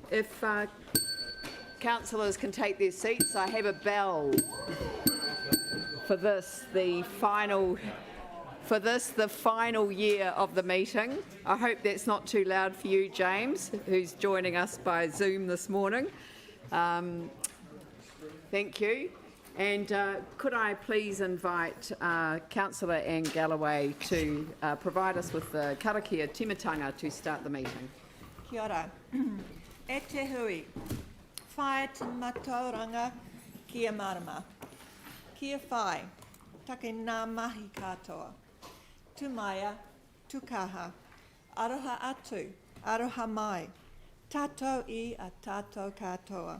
If councillors can take their seats, I have a bell for this, the final year of the meeting. I hope that's not too loud for you, James, who's joining us by Zoom this morning. Thank you. And could I please invite Councillor Anne Galloway to provide us with the karakia timatanga to start the meeting. Kia ora. E te hui. Whae te matauranga kia marama. Kia whae. Take nā mahi katoa. Tumaya, tukaha. Aroha atu. Aroha mai. Tatou I a tatou katoa.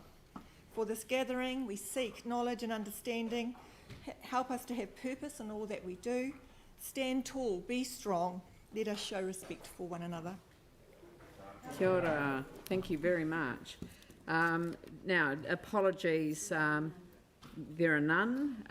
For this gathering, we seek knowledge and understanding. Help us to have purpose in all that we do. Stand tall, be strong. Let us show respect for one another. Kia ora. Thank you very much. Now, apologies. There are none.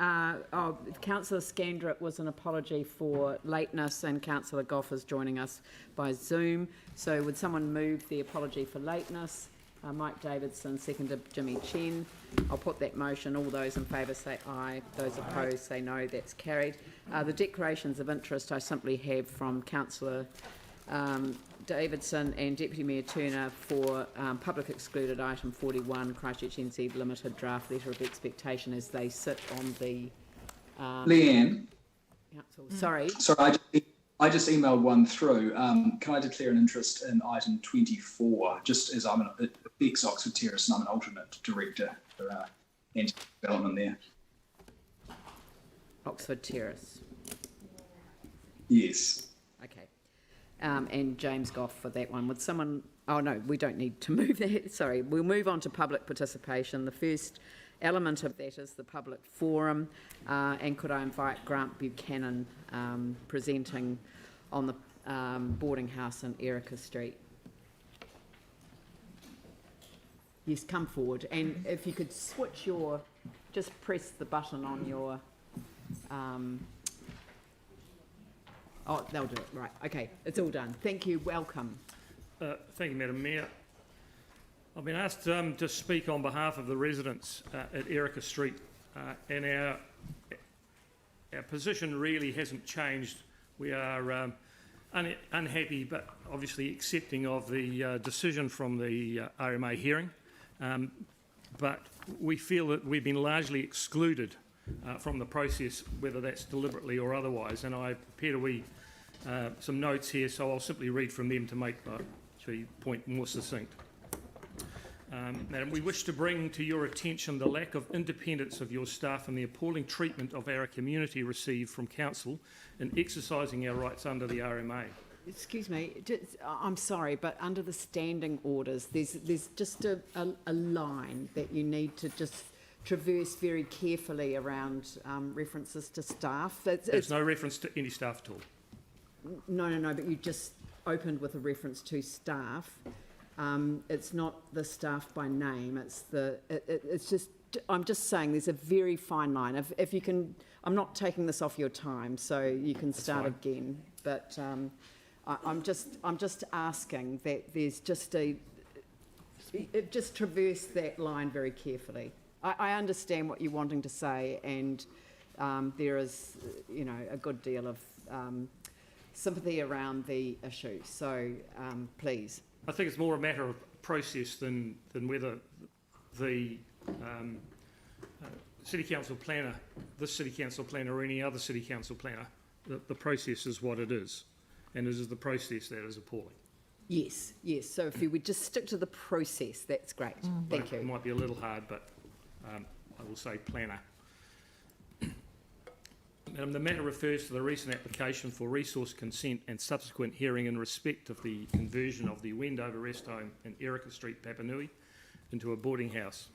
Councillor Scandrett was an apology for lateness, and Councillor Goff is joining us by Zoom. So would someone move the apology for lateness? Mike Davidson, seconded Jimmy Chen. I'll put that motion. All those in favour say aye. Those opposed say no. That's carried. The declarations of interest I simply have from Councillor Davidson and Deputy Mayor Turner for public excluded item 41, Christchurch NZ Limited draft letter of expectation as they sit on the Leanne. Council. Sorry, I just emailed one through. Can I declare an interest in item 24, just as I'm an ex-Oxford Terrace and I'm an alternate director for anti-development there. Oxford Terrace. Yes. Okay. And James Goff for that one. Would someone... Oh, no, we don't need to move that. Sorry. We'll move on to public participation. The first element of that is the public forum. And could I invite Grant Buchanan presenting on the boarding house in Erica Street. Yes, come forward. And if you could switch your... Just press the button on your... Oh, they'll do it. Right. Okay. It's all done. Thank you. Welcome. Thank you, Madam Mayor. I've been asked to speak on behalf of the residents at Erica Street, and our position really hasn't changed. We are unhappy, but obviously accepting of the decision from the RMA hearing. But we feel that we've been largely excluded from the process, whether that's deliberately or otherwise. And I prepared some notes here, so I'll simply read from them to make the point more succinct. Madam, we wish to bring to your attention the lack of independence of your staff and the appalling treatment of our community received from Council in exercising our rights under the RMA. Excuse me, I'm sorry, but under the standing orders, there's just a line that you need to just traverse very carefully around references to staff. There's no reference to any staff at all. No, but you just opened with a reference to staff. It's not the staff by name, it's just, I'm just saying there's a very fine line. If you can, I'm not taking this off your time, so you can start again, but I'm just asking that there's just just traverse that line very carefully. I understand what you're wanting to say, and there is, a good deal of sympathy around the issue. So please. I think it's more a matter of process than whether the City Council planner, this City Council planner or any other City Council planner, the process is what it is, and it is the process that is appalling. Yes. So if you would just stick to the process, that's great. Thank you. It might be a little hard, but I will say planner. Madam, the matter refers to the recent application for resource consent and subsequent hearing in respect of the conversion of the Wendover Rest Home in Erica Street, Papanui, into a boarding house.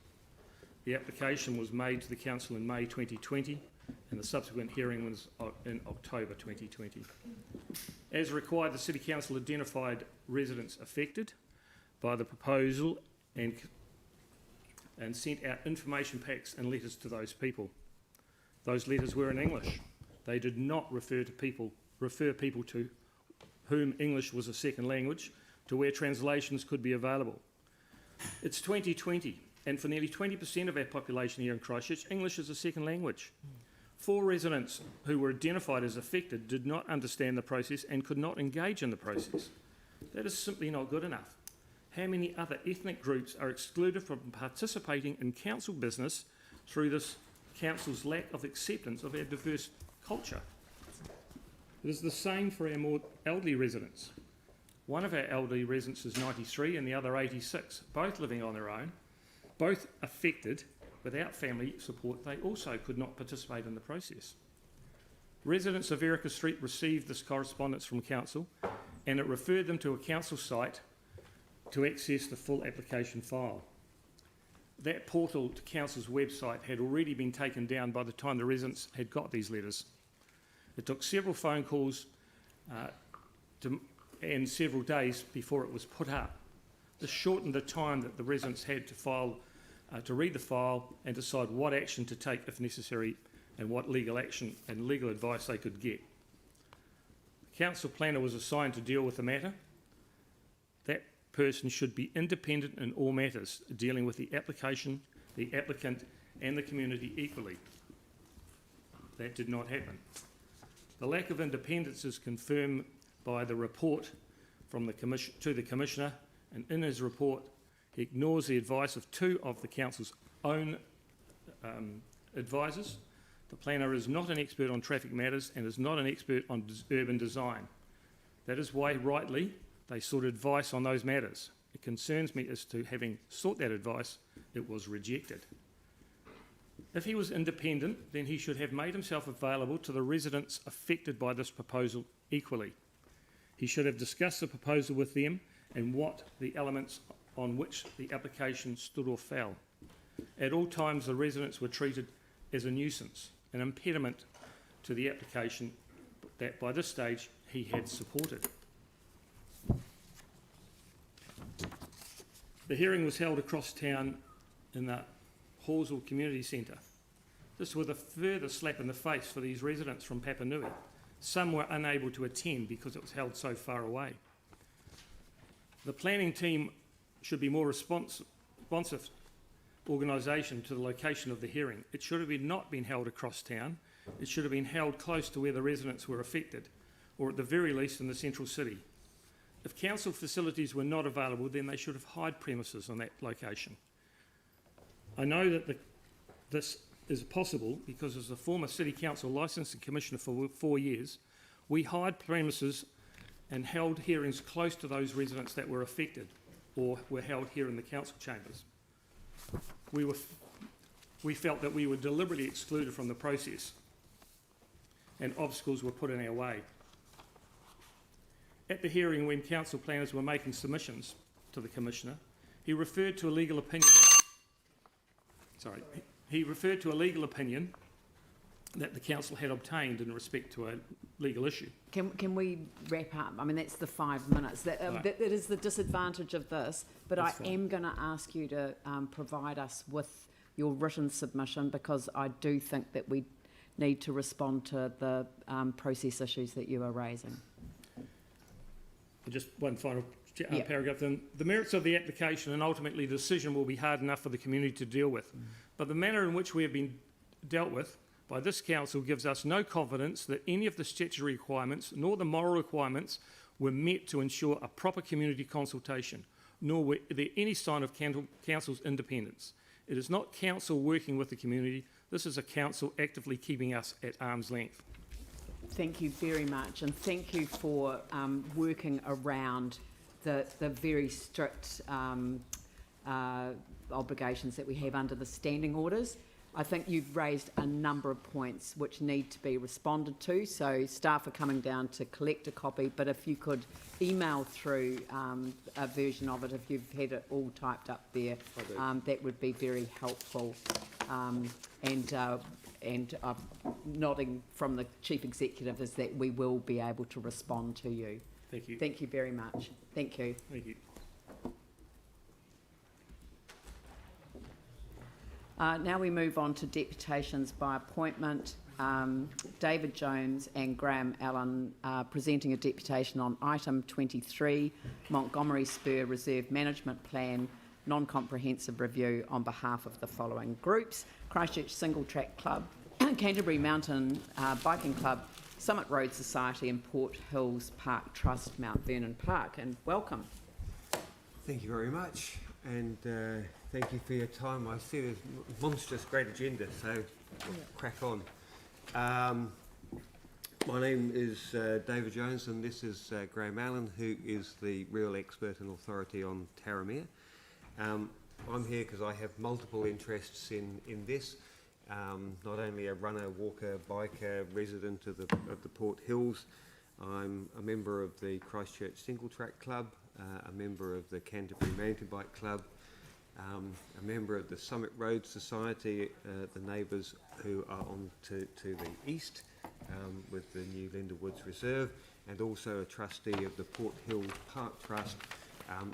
The application was made to the Council in May 2020 and the subsequent hearing was in October 2020. As required, the City Council identified residents affected by the proposal and sent out information packs and letters to those people. Those letters were in English. They did not refer people to whom English was a second language to where translations could be available. It's 2020, and for nearly 20% of our population here in Christchurch, English is a second language. 4 residents who were identified as affected did not understand the process and could not engage in the process. That is simply not good enough. How many other ethnic groups are excluded from participating in council business through this council's lack of acceptance of our diverse culture? It is the same for our more elderly residents. One of our elderly residents is 93 and the other 86, both living on their own, both affected. Without family support, they also could not participate in the process. Residents of Erica Street received this correspondence from council, and it referred them to a council site to access the full application file. That portal to council's website had already been taken down by the time the residents had got these letters. It took several phone calls and several days before it was put up. This shortened the time that the residents had to read the file and decide what action to take if necessary and what legal action and legal advice they could get. The council planner was assigned to deal with the matter. That person should be independent in all matters, dealing with the application, the applicant and the community equally. That did not happen. The lack of independence is confirmed by the report from the to the Commissioner, and in his report he ignores the advice of 2 of the council's own advisors. The planner is not an expert on traffic matters and is not an expert on urban design. That is why, rightly, they sought advice on those matters. It concerns me as to having sought that advice, it was rejected. If he was independent, then he should have made himself available to the residents affected by this proposal equally. He should have discussed the proposal with them and what the elements on which the application stood or fell. At all times, the residents were treated as a nuisance, an impediment to the application that by this stage he had supported. The hearing was held across town in the Halswell Community Centre. This was a further slap in the face for these residents from Papanui. Some were unable to attend because it was held so far away. The planning team should be more responsive organisation to the location of the hearing. It should have not been held across town. It should have been held close to where the residents were affected, or at the very least in the central city. If council facilities were not available, then they should have hired premises on that location. I know that this is possible because as a former City Council licensing commissioner for 4 years, we hired premises and held hearings close to those residents that were affected or were held here in the council chambers. We felt that we were deliberately excluded from the process and obstacles were put in our way. At the hearing, when council planners were making submissions to the Commissioner, he referred to a legal opinion that the council had obtained in respect to a legal issue. Can we wrap up? I mean, that's the 5 minutes. That is the disadvantage of this, but I am going to ask you to provide us with your written submission because I do think that we need to respond to the process issues that you are raising. Just one final paragraph then. The merits of the application and ultimately the decision will be hard enough for the community to deal with, but the manner in which we have been dealt with by this council gives us no confidence that any of the statutory requirements nor the moral requirements were met to ensure a proper community consultation, nor were there any sign of council's independence. It is not council working with the community, this is a council actively keeping us at arm's length. Thank you very much, and thank you for working around the very strict obligations that we have under the standing orders. I think you've raised a number of points which need to be responded to, so staff are coming down to collect a copy, but if you could email through a version of it, if you've had it all typed up there, that would be very helpful. And nodding from the Chief Executive is that we will be able to respond to you. Thank you. Thank you very much. Thank you. Thank you. Now we move on to deputations by appointment. David Jones and Graham Allen presenting a deputation on item 23, Montgomery Spur Reserve Management Plan non-comprehensive review on behalf of the following groups: Christchurch Single Track Club, Canterbury Mountain Biking Club, Summit Road Society and Port Hills Park Trust, Mount Vernon Park. And welcome. Thank you very much, and thank you for your time. I see there's monstrous great agenda, so we'll crack on. My name is David Jones, and this is Graham Allen, who is the real expert and authority on Taramea. I'm here because I have multiple interests in this. Not only a runner, walker, biker, resident of the Port Hills. I'm a member of the Christchurch Single Track Club, a member of the Canterbury Mountain Bike Club, a member of the Summit Road Society, the neighbours who are on to the east with the new Linda Woods Reserve, and also a trustee of the Port Hills Park Trust,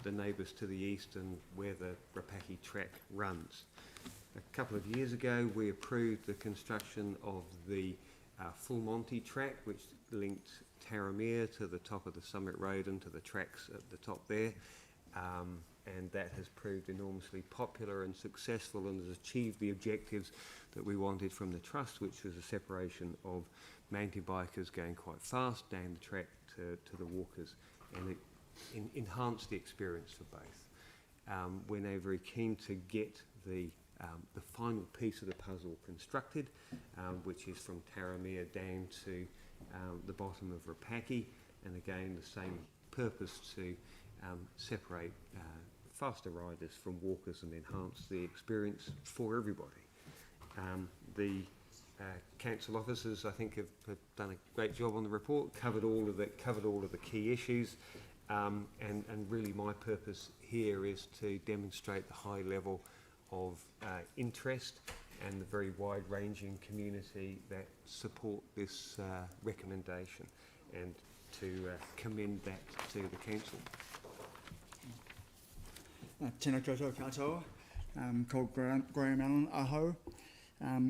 the neighbours to the east and where the Rapaki track runs. A couple of years ago we approved the construction of the Full Monty track, which linked Taramea to the top of the Summit Road and to the tracks at the top there, and that has proved enormously popular and successful and has achieved the objectives that we wanted from the trust, which was a separation of mountain bikers going quite fast down the track to the walkers, and it enhanced the experience for both. We're now very keen to get the final piece of the puzzle constructed, which is from Taramea down to the bottom of Rapaki, and again the same purpose to separate faster riders from walkers and enhance the experience for everybody. The council officers, I think, have done a great job on the report, covered all of the key issues, and really my purpose here is to demonstrate the high level of interest and the very wide-ranging community that support this recommendation, and to commend that to the council. Tēnā koutou katoa, called Graham Allen, aho.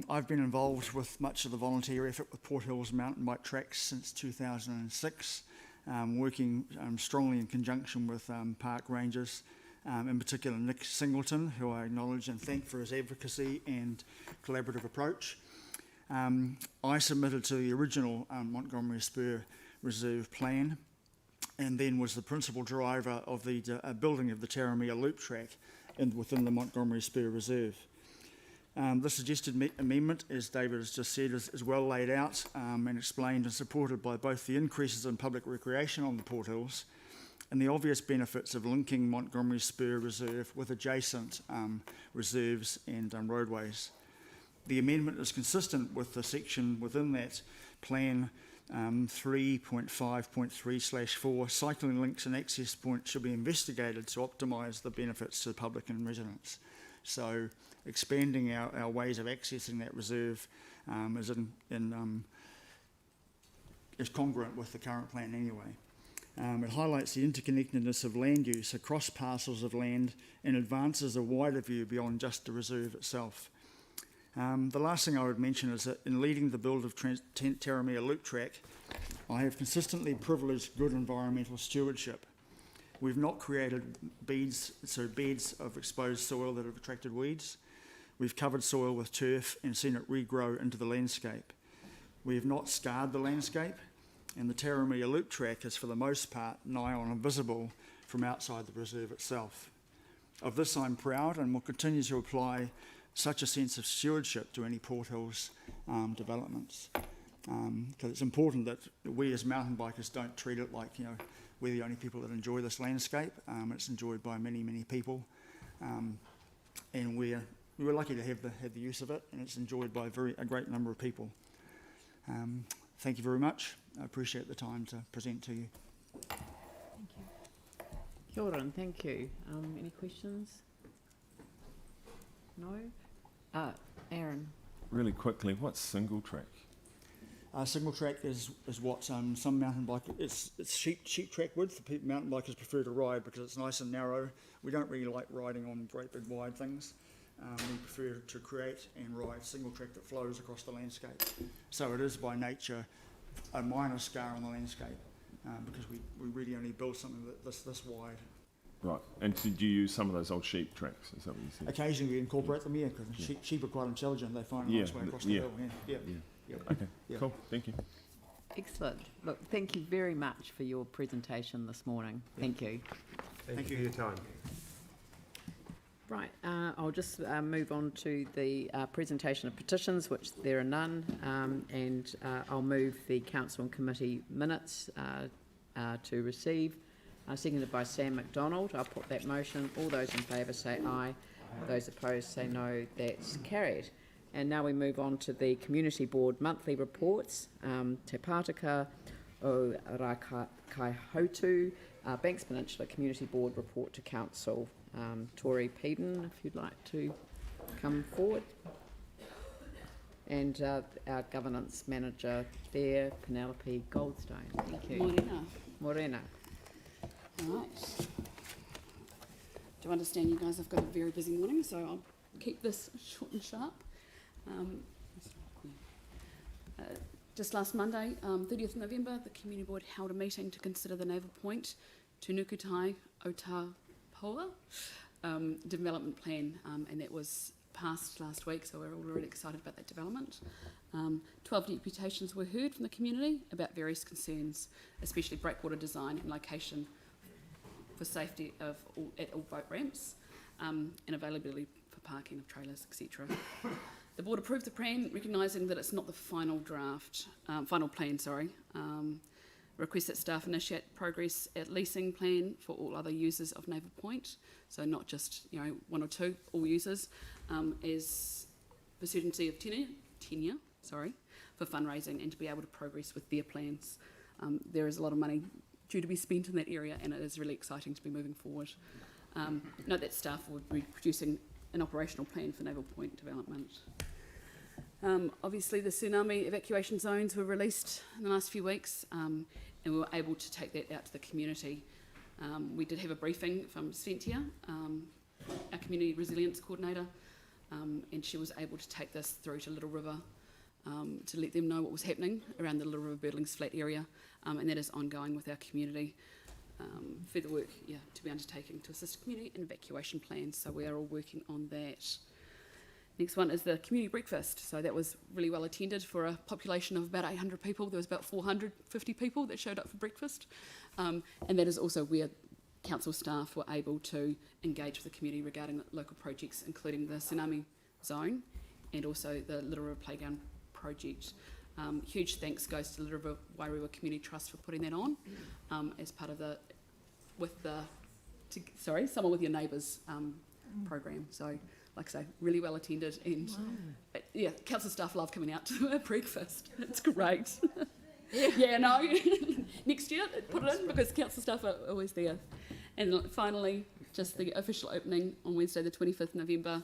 I've been involved with much of the volunteer effort with Port Hills mountain bike tracks since 2006, working strongly in conjunction with park rangers, in particular Nick Singleton, who I acknowledge and thank for his advocacy and collaborative approach. I submitted to the original Montgomery Spur Reserve plan, and then was the principal driver of the building of the Taramea Loop track within the Montgomery Spur Reserve. The suggested amendment, as David has just said, is well laid out and explained and supported by both the increases in public recreation on the Port Hills and the obvious benefits of linking Montgomery Spur Reserve with adjacent reserves and roadways. The amendment is consistent with the section within that plan 3.5.3/4, cycling links and access points should be investigated to optimise the benefits to the public and residents. So expanding our ways of accessing that reserve is congruent with the current plan anyway. It highlights the interconnectedness of land use across parcels of land and advances a wider view beyond just the reserve itself. The last thing I would mention is that in leading the build of Taramea Loop Track, I have consistently privileged good environmental stewardship. We've not created beds of exposed soil that have attracted weeds. We've covered soil with turf and seen it regrow into the landscape. We have not scarred the landscape, and the Taramea Loop Track is for the most part nigh on invisible from outside the reserve itself. Of this I'm proud and will continue to apply such a sense of stewardship to any Port Hills developments. Because it's important that we as mountain bikers don't treat it like, we're the only people that enjoy this landscape. It's enjoyed by many, many people. And we're lucky to have the use of it, and it's enjoyed by a great number of people. Thank you very much. I appreciate the time to present to you. Thank you. Kia ora and thank you. Any questions? No? Aaron. Really quickly, what's single track? Single track is what some mountain bikers, it's sheep track width. Mountain bikers prefer to ride because it's nice and narrow. We don't really like riding on great big wide things. We prefer to create and ride single track that flows across the landscape. So it is by nature a minor scar on the landscape because we really only build something this wide. Right. And did you use some of those old sheep tracks? Is that what you said? Occasionally we incorporate them, yeah, because sheep are quite intelligent. They find a nice way across the hill. Yeah. Okay. Yeah. Cool. Thank you. Excellent. Look, thank you very much for your presentation this morning. Thank you. Thank you for your time. Right, I'll just move on to the presentation of petitions, which there are none, and I'll move the council and committee minutes to receive. Seconded by Sam McDonald. I'll put that motion. All those in favour say aye. Those opposed say no. That's carried. And now we move on to the Community Board monthly reports. Te Pātaka o Rakaihotu, Banks Peninsula Community Board report to Council. Tori Peden, if you'd like to come forward. And our governance manager there, Penelope Goldstone. Thank you. Morena. Morena. All right. Do understand you guys have got a very busy morning, so I'll keep this short and sharp. Just last Monday, 30th November, the Community Board held a meeting to consider the Naval Point Tunukutai Otapoa development plan, and that was passed last week, so we're all really excited about that development. 12 deputations were heard from the community about various concerns, especially breakwater design and location for safety at all boat ramps, and availability for parking of trailers, etc. The board approved the plan, recognising that it's not the final plan. Request that staff initiate progress at leasing plan for all other users of Naval Point, so not just one or two, all users, as the certainty of tenure, for fundraising and to be able to progress with their plans. There is a lot of money due to be spent in that area, and it is really exciting to be moving forward. Note that staff will be producing an operational plan for Naval Point development. Obviously, the tsunami evacuation zones were released in the last few weeks, and we were able to take that out to the community. We did have a briefing from Sventia, our community resilience coordinator, and she was able to take this through to Little River to let them know what was happening around the Little River Birdlings Flat area, and that is ongoing with our community. Further work to be undertaken to assist community in evacuation plans, so we are all working on that. Next one is the community breakfast. So that was really well attended for a population of about 800 people. There was about 450 people that showed up for breakfast. And that is also where council staff were able to engage with the community regarding local projects, including the tsunami zone and also the Little River Playground project. Huge thanks goes to Little River Wairua Community Trust for putting that on as part of Someone with Your Neighbours program. So, like I say, really well attended, and council staff love coming out to a breakfast. It's great. No. Next year, put it in because council staff are always there. And finally, just the official opening on Wednesday, the 25th November,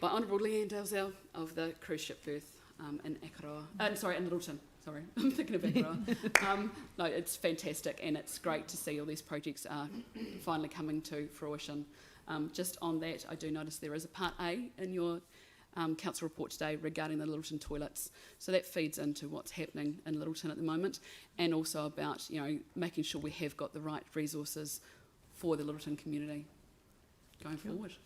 by Honourable Leanne Dalzell of the cruise ship berth in Littleton. Sorry, I'm thinking of Akaroa. No, it's fantastic, and it's great to see all these projects are finally coming to fruition. Just on that, I do notice there is a Part A in your council report today regarding the Littleton toilets. So that feeds into what's happening in Littleton at the moment, and also about making sure we have got the right resources for the Littleton community going forward.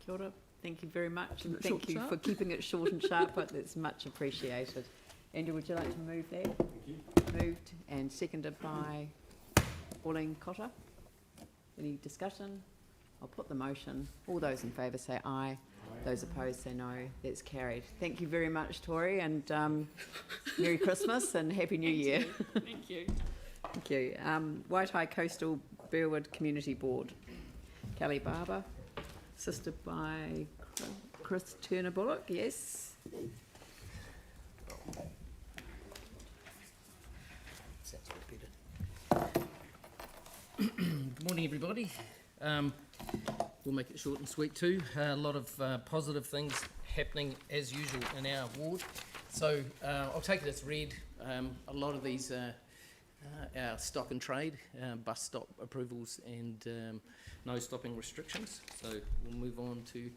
Kia ora. Thank you very much, and thank you for keeping it short and sharp, but it's much appreciated. Andrew, would you like to move that? Thank you. Moved and seconded by Pauline Cotter. Any discussion? I'll put the motion. All those in favour say aye. Those opposed say no. That's carried. Thank you very much, Tori, and Merry Christmas and Happy New Year. Thank you. Thank you. Waitai Coastal Burwood Community Board. Kelly Barber, assisted by Chris Turner-Bullock. Yes. Good morning, everybody. We'll make it short and sweet too. A lot of positive things happening as usual in our ward. So I'll take it as read. A lot of these our stock and trade, bus stop approvals and no stopping restrictions. So we'll move on to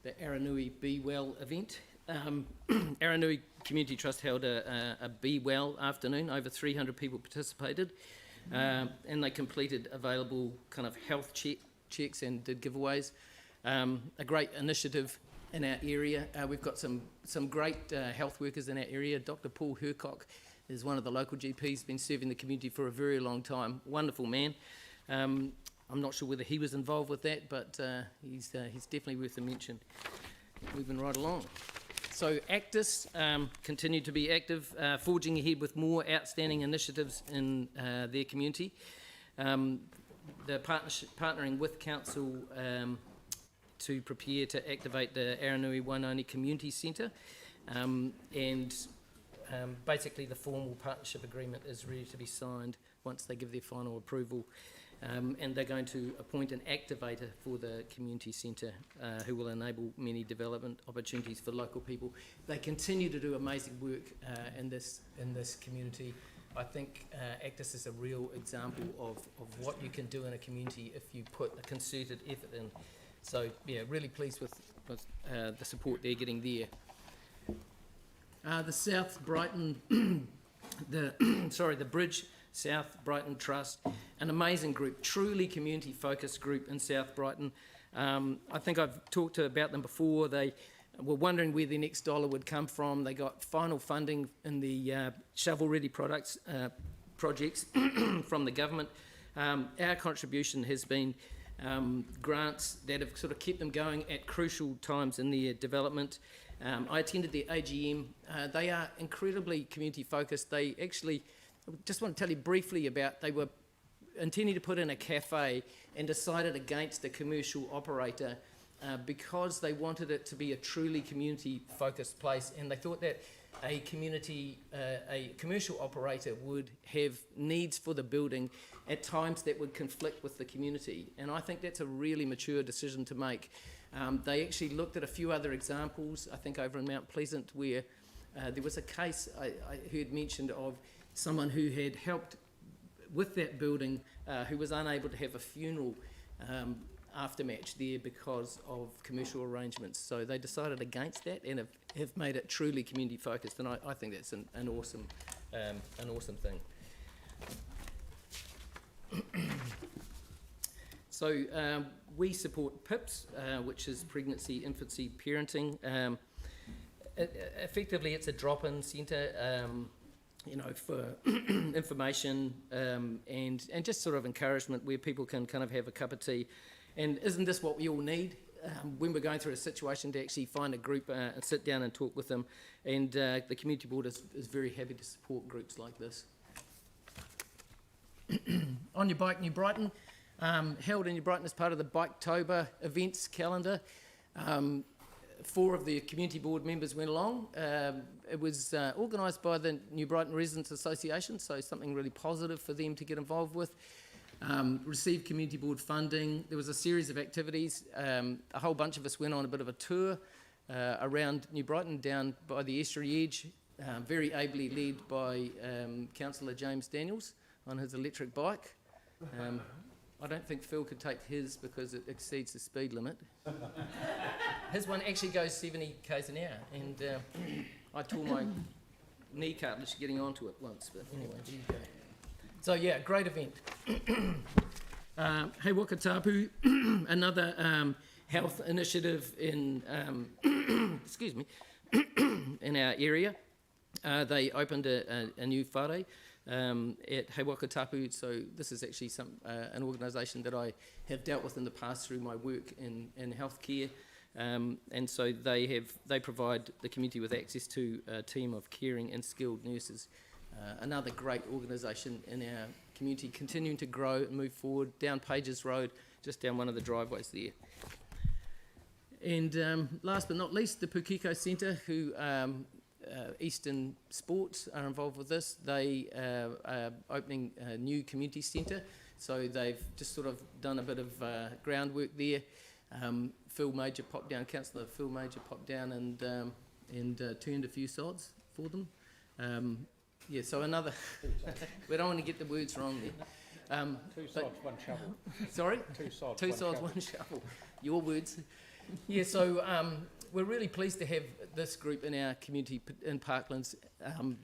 the Aranui Be Well event. Aranui Community Trust held a Be Well afternoon. Over 300 people participated, and they completed available kind of health cheques and did giveaways. A great initiative in our area. We've got some great health workers in our area. Dr. Paul Hercock is one of the local GPs, been serving the community for a very long time. Wonderful man. I'm not sure whether he was involved with that, but he's definitely worth a mention. Moving right along. So Actis continue to be active, forging ahead with more outstanding initiatives in their community. They're partnering with council to prepare to activate the Aranui Wainoni Community Centre, and basically the formal partnership agreement is ready to be signed once they give their final approval. And they're going to appoint an activator for the community centre who will enable many development opportunities for local people. They continue to do amazing work in this community. I think Actis is a real example of what you can do in a community if you put a concerted effort in. So yeah, really pleased with the support they're getting there. The South Brighton, the Bridge South Brighton Trust, an amazing group, truly community-focused group in South Brighton. I think I've talked about them before. They were wondering where their next dollar would come from. They got final funding in the shovel-ready projects from the government. Our contribution has been grants that have sort of kept them going at crucial times in their development. I attended their AGM. They are incredibly community-focused. They actually, I just want to tell you briefly about, they were intending to put in a cafe and decided against the commercial operator because they wanted it to be a truly community-focused place, and they thought that a commercial operator would have needs for the building at times that would conflict with the community, and I think that's a really mature decision to make. They actually looked at a few other examples, I think over in Mount Pleasant, where there was a case I heard mentioned of someone who had helped with that building who was unable to have a funeral aftermatch there because of commercial arrangements. So they decided against that and have made it truly community focused, and I think that's an awesome thing. So we support PIPS, which is Pregnancy, Infancy, Parenting. Effectively, it's a drop-in centre, for information and just sort of encouragement where people can kind of have a cup of tea. And isn't this what we all need when we're going through a situation, to actually find a group and sit down and talk with them? And the community board is very happy to support groups like this. On Your Bike, New Brighton, held in New Brighton as part of the Biketober events calendar. 4 of the community board members went along. It was organised by the New Brighton Residents Association, so something really positive for them to get involved with. Received community board funding. There was a series of activities. A whole bunch of us went on a bit of a tour around New Brighton, down by the estuary edge, very ably led by Councillor James Daniels on his electric bike. I don't think Phil could take his because it exceeds the speed limit. His one actually goes 70 k's an hour, and I tore my knee cartilage getting onto it once, but anyway, there you go. So yeah, great event. Hei Wakatapu, another health initiative in, excuse me, in our area. They opened a new whare at Hei Wakatapu, so this is actually an organisation that I have dealt with in the past through my work in healthcare, and so they provide the community with access to a team of caring and skilled nurses. Another great organisation in our community, continuing to grow and move forward down Pages Road, just down one of the driveways there. And last but not least, the Pukeko Centre, who Eastern Sports are involved with this. They are opening a new community centre, so they've just sort of done a bit of groundwork there. Phil Major popped down, Councillor Phil Major popped down and turned a few sods for them. Yeah, so another, we don't want to get the words wrong there. 2 sods, 1 shovel. Sorry? 2 sods, 2 sods, 1 shovel. Your words. Yeah, so we're really pleased to have this group in our community in Parklands.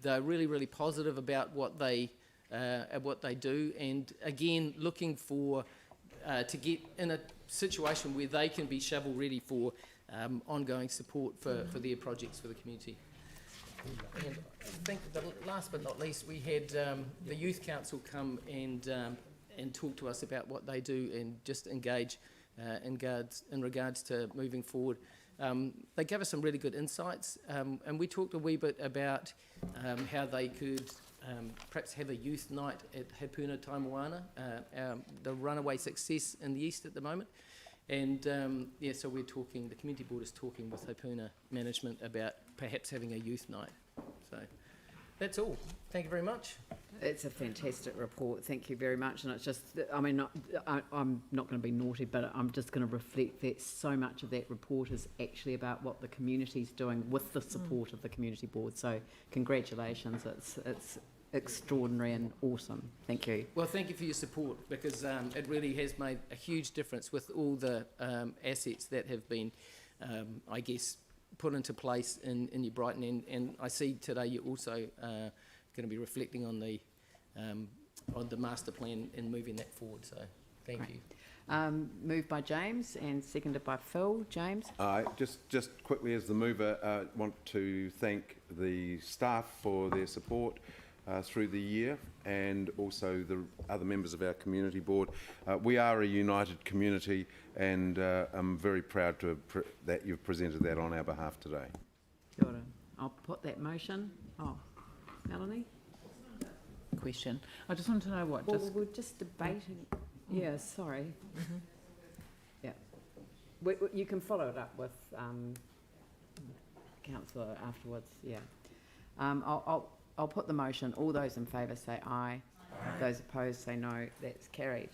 They're really, really positive about what they do, and again, looking for to get in a situation where they can be shovel ready for ongoing support for their projects for the community. And I think that last but not least, we had the Youth Council come and talk to us about what they do and just engage in regards to moving forward. They gave us some really good insights, and we talked a wee bit about how they could perhaps have a youth night at Waipuna-Halswell-Hornby, the runaway success in the east at the moment. And so we're talking, the community board is talking with Waipuna management about perhaps having a youth night. So that's all. Thank you very much. It's a fantastic report. Thank you very much. And it's just, I mean, I'm not going to be naughty, but I'm just going to reflect that so much of that report is actually about what the community's doing with the support of the community board. So congratulations. It's extraordinary and awesome. Thank you. Well, thank you for your support, because it really has made a huge difference with all the assets that have been, I guess, put into place in New Brighton. And I see today you're also going to be reflecting on the master plan and moving that forward. So thank you. Moved by James and seconded by Phil. James? Just quickly, as the mover, want to thank the staff for their support through the year, and also the other members of our community board. We are a united community, and I'm very proud that you've presented that on our behalf today. Kia ora. I'll put that motion. Oh, Melanie? Question. I just want to know what. Well, we're just debating. Yeah, sorry. Mm-hmm. Yeah. You can follow it up with councillor afterwards. Yeah. I'll put the motion. All those in favour say aye. Those opposed say no. That's carried.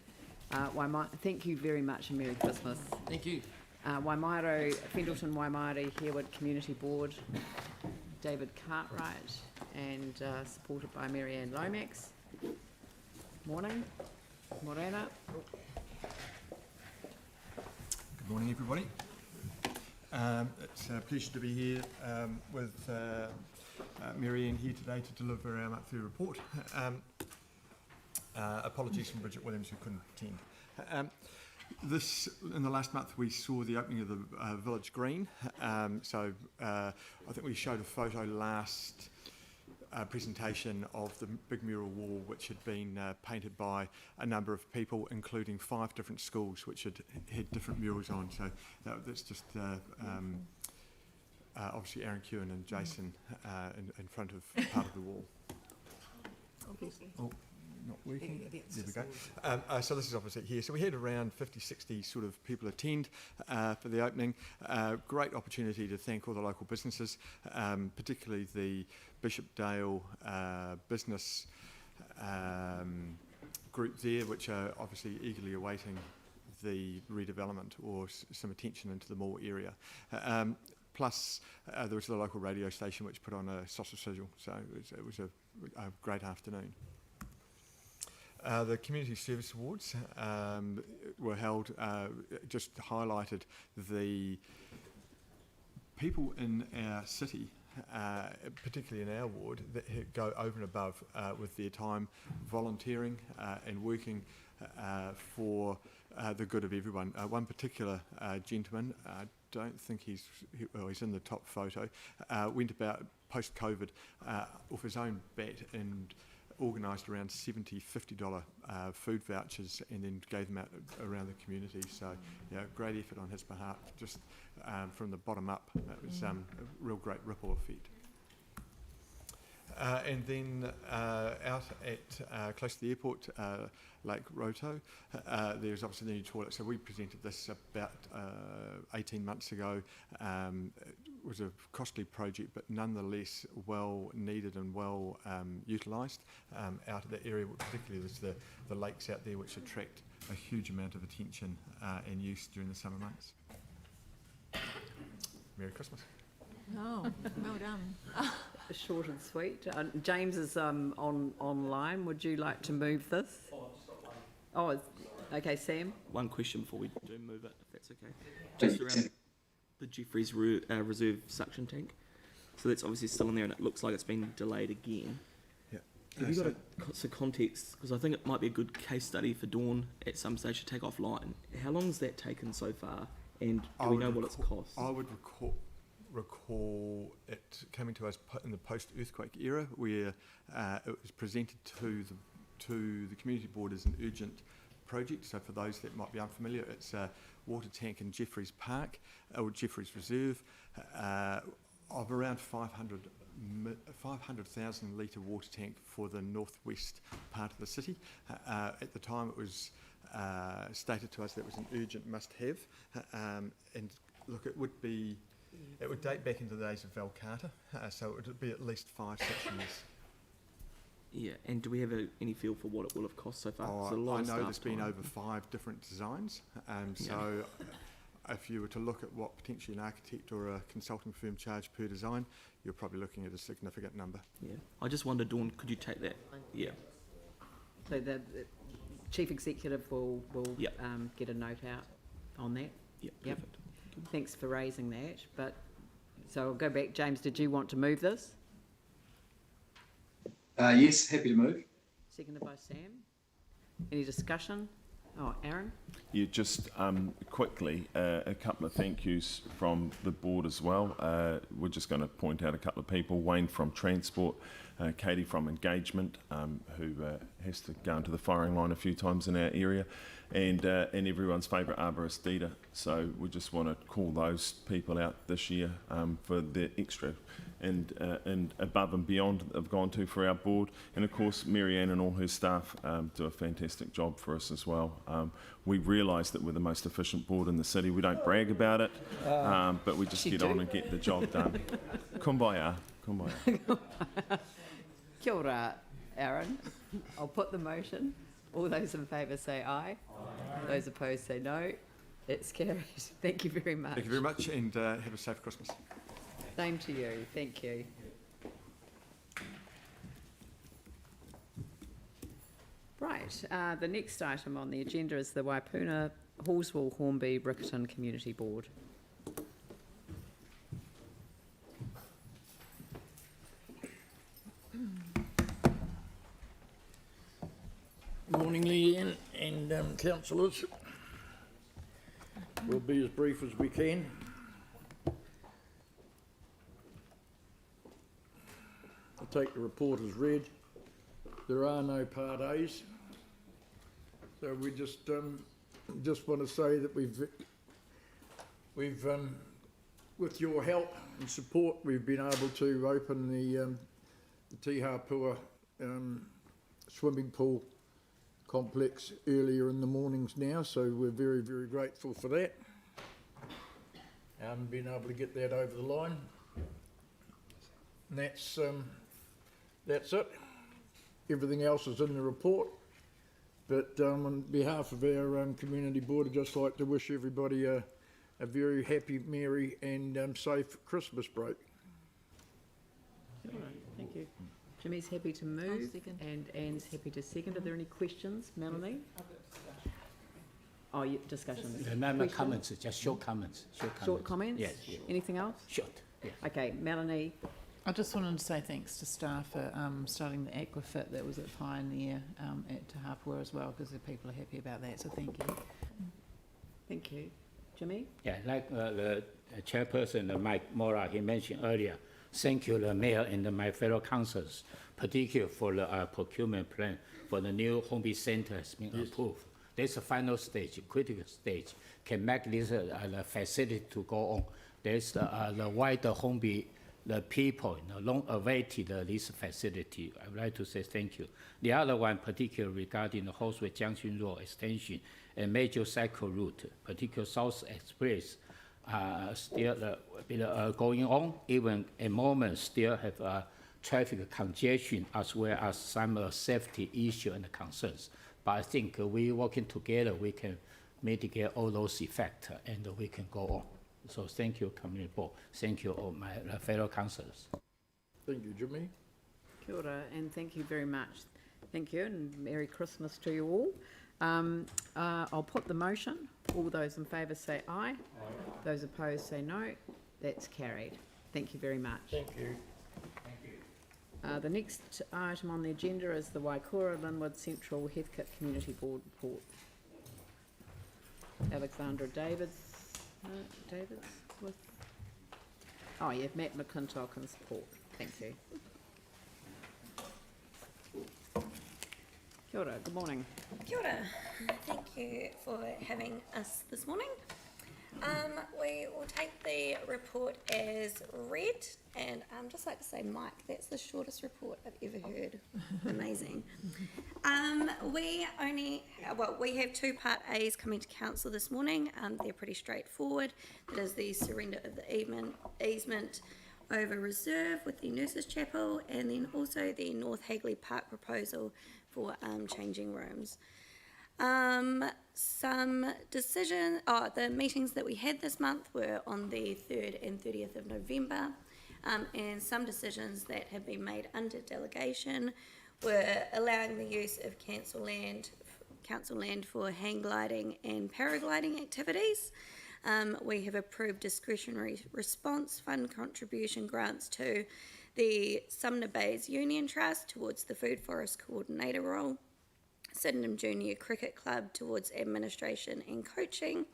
Thank you very much and Merry Christmas. Thank you. Pendleton Waimairi-Harewood Community Board, David Cartwright, and supported by Marianne Lomax. Morning. Morena. Good morning, everybody. It's a pleasure to be here with Marianne here today to deliver our monthly report. Apologies from Bridget Williams, who couldn't attend. In the last month, we saw the opening of the village green. I think we showed a photo last presentation of the big mural wall, which had been painted by a number of people, including 5 different schools, which had different murals on. So that's just obviously Aaron Kewen and Jason in front of part of the wall. Oh, not working. There we go. So this is obviously here. So we had around 50, 60 sort of people attend for the opening. Great opportunity to thank all the local businesses, particularly the Bishopdale business group there, which are obviously eagerly awaiting the redevelopment or some attention into the mall area. Plus, there was the local radio station which put on a sausage sizzle, so it was a great afternoon. The Community Service Awards were held, just highlighted the people in our city, particularly in our ward, that go over and above with their time volunteering and working for the good of everyone. One particular gentleman, I don't think he's in the top photo, went about post-COVID off his own bat and organised around $70, $50 food vouchers and then gave them out around the community. So, great effort on his behalf, just from the bottom up. It was a real great ripple effect. And then out at close to the airport, Lake Roto, there's obviously the new toilet. So we presented this about 18 months ago. It was a costly project, but nonetheless well needed and well utilised out of that area. Particularly there's the lakes out there, which attract a huge amount of attention and use during the summer months. Merry Christmas. Oh, well done. Short and sweet. James is online. Would you like to move this? Oh, okay, Sam. One question before we do move it, if that's okay. Just around the Jeffreys Reserve suction tank. So that's obviously still in there, and it looks like it's been delayed again. Yeah. Have you got some context? Because I think it might be a good case study for Dawn at some stage to take offline. How long has that taken so far, and do we know what it's cost? I would recall it coming to us in the post-earthquake era, where it was presented to the community board as an urgent project. So for those that might be unfamiliar, it's a water tank in Jeffreys Park, or Jeffreys Reserve, of around 500,000 litre water tank for the northwest part of the city. At the time it was stated to us that it was an urgent must-have, and look, it would date back into the days of Val Carter, so it would be at least 5-6 years. Yeah, and do we have any feel for what it will have cost so far? I know there's been over 5 different designs, so if you were to look at what potentially an architect or a consulting firm charge per design, you're probably looking at a significant number. Yeah, I just wondered, Dawn, could you take that? Yeah. So the Chief Executive will Yep. Get a note out on that. Yeah, Yep. perfect. Thanks for raising that. But so I'll go back. James, did you want to move this? Yes, happy to move. Seconded by Sam. Any discussion? Oh, Aaron? Yeah, just quickly, a couple of thank yous from the board as well. We're just going to point out a couple of people. Wayne from Transport, Katie from Engagement, who has to go into the firing line a few times in our area, and everyone's favourite arborist, Dita. So we just want to call those people out this year for their extra and above and beyond that they've gone to for our board. And of course, Marianne and all her staff do a fantastic job for us as well. We realise that we're the most efficient board in the city. We don't brag about it, but we just get on and get the job done. Kumbaya, kumbaya. Kia ora, Aaron. I'll put the motion. All those in favour say aye. Those opposed say no. It's carried. Thank you very much. Thank you very much, and have a safe Christmas. Same to you. Thank you. Right. The next item on the agenda is the Waipuna-Halswell-Hornby Riccarton Community Board. Morning, Leanne and councillors. We'll be as brief as we can. I'll take the report as read. There are no Part A's. So we just want to say that we've with your help and support, we've been able to open the Tihapua swimming pool complex earlier in the mornings now, so we're very, very grateful for that. Been able to get that over the line. And that's it. Everything else is in the report. But on behalf of our community board, I'd just like to wish everybody a very happy, merry and safe Christmas break. All right, thank you. Jimmy's happy to move and Anne's happy to second. Are there any questions, Melanie? Oh, yeah, discussion. No comments, just short comments. Short comments? Yes. Anything else? Short, yes. Okay, Melanie. I just wanted to say thanks to staff for starting the aquafit that was at Pioneer at Te Hapua as well, because the people are happy about that, so thank you. Thank you. Jimmy? Yeah, like the chairperson, Mike Mora, he mentioned earlier, thank you, the mayor and my fellow councillors, particularly for the procurement plan for the new Hornby Centre has been approved. There's a final stage, critical stage, can make this the facility to go on. There's the wider Hornby, the people, long awaited this facility. I would like to say thank you. The other one, particularly regarding the Halswell Junction Road extension and major cycle route, particularly South Express, still going on. Even a moment still have traffic congestion as well as some safety issue and concerns. But I think we working together, we can mitigate all those effects and we can go on. So thank you, Community Board. Thank you, all my fellow councillors. Thank you, Jimmy. Kia ora, and thank you very much. Thank you, and Merry Christmas to you all. I'll put the motion. All those in favour say aye. Those opposed say no. That's carried. Thank you very much. Thank you. The next item on the agenda is the Waikoura-Linwood Central Heathcote Community Board report. Alexandra Davids with... Oh, yeah, Matt McClintock in support. Thank you. Kia ora, good morning. Kia ora. Thank you for having us this morning. We will take the report as read, and just like to say, Mike, that's the shortest report I've ever heard. Amazing. We have two Part A's coming to council this morning. They're pretty straightforward. That is the surrender of the easement over reserve with the Nurses Chapel, and then also the North Hagley Park proposal for changing rooms. The meetings that we had this month were on the 3rd and 30th of November, and some decisions that have been made under delegation were allowing the use of council land for hang gliding and paragliding activities. We have approved discretionary response fund contribution grants to the Sumner Bays Union Trust towards the Food Forest Coordinator role, Sydenham Junior Cricket Club towards administration and coaching,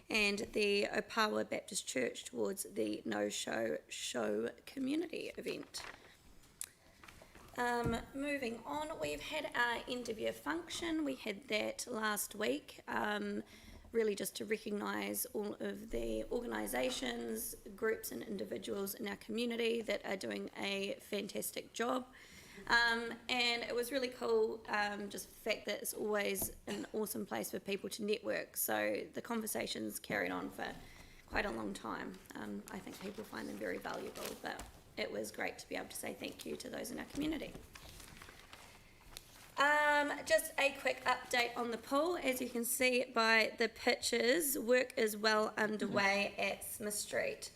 and the Opawa Baptist Church towards the No Show community event. Moving on, we've had our end of year function. We had that last week, really just to recognise all of the organisations, groups and individuals in our community that are doing a fantastic job. And it was really cool, just the fact that it's always an awesome place for people to network. So the conversations carried on for quite a long time. I think people find them very valuable, but it was great to be able to say thank you to those in our community. Just a quick update on the pool. As you can see by the pictures, work is well underway at Smith Street.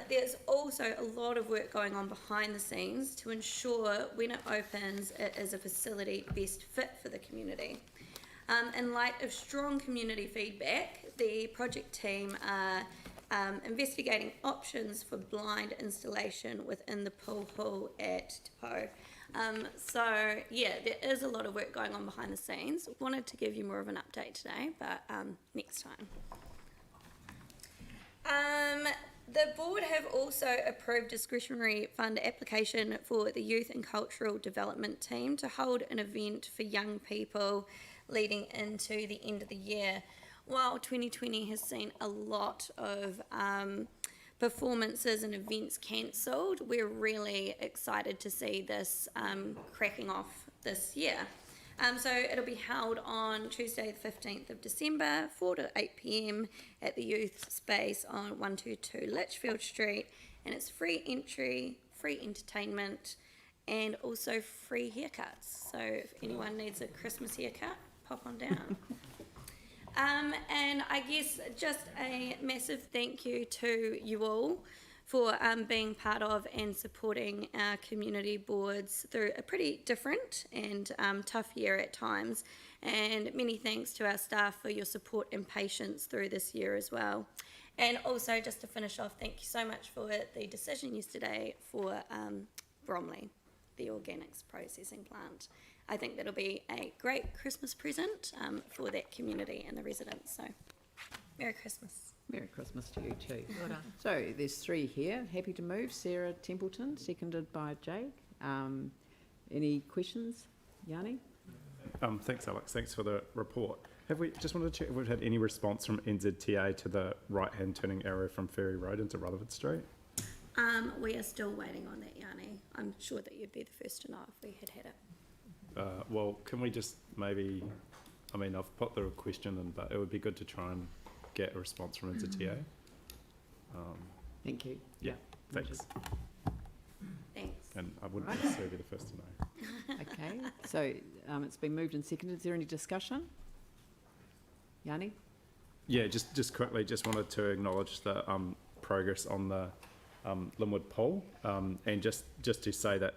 There's also a lot of work going on behind the scenes to ensure when it opens it is a facility best fit for the community. In light of strong community feedback, the project team are investigating options for blind installation within the pool hall at Te Po. So yeah, there is a lot of work going on behind the scenes. Wanted to give you more of an update today, but next time. The board have also approved discretionary fund application for the Youth and Cultural Development team to hold an event for young people leading into the end of the year. While 2020 has seen a lot of performances and events cancelled, we're really excited to see this cracking off this year. So it'll be held on Tuesday the 15th of December, 4 to 8 p.m. at the youth space on 122 Litchfield Street, and it's free entry, free entertainment, and also free haircuts. So if anyone needs a Christmas haircut, pop on down. And I guess just a massive thank you to you all for being part of and supporting our community boards through a pretty different and tough year at times. And many thanks to our staff for your support and patience through this year as well. And also, just to finish off, thank you so much for the decision yesterday for Bromley, the organics processing plant. I think that'll be a great Christmas present for that community and the residents. So, Merry Christmas. Merry Christmas to you too. So there's three here. Happy to move. Sarah Templeton, seconded by Jake. Any questions? Yanni? Thanks, Alex. Thanks for the report. Have we just wanted to check if we've had any response from NZTA to the right-hand turning arrow from Ferry Road into Rutherford Street? We are still waiting on that, Yanni. I'm sure that you'd be the first to know if we had it. Well, can we just maybe, I mean, I've put the question in, but it would be good to try and get a response from NZTA. Thank you. Yeah, thanks. Thanks. And I wouldn't necessarily be the first to know. Okay, so it's been moved and seconded. Is there any discussion? Yanni? Yeah, just quickly, just wanted to acknowledge the progress on the Linwood poll, and just to say that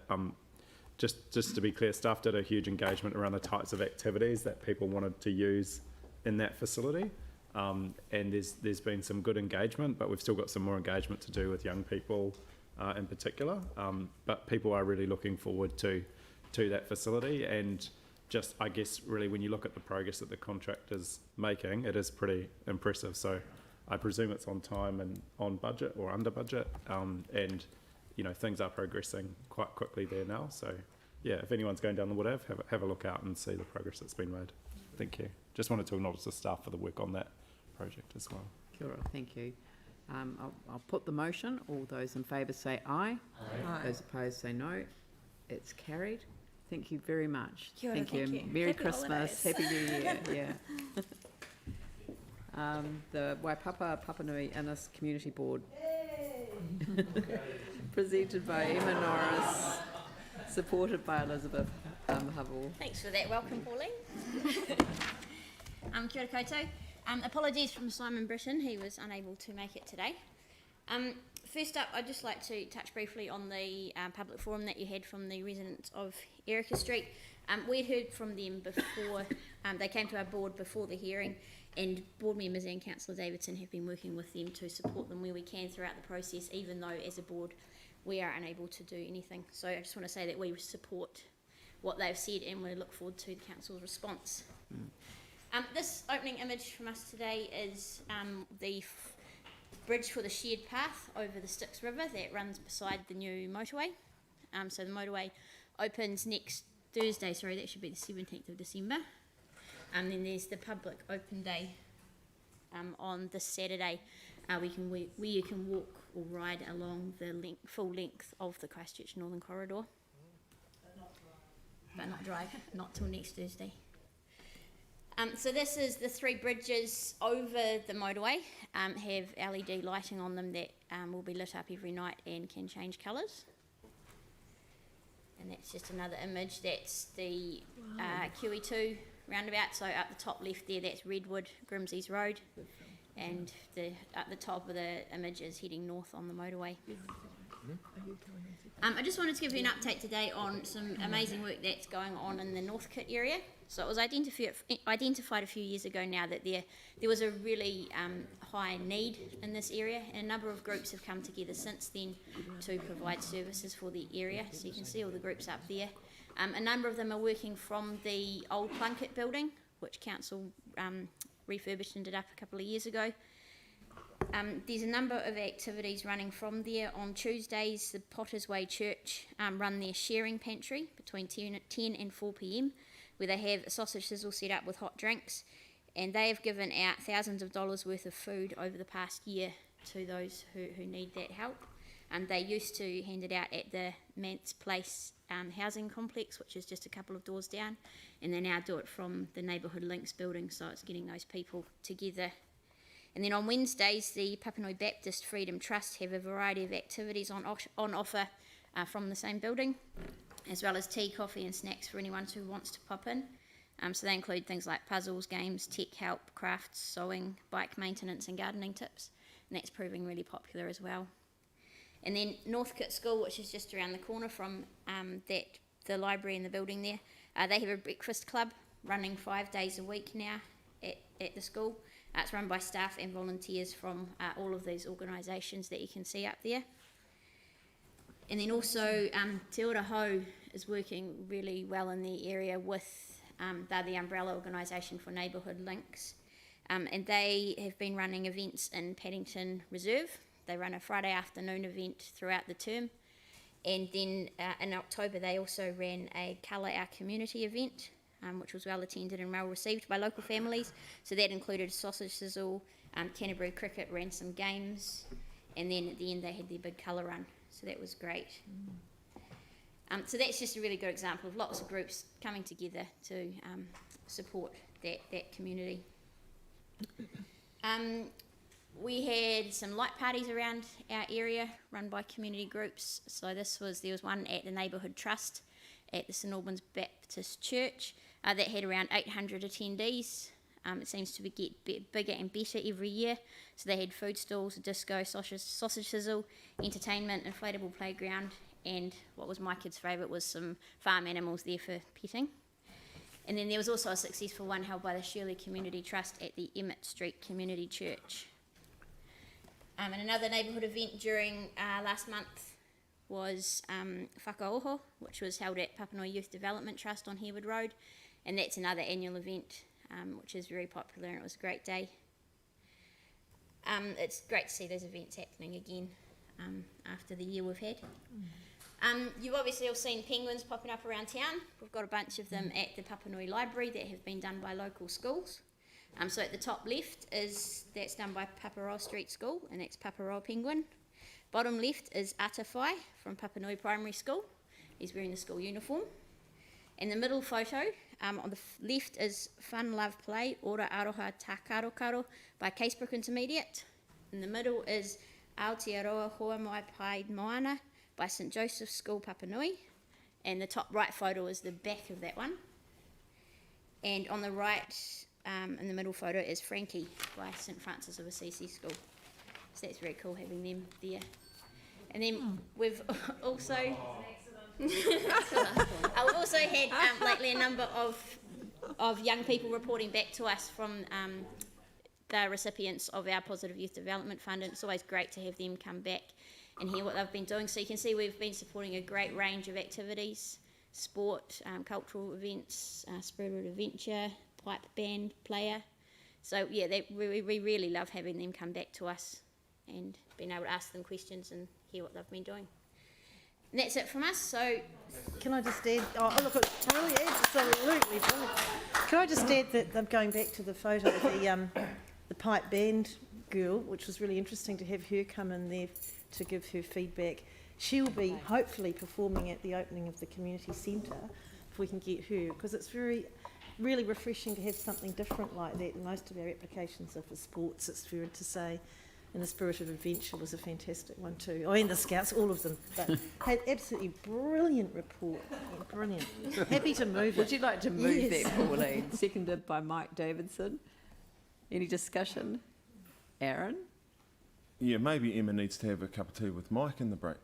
just to be clear, staff did a huge engagement around the types of activities that people wanted to use in that facility. And there's been some good engagement, but we've still got some more engagement to do with young people in particular, but people are really looking forward to that facility. And just, I guess, really when you look at the progress that the contractor's making, it is pretty impressive. So I presume it's on time and on budget or under budget, and you know, things are progressing quite quickly there now. So yeah, if anyone's going down the Wood Ave, have a look out and see the progress that's been made. Thank you. Just wanted to acknowledge the staff for the work on that project as well. Kia ora, thank you. I'll put the motion. All those in favour say aye. Aye. Those opposed say no. It's carried. Thank you very much. Kia ora, Thank thank you. Merry Happy Christmas. holidays. Happy New Year. Yeah. The Waipapa Papanui-Innes Community Board. Presented by Emma Norris. Supported by Elizabeth Hovell. Thanks for that welcome, Pauline. Kia ora koutou. Apologies from Simon Britton, he was unable to make it today. First up, I'd just like to touch briefly on the public forum that you had from the residents of Erica Street. We'd heard from them before, they came to our board before the hearing, and board members and Councillor Davidson have been working with them to support them where we can throughout the process, even though as a board we are unable to do anything. So I just want to say that we support what they've said and we look forward to the council's response. This opening image from us today is the bridge for the shared path over the Styx River that runs beside the new motorway. So the motorway opens next Thursday, sorry, that should be the 17th of December. And then there's the public open day on this Saturday where you can walk or ride along the full length of the Christchurch Northern Corridor. But not drive, not till next Thursday. So this is the three bridges over the motorway, have LED lighting on them that will be lit up every night and can change colours. And that's just another image, that's the QE2 roundabout, so up the top left there, that's Redwood, Grimsey's Road, and at the top of the image is heading north on the motorway. I just wanted to give you an update today on some amazing work that's going on in the Northcote area. So it was identified a few years ago now that there was a really high need in this area, and a number of groups have come together since then to provide services for the area. So you can see all the groups up there. A number of them are working from the old Plunkett building, which council refurbished and did up a couple of years ago. There's a number of activities running from there. On Tuesdays, the Potters Way Church run their sharing pantry between 10 and 4 p.m, where they have a sausage sizzle set up with hot drinks, and they have given out thousands of dollars worth of food over the past year to those who need that help. They used to hand it out at the Mance Place housing complex, which is just a couple of doors down, and they now do it from the Neighbourhood Links building, so it's getting those people together. And then on Wednesdays, the Papanui Baptist Freedom Trust have a variety of activities on offer from the same building, as well as tea, coffee and snacks for anyone who wants to pop in. So they include things like puzzles, games, tech help, crafts, sewing, bike maintenance and gardening tips, and that's proving really popular as well. And then Northcote School, which is just around the corner from the library and the building there, they have a breakfast club running 5 days a week now at the school. It's run by staff and volunteers from all of these organisations that you can see up there. And then also Te Ora Hau is working really well in the area with they're the umbrella organisation for Neighbourhood Links, and they have been running events in Paddington Reserve. They run a Friday afternoon event throughout the term, and then in October they also ran a Colour Our Community event, which was well attended and well received by local families. So that included sausage sizzle, Canterbury Cricket ran some games, and then at the end they had their big colour run. So that was great. So that's just a really good example of lots of groups coming together to support that community. We had some light parties around our area run by community groups. So there was one at the Neighbourhood Trust at the St Albans Baptist Church that had around 800 attendees. It seems to get bigger and better every year. So they had food stalls, a disco, sausage sizzle, entertainment, inflatable playground, and what was my kids' favourite was some farm animals there for petting. And then there was also a successful one held by the Shirley Community Trust at the Emmett Street Community Church. And another neighbourhood event during last month was Whakaoho, which was held at Papanui Youth Development Trust on Harewood Road, and that's another annual event which is very popular, and it was a great day. It's great to see those events happening again after the year we've had. You've obviously all seen penguins popping up around town. We've got a bunch of them at the Papanui Library that have been done by local schools. So at the top left that's done by Paparoa Street School, and that's Paparoa Penguin. Bottom left is Atawhai from Papanui Primary School. He's wearing the school uniform. And the middle photo, on the left is Fun Love Play, Ora Aroha Tā Karo Karo by Casebrook Intermediate. In the middle is Aotearoa Hoa Mai Pai Moana by St Joseph's School Papanui. And the top right photo is the back of that one. And on the right, in the middle photo, is Frankie by St Francis of Assisi School. So that's very cool having them there. And then we've also we've also had lately a number of young people reporting back to us from the recipients of our Positive Youth Development Fund, and it's always great to have them come back and hear what they've been doing. So you can see we've been supporting a great range of activities, sport, cultural events, Spirit of Adventure, pipe band player. So yeah, we really love having them come back to us and being able to ask them questions and hear what they've been doing. And that's it from us. So can I just add, look, it totally absolutely brilliant. Can I just add that I'm going back to the photo of the pipe band girl, which was really interesting to have her come in there to give her feedback. She'll be hopefully performing at the opening of the community centre, if we can get her, because it's really refreshing to have something different like that. Most of our applications are for sports, it's fair to say, and the Spirit of Adventure was a fantastic one too. Oh, and the Scouts, all of them. But had absolutely brilliant report. Brilliant. Happy to move it. Would you like to move Yes. that, Pauline? Seconded by Mike Davidson. Any discussion? Aaron? Yeah, maybe Emma needs to have a cup of tea with Mike in the break.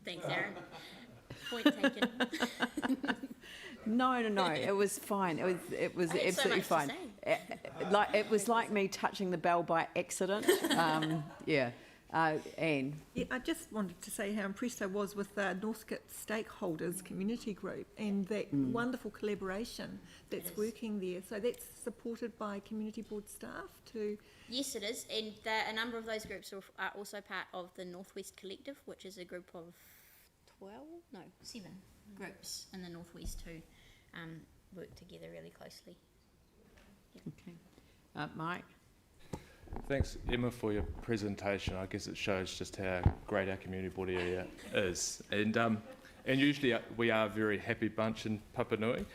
thanks, Aaron. Point taken. No. It was fine. It was I had so absolutely much to fine. It was like me touching the bell by accident. Anne. Yeah, I just wanted to say how impressed I was with the Northcote stakeholders community group and that wonderful collaboration that's working there. So that's supported by community board staff too. Yes, it is, and a number of those groups are also part of the Northwest Collective, which is a group of 7 groups in the Northwest who work together really closely. Yeah. Okay. Mike? Thanks, Emma, for your presentation. I guess it shows just how great our community board area is. And usually we are a very happy bunch in Papanui.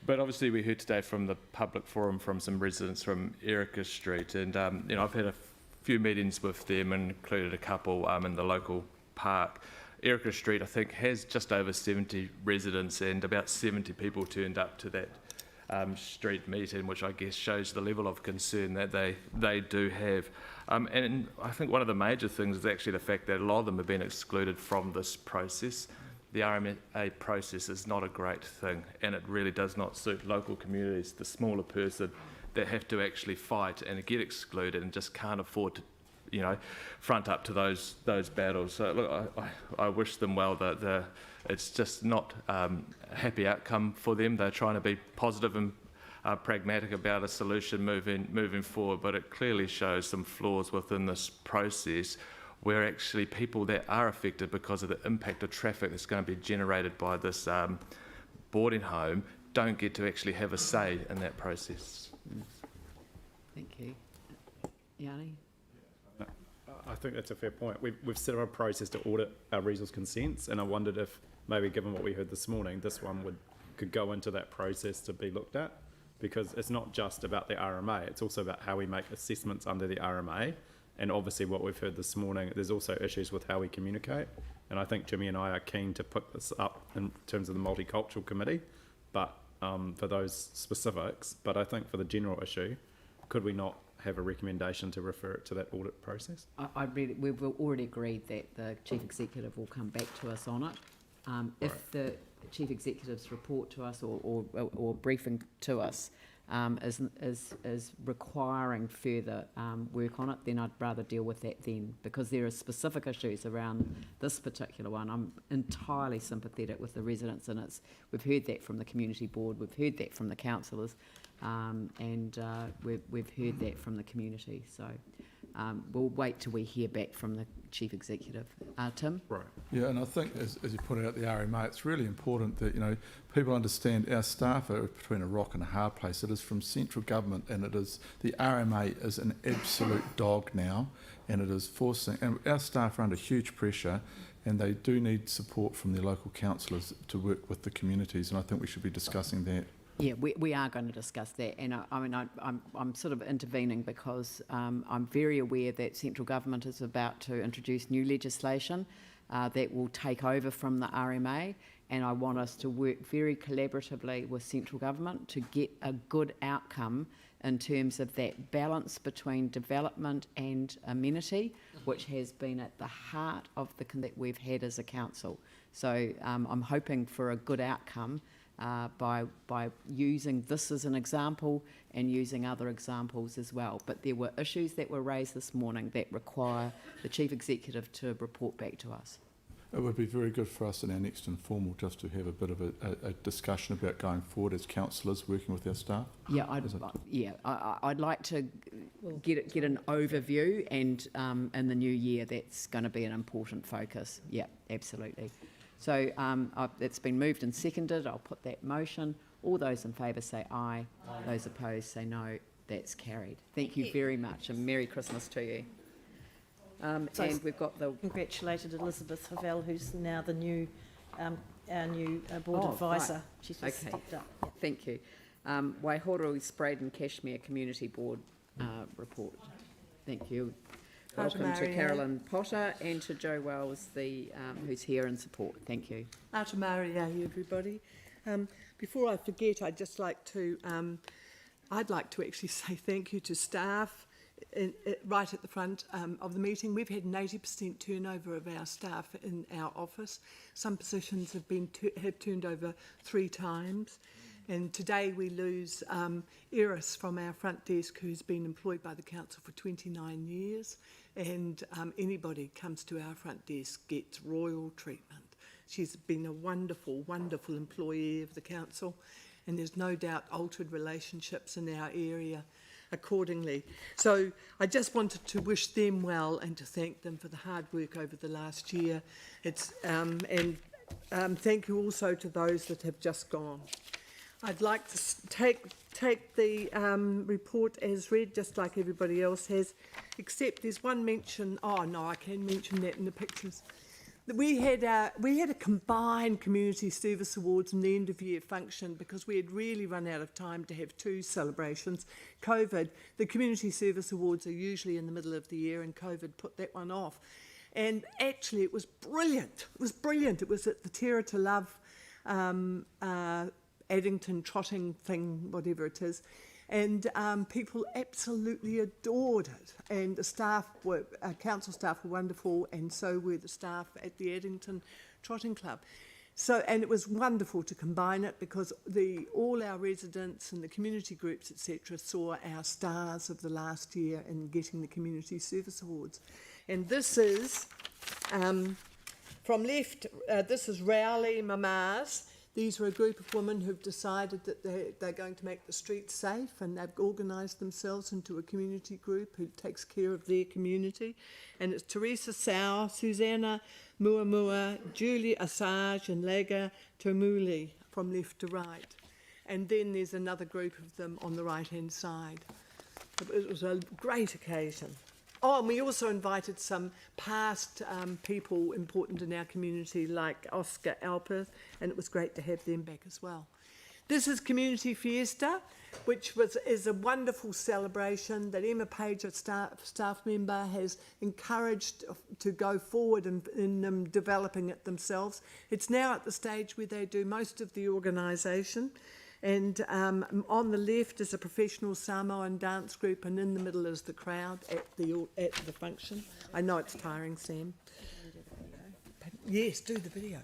But obviously we heard today from the public forum from some residents from Erica Street. And I've had a few meetings with them, and included a couple in the local park. Erica Street, I think, has just over 70 residents, and about 70 people turned up to that street meeting, which I guess shows the level of concern that they do have. And I think one of the major things is actually the fact that a lot of them have been excluded from this process. The RMA process is not a great thing, and it really does not suit local communities, the smaller person that have to actually fight and get excluded and just can't afford to front up to those battles. So look, I wish them well. That it's just not a happy outcome for them. They're trying to be positive and pragmatic about a solution moving forward, but it clearly shows some flaws within this process, where actually people that are affected because of the impact of traffic that's going to be generated by this boarding home don't get to actually have a say in that process. Thank you. Yanni? I think that's a fair point. We've set up a process to audit our resource consents, and I wondered if maybe, given what we heard this morning, this one could go into that process to be looked at, because it's not just about the RMA, it's also about how we make assessments under the RMA. And obviously what we've heard this morning, there's also issues with how we communicate. And I think Jimmy and I are keen to pick this up in terms of the Multicultural Committee, but for those specifics. But I think for the general issue, could we not have a recommendation to refer it to that audit process? We've already agreed that the Chief Executive will come back to us on it. If the Chief Executive's report to us or briefing to us is requiring further work on it, then I'd rather deal with that then, because there are specific issues around this particular one. I'm entirely sympathetic with the residents, and we've heard that from the community board, we've heard that from the councillors, and we've heard that from the community. So we'll wait till we hear back from the Chief Executive. Tim? Right. Yeah, and I think, as you put out the RMA, it's really important that, you know, people understand our staff are between a rock and a hard place. It is from central government, and it is, the RMA is an absolute dog now, and it is forcing, and our staff are under huge pressure, and they do need support from their local councillors to work with the communities, and I think we should be discussing that. Yeah, we are going to discuss that, and I'm sort of intervening because I'm very aware that central government is about to introduce new legislation that will take over from the RMA, and I want us to work very collaboratively with central government to get a good outcome in terms of that balance between development and amenity, which has been at the heart of the that we've had as a council. So I'm hoping for a good outcome by using this as an example and using other examples as well. But there were issues that were raised this morning that require the Chief Executive to report back to us. It would be very good for us in our next informal just to have a bit of a discussion about going forward as councillors working with our staff. Yeah, I'd like to get an overview, and in the new year that's going to be an important focus. Yeah, absolutely. So it's been moved and seconded. I'll put that motion. All those in favour say aye. Those opposed say no. That's carried. Thank you very much, and Merry Christmas to you. And we've got the... Congratulated Elizabeth Havel, who's now the new, our new board advisor. Right. She's just stepped up. Yeah. Thank you. Waihoru-Spraden Cashmere Community Board report. Thank you. Welcome to Carolyn Potter and to Joe Wells, who's here in support. Thank you. Ata Maria, everybody. Before I forget, I'd like to actually say thank you to staff right at the front of the meeting. We've had an 80% turnover of our staff in our office. Some positions have turned over 3 times. And today we lose Eris from our front desk, who's been employed by the council for 29 years. And anybody comes to our front desk gets royal treatment. She's been a wonderful, wonderful employee of the council, and there's no doubt altered relationships in our area accordingly. So I just wanted to wish them well and to thank them for the hard work over the last year. Thank you also to those that have just gone. I'd like to take the report as read, just like everybody else has, except there's one mention. Oh no, I can mention that in the pictures. We had a combined community service awards and the end of year function because we had really run out of time to have 2 celebrations. COVID, the community service awards are usually in the middle of the year, and COVID put that one off. And actually, it was brilliant. It was brilliant. It was at the Terra to Love Addington trotting thing, whatever it is, and people absolutely adored it. And the staff council staff were wonderful, and so were the staff at the Addington Trotting Club. So, and it was wonderful to combine it because all our residents and the community groups, etc., saw our stars of the last year in getting the community service awards. And this is from left. This is Rowley Mamas. These were a group of women who've decided that they're going to make the streets safe, and they've organised themselves into a community group who takes care of their community. And it's Teresa Sau, Susanna Muamua, Julie Assange and Lega Tomuli from left to right. And then there's another group of them on the right-hand side. It was a great occasion. Oh, and we also invited some past people important in our community, like Oscar Alpers, and it was great to have them back as well. This is Community Fiesta, which is a wonderful celebration that Emma Page, a staff member, has encouraged to go forward in developing it themselves. It's now at the stage where they do most of the organisation. And on the left is a professional Samoan dance group, and in the middle is the crowd at the function. I know it's tiring, Sam. Yes, do the video.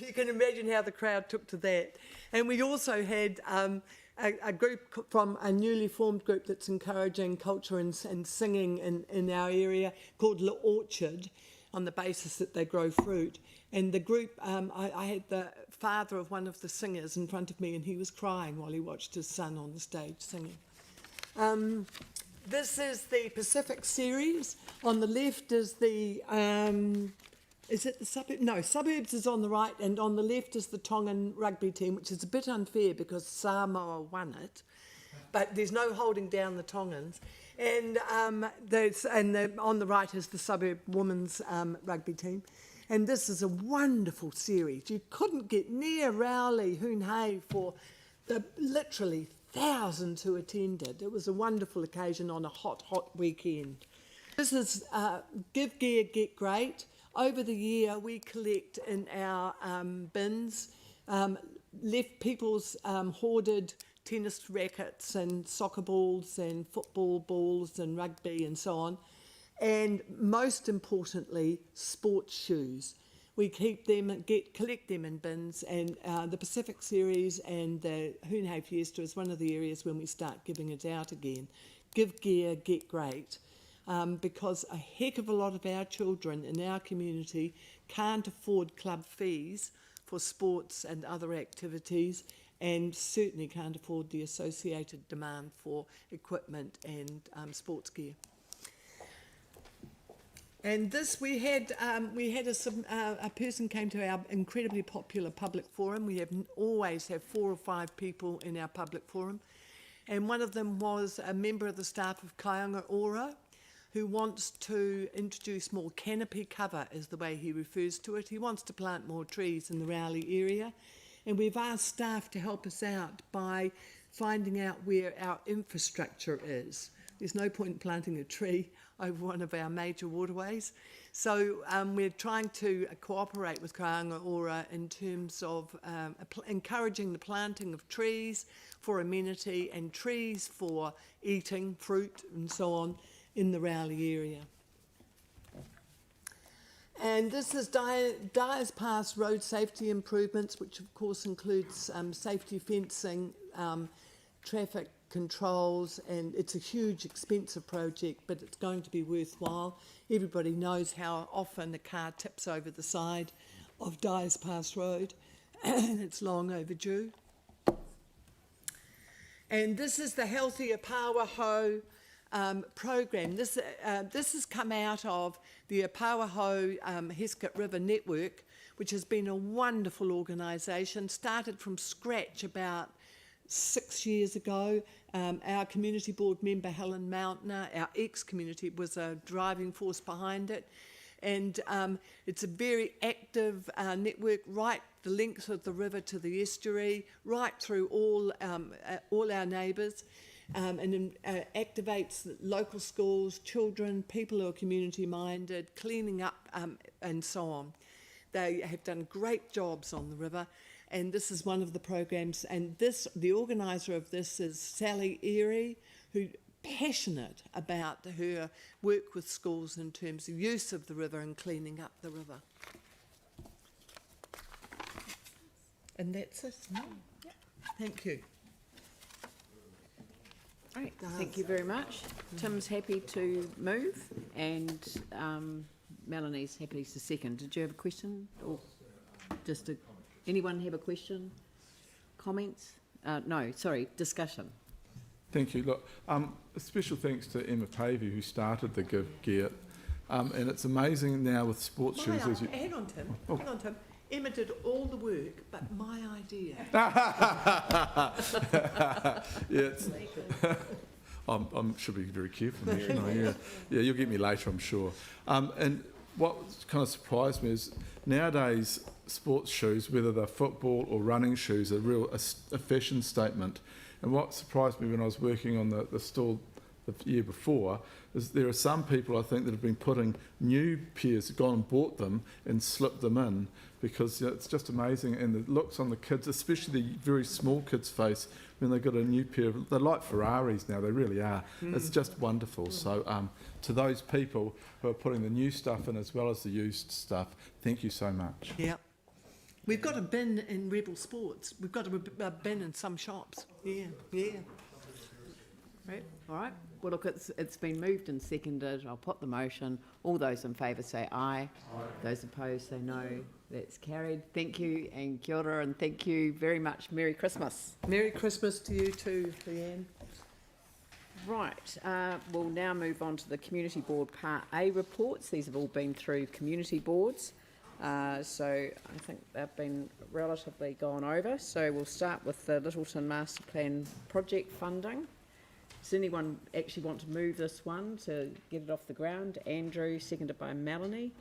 you can imagine how the crowd took to that. And we also had a group from a newly formed group that's encouraging culture and singing in our area called La Orchard, on the basis that they grow fruit. And the group, I had the father of one of the singers in front of me, and he was crying while he watched his son on the stage singing. This is the Pacific series. On the left is the, is it the suburb? No, Suburbs is on the right, and on the left is the Tongan rugby team, which is a bit unfair because Samoa won it, but there's no holding down the Tongans. And on the right is the Suburb women's rugby team. And this is a wonderful series. You couldn't get near Rowley, Hoonhay for the literally thousands who attended. It was a wonderful occasion on a hot, hot weekend. This is Give Gear, Get Great. Over the year, we collect in our bins left people's hoarded tennis rackets and soccer balls and football balls and rugby and so on. And most importantly, sports shoes. We keep them, collect them in bins, and the Pacific Series and the Hoonhay Fiesta is one of the areas when we start giving it out again. Give Gear, Get Great. Because a heck of a lot of our children in our community can't afford club fees for sports and other activities, and certainly can't afford the associated demand for equipment and sports gear. And this, we had a person came to our incredibly popular public forum. We always have 4 or 5 people in our public forum, and one of them was a member of the staff of Kaionga Ora, who wants to introduce more canopy cover, is the way he refers to it. He wants to plant more trees in the Rowley area. And we've asked staff to help us out by finding out where our infrastructure is. There's no point in planting a tree over one of our major waterways. So we're trying to cooperate with Kaionga Ora in terms of encouraging the planting of trees for amenity and trees for eating, fruit and so on, in the Rowley area. And this is Dyers Pass road safety improvements, which of course includes safety fencing, traffic controls, and it's a huge expensive project, but it's going to be worthwhile. Everybody knows how often a car tips over the side of Dyers Pass Road, and it's long overdue. And this is the Healthier Pawaho program. This has come out of the Pawaho Heskett River Network, which has been a wonderful organisation, started from scratch about 6 years ago. Our community board member Helen Mountner, our ex-community, was a driving force behind it. And it's a very active network, right the length of the river to the estuary, right through all our neighbours. And activates local schools, children, people who are community-minded, cleaning up and so on. They have done great jobs on the river, and this is one of the programs. And the organiser of this is Sally Erie, who's passionate about her work with schools in terms of use of the river and cleaning up the river. And that's it. Thank you. Right, thank you very much. Tim's happy to move, and Melanie's happy to second. Did you have a question, or just anyone have a question? Comments? No, sorry, discussion. Thank you. Look, a special thanks to Emma Pavey, who started the Give Gear, and it's amazing now with sports shoes. Hang on, Tim. Hang on, Tim. Emma did all the work, but my idea. I should be very careful now, shouldn't I? Yeah, you'll get me later, I'm sure. And what kind of surprised me is nowadays sports shoes, whether they're football or running shoes, are a fashion statement. And what surprised me when I was working on the stall the year before is there are some people, I think, that have been putting new pairs, gone and bought them and slipped them in, because it's just amazing. And the looks on the kids, especially the very small kids' face, when they've got a new pair, they're like Ferraris now, they really are. It's just wonderful. So to those people who are putting the new stuff in as well as the used stuff, thank you so much. Yeah. We've got a bin in Rebel Sports. We've got a bin in some shops. Yeah. Right, all right. Well, look, it's been moved and seconded. I'll put the motion. All those in favour say aye. Those opposed say no. That's carried. Thank you, and kia ora, and thank you very much. Merry Christmas. Merry Christmas to you too, Leanne. Right, we'll now move on to the Community Board Part A reports. These have all been through community boards. So I think they've been relatively gone over. So we'll start with the Littleton Master Plan project funding. Does anyone actually want to move this one to get it off the ground? Andrew, seconded by Melanie.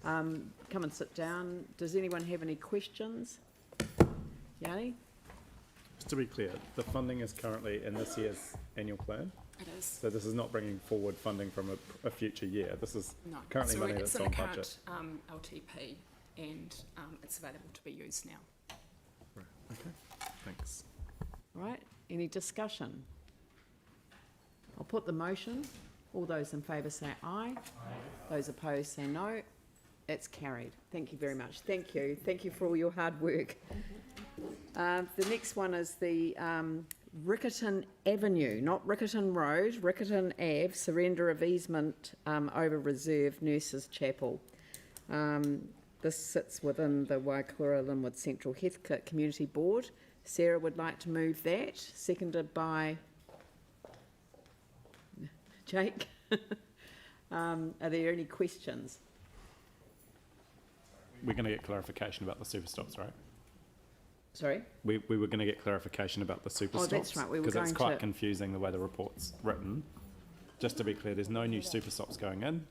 Come and sit down. Does anyone have any questions? Yanni? Just to be clear, the funding is currently in this year's annual plan. It is. So this is not bringing forward funding from a future year. This is currently money that's on budget. It's in the current LTP, and it's available to be used now. Right. Okay. Thanks. Right, any discussion? I'll put the motion. All those in favour say aye. Those opposed say no. It's carried. Thank you very much. Thank you. Thank you for all your hard work. The next one is the Riccarton Avenue, not Riccarton Road, Riccarton Ave, surrender of easement over reserve Nurses Chapel. This sits within the Waikoura-Linwood Central Heathcote Community Board. Sarah would like to move that, seconded by Jake. Are there any questions? We're going to get clarification about the super stops, right? Sorry? We were going to get clarification about the super stops. Oh, that's right. We were because going it's quite to confusing the way the report's written. Just to be clear, there's no new super stops going in.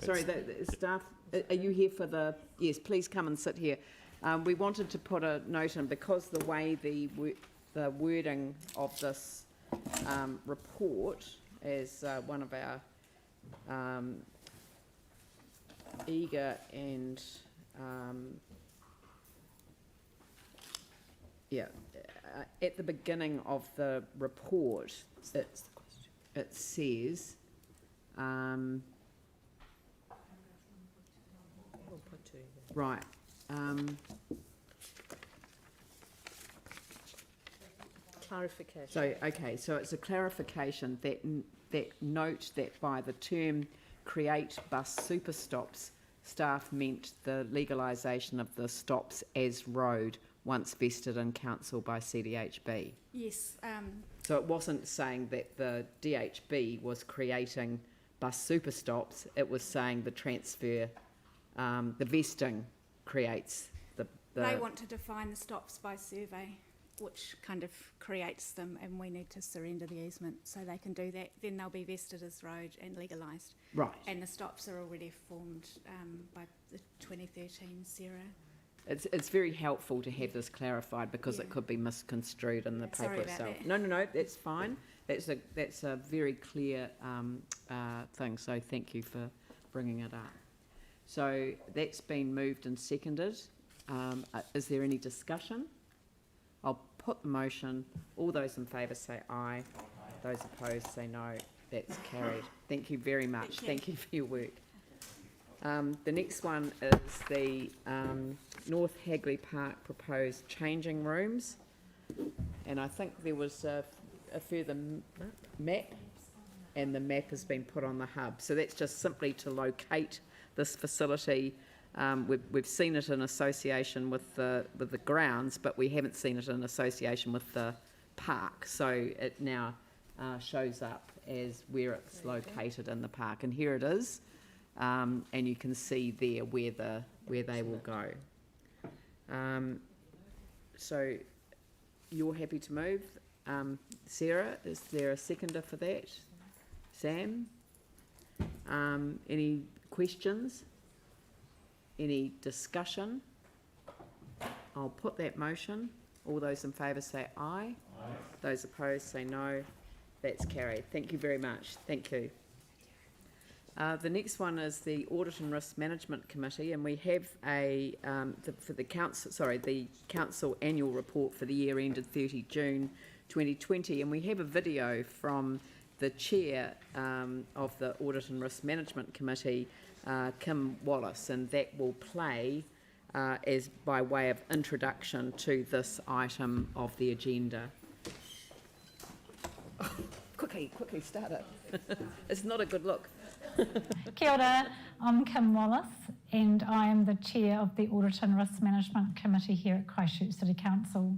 Sorry, the staff, are you here for the... Yes, please come and sit here. We wanted to put a note in because the way the wording of this report, as one of our eager and at the beginning of the report, it says right. Clarification. So, okay, so it's a clarification that note that by the term create bus super stops, staff meant the legalisation of the stops as road once vested in council by CDHB. Yes. So it wasn't saying that the DHB was creating bus super stops, it was saying the transfer, the vesting creates the... They want to define the stops by survey, which kind of creates them, and we need to surrender the easement so they can do that. Then they'll be vested as road and legalised. Right. And the stops are already formed by the 2013 CERA. It's very helpful to have this clarified because it could be misconstrued in the paper itself. That. No, that's fine. That's a very clear thing. So thank you for bringing it up. So that's been moved and seconded. Is there any discussion? I'll put the motion. All those in favour say aye. Those opposed say no. That's carried. Thank you very much. Thank you for your work. The next one is the North Hagley Park proposed changing rooms, and I think there was a further map, and the map has been put on the hub. So that's just simply to locate this facility. We've seen it in association with the grounds, but we haven't seen it in association with the park. So it now shows up as where it's located in the park, and here it is. And you can see there where they will go. So you're happy to move. Sarah, is there a seconder for that? Sam? Any questions? Any discussion? I'll put that motion. All those in favour say aye. Those opposed say no. That's carried. Thank you very much. Thank you. The next one is the Audit and Risk Management Committee, and we have the council annual report for the year ended 30 June 2020, and we have a video from the chair of the Audit and Risk Management Committee, Kim Wallace, and that will play as by way of introduction to this item of the agenda. Oh, quickly, start it. It's not a good look. Kia ora, I'm Kim Wallace and I am the Chair of the Audit and Risk Management Committee here at Christchurch City Council.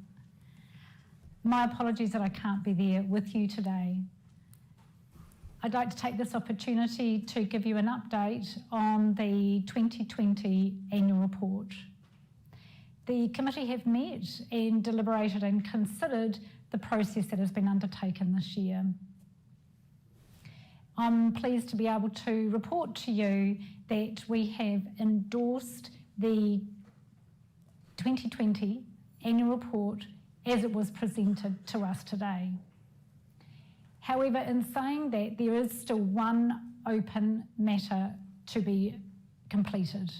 My apologies that I can't be there with you today. I'd like to take this opportunity to give you an update on the 2020 annual report. The committee have met and deliberated and considered the process that has been undertaken this year. I'm pleased to be able to report to you that we have endorsed the 2020 annual report as it was presented to us today. However, in saying that, there is still one open matter to be completed,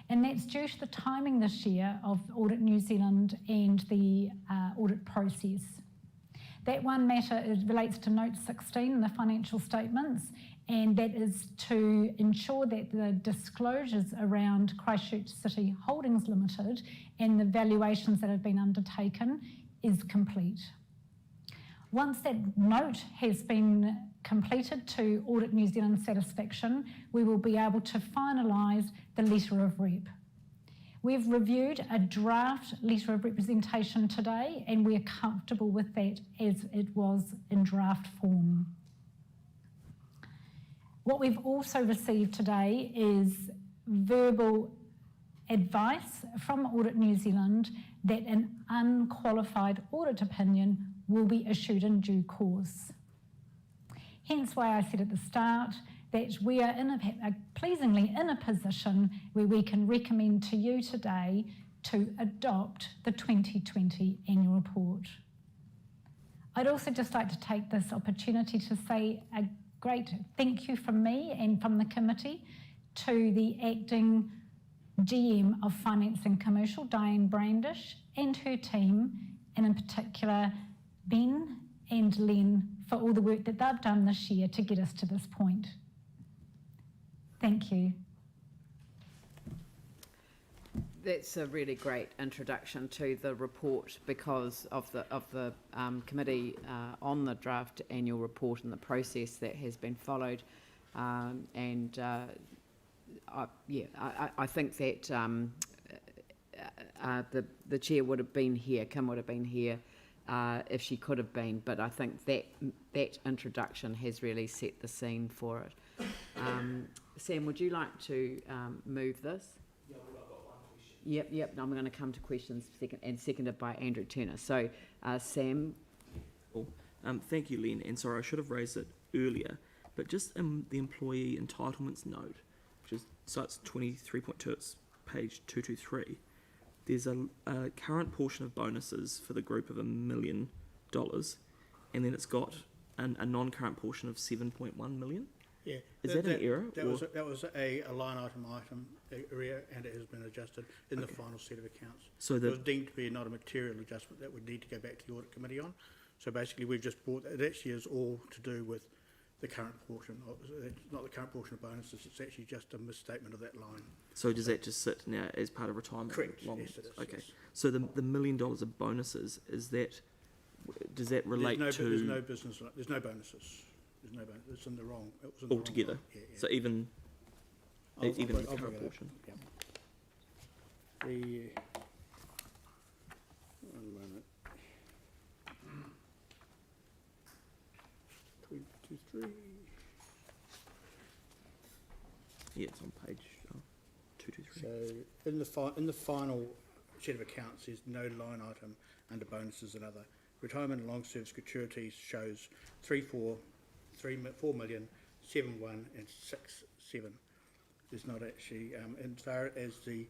and that's due to the timing this year of Audit New Zealand and the audit process. That one matter relates to note 16 in the financial statements, and that is to ensure that the disclosures around Christchurch City Holdings Limited and the valuations that have been undertaken is complete. Once that note has been completed to Audit New Zealand's satisfaction, we will be able to finalise the letter of rep. We've reviewed a draft letter of representation today and we are comfortable with that as it was in draft form. What we've also received today is verbal advice from Audit New Zealand that an unqualified audit opinion will be issued in due course. Hence why I said at the start that we are pleasingly in a position where we can recommend to you today to adopt the 2020 annual report. I'd also just like to take this opportunity to say a great thank you from me and from the committee to the acting GM of Finance and Commercial, Diane Brandish, and her team, and in particular Ben and Len, for all the work that they've done this year to get us to this point. Thank you. That's a really great introduction to the report because of the committee on the draft annual report and the process that has been followed. I think that the chair would have been here, Kim would have been here if she could have been, but I think that introduction has really set the scene for it. Sam, would you like to move this? Yeah, I've got one question. Yep. I'm going to come to questions seconded by Andrew Turner. So, Sam. Cool. Thank you, Len. And sorry, I should have raised it earlier, but just in the employee entitlements note, which is starts 23.2, it's page 223. There's a current portion of bonuses for the group of $1 million, and then it's got a non-current portion of 7.1 million. Yeah. Is that an error? That was a line item area, and it has been adjusted in the final set of accounts. So it was deemed to be not a material adjustment that would need to go back to the audit committee on. So basically, we've just brought it. Actually is all to do with the current portion. It's not the current portion of bonuses. It's actually just a misstatement of that line. So does that just sit now as part of retirement? Correct. Yes, it is. Okay. Yes. So the $1 million of bonuses, does that relate to? There's no business. There's no bonuses. There's no bonus. It's in the wrong. It was in altogether. The wrong line. Yeah. So even the I'll current portion. Yeah. One moment. 223. Yeah, it's on page 223. So in the final set of accounts, there's no line item under bonuses and other. Retirement and long service gratuities shows 4 million, 7.1 and 6.7. There's not actually, as far as the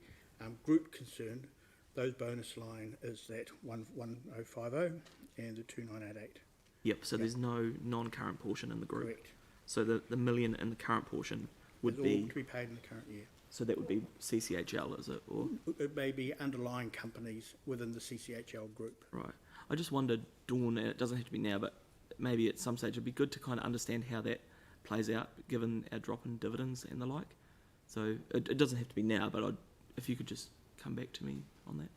group concerned, those bonus line is that 11050 and the 2988. Yep, so there's no non-current portion in the group. Correct. So the million in the current portion would It's be... all to be paid in the current year. So that would be CCHL, is it? Or it may be underlying companies within the CCHL group. Right. I just wondered, Dawn, and it doesn't have to be now, but maybe at some stage it'd be good to kind of understand how that plays out, given our drop in dividends and the like. So it doesn't have to be now, but if you could just come back to me on that.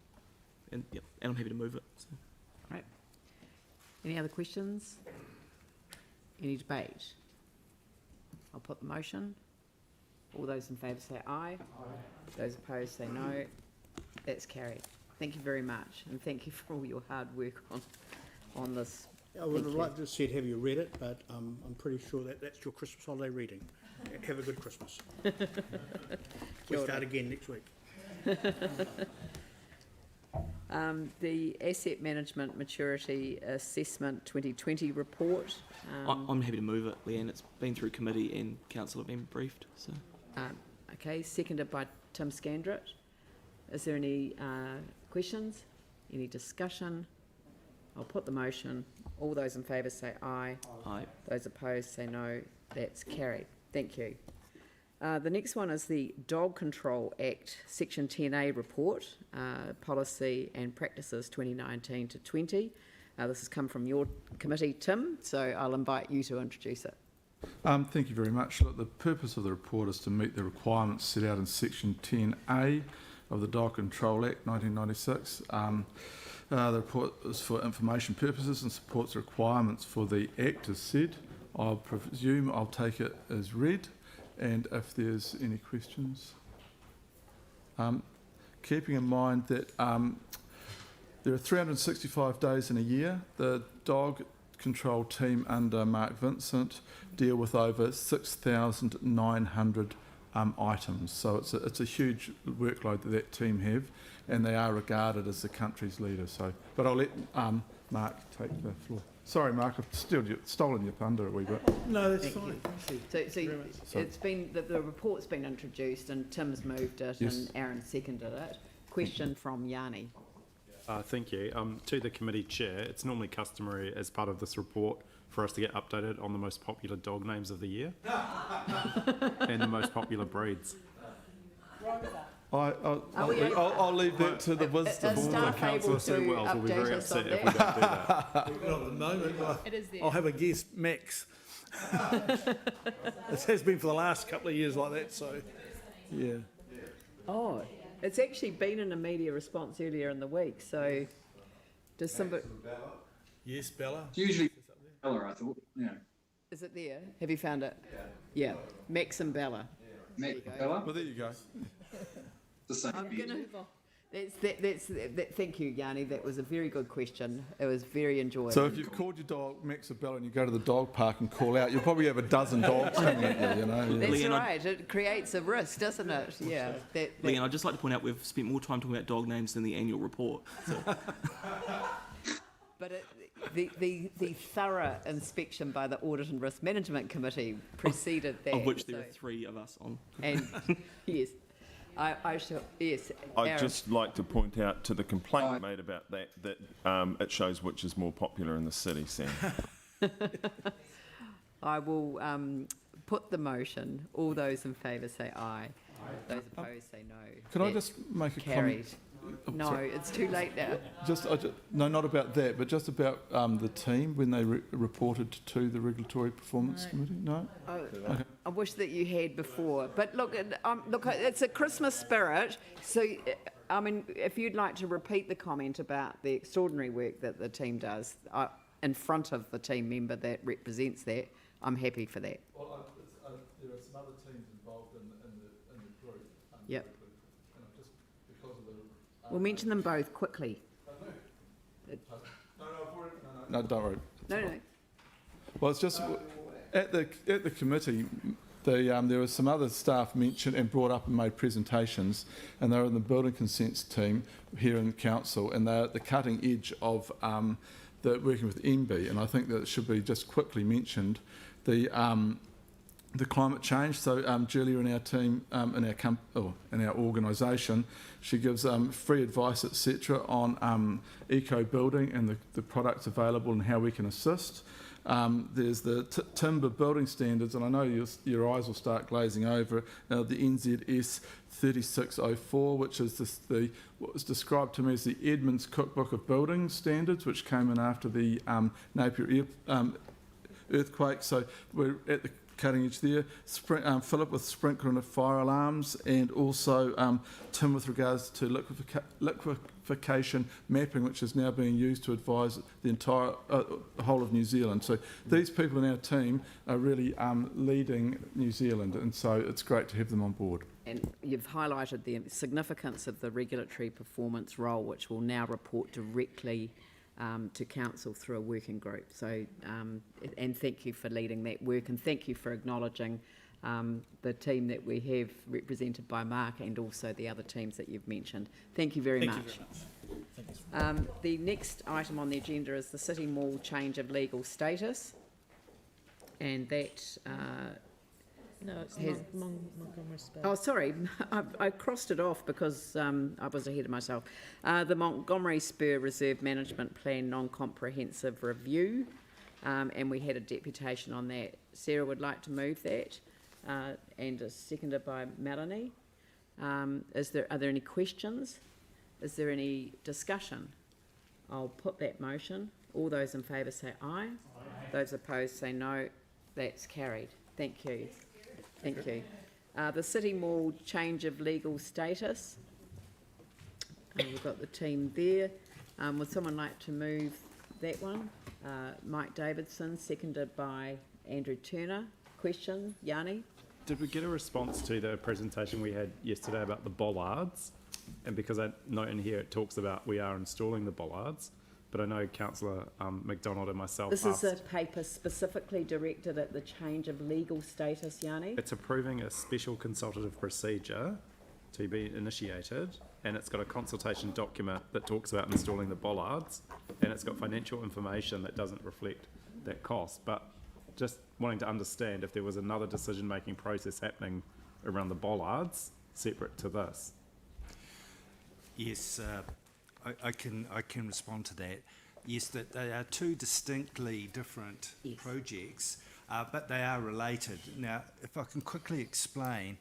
And yep, and I'm happy to move it. So. Right. Any other questions? Any debate? I'll put the motion. All those in favour say aye. Those opposed say no. That's carried. Thank you very much, and thank you for all your hard work on this. I would have liked to have said, have you read it, but I'm pretty sure that that's your Christmas holiday reading. Have a good Christmas. We start again next week. The Asset Management Maturity Assessment 2020 report. I'm happy to move it, Leanne. It's been through committee and council have been briefed. So. Okay, seconded by Tim Scandrett. Is there any questions? Any discussion? I'll put the motion. All those in favour say aye. Aye. Those opposed say no. That's carried. Thank you. The next one is the Dog Control Act Section 10A report, Policy and Practices 2019 to 20. This has come from your committee, Tim, so I'll invite you to introduce it. Thank you very much. Look, the purpose of the report is to meet the requirements set out in Section 10A of the Dog Control Act 1996. The report is for information purposes and supports the requirements for the Act as said. I presume I'll take it as read, and if there's any questions. Keeping in mind that there are 365 days in a year, the dog control team under Mark Vincent deal with over 6,900 items. So it's a huge workload that team have, and they are regarded as the country's leader. So, but I'll let Mark take the floor. Sorry, Mark, I've stolen your thunder a wee bit. No, that's fine. So it's been the report's been introduced, and Tim's moved it, yes, and Aaron seconded it. Question from Yanni. Thank you. To the committee chair, it's normally customary as part of this report for us to get updated on the most popular dog names of the year and the most popular breeds. I'll leave that to the wisdom. All the councillors Sue Wells will be very upset if we don't do that. Not at the moment. I'll have a guess, Max. It has been for the last couple of years like that, so yeah. Oh, it's actually been in a media response earlier in the week. So, does somebody? Yes, Bella. It's usually Bella, I thought. Yeah. Is it there? Have you found it? Yeah. Max and Bella. Max and Bella. Well, there you go. The same. I'm gonna. Thank you, Yanni. That was a very good question. It was very enjoyable. So if you've called your dog Max or Bella and you go to the dog park and call out, you'll probably have a dozen dogs coming at you, Yeah. That's Leanne, right. It creates a risk, doesn't it? Yeah. Leanne, I'd just like to point out we've spent more time talking about dog names than the annual report. So. But the thorough inspection by the Audit and Risk Management Committee preceded that. Of which there are 3 of us on. And yes. I shall, yes. I'd just like to point out to the complaint made about that it shows which is more popular in the city, Sam. I will put the motion. All those in favour say aye. Those opposed say no. Could I just make a carried. comment? No, it's too late now. No, not about that, but just about the team when they reported to the Regulatory Performance Committee. No. Okay. I wish that you had before. But look, it's a Christmas spirit. So, I mean, if you'd like to repeat the comment about the extraordinary work that the team does in front of the team member that represents that, I'm happy for that. Well, there are some other teams involved in the group. Yep. Just because of the. We'll mention them both quickly. No, don't worry. No. Well, it's just at the committee, there were some other staff mentioned and brought up and made presentations, and they're in the building consents team here in council, and they're at the cutting edge of the working with MB, and I think that it should be just quickly mentioned the climate change. So Julia in our team, in our organisation, she gives free advice, etc., on eco building and the products available and how we can assist. There's the timber building standards, and I know your eyes will start glazing over. The NZS 3604, which is what was described to me as the Edmunds Cookbook of Building Standards, which came in after the Napier earthquake. So we're at the cutting edge there. Philip with sprinkler and fire alarms, and also Tim with regards to liquefaction mapping, which is now being used to advise the entire whole of New Zealand. So these people in our team are really leading New Zealand, and so it's great to have them on board. And you've highlighted the significance of the regulatory performance role, which will now report directly to Council through a working group. So, and thank you for leading that work, and thank you for acknowledging the team that we have represented by Mark, and also the other teams that you've mentioned. Thank you very much. The next item on the agenda is the City Mall change of legal status, and that No, it's Montgomery Spur. oh, sorry, I crossed it off because I was ahead of myself. The Montgomery Spur Reserve Management Plan Non-Comprehensive Review, and we had a deputation on that. Sarah would like to move that, and is seconded by Melanie. Are there any questions? Is there any discussion? I'll put that motion. All those in favour say aye. Those opposed say no. That's carried. Thank you. Thank you. The City Mall change of legal status. We've got the team there. Would someone like to move that one? Mike Davidson, seconded by Andrew Turner. Question, Yanni? Did we get a response to the presentation we had yesterday about the bollards? And because I note in here it talks about we are installing the bollards, but I know Councillor McDonald and myself This asked, is a paper specifically directed at the change of legal status, Yanni. it's approving a special consultative procedure to be initiated, and it's got a consultation document that talks about installing the bollards, and it's got financial information that doesn't reflect that cost. But just wanting to understand if there was another decision-making process happening around the bollards separate to this. Yes, I can respond to that. Yes, that they are two distinctly different projects, but they are related. Now, if I can quickly explain,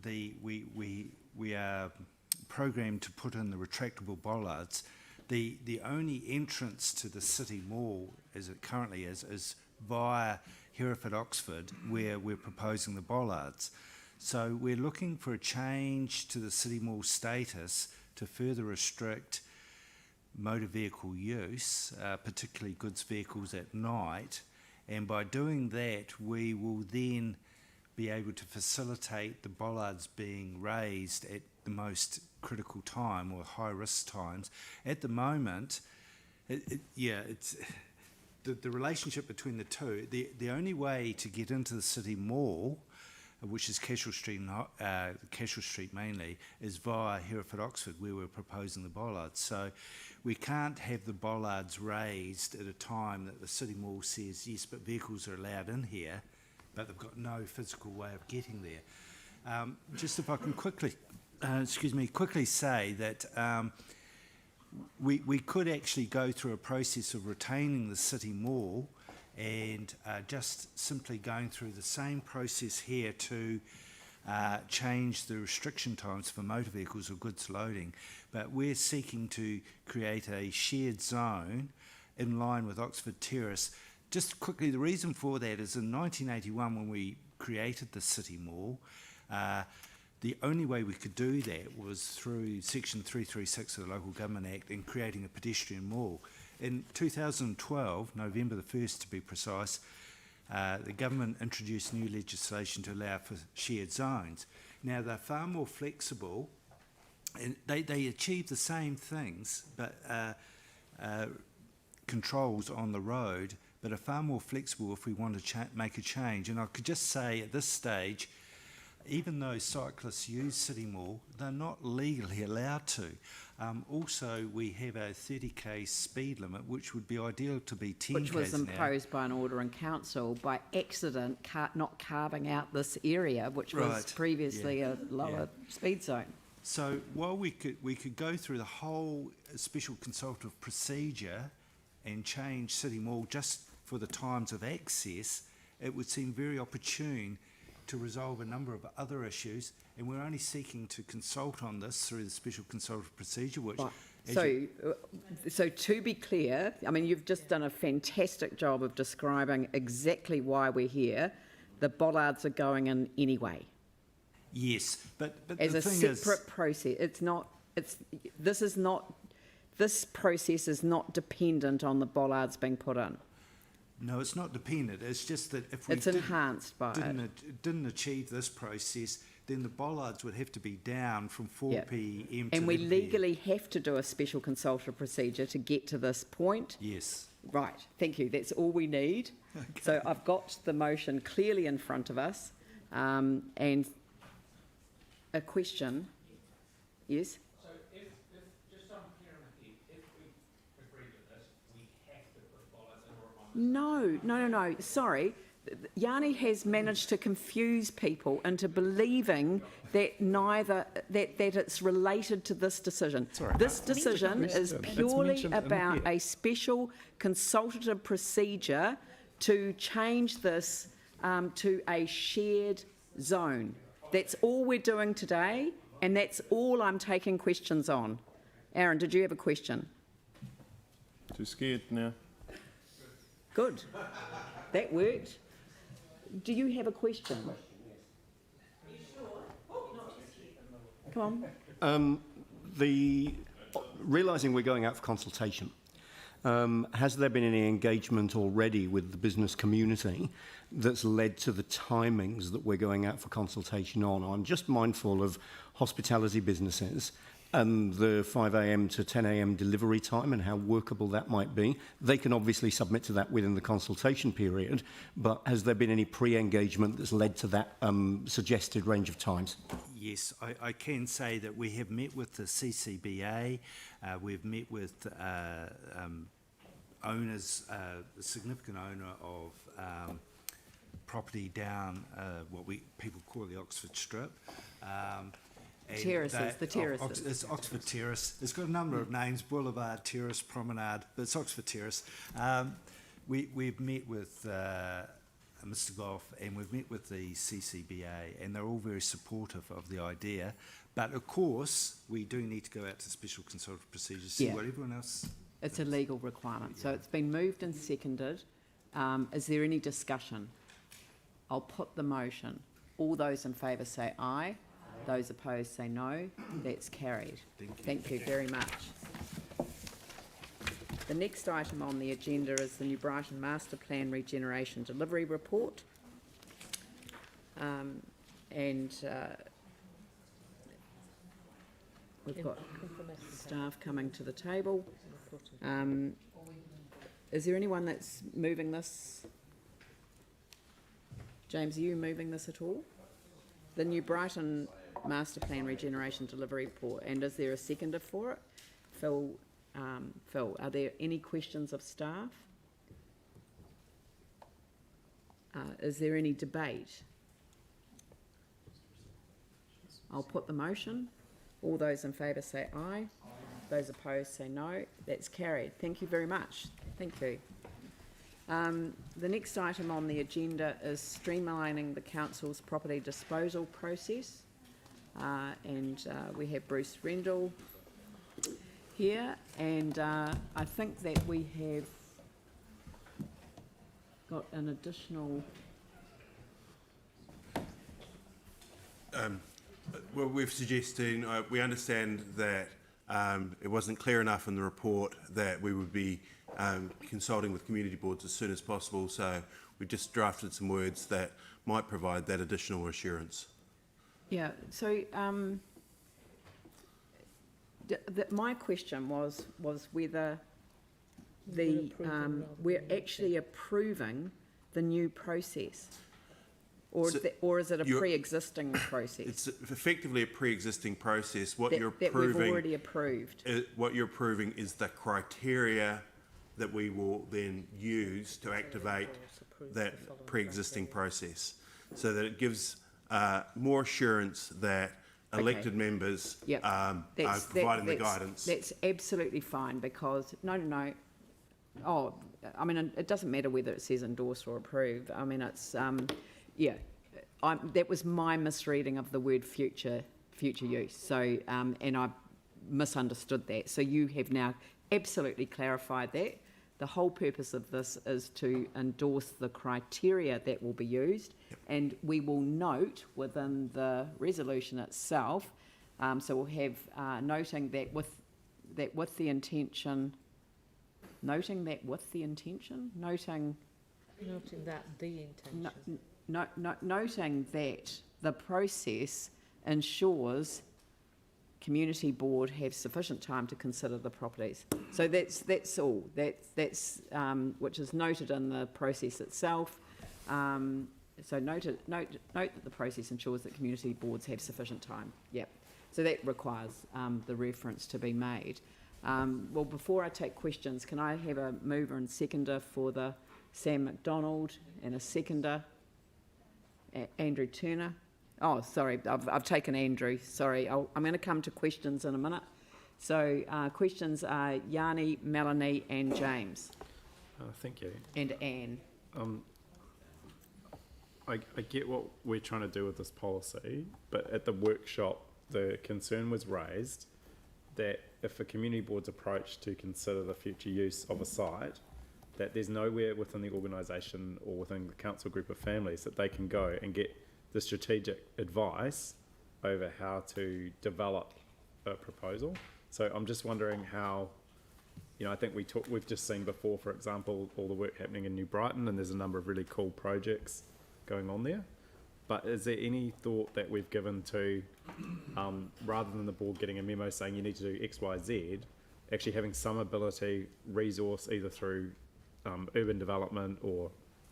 we are programmed to put in the retractable bollards. The only entrance to the City Mall, as it currently is via Hereford Oxford, where we're proposing the bollards. So we're looking for a change to the City Mall status to further restrict motor vehicle use, particularly goods vehicles at night. And by doing that, we will then be able to facilitate the bollards being raised at the most critical time or high risk times. At the moment, it's the relationship between the two. The only way to get into the City Mall, which is Cashmere Street mainly, is via Hereford Oxford, where we're proposing the bollards. So we can't have the bollards raised at a time that the City Mall says, yes, but vehicles are allowed in here, but they've got no physical way of getting there. Just if I can quickly say that we could actually go through a process of retaining the City Mall and just simply going through the same process here to change the restriction times for motor vehicles or goods loading. But we're seeking to create a shared zone in line with Oxford Terrace. Just quickly, the reason for that is in 1981, when we created the City Mall, the only way we could do that was through Section 336 of the Local Government Act and creating a pedestrian mall. In 2012, November the 1st to be precise, the government introduced new legislation to allow for shared zones. Now, they're far more flexible, and they achieve the same things, but controls on the road, but are far more flexible if we want to make a change. And I could just say at this stage, even though cyclists use City Mall, they're not legally allowed to. Also, we have a 30k speed limit, which would be ideal to be 10 Which was imposed by an order in council by accident, not carving out this area, which was previously a lower speed zone. So while we could go through the whole special consultative procedure and change City Mall just for the times of access, it would seem very opportune to resolve a number of other issues, and we're only seeking to consult on this through the special consultative procedure, which So to be clear, I mean, you've just done a fantastic job of describing exactly why we're here. The bollards are going in anyway. Yes, but as the a thing separate process. This process is not dependent on the bollards being put in. No, it's not dependent. It's just that if we enhanced by didn't achieve this process, then the bollards would have to be down from 4 p.m. to and we 11 legally have to do a special consultative procedure to get to this point. Yes. Right, thank you. That's all we need. Okay. So I've got the motion clearly in front of us. And a question. Yes? So if just so I'm clear on the head, if we agree with this, we have to put bollards in or No. Sorry. Yanni has managed to confuse people into believing that that it's related to this decision. This decision is purely about a special consultative procedure to change this to a shared zone. That's all we're doing today, and that's all I'm taking questions on. Aaron, did you have a question? Too scared now. Good. That worked. Do you have a question? Come on. Realising we're going out for consultation, has there been any engagement already with the business community that's led to the timings that we're going out for consultation on? I'm just mindful of hospitality businesses and the 5 a.m. to 10 a.m. delivery time and how workable that might be. They can obviously submit to that within the consultation period, but has there been any pre-engagement that's led to that suggested range of times? Yes, I can say that we have met with the CCBA, we've met with owners, a significant owner of property down what people call the Oxford Strip. Terraces, the terraces. It's Oxford Terrace. It's got a number of names: Boulevard, Terrace, Promenade, but it's Oxford Terrace. We've met with Mr. Goff and we've met with the CCBA, and they're all very supportive of the idea. But of course, we do need to go out to special consultative procedures, see what everyone else. It's a legal requirement. So it's been moved and seconded. Is there any discussion? I'll put the motion. All those in favour say aye. Those opposed say no. That's carried. Thank you very much. The next item on the agenda is the New Brighton Master Plan Regeneration Delivery Report. We've got staff coming to the table. Is there anyone that's moving this? James, are you moving this at all? The New Brighton Master Plan Regeneration Delivery Report, and is there a seconder for it? Phil, are there any questions of staff? Is there any debate? I'll put the motion. All those in favour say aye. Those opposed say no. That's carried. Thank you very much. Thank you. The next item on the agenda is streamlining the council's property disposal process. We have Bruce Rendell here, and I think that we have got an additional... Well, we're suggesting, we understand that it wasn't clear enough in the report that we would be consulting with community boards as soon as possible, so we just drafted some words that might provide that additional assurance. Yeah, so my question was whether we're actually approving the new process, or is it a pre-existing process? It's effectively a pre-existing process. What you're that approving, we've already approved. What you're approving is the criteria that we will then use to activate that pre-existing process, so that it gives more assurance that elected members are providing the guidance. That's absolutely fine, because no. Oh, I mean, it doesn't matter whether it says endorse or approve. I mean, it's that was my misreading of the word future use. So, and misunderstood that. So you have now absolutely clarified that. The whole purpose of this is to endorse the criteria that will be used, and we will note within the resolution itself, so we'll have noting that with the intention, noting that the intention, noting that the process ensures community board have sufficient time to consider the properties. So that's all. That's which is noted in the process itself. So note that the process ensures that community boards have sufficient time. Yep. So that requires the reference to be made. Well, before I take questions, can I have a mover and seconder for the Sam McDonald and a seconder, Andrew Turner? Oh, sorry, I've taken Andrew. Sorry, I'm going to come to questions in a minute. So questions are Yanni, Melanie and James. Thank you. And Anne. I get what we're trying to do with this policy, but at the workshop, the concern was raised that if a community board's approach to consider the future use of a site, that there's nowhere within the organisation or within the council group of families that they can go and get the strategic advice over how to develop a proposal. So I'm just wondering how, I think we've just seen before, for example, all the work happening in New Brighton, and there's a number of really cool projects going on there. But is there any thought that we've given to, rather than the board getting a memo saying you need to do X, Y, Z, actually having some ability, resource, either through urban development or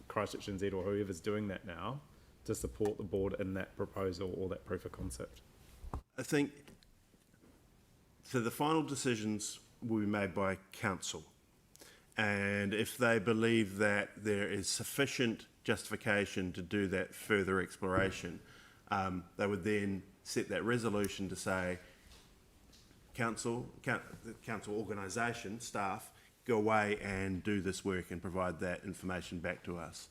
Christchurch NZ or whoever's doing that now, to support the board in that proposal or that proof of concept? I think, so the final decisions will be made by council. And if they believe that there is sufficient justification to do that further exploration, they would then set that resolution to say, council organisation, staff, go away and do this work and provide that information back to us.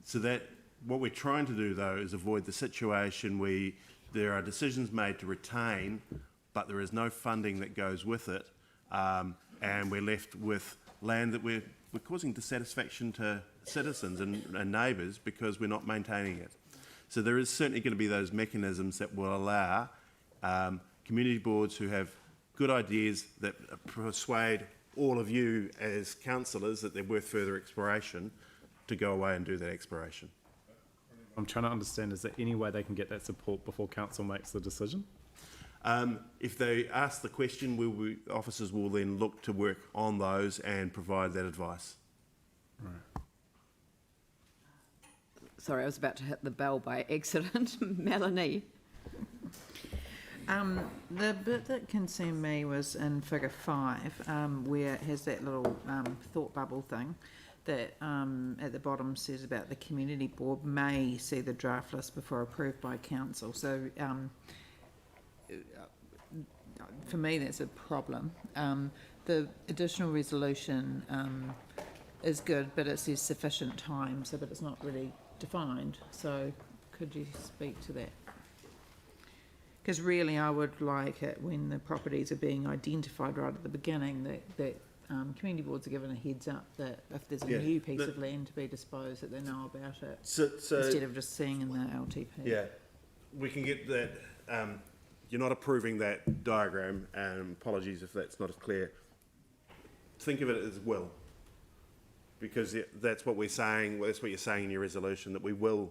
So that, what we're trying to do though is avoid the situation where there are decisions made to retain, but there is no funding that goes with it, and we're left with land that we're causing dissatisfaction to citizens and neighbours because we're not maintaining it. So there is certainly going to be those mechanisms that will allow community boards who have good ideas that persuade all of you as councillors that they're worth further exploration to go away and do that exploration. I'm trying to understand, is there any way they can get that support before council makes the decision? If they ask the question, officers will then look to work on those and provide that advice. Right. Sorry, I was about to hit the bell by accident. Melanie. The bit that concerned me was in figure 5, where it has that little thought bubble thing that at the bottom says about the community board may see the draft list before approved by council. So for me, that's a problem. The additional resolution is good, but it says sufficient time, but it's not really defined. So could you speak to that? Because really I would like it when the properties are being identified right at the beginning that community boards are given a heads up that if there's a new piece of land to be disposed, that they know about it, so instead of just seeing in the LTP. Yeah, we can get that. You're not approving that diagram, and apologies if that's not as clear. Think of it as will, because that's what we're saying. That's what you're saying in your resolution, that we will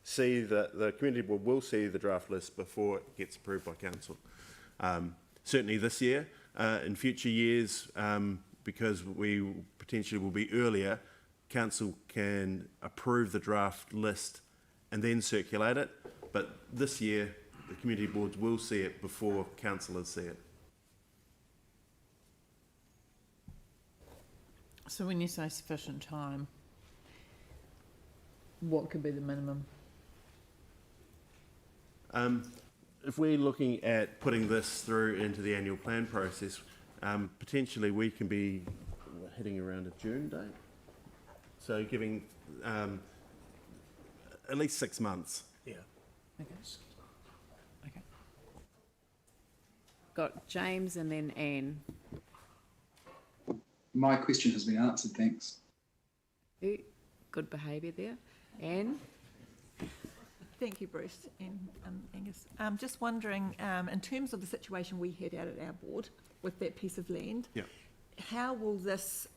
see the community board will see the draft list before it gets approved by council. Certainly this year, in future years, because we potentially will be earlier, council can approve the draft list and then circulate it. But this year, the community boards will see it before councillors see it. So when you say sufficient time, what could be the minimum? If we're looking at putting this through into the annual plan process, potentially we can be hitting around a June date. So giving at least 6 months. Yeah. Okay. Okay. got James and then Anne. My question has been answered, thanks. Good behaviour there. Anne? Thank you, Bruce and Angus. Just wondering, in terms of the situation we had out at our board with that piece of land, how will this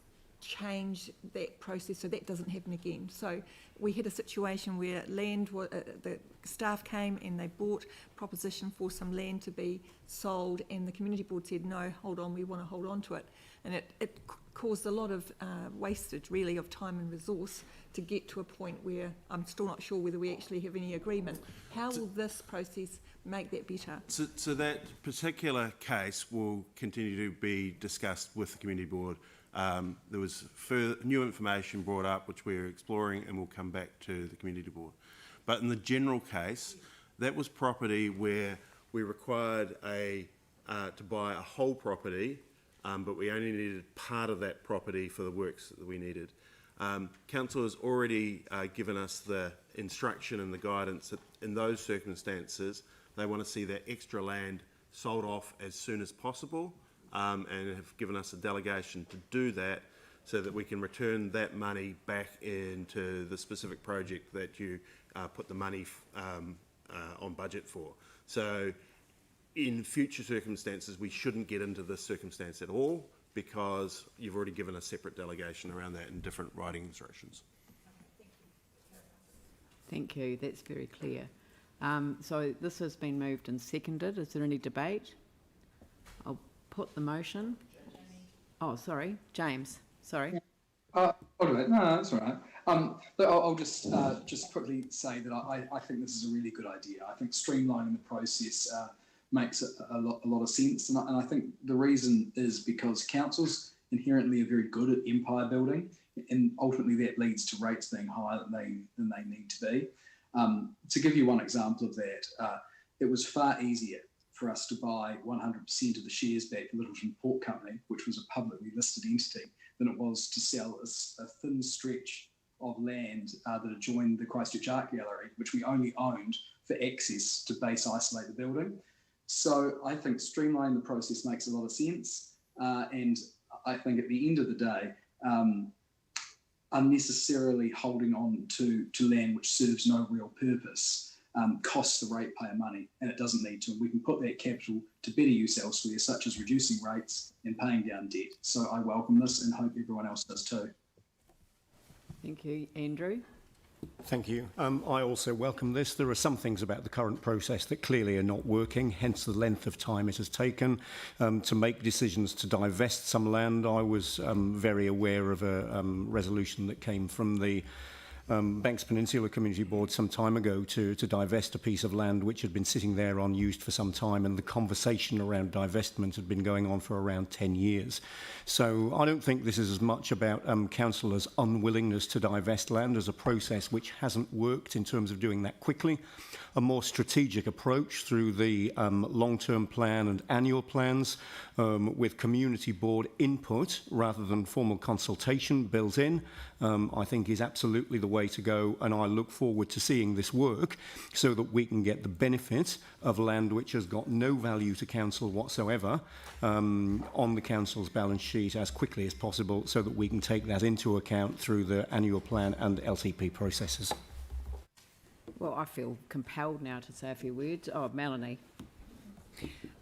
change that process so that doesn't happen again? So we had a situation where the staff came and they bought proposition for some land to be sold, and the community board said, no, hold on, we want to hold on to it. And it caused a lot of wastage, really, of time and resource to get to a point where I'm still not sure whether we actually have any agreement. How will this process make that better? So that particular case will continue to be discussed with the community board. There was new information brought up which we're exploring, and we'll come back to the community board. But in the general case, that was property where we required to buy a whole property, but we only needed part of that property for the works that we needed. Council has already given us the instruction and the guidance that in those circumstances they want to see that extra land sold off as soon as possible, and have given us a delegation to do that so that we can return that money back into the specific project that you put the money on budget for. So in future circumstances we shouldn't get into this circumstance at all, because you've already given a separate delegation around that in different writing instructions. Thank you, that's very clear. So this has been moved and seconded. Is there any debate? I'll put the motion. Oh, sorry, James, sorry. No, that's all right. I'll just quickly say that I think this is a really good idea. I think streamlining the process makes a lot of sense, and I think the reason is because councils inherently are very good at empire building, and ultimately that leads to rates being higher than they need to be. To give you one example of that, it was far easier for us to buy 100% of the shares back for Littleton Port Company, which was a publicly listed entity, than it was to sell a thin stretch of land that adjoined the Christchurch Art Gallery, which we only owned for access to base isolate the building. So I think streamlining the process makes a lot of sense, and I think at the end of the day, unnecessarily holding on to land which serves no real purpose costs the ratepayer money, and it doesn't need to. We can put that capital to better use elsewhere, such as reducing rates and paying down debt. So I welcome this and hope everyone else does too. Thank you. Andrew? Thank you. I also welcome this. There are some things about the current process that clearly are not working, hence the length of time it has taken to make decisions to divest some land. I was very aware of a resolution that came from the Banks Peninsula Community Board some time ago to divest a piece of land which had been sitting there unused for some time, and the conversation around divestment had been going on for around 10 years. So I don't think this is as much about councillors' unwillingness to divest land as a process which hasn't worked in terms of doing that quickly. A more strategic approach through the long-term plan and annual plans with community board input rather than formal consultation built in, I think is absolutely the way to go, and I look forward to seeing this work so that we can get the benefit of land which has got no value to council whatsoever on the council's balance sheet as quickly as possible, so that we can take that into account through the annual plan and LTP processes. Well, I feel compelled now to say a few words. Oh, Melanie.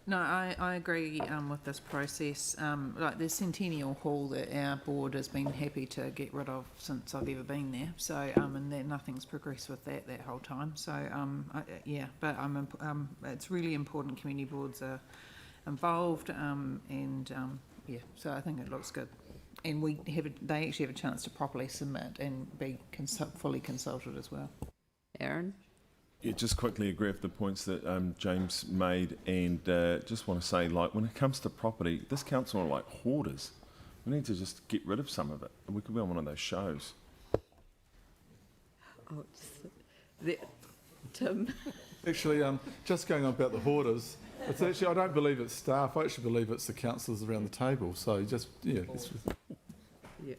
No, I agree with this process. Like the Centennial Hall that our board has been happy to get rid of since I've ever been there. So, and that nothing's progressed with that whole time. So, yeah, but it's really important community boards are involved, yeah, so I think it looks good. And they actually have a chance to properly submit and be fully consulted as well. Aaron? Yeah, just quickly agree with the points that James made, and just want to say, like, when it comes to property, this council are like hoarders. We need to just get rid of some of it, and we could be on one of those shows. Oh, Tim? Actually, just going on about the hoarders, it's actually, I don't believe it's staff, I actually believe it's the councillors around the table, so just, yeah. Yeah.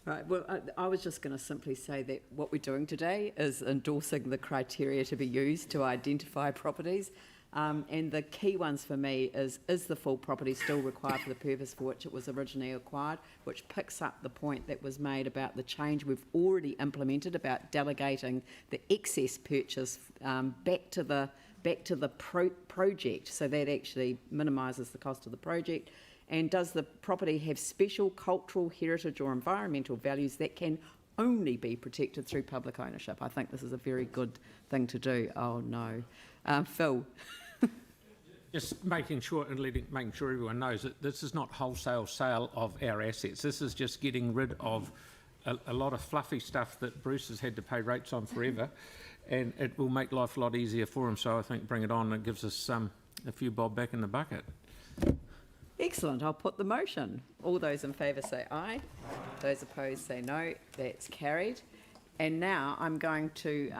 Right, well, I was just going to simply say that what we're doing today is endorsing the criteria to be used to identify properties. And the key ones for me is the full property still required for the purpose for which it was originally acquired, which picks up the point that was made about the change we've already implemented about delegating the excess purchase back to the project, so that actually minimises the cost of the project. And does the property have special cultural, heritage or environmental values that can only be protected through public ownership? I think this is a very good thing to do. Oh no. Phil. Just making sure everyone knows that this is not wholesale sale of our assets. This is just getting rid of a lot of fluffy stuff that Bruce has had to pay rates on forever, and it will make life a lot easier for him. So I think bring it on. It gives us a few bob back in the bucket. Excellent. I'll put the motion. All those in favour say aye. Those opposed say no. That's carried. And now I'm going to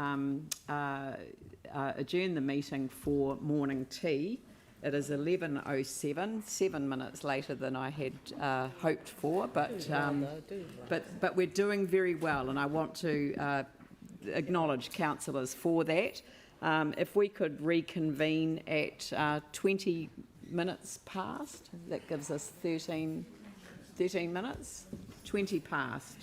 adjourn the meeting for morning tea. It is 11:07, 7 minutes later than I had hoped for, but we're doing very well, and I want to acknowledge councillors for that. If we could reconvene at 20 minutes past, that gives us 13 minutes, 20 past.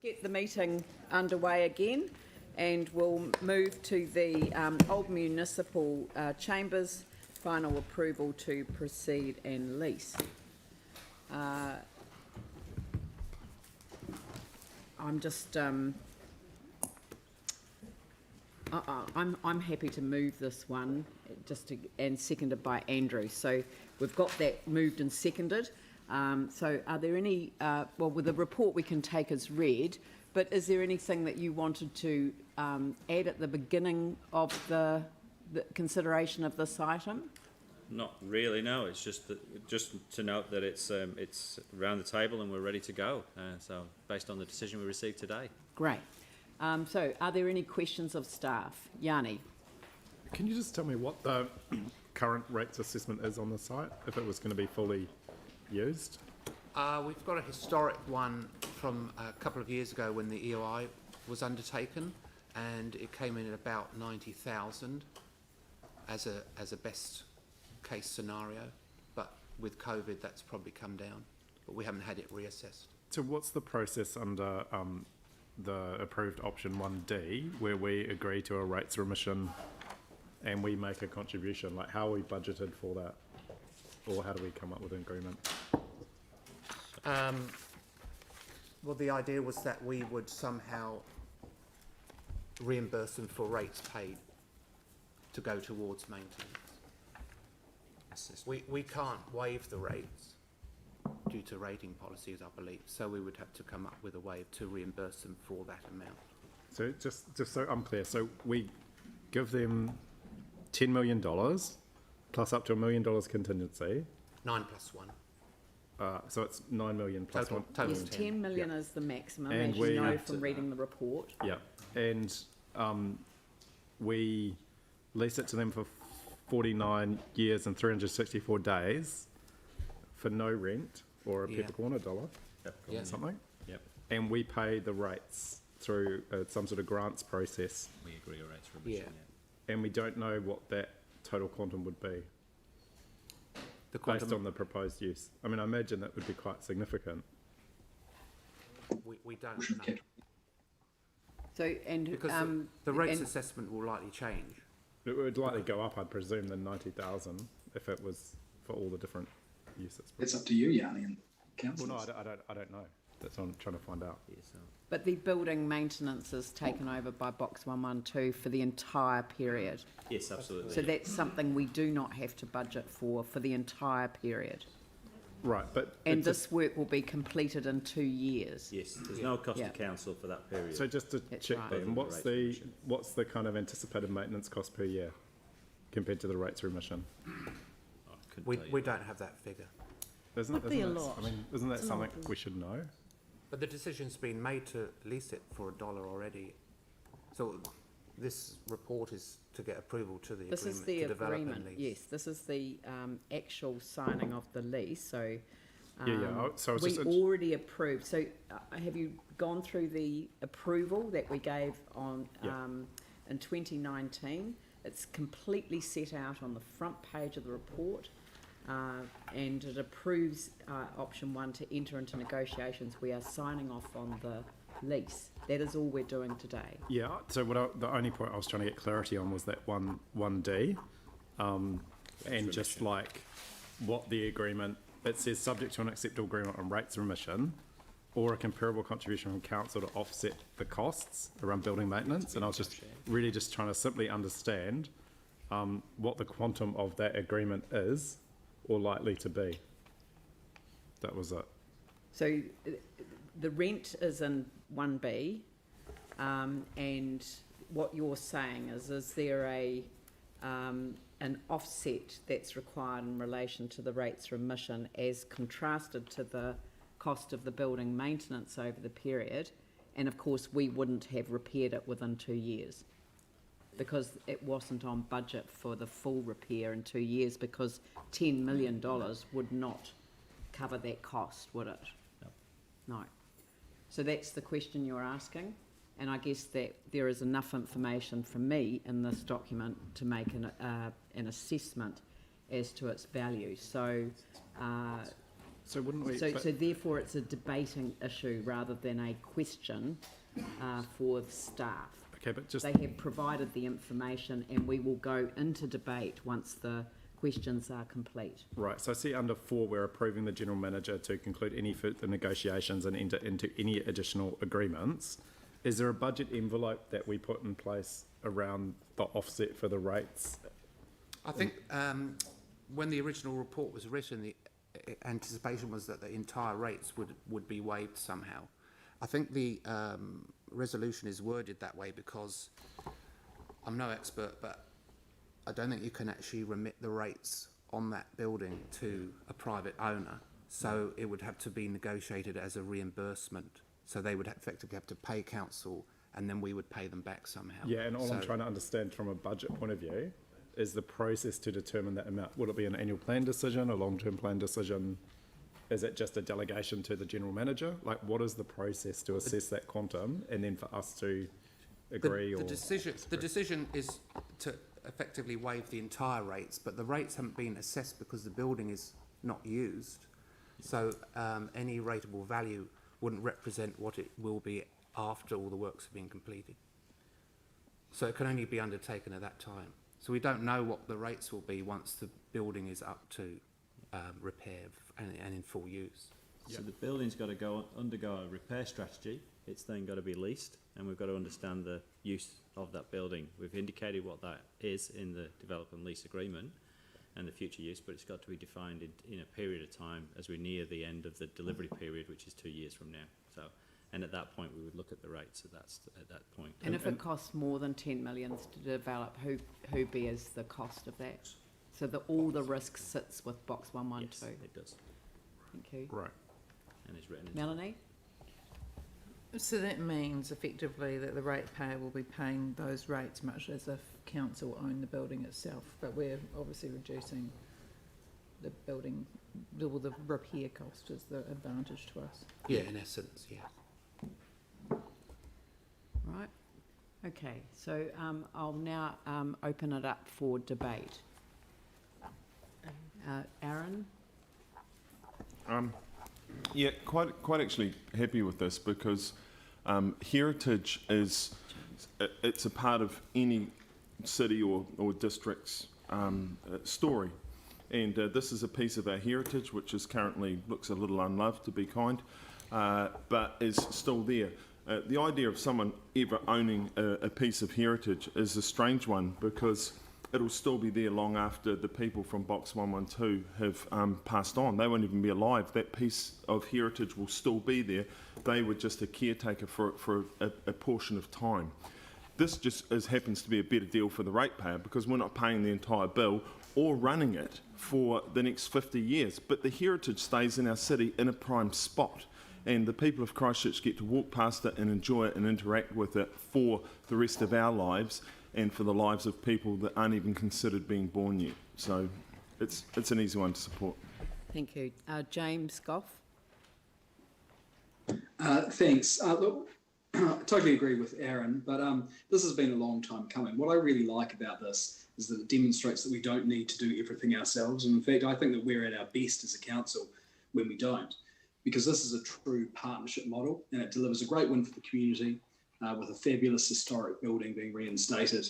Get the meeting underway again, and we'll move to the Old Municipal Chambers final approval to proceed and lease. I'm just I'm happy to move this one and seconded by Andrew. So we've got that moved and seconded. So are there any, well, with the report we can take as read, but is there anything that you wanted to add at the beginning of the consideration of this item? Not really, no. It's just to note that it's around the table and we're ready to go. So based on the decision we received today. Great. So are there any questions of staff? Yanni. Can you just tell me what the current rates assessment is on the site, if it was going to be fully used? We've got a historic one from a couple of years ago when the EOI was undertaken, and it came in at about 90,000 as a best case scenario. But with COVID, that's probably come down, but we haven't had it reassessed. So what's the process under the approved option 1D, where we agree to a rates remission and we make a contribution? Like, how are we budgeted for that? Or how do we come up with an agreement? Well, the idea was that we would somehow reimburse them for rates paid to go towards maintenance. We can't waive the rates due to rating policies, I believe, so we would have to come up with a way to reimburse them for that amount. So just so I'm clear, so we give them $10 million plus up to $1 million contingency. 9 plus 1. So it's 9 million plus total, 1. Yes, 10 million is the maximum, and as you know from reading the report. Yeah, and we lease it to them for 49 years and 364 days for no rent or a peppercorn, $1 something. Yep. And we pay the rates through some sort of grants process. We agree a rates remission. Yeah. And we don't know what that total quantum would be. Based on the proposed use. I mean, I imagine that would be quite significant. We don't know. So, and because the rates assessment will likely change. It would likely go up, I'd presume, than 90,000 if it was for all the different uses. It's up to you, Yanni, and council. Well, no, I don't know. That's what I'm trying to find out. But the building maintenance is taken over by Box 112 for the entire period. Yes, absolutely. So that's something we do not have to budget for the entire period. Right, but... And this work will be completed in 2 years. Yes, there's no cost to council for that period. So just to check then, what's the kind of anticipated maintenance cost per year compared to the rates remission? We don't have that figure. Isn't that something we should know? But the decision's been made to lease it for $1 already. So this report is to get approval to the agreement. This is the to develop agreement, and lease. yes. This is the actual signing of the lease. So, So it's we just already approved. So have you gone through the approval that we gave on in 2019? It's completely set out on the front page of the report. And it approves option 1 to enter into negotiations. We are signing off on the lease. That is all we're doing today. Yeah, so the only point I was trying to get clarity on was that 1D, and just like what the agreement, it says subject to an acceptable agreement on rates remission or a comparable contribution from council to offset the costs around building maintenance, and I was just really just trying to simply understand what the quantum of that agreement is or likely to be. That was it. So the rent is in 1B, and what you're saying is there an offset that's required in relation to the rates remission as contrasted to the cost of the building maintenance over the period, and of course we wouldn't have repaired it within 2 years because it wasn't on budget for the full repair in 2 years, because $10 million would not cover that cost, would it? No. So that's the question you're asking, and I guess that there is enough information from me in this document to make an assessment as to its value. So So wouldn't we? So therefore it's a debating issue rather than a question for the staff. Okay, but just... They have provided the information and we will go into debate once the questions are complete. Right, so I see under 4 we're approving the General Manager to conclude any further negotiations and enter into any additional agreements. Is there a budget envelope that we put in place around the offset for the rates? I think when the original report was written, the anticipation was that the entire rates would be waived somehow. I think the resolution is worded that way because I'm no expert, but I don't think you can actually remit the rates on that building to a private owner. So it would have to be negotiated as a reimbursement. So they would effectively have to pay council and then we would pay them back somehow. Yeah, and all I'm trying to understand from a budget point of view is the process to determine that amount. Will it be an annual plan decision, a long-term plan decision? Is it just a delegation to the General Manager? Like, what is the process to assess that quantum and then for us to agree the decision is to effectively waive the entire rates, but the rates haven't been assessed because the building is not used. So any rateable value wouldn't represent what it will be after all the works have been completed. So it can only be undertaken at that time. So we don't know what the rates will be once the building is up to repair and in full use. So the building's got to undergo a repair strategy. It's then got to be leased, and we've got to understand the use of that building. We've indicated what that is in the develop and lease agreement and the future use, but it's got to be defined in a period of time as we near the end of the delivery period, which is 2 years from now. So, and at that point, we would look at the rates at that point. And if it costs more than 10 million to develop, who bears the cost of that? So that all the risk sits with box 112. Yes, it does. Thank you. Right. And it's written. Melanie? So that means effectively that the ratepayer will be paying those rates much as if council owned the building itself, but we're obviously reducing the building, the repair cost is the advantage to us. Yeah, in essence, yeah. Right. Okay, so I'll now open it up for debate. Aaron? Yeah, quite actually happy with this because heritage is it's a part of any city or district's story, and this is a piece of our heritage which is currently looks a little unloved, to be kind, but is still there. The idea of someone ever owning a piece of heritage is a strange one because it'll still be there long after the people from Box 112 have passed on. They won't even be alive. That piece of heritage will still be there. They were just a caretaker for a portion of time. This just happens to be a better deal for the ratepayer because we're not paying the entire bill or running it for the next 50 years. But the heritage stays in our city in a prime spot. And the people of Christchurch get to walk past it and enjoy it and interact with it for the rest of our lives and for the lives of people that aren't even considered being born yet. So it's an easy one to support. Thank you. James Goff? Thanks. Look, I totally agree with Aaron, but this has been a long time coming. What I really like about this is that it demonstrates that we don't need to do everything ourselves. And in fact, I think that we're at our best as a council when we don't, because this is a true partnership model and it delivers a great win for the community. With a fabulous historic building being reinstated,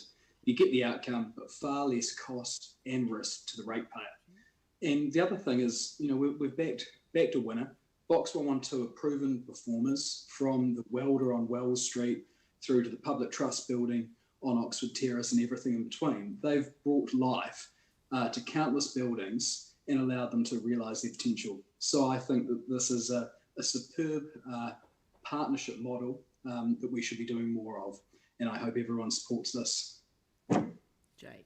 you get the outcome, but far less cost and risk to the ratepayer. And the other thing is, we've backed a winner. Box 112 are proven performers from the welder on Wells Street through to the public trust building on Oxford Terrace and everything in between. They've brought life to countless buildings and allowed them to realise their potential. So I think that this is a superb partnership model that we should be doing more of, and I hope everyone supports this. Jake.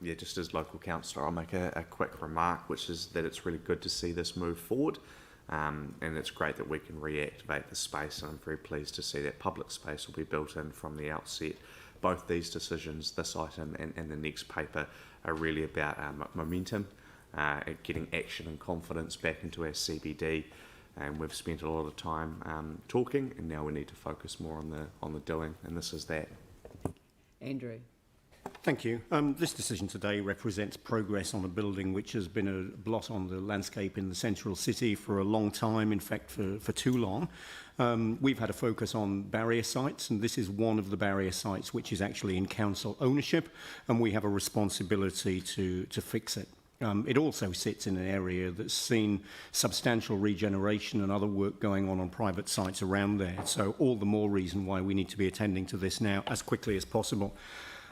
Yeah, just as local councillor, I'll make a quick remark, which is that it's really good to see this move forward, and it's great that we can reactivate the space, and I'm very pleased to see that public space will be built in from the outset. Both these decisions, this item and the next paper, are really about momentum, getting action and confidence back into our CBD. And we've spent a lot of time talking, and now we need to focus more on the doing, and this is that. Andrew. Thank you. This decision today represents progress on a building which has been a blot on the landscape in the central city for a long time, in fact for too long. We've had a focus on barrier sites, and this is one of the barrier sites which is actually in council ownership, and we have a responsibility to fix it. It also sits in an area that's seen substantial regeneration and other work going on private sites around there, so all the more reason why we need to be attending to this now as quickly as possible.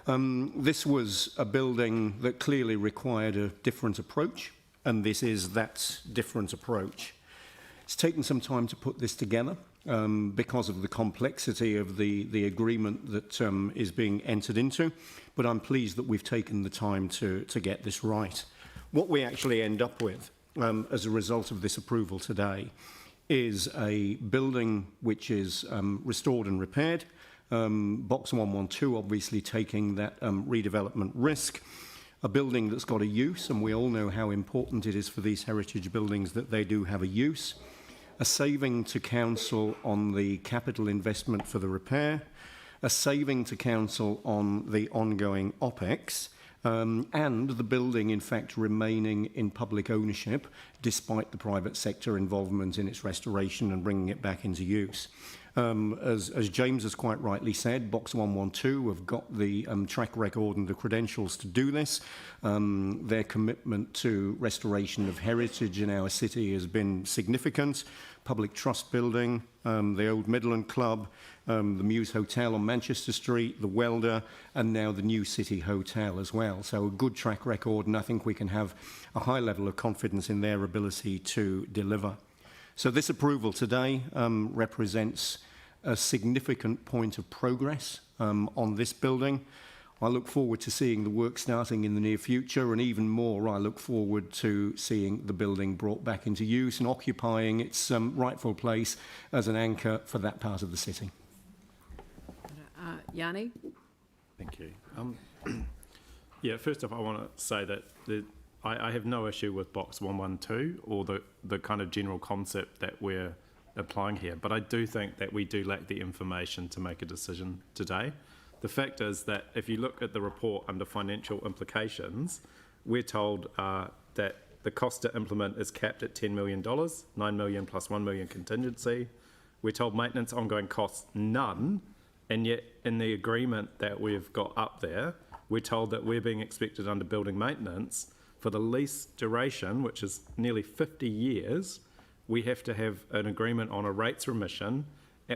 This was a building that clearly required a different approach, and this is that different approach. It's taken some time to put this together because of the complexity of the agreement that is being entered into, but I'm pleased that we've taken the time to get this right. What we actually end up with as a result of this approval today is a building which is restored and repaired, Box 112 obviously taking that redevelopment risk, a building that's got a use, and we all know how important it is for these heritage buildings that they do have a use, a saving to council on the capital investment for the repair, a saving to council on the ongoing OPEX, and the building in fact remaining in public ownership despite the private sector involvement in its restoration and bringing it back into use. As James has quite rightly said, Box 112 have got the track record and the credentials to do this. Their commitment to restoration of heritage in our city has been significant. Public Trust Building, the Old Midland Club, the Muse Hotel on Manchester Street, the Welder, and now the New City Hotel as well. So a good track record, and I think we can have a high level of confidence in their ability to deliver. So this approval today represents a significant point of progress on this building. I look forward to seeing the work starting in the near future, and even more, I look forward to seeing the building brought back into use and occupying its rightful place as an anchor for that part of the city. Yanni? Thank you. Yeah, first off, I want to say that I have no issue with Box 112 or the kind of general concept that we're applying here, but I do think that we do lack the information to make a decision today. The fact is that if you look at the report under financial implications, we're told that the cost to implement is capped at $10 million, $9 million plus $1 million contingency. We're told maintenance ongoing costs none, and yet in the agreement that we've got up there, we're told that we're being expected under building maintenance for the lease duration, which is nearly 50 years, we have to have an agreement on a rates remission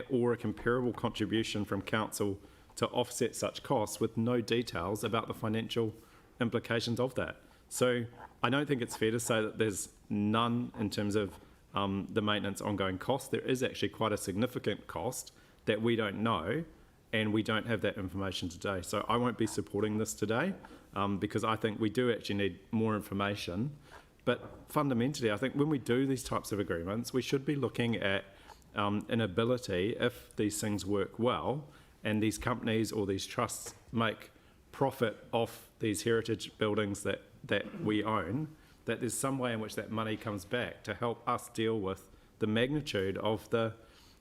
or a comparable contribution from council to offset such costs with no details about the financial implications of that. So I don't think it's fair to say that there's none in terms of the maintenance ongoing cost. There is actually quite a significant cost that we don't know, and we don't have that information today. So I won't be supporting this today because I think we do actually need more information. But fundamentally, I think when we do these types of agreements, we should be looking at an ability, if these things work well, and these companies or these trusts make profit off these heritage buildings that we own, that there's some way in which that money comes back to help us deal with the magnitude of the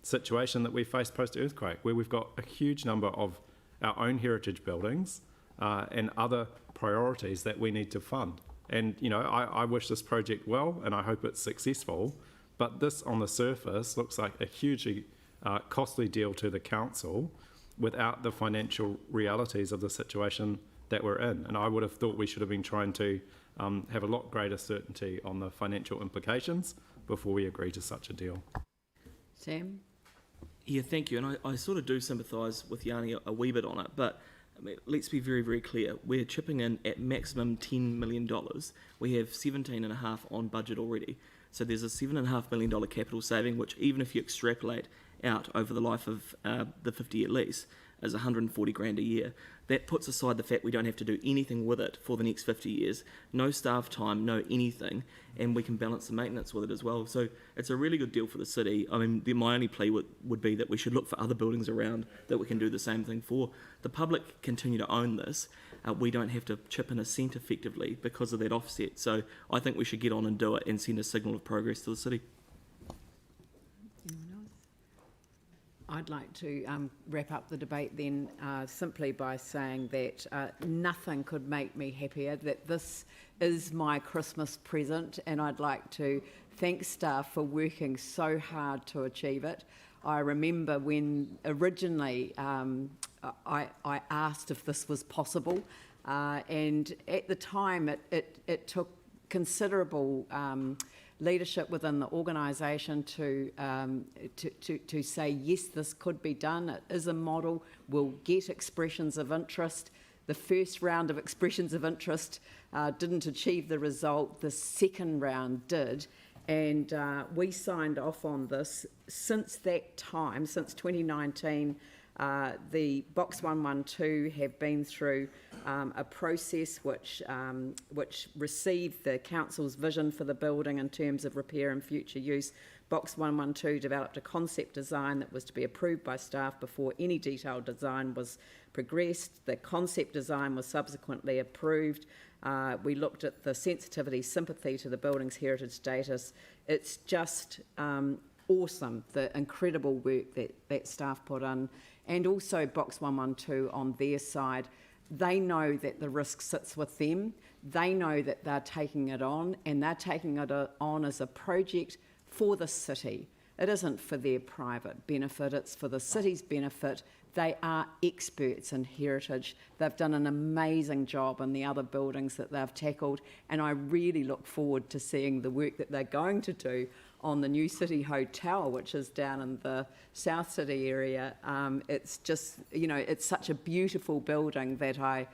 situation that we face post-earthquake, where we've got a huge number of our own heritage buildings and other priorities that we need to fund. And, you know, I wish this project well, and I hope it's successful, but this on the surface looks like a hugely costly deal to the council without the financial realities of the situation that we're in. And I would have thought we should have been trying to have a lot greater certainty on the financial implications before we agree to such a deal. Sam? Yeah, thank you. And I sort of do sympathise with Yanni a wee bit on it, but I mean, let's be very, very clear. We're chipping in at maximum $10 million. We have 17.5 on budget already. So there's a $7.5 million capital saving, which even if you extrapolate out over the life of the 50-year lease, is 140 grand a year. That puts aside the fact we don't have to do anything with it for the next 50 years. No staff time, no anything, and we can balance the maintenance with it as well. So it's a really good deal for the city. I mean, my only plea would be that we should look for other buildings around that we can do the same thing for. The public continue to own this. We don't have to chip in a cent effectively because of that offset. So I think we should get on and do it and send a signal of progress to the city. I'd like to wrap up the debate then simply by saying that nothing could make me happier, that this is my Christmas present, and I'd like to thank staff for working so hard to achieve it. I remember when originally I asked if this was possible, and at the time it took considerable leadership within the organisation to say yes, this could be done. It is a model. We'll get expressions of interest. The first round of expressions of interest didn't achieve the result. The second round did, and we signed off on this. Since that time, since 2019, the Box 112 have been through a process which received the council's vision for the building in terms of repair and future use. Box 112 developed a concept design that was to be approved by staff before any detailed design was progressed. The concept design was subsequently approved. We looked at the sensitivity, sympathy to the building's heritage status. It's just awesome, the incredible work that staff put in. And also Box 112 on their side, they know that the risk sits with them. They know that they're taking it on, and they're taking it on as a project for the city. It isn't for their private benefit, it's for the city's benefit. They are experts in heritage. They've done an amazing job in the other buildings that they've tackled, and I really look forward to seeing the work that they're going to do on the new City Hotel, which is down in the South City area. It's just, it's such a beautiful building that I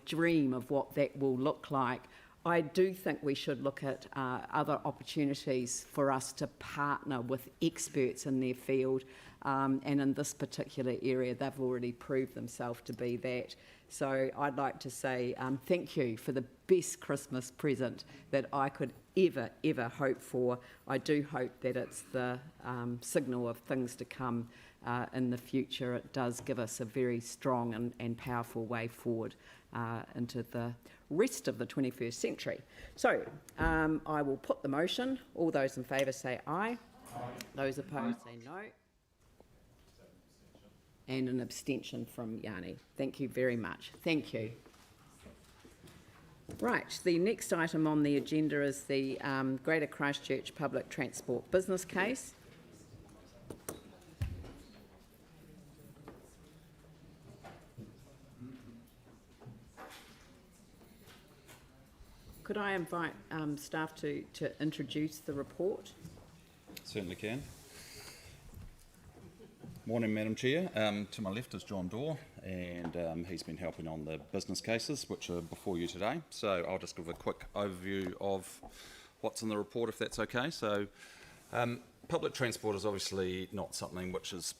dream of what that will look like. I do think we should look at other opportunities for us to partner with experts in their field, and in this particular area they've already proved themselves to be that. So I'd like to say thank you for the best Christmas present that I could ever hope for. I do hope that it's the signal of things to come in the future. It does give us a very strong and powerful way forward into the rest of the 21st century. So I will put the motion. All those in favour say aye. Aye. Those opposed say no. And an abstention from Yanni. Thank you very much. Thank you. Right, the next item on the agenda is the Greater Christchurch Public Transport business case. Could I invite staff to introduce the report? Certainly can. Morning, Madam Chair. To my left is John Dorr, and he's been helping on the business cases which are before you today. So I'll just give a quick overview of what's in the report, if that's okay. So public transport is obviously not something which is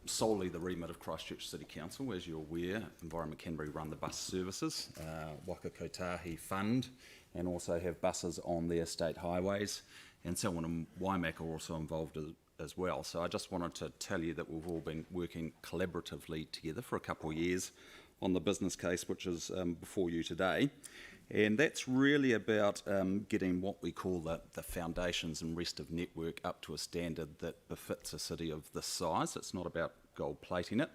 solely the remit of Christchurch City Council. As you're aware, Environment Canterbury run the bus services, Waikoura-Linwood fund, and also have buses on their state highways, and Selwyn and Waimairi are also involved as well. So I just wanted to tell you that we've all been working collaboratively together for a couple of years on the business case which is before you today, and that's really about getting what we call the foundations and rest of network up to a standard that befits a city of this size. It's not about gold plating it,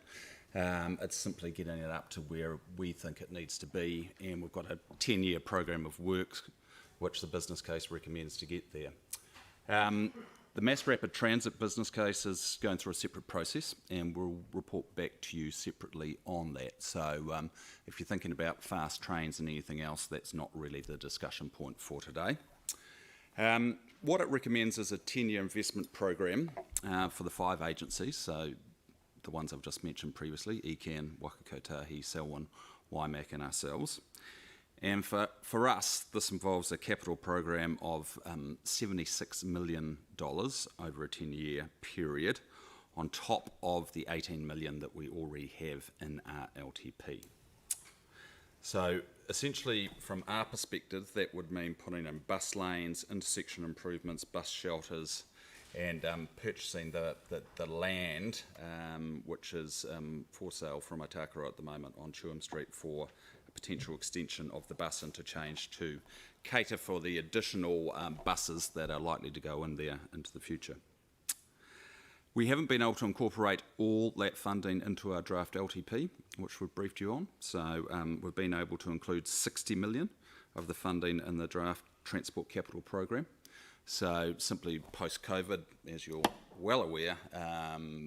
it's simply getting it up to where we think it needs to be, and we've got a 10-year program of works which the business case recommends to get there. The Mass Rapid Transit business case is going through a separate process, and we'll report back to you separately on that. So if you're thinking about fast trains and anything else, that's not really the discussion point for today. What it recommends is a 10-year investment program for the 5 agencies, so the ones I've just mentioned previously, ECAN, Waikoura, Selwyn, Waimairi and ourselves. And for us, this involves a capital program of $76 million over a 10-year period, on top of the $18 million that we already have in our LTP. So essentially, from our perspective, that would mean putting in bus lanes, intersection improvements, bus shelters, and purchasing the land, which is for sale from Otakura at the moment on Chewham Street for potential extension of the bus interchange to cater for the additional buses that are likely to go in there into the future. We haven't been able to incorporate all that funding into our draft LTP, which we've briefed you on. So we've been able to include 60 million of the funding in the draft Transport Capital Program. So simply post-COVID, as you're well aware,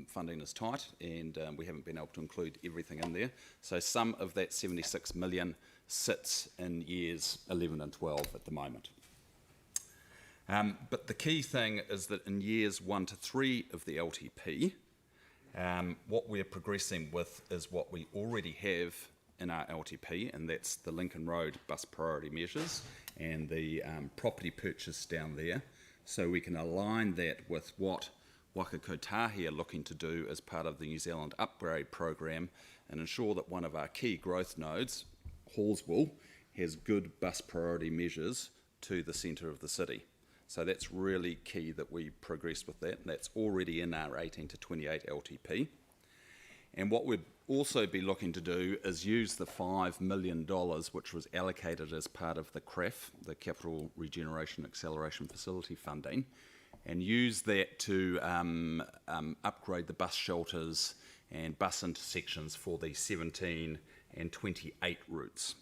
funding is tight, and we haven't been able to include everything in there. So some of that 76 million sits in years 11 and 12 at the moment. But the key thing is that in years 1 to 3 of the LTP, what we're progressing with is what we already have in our LTP, and that's the Lincoln Road bus priority measures and the property purchase down there. So we can align that with what Waka Kotahi are looking to do as part of the New Zealand Upgrade Program and ensure that one of our key growth nodes, Halswell, has good bus priority measures to the centre of the city. So that's really key that we progress with that, and that's already in our 18 to 28 LTP. And what we'd also be looking to do is use the $5 million which was allocated as part of the CRAF, the Capital Regeneration Acceleration Facility funding, and use that to upgrade the bus shelters and bus intersections for the 17 and 28 routes.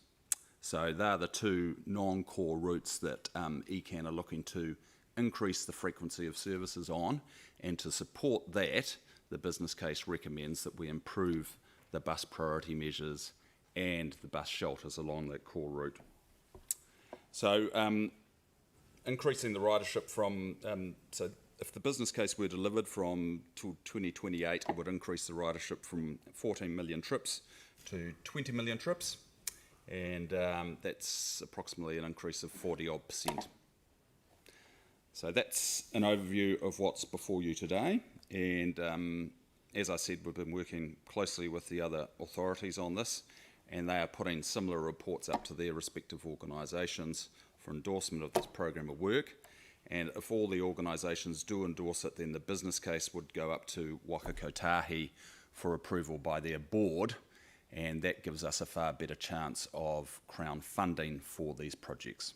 So they're the two non-core routes that ECAN are looking to increase the frequency of services on, and to support that, the business case recommends that we improve the bus priority measures and the bus shelters along that core route. So increasing the ridership from, so if the business case were delivered from to 2028, it would increase the ridership from 14 million trips to 20 million trips. And that's approximately an increase of 40-odd%. So that's an overview of what's before you today. And as I said, we've been working closely with the other authorities on this, and they are putting similar reports up to their respective organisations for endorsement of this program of work. And if all the organisations do endorse it, then the business case would go up to Waka Kotahi for approval by their board, and that gives us a far better chance of Crown funding for these projects.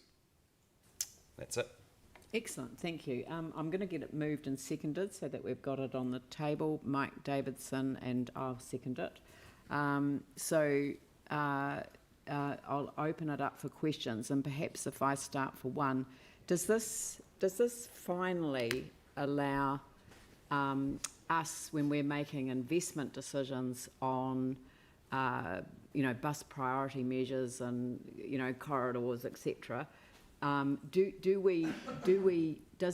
That's it. Excellent, thank you. I'm going to get it moved and seconded so that we've got it on the table. Mike Davidson, and I'll second it. I'll open it up for questions, and perhaps if I start for one, does this finally allow us, when we're making investment decisions on bus priority measures and corridors, etc. Does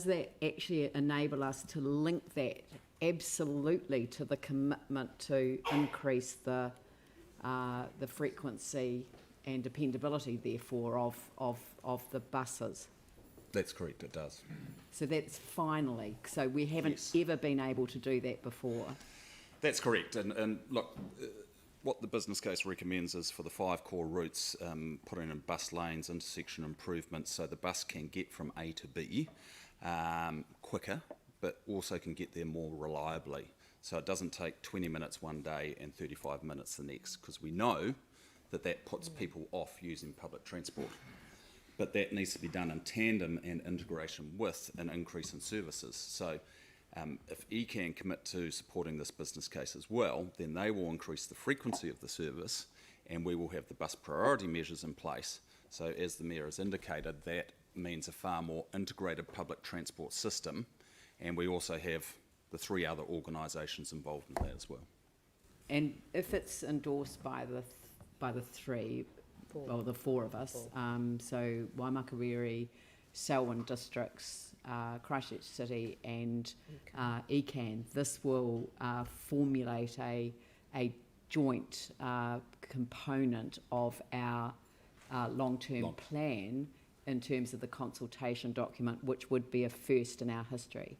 that actually enable us to link that absolutely to the commitment to increase the frequency and dependability, therefore, of the buses? That's correct, it does. So that's finally. So we haven't ever been able to do that before. That's correct, and look. What the business case recommends is for the 5 core routes, putting in bus lanes, intersection improvements, so the bus can get from A to B quicker, but also can get there more reliably. So it doesn't take 20 minutes one day and 35 minutes the next, because we know that puts people off using public transport. But that needs to be done in tandem and integration with an increase in services. So if ECAN commit to supporting this business case as well, then they will increase the frequency of the service, and we will have the bus priority measures in place. So as the Mayor has indicated, that means a far more integrated public transport system, and we also have the 3 other organisations involved in that as well. And if it's endorsed by the 3, or the 4 of us, so Waimairi, Selwyn districts, Christchurch City and ECAN, this will formulate a joint component of our long-term plan in terms of the consultation document, which would be a first in our history.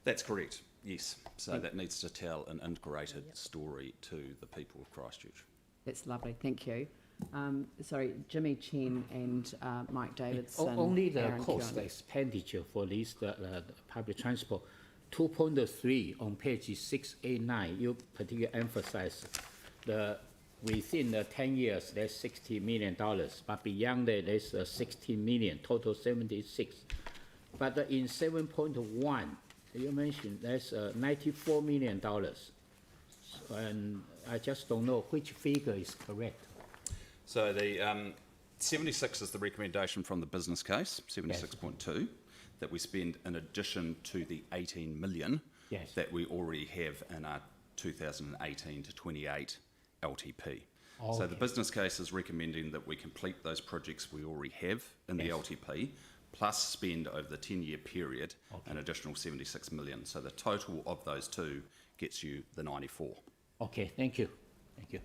That's correct, yes. So that needs to tell an integrated story to the people of Christchurch. That's lovely, thank you. Sorry, Jimmy Chen and Mike Davidson. Only the cost expenditure for these public transport. 2.3 on page 689, you particularly emphasize within the 10 years, there's $60 million, but beyond that, there's 16 million, total 76. But in 7.1, you mentioned there's $94 million, and I just don't know which figure is correct. So the 76 is the recommendation from the business case, 76.2, that we spend in addition to the 18 million that we already have in our 2018 to 28 LTP. So the business case is recommending that we complete those projects we already have in the LTP, plus spend over the 10-year period an additional 76 million. So the total of those two gets you the 94. Okay, thank you. Thank you.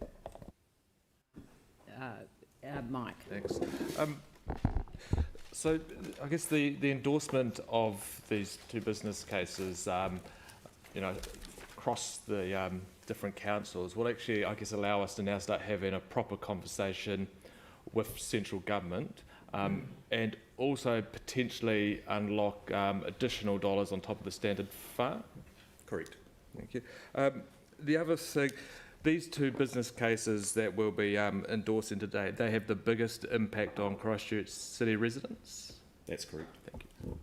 Mike. Thanks. So I guess the endorsement of these two business cases, across the different councils will actually, I guess, allow us to now start having a proper conversation with central government, and also potentially unlock additional dollars on top of the standard fund. Correct. Thank you. The other thing, these two business cases that we'll be endorsing today, they have the biggest impact on Christchurch city residents? That's correct. Thank you.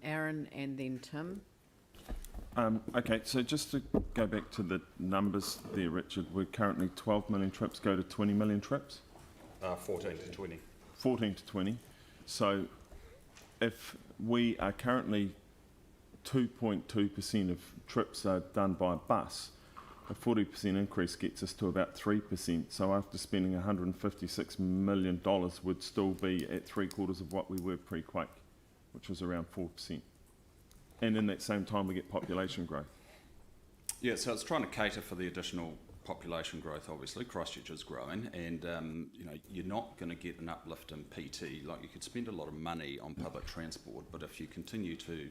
Aaron and then Tim. Okay, so just to go back to the numbers there, Richard, we're currently 12 million trips go to 20 million trips? 14 to 20. 14 to 20. So if we are currently 2.2% of trips are done by bus, a 40% increase gets us to about 3%. So after spending $156 million, would still be at 3/4 of what we were pre-quake, which was around 4%. And in that same time, we get population growth. Yeah, so it's trying to cater for the additional population growth. Obviously, Christchurch is growing, and you're not going to get an uplift in PT. Like, you could spend a lot of money on public transport, but if you continue to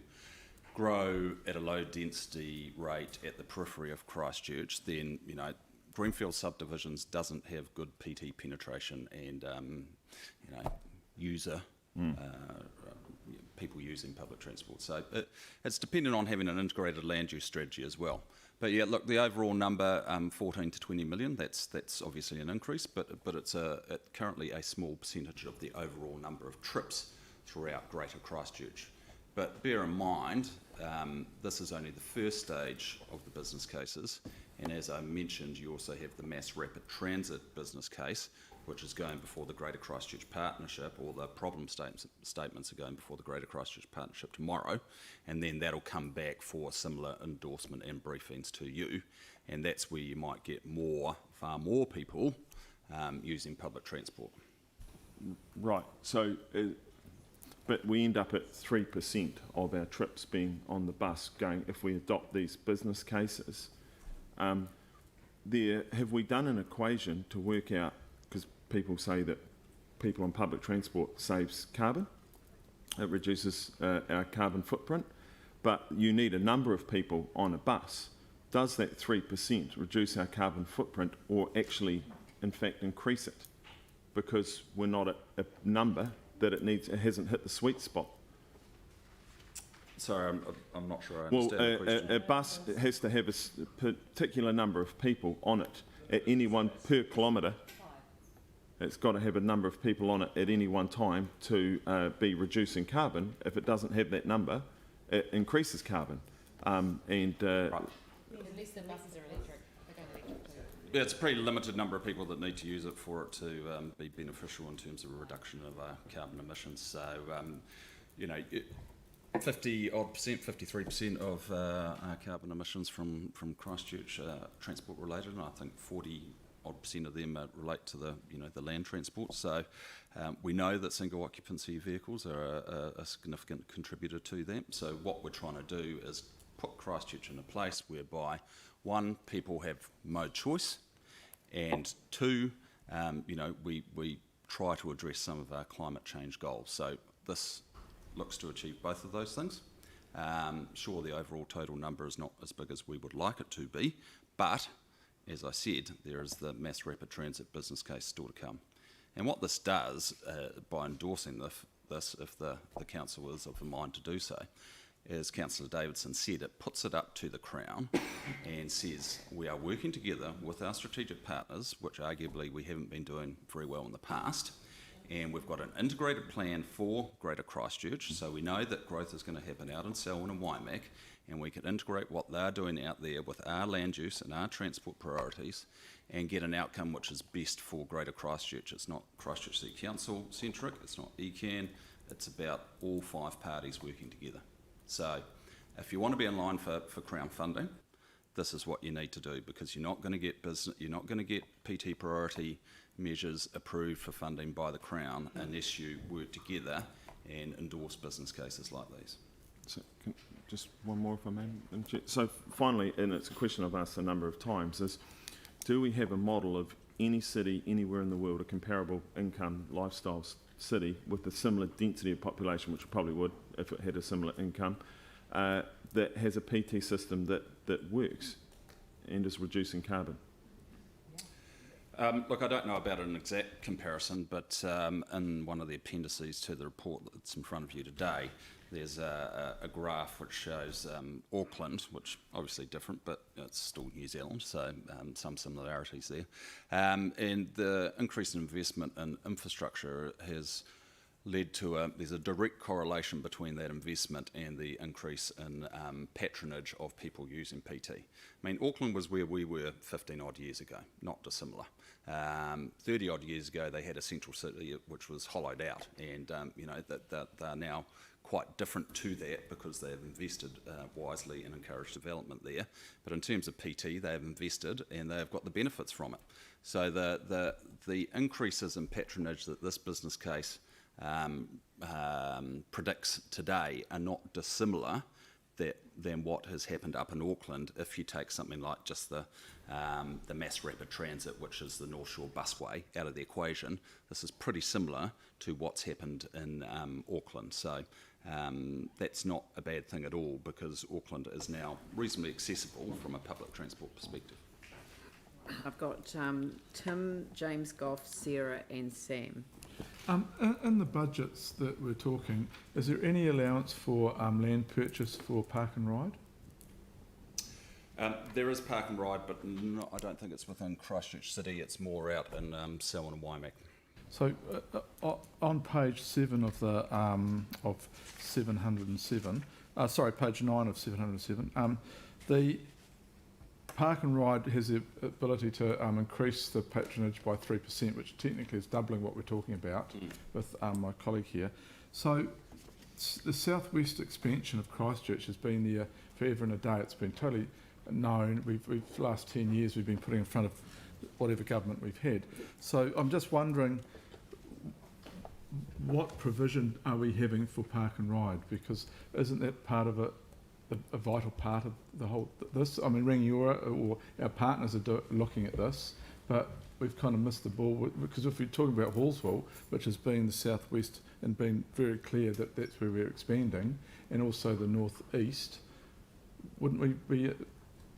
grow at a low density rate at the periphery of Christchurch, then Greenfield subdivisions doesn't have good PT penetration and user. People using public transport. So it's dependent on having an integrated land use strategy as well. But yeah, look, the overall number, 14 to 20 million, that's obviously an increase, but it's currently a small percentage of the overall number of trips throughout Greater Christchurch. But bear in mind, this is only the first stage of the business cases, and as I mentioned, you also have the mass rapid transit business case, which is going before the Greater Christchurch Partnership, or the problem statements are going before the Greater Christchurch Partnership tomorrow, and then that'll come back for similar endorsement and briefings to you, and that's where you might get far more people using public transport. Right, so, but we end up at 3% of our trips being on the bus going, if we adopt these business cases. Have we done an equation to work out, because people say that people on public transport saves carbon, it reduces our carbon footprint, but you need a number of people on a bus. Does that 3% reduce our carbon footprint, or actually, in fact, increase it? Because we're not at a number that it hasn't hit the sweet spot. Sorry, I'm not sure I understand the question. A bus has to have a particular number of people on it at any one per kilometre. It's got to have a number of people on it at any one time to be reducing carbon. If it doesn't have that number, it increases carbon. Right. Unless the buses are electric, they're going electric too. Yeah, it's a pretty limited number of people that need to use it for it to be beneficial in terms of a reduction of carbon emissions. So, 53% of our carbon emissions from Christchurch are transport related, and I think 40% of them relate to the land transport. So we know that single occupancy vehicles are a significant contributor to that. So what we're trying to do is put Christchurch in a place whereby, one, people have mode choice, and two, we try to address some of our climate change goals. So this looks to achieve both of those things. Sure, the overall total number is not as big as we would like it to be, but as I said, there is the mass rapid transit business case still to come. And what this does, by endorsing this, if the council is of the mind to do so, as Councillor Davidson said, it puts it up to the Crown and says we are working together with our strategic partners, which arguably we haven't been doing very well in the past, And we've got an integrated plan for Greater Christchurch, so we know that growth is going to happen out in Selwyn and Waimak, and we can integrate what they're doing out there with our land use and our transport priorities and get an outcome which is best for Greater Christchurch. It's not Christchurch City Council centric, it's not ECAN, it's about all 5 parties working together. So if you want to be in line for Crown funding, this is what you need to do, because you're not going to get PT priority measures approved for funding by the Crown unless you work together and endorse business cases like these. So just one more if I may. So finally, and it's a question I've asked a number of times, is do we have a model of any city anywhere in the world, a comparable income lifestyle city with a similar density of population, which we probably would if it had a similar income, that has a PT system that works and is reducing carbon? Look, I don't know about an exact comparison, but in one of the appendices to the report that's in front of you today, there's a graph which shows Auckland, which obviously different, but it's still New Zealand, so some similarities there. And the increase in investment in infrastructure has led to there's a direct correlation between that investment and the increase in patronage of people using PT. I mean, Auckland was where we were 15 odd years ago, not dissimilar. 30 odd years ago, they had a central city which was hollowed out, and you know that they're now quite different to that because they've invested wisely and encouraged development there. But in terms of PT, they have invested and they've got the benefits from it. So the increases in patronage that this business case predicts today are not dissimilar than what has happened up in Auckland if you take something like just the mass rapid transit, which is the North Shore busway, out of the equation. This is pretty similar to what's happened in Auckland. So that's not a bad thing at all, because Auckland is now reasonably accessible from a public transport perspective. I've got Tim, James Goff, Sarah and Sam. In the budgets that we're talking, is there any allowance for land purchase for park and ride? There is park and ride, but I don't think it's within Christchurch City. It's more out in Selwyn and Waimak. So on page 7 of the of 707, sorry, page 9 of 707, the park and ride has the ability to increase the patronage by 3%, which technically is doubling what we're talking about with my colleague here. So the southwest expansion of Christchurch has been there forever and a day. It's been totally known. We've last 10 years we've been putting in front of whatever government we've had. So I'm just wondering, what provision are we having for park and ride? Because isn't that part of a vital part of the whole this? I mean, Rangiora or our partners are looking at this, but we've kind of missed the ball, because if we're talking about Halswell, which has been the southwest and been very clear that that's where we're expanding, and also the northeast, wouldn't we be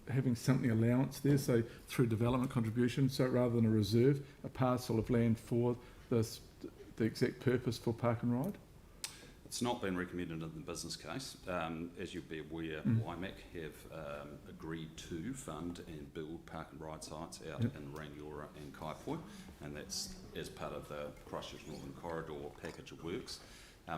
having something allowance there, so through development contribution, so rather than a reserve, a parcel of land for this, the exact purpose for park and ride? It's not been recommended in the business case. As you'll be aware, Waimak have agreed to fund and build park and ride sites out in Rangiora and Kaipoi, and that's as part of the Christchurch Northern Corridor package of works.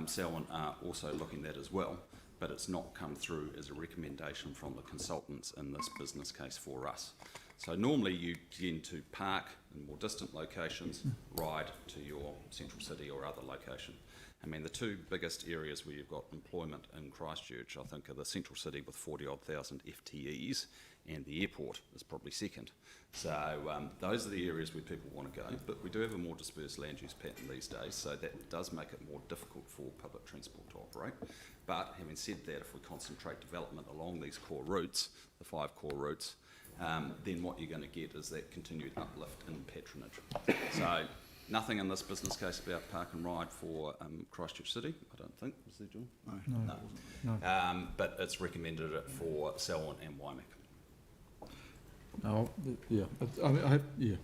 Selwyn are also looking at that as well, but it's not come through as a recommendation from the consultants in this business case for us. So normally you tend to park in more distant locations, ride to your central city or other location. I mean, the two biggest areas where you've got employment in Christchurch, I think, are the central city with 40-odd thousand FTEs, and the airport is probably second. So those are the areas where people want to go, but we do have a more dispersed land use pattern these days, so that does make it more difficult for public transport to operate. But having said that, if we concentrate development along these core routes, the 5 core routes, then what you're going to get is that continued uplift in patronage. So nothing in this business case about park and ride for Christchurch City, I don't think. Was there, John? No. But it's recommended it for Selwyn and Waimak. Oh, yeah. I mean, yeah.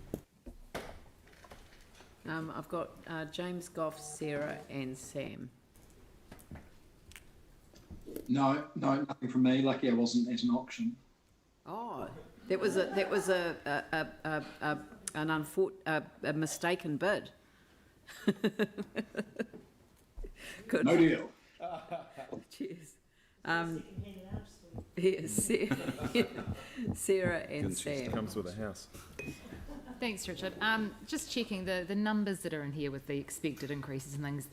I've got James Goff, Sarah and Sam. No, nothing from me. Lucky I wasn't at an auction. Oh, that was a mistaken bid. Good. No deal. Cheers. Yes, Sarah and Sam. Comes with a house. Thanks, Richard. Just checking the numbers that are in here with the expected increases and things,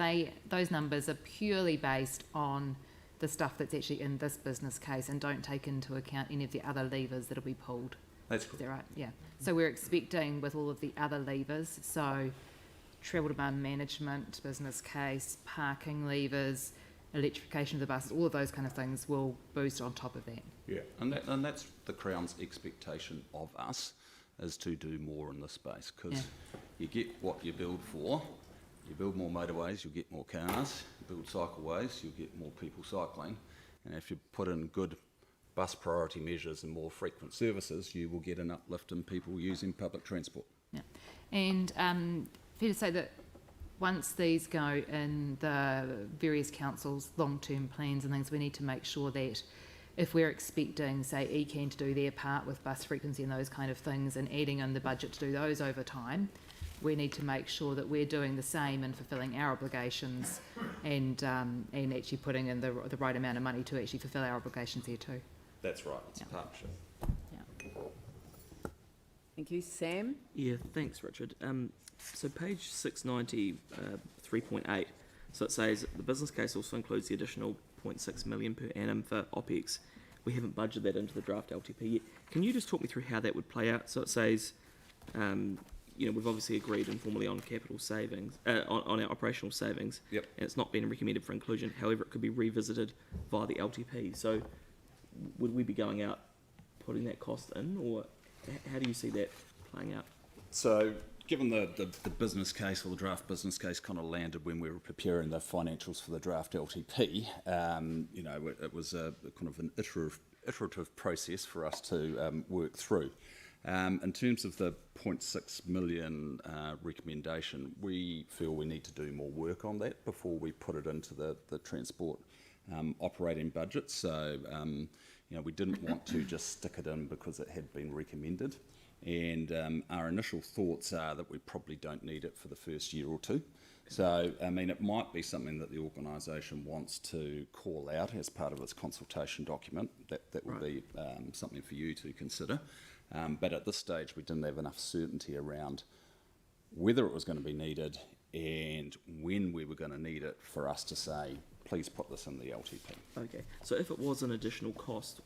those numbers are purely based on the stuff that's actually in this business case and don't take into account any of the other levers that'll be pulled. That's correct. Is that right? Yeah. So we're expecting with all of the other levers, so travel demand management, business case, parking levers, electrification of the buses, all of those kind of things will boost on top of that. Yeah, and that's the Crown's expectation of us, is to do more in this space, because you get what you build for. You build more motorways, you'll get more cars. You build cycleways, you'll get more people cycling. And if you put in good bus priority measures and more frequent services, you will get an uplift in people using public transport. Yeah, and fair to say that once these go in the various councils' long-term plans and things, we need to make sure that if we're expecting, say, ECAN to do their part with bus frequency and those kind of things and adding in the budget to do those over time, we need to make sure that we're doing the same and fulfilling our obligations and actually putting in the right amount of money to actually fulfil our obligations here too. That's right, it's a partnership. Yeah. Thank you. Sam? Yeah, thanks, Richard. So page 690, 3.8, so it says the business case also includes the additional 0.6 million per annum for OPEX. We haven't budgeted that into the draft LTP yet. Can you just talk me through how that would play out? So it says, we've obviously agreed informally on capital savings, on our operational savings, yep, and it's not been recommended for inclusion. However, it could be revisited via the LTP. So would we be going out putting that cost in, or how do you see that playing out? So given the business case, or the draft business case, kind of landed when we were preparing the financials for the draft LTP, it was a kind of an iterative process for us to work through. In terms of the 0.6 million recommendation, we feel we need to do more work on that before we put it into the transport operating budget. So, we didn't want to just stick it in because it had been recommended. And our initial thoughts are that we probably don't need it for the first year or two. So, it might be something that the organisation wants to call out as part of its consultation document. That would be something for you to consider. But at this stage, we didn't have enough certainty around whether it was going to be needed and when we were going to need it for us to say, please put this in the LTP. Okay, so if it was an additional cost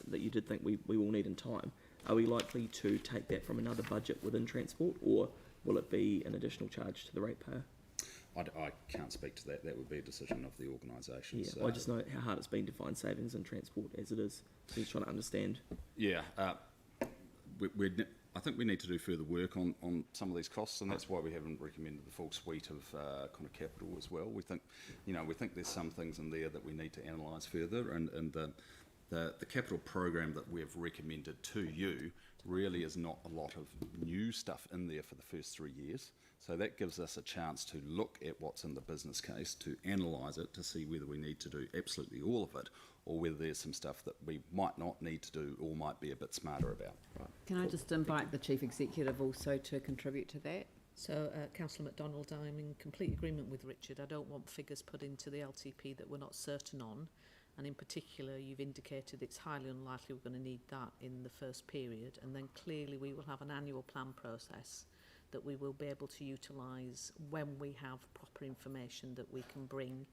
that you did think we will need in time, are we likely to take that from another budget within transport, or will it be an additional charge to the ratepayer? I can't speak to that. That would be a decision of the organisation. Yeah, so. I just know how hard it's been to find savings in transport as it is. So just trying to understand. Yeah, I think we need to do further work on some of these costs, and that's why we haven't recommended the full suite of kind of capital as well. We think, there's some things in there that we need to analyse further, and the capital program that we have recommended to you really is not a lot of new stuff in there for the first 3 years. So that gives us a chance to look at what's in the business case, to analyse it, to see whether we need to do absolutely all of it, or whether there's some stuff that we might not need to do or might be a bit smarter about. Right. Can I just invite the Chief Executive also to contribute to that? So, Councillor MacDonald, I'm in complete agreement with Richard. I don't want figures put into the LTP that we're not certain on. And in particular, you've indicated it's highly unlikely we're going to need that in the first period. And then clearly we will have an annual plan process that we will be able to utilise when we have proper information that we can bring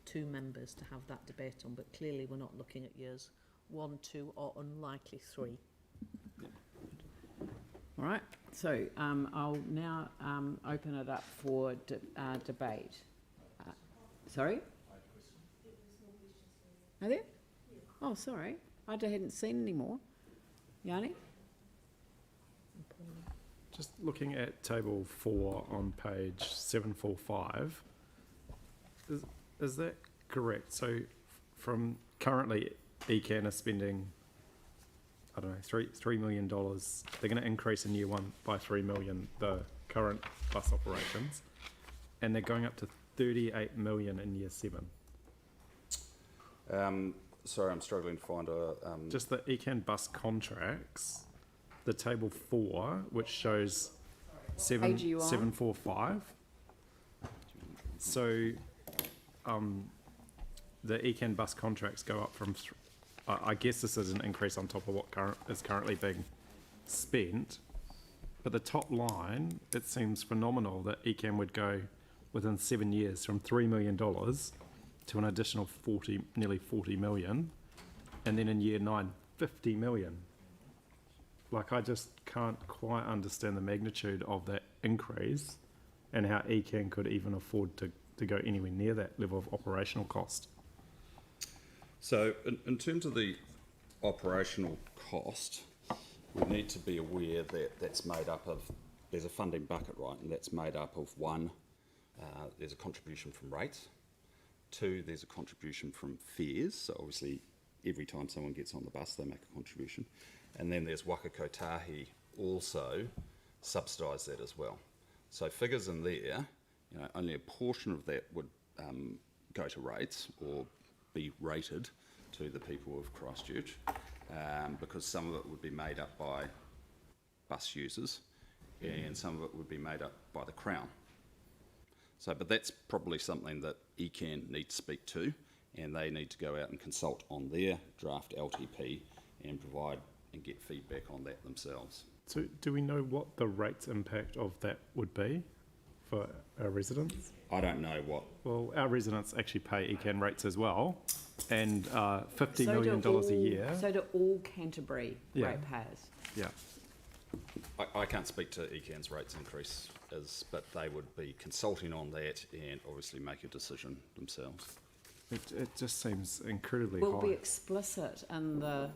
to members to have that debate on. But clearly we're not looking at years 1, 2 or unlikely 3. All right, so I'll now open it up for debate. Sorry? Are there? Oh, sorry. I hadn't seen any more. Yanni? Just looking at table 4 on page 745, is that correct? So from currently ECAN is spending, I don't know, $3 million. They're going to increase in year 1 by $3 million, the current bus operations, and they're going up to $38 million in year 7. Sorry, I'm struggling to find a... Just the ECAN bus contracts, the table 4, which shows 745, So, the ECAN bus contracts go up from, I guess this is an increase on top of what is currently being spent, but the top line, it seems phenomenal that ECAN would go within 7 years from $3 million to an additional nearly 40 million, and then in year 9, 50 million. Like, I just can't quite understand the magnitude of that increase and how ECAN could even afford to go anywhere near that level of operational cost. So in terms of the operational cost, we need to be aware that that's made up of, there's a funding bucket, right, and that's made up of one, there's a contribution from rates, two, there's a contribution from fares, so obviously every time someone gets on the bus they make a contribution, and then there's Waka Kotahi also subsidise that as well. So figures in there, you know, only a portion of that would go to rates or be rated to the people of Christchurch, because some of it would be made up by bus users and some of it would be made up by the Crown. So, but that's probably something that ECAN need to speak to, and they need to go out and consult on their draft LTP and provide and get feedback on that themselves. So do we know what the rates impact of that would be for our residents? I don't know what. Well, our residents actually pay ECAN rates as well, and $50 million a year. So do all Canterbury ratepayers. Yeah. I can't speak to ECAN's rates increase, but they would be consulting on that and obviously make a decision themselves. It just seems incredibly Will high. be explicit in the.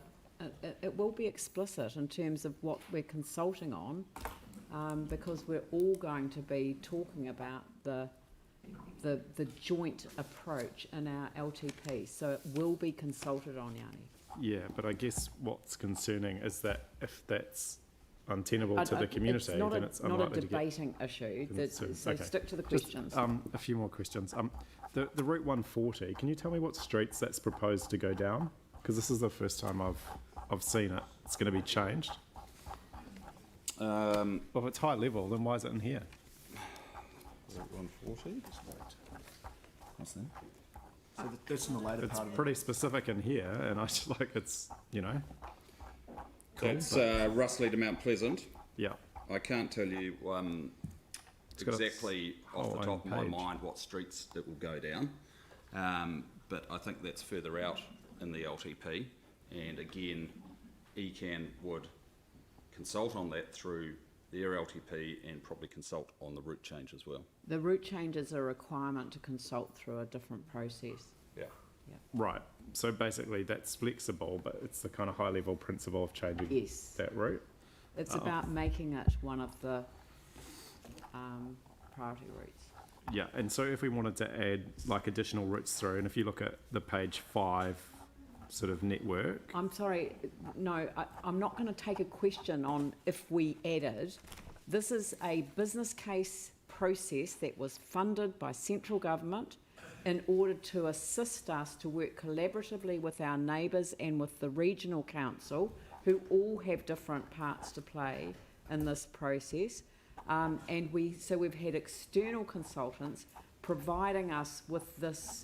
It will be explicit in terms of what we're consulting on, because we're all going to be talking about the joint approach in our LTP. So it will be consulted on, Yanni. Yeah, but I guess what's concerning is that if that's untenable to the community, then it's unlikely not a debating issue. So okay. Stick to the questions. Just, a few more questions. The Route 140, can you tell me what streets that's proposed to go down? Because this is the first time I've seen it. It's going to be changed. Well, if it's high level, then why is it in here? Route 140? What's that? So that's in the later It's part of pretty specific in here, and I just like it's, you know. Cool. It's Russley to Mount Pleasant. Yeah. I can't tell you exactly off the top of my mind what streets it will go down, but I think that's further out in the LTP, and again, ECAN would consult on that through their LTP and probably consult on the route change as well. The route change is a requirement to consult through a different process. Yeah. Right. So basically that's flexible, but it's the kind of high level principle of changing that route. It's about making it one of the priority routes. Yeah, and so if we wanted to add like additional routes through, and if you look at the page 5 sort of network. I'm sorry, no, I'm not going to take a question on if we added. This is a business case process that was funded by central government in order to assist us to work collaboratively with our neighbours and with the regional council, who all have different parts to play in this process. And we've had external consultants providing us with this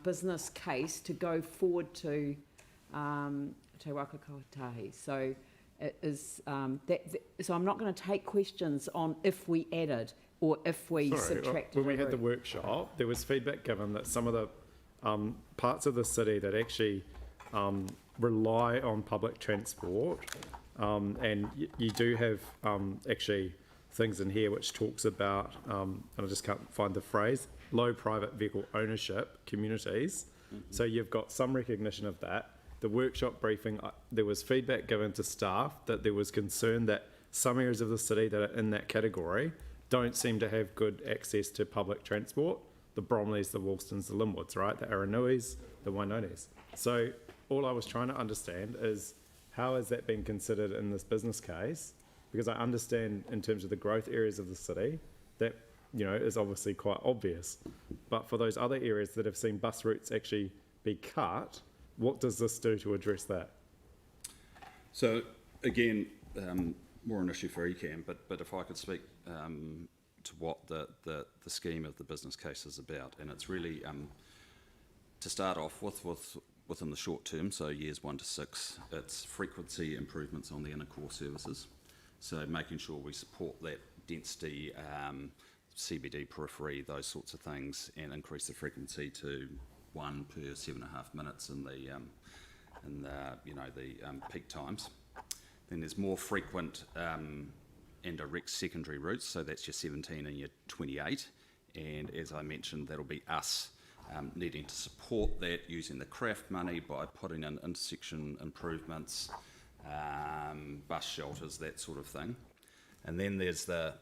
business case to go forward to Te Waka Kotahi. So it is so I'm not going to take questions on if we added or if we subtracted. When we had the workshop, there was feedback given that some of the parts of the city that actually rely on public transport, and you do have actually things in here which talks about, and I just can't find the phrase, low private vehicle ownership communities. So you've got some recognition of that. The workshop briefing, there was feedback given to staff that there was concern that some areas of the city that are in that category don't seem to have good access to public transport. The Bromleys, the Woolstons, the Linwoods, right? The Aranuis, the Wainonis. So all I was trying to understand is how has that been considered in this business case? Because I understand in terms of the growth areas of the city, that, you know, is obviously quite obvious. But for those other areas that have seen bus routes actually be cut, what does this do to address that? So again, more an issue for ECAN, but if I could speak to what the scheme of the business case is about. And it's really, to start off with within the short term, so years 1 to 6, it's frequency improvements on the inner core services. So making sure we support that density, CBD periphery, those sorts of things, and increase the frequency to 1 per 7.5 minutes in the peak times. Then there's more frequent and direct secondary routes, so that's your 17 and your 28. And as I mentioned, that'll be us needing to support that using the craft money by putting in intersection improvements, bus shelters, that sort of thing. And then there's the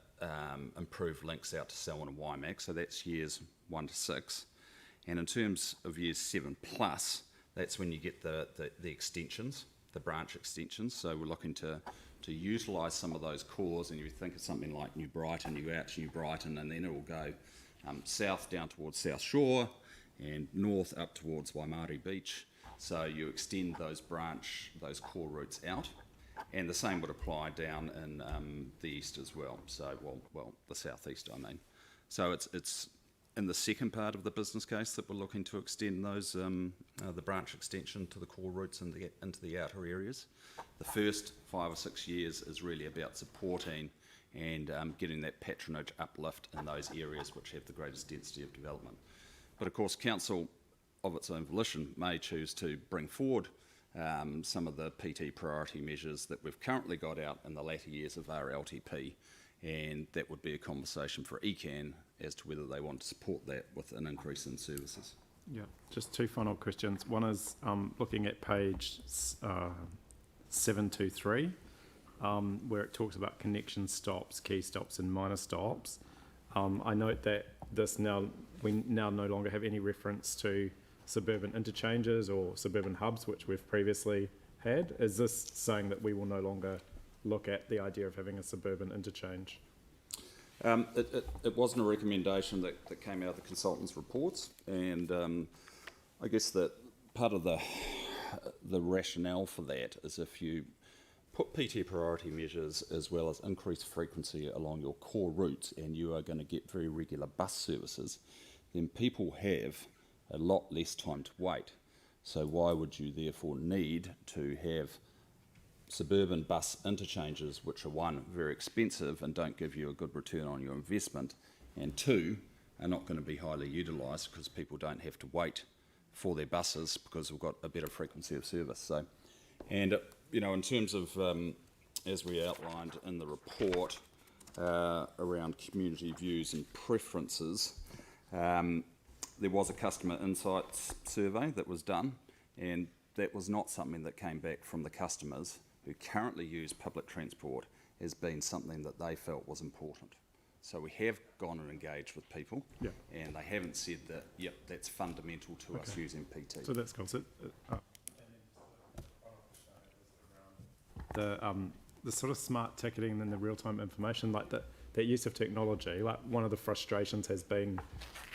improved links out to Selwyn and Waimak, so that's years 1 to 6. And in terms of years 7 plus, that's when you get the extensions, the branch extensions. So we're looking to utilise some of those cores, and you think of something like New Brighton, you go out to New Brighton, and then it will go south down towards South Shore and north up towards Waimairi Beach. So you extend those core routes out. And the same would apply down in the east as well. So, well, the southeast, I mean. So it's in the second part of the business case that we're looking to extend those the branch extension to the core routes into the outer areas. The first 5 or 6 years is really about supporting and getting that patronage uplift in those areas which have the greatest density of development. But of course, council, of its own volition, may choose to bring forward some of the PT priority measures that we've currently got out in the latter years of our LTP, and that would be a conversation for ECAN as to whether they want to support that with an increase in services. Yeah, just 2 final questions. One is looking at page 723, where it talks about connection stops, key stops and minor stops. I note that we now no longer have any reference to suburban interchanges or suburban hubs, which we've previously had. Is this saying that we will no longer look at the idea of having a suburban interchange? It wasn't a recommendation that came out of the consultants' reports, and I guess that part of the rationale for that is if you put PT priority measures as well as increased frequency along your core routes, and you are going to get very regular bus services, then people have a lot less time to wait. So why would you therefore need to have suburban bus interchanges, which are 1, very expensive and don't give you a good return on your investment, and 2, are not going to be highly utilised because people don't have to wait for their buses because we've got a better frequency of service. So, and in terms of as we outlined in the report around community views and preferences, there was a customer insights survey that was done, and that was not something that came back from the customers who currently use public transport as being something that they felt was important. So we have gone and engaged with people, and they haven't said that, yep, that's fundamental to us using PT. So that's cool. So, the sort of smart ticketing and the real-time information, like that use of technology, like one of the frustrations has been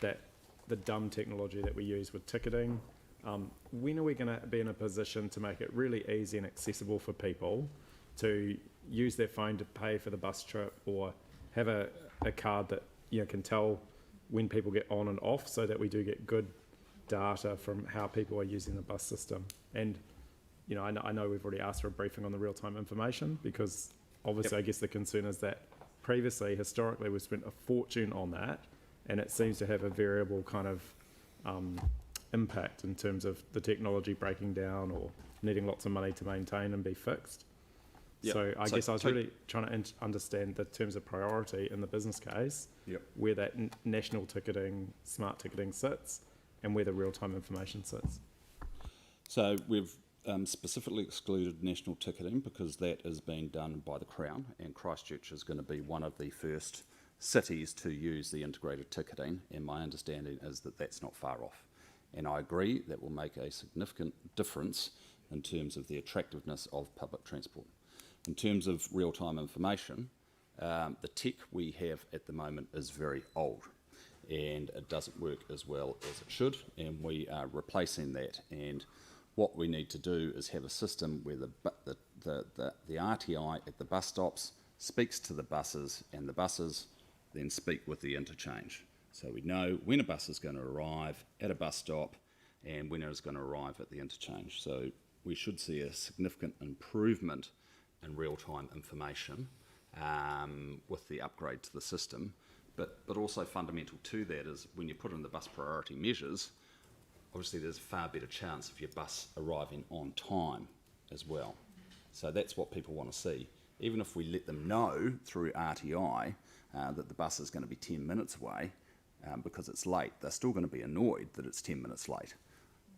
that the dumb technology that we use with ticketing, when are we going to be in a position to make it really easy and accessible for people to use their phone to pay for the bus trip, or have a card that can tell when people get on and off, so that we do get good data from how people are using the bus system? And I know we've already asked for a briefing on the real-time information, because obviously I guess the concern is that historically we've spent a fortune on that, and it seems to have a variable kind of impact in terms of the technology breaking down or needing lots of money to maintain and be fixed. So I guess I was really trying to understand the terms of priority in the business case, where that national ticketing, smart ticketing sits, and where the real-time information sits. So we've specifically excluded national ticketing because that is being done by the Crown, and Christchurch is going to be one of the first cities to use the integrated ticketing, and my understanding is that that's not far off. And I agree that will make a significant difference in terms of the attractiveness of public transport. In terms of real-time information, the tech we have at the moment is very old, and it doesn't work as well as it should, and we are replacing that. And what we need to do is have a system where the RTI at the bus stops speaks to the buses, and the buses then speak with the interchange. So we know when a bus is going to arrive at a bus stop and when it is going to arrive at the interchange. So we should see a significant improvement in real-time information with the upgrade to the system. But also fundamental to that is when you put in the bus priority measures, obviously there's a far better chance of your bus arriving on time as well. So that's what people want to see. Even if we let them know through RTI that the bus is going to be 10 minutes away because it's late, they're still going to be annoyed that it's 10 minutes late.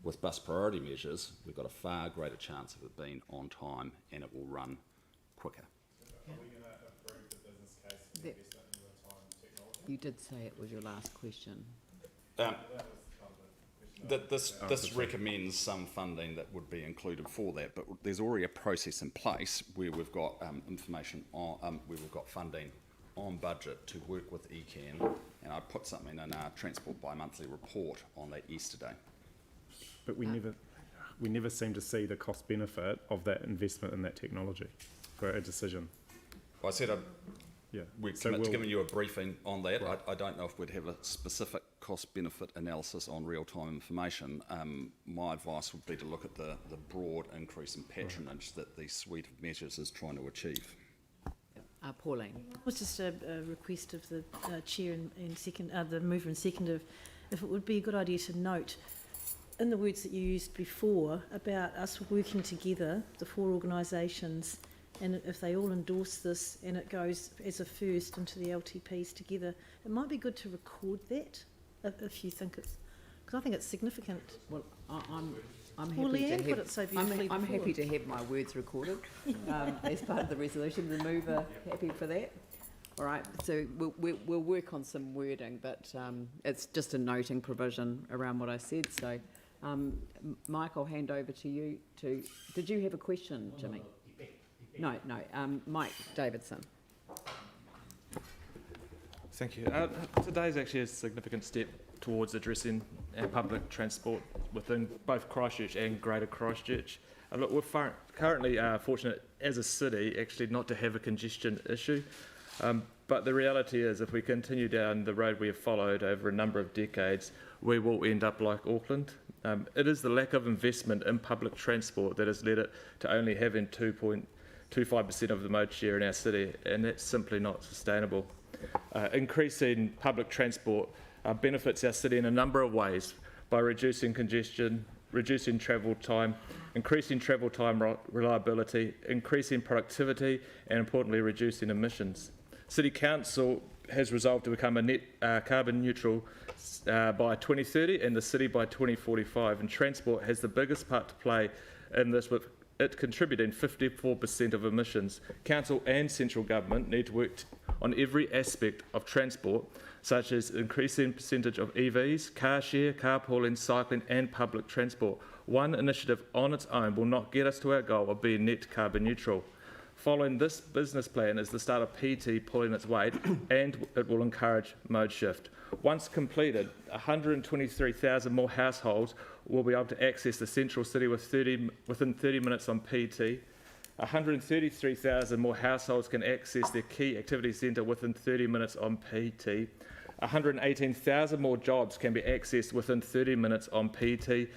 With bus priority measures, we've got a far greater chance of it being on time and it will run quicker. Are we going to approve the business case for investment in real-time technology? You did say it was your last question. This recommends some funding that would be included for that, but there's already a process in place where we've got information on, where we've got funding on budget to work with ECAN, and I put something in our Transport Bi-Monthly report on that yesterday. But we never seem to see the cost benefit of that investment in that technology for a decision. Well, I said we'd commit to giving you a briefing on that. Right. I don't know if we'd have a specific cost-benefit analysis on real-time information. My advice would be to look at the broad increase in patronage that the suite of measures is trying to achieve. Pauline. It was just a request of the chair and second, the mover and seconder, if it would be a good idea to note in the words that you used before about us working together, the four organisations, and if they all endorse this and it goes as a first into the LTPs together, it might be good to record that if you think it's, because I think it's significant. Well, I'm Well, happy Leanne to put have. it so beautifully I'm before. happy to have my words recorded as part of the resolution. The mover happy for that. All right. So we'll work on some wording, but it's just a noting provision around what I said. So, Mike, I'll hand over to you. Did you have a question, Jimmy? No. Mike Davidson. Thank you. Today's actually a significant step towards addressing our public transport within both Christchurch and Greater Christchurch. Look, we're currently fortunate as a city actually not to have a congestion issue, but the reality is if we continue down the road we have followed over a number of decades, we will end up like Auckland. It is the lack of investment in public transport that has led it to only having 2.25% of the mode share in our city, and that's simply not sustainable. Increasing public transport benefits our city in a number of ways by reducing congestion, reducing travel time, increasing travel time reliability, increasing productivity, and importantly, reducing emissions. City Council has resolved to become a net carbon neutral by 2030 and the city by 2045, and transport has the biggest part to play in this, with it contributing 54% of emissions. Council and central government need to work on every aspect of transport, such as increasing percentage of EVs, car share, carpooling, cycling and public transport. One initiative on its own will not get us to our goal of being net carbon neutral. Following this business plan is the start of PT pulling its weight, and it will encourage mode shift. Once completed, 123,000 more households will be able to access the central city within 30 minutes on PT. 133,000 more households can access their key activity centre within 30 minutes on PT. 118,000 more jobs can be accessed within 30 minutes on PT.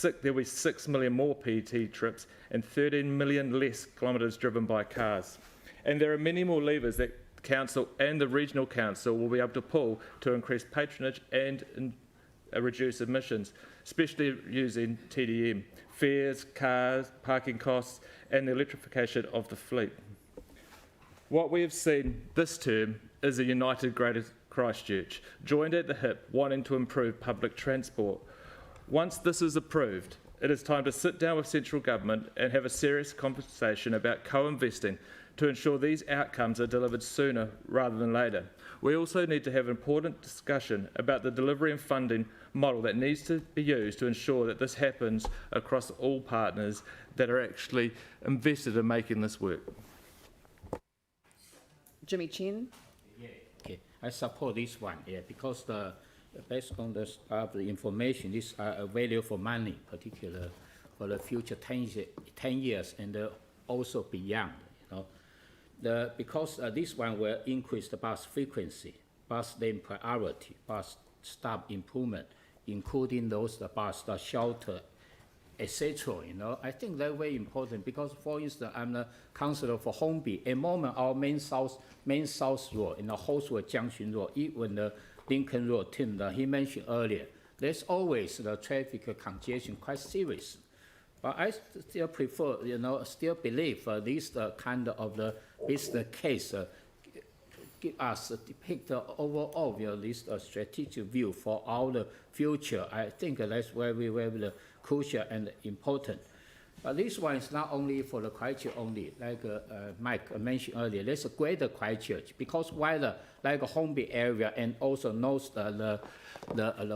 There will be 6 million more PT trips and 13 million less kilometres driven by cars. And there are many more levers that Council and the Regional Council will be able to pull to increase patronage and reduce emissions, especially using TDM, fares, cars, parking costs and the electrification of the fleet. What we have seen this term is a united Greater Christchurch, joined at the hip, wanting to improve public transport. Once this is approved, it is time to sit down with central government and have a serious conversation about co-investing to ensure these outcomes are delivered sooner rather than later. We also need to have an important discussion about the delivery and funding model that needs to be used to ensure that this happens across all partners that are actually invested in making this work. Jimmy Chen. Okay, I support this one, because based on the information, these are a value for money, particularly for the future 10 years and also beyond. Because this one will increase the bus frequency, bus lane priority, bus stop improvement, including those the bus the shelter, etc. I think that's very important because, for instance, I'm the councillor for Hornby. At the moment, our main south road in the Halswell Junction Road, even the Lincoln Road, Tim, that he mentioned earlier, there's always the traffic congestion quite serious. But I still prefer, still believe this kind of the business case give us depict the overall this strategic view for our future. I think that's very, very crucial and important. But this one is not only for the Christchurch only, like Mike mentioned earlier. There's a greater Christchurch because while like Hornby area and also north the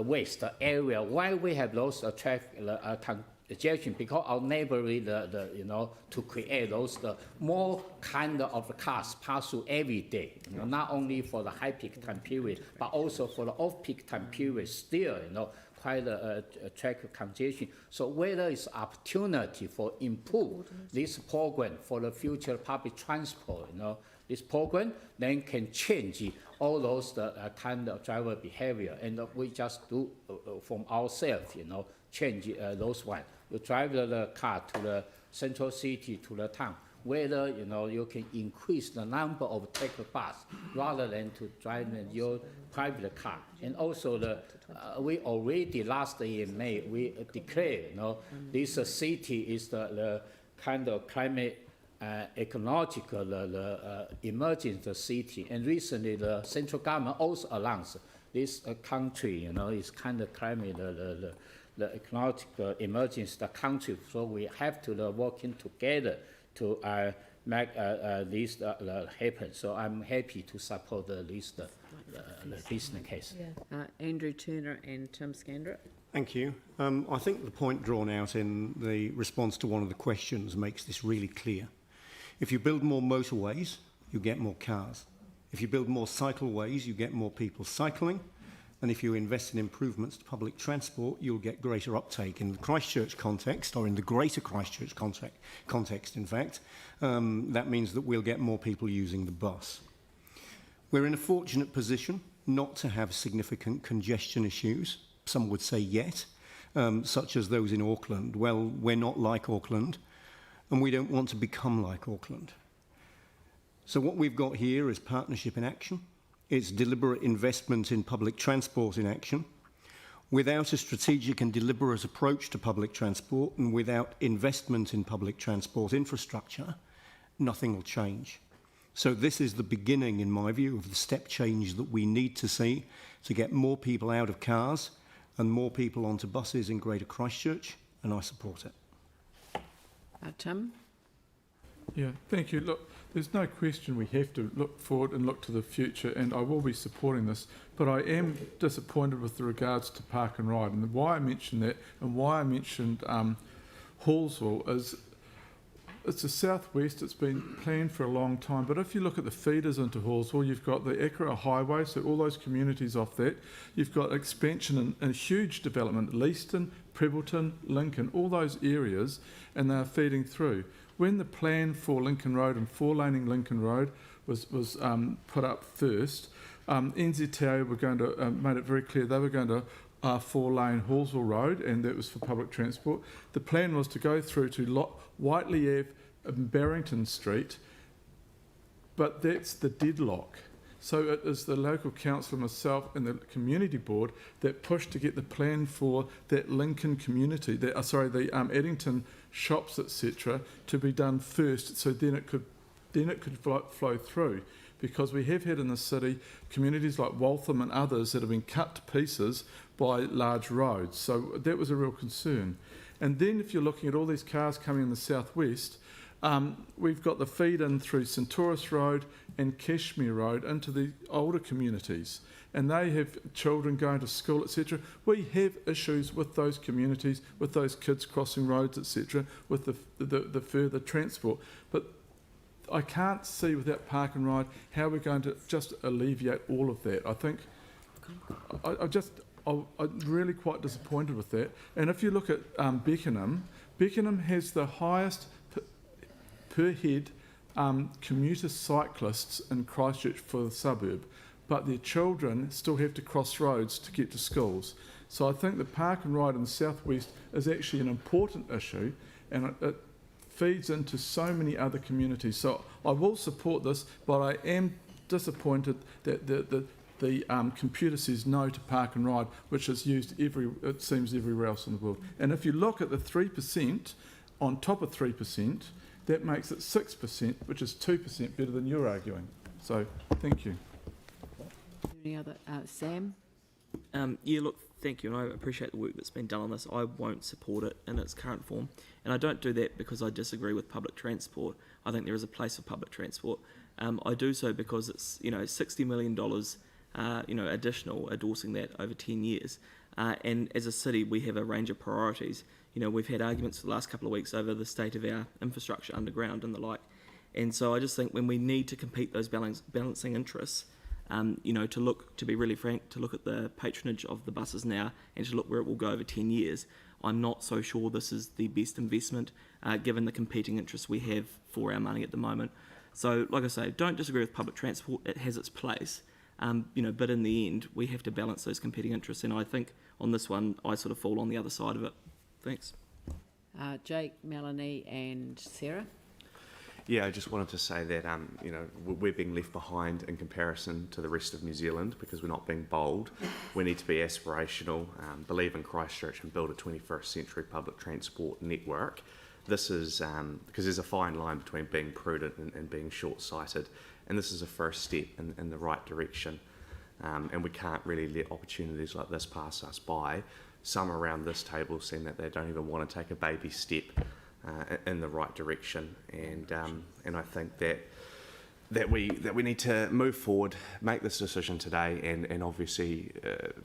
west area, why we have those traffic congestion because our neighborhood to create those more kind of cars pass through every day. Not only for the high peak time period, but also for the off peak time period. Still, quite a traffic congestion. So whether it's opportunity for improve this program for the future public transport, this program then can change all those kind of driver behavior, and we just do from ourselves, change those ones. You drive the car to the central city, to the town, whether you can increase the number of take bus rather than to drive your private car. And also we already last year in May we declared this city is the kind of climate ecological emergency city, and recently the central government also announced this country is kind of climate the ecological emergency the country, so we have to working together to make this happen. So I'm happy to support the business case. Andrew Turner and Tim Scandrett. Thank you. I think the point drawn out in the response to one of the questions makes this really clear. If you build more motorways, you get more cars. If you build more cycleways, you get more people cycling. And if you invest in improvements to public transport, you'll get greater uptake. In the Christchurch context, or in the greater Christchurch context, in fact, that means that we'll get more people using the bus. We're in a fortunate position not to have significant congestion issues, some would say yet, such as those in Auckland. Well, we're not like Auckland, and we don't want to become like Auckland. So what we've got here is partnership in action. It's deliberate investment in public transport in action. Without a strategic and deliberate approach to public transport and without investment in public transport infrastructure, nothing will change. So this is the beginning, in my view, of the step change that we need to see to get more people out of cars and more people onto buses in Greater Christchurch, and I support it. Tim? Yeah, thank you. Look, there's no question we have to look forward and look to the future, and I will be supporting this, but I am disappointed with regards to Park and Ride. And why I mentioned that and why I mentioned Halswell is it's the southwest, it's been planned for a long time, but if you look at the feeders into Halswell, you've got the Waikoura Highway, so all those communities off that, you've got expansion and huge development, Leaston, Prebbleton, Lincoln, all those areas, and they're feeding through. When the plan for Lincoln Road and four-laning Lincoln Road was put up first, NZTA were going to made it very clear they were going to four-lane Halswell Road, and that was for public transport. The plan was to go through to Whiteley Ave and Barrington Street, but that's the deadlock. So it is the local council, myself, and the community board that pushed to get the plan for that Lincoln community, the Addington shops, etc., to be done first, so then it could flow through. Because we have had in the city communities like Waltham and others that have been cut to pieces by large roads. So that was a real concern. And then if you're looking at all these cars coming in the southwest, we've got the feed in through Centaurus Road and Cashmere Road into the older communities, and they have children going to school, etc. We have issues with those communities, with those kids crossing roads, etc., with the further transport. But I can't see without Park and Ride how we're going to just alleviate all of that. I think I'm really quite disappointed with that. And if you look at Beckenham has the highest per head commuter cyclists in Christchurch for the suburb. but their children still have to cross roads to get to schools. So I think the park and ride in the southwest is actually an important issue, and it feeds into so many other communities. So I will support this, but I am disappointed that the computer says no to park and ride, which is used it seems everywhere else in the world. And if you look at the 3% on top of 3%, that makes it 6%, which is 2% better than you're arguing. So thank you. Any other, Sam? Yeah, look, thank you, and I appreciate the work that's been done on this. I won't support it in its current form, and I don't do that because I disagree with public transport. I think there is a place for public transport. I do so because it's $60 million, additional, endorsing that over 10 years. And as a city, we have a range of priorities. We've had arguments for the last couple of weeks over the state of our infrastructure underground and the like. And so I just think when we need to compete those balancing interests, to be really frank, to look at the patronage of the buses now and to look where it will go over 10 years, I'm not so sure this is the best investment given the competing interests we have for our money at the moment. So, like I say, don't disagree with public transport. It has its place, but in the end, we have to balance those competing interests. And I think on this one, I sort of fall on the other side of it. Thanks. Jake, Melanie and Sarah? Yeah, I just wanted to say that, we're being left behind in comparison to the rest of New Zealand because we're not being bold. We need to be aspirational, believe in Christchurch and build a 21st century public transport network. This is because there's a fine line between being prudent and being short-sighted, and this is a first step in the right direction. And we can't really let opportunities like this pass us by. Some around this table seem that they don't even want to take a baby step in the right direction, and I think that we need to move forward, make this decision today, and obviously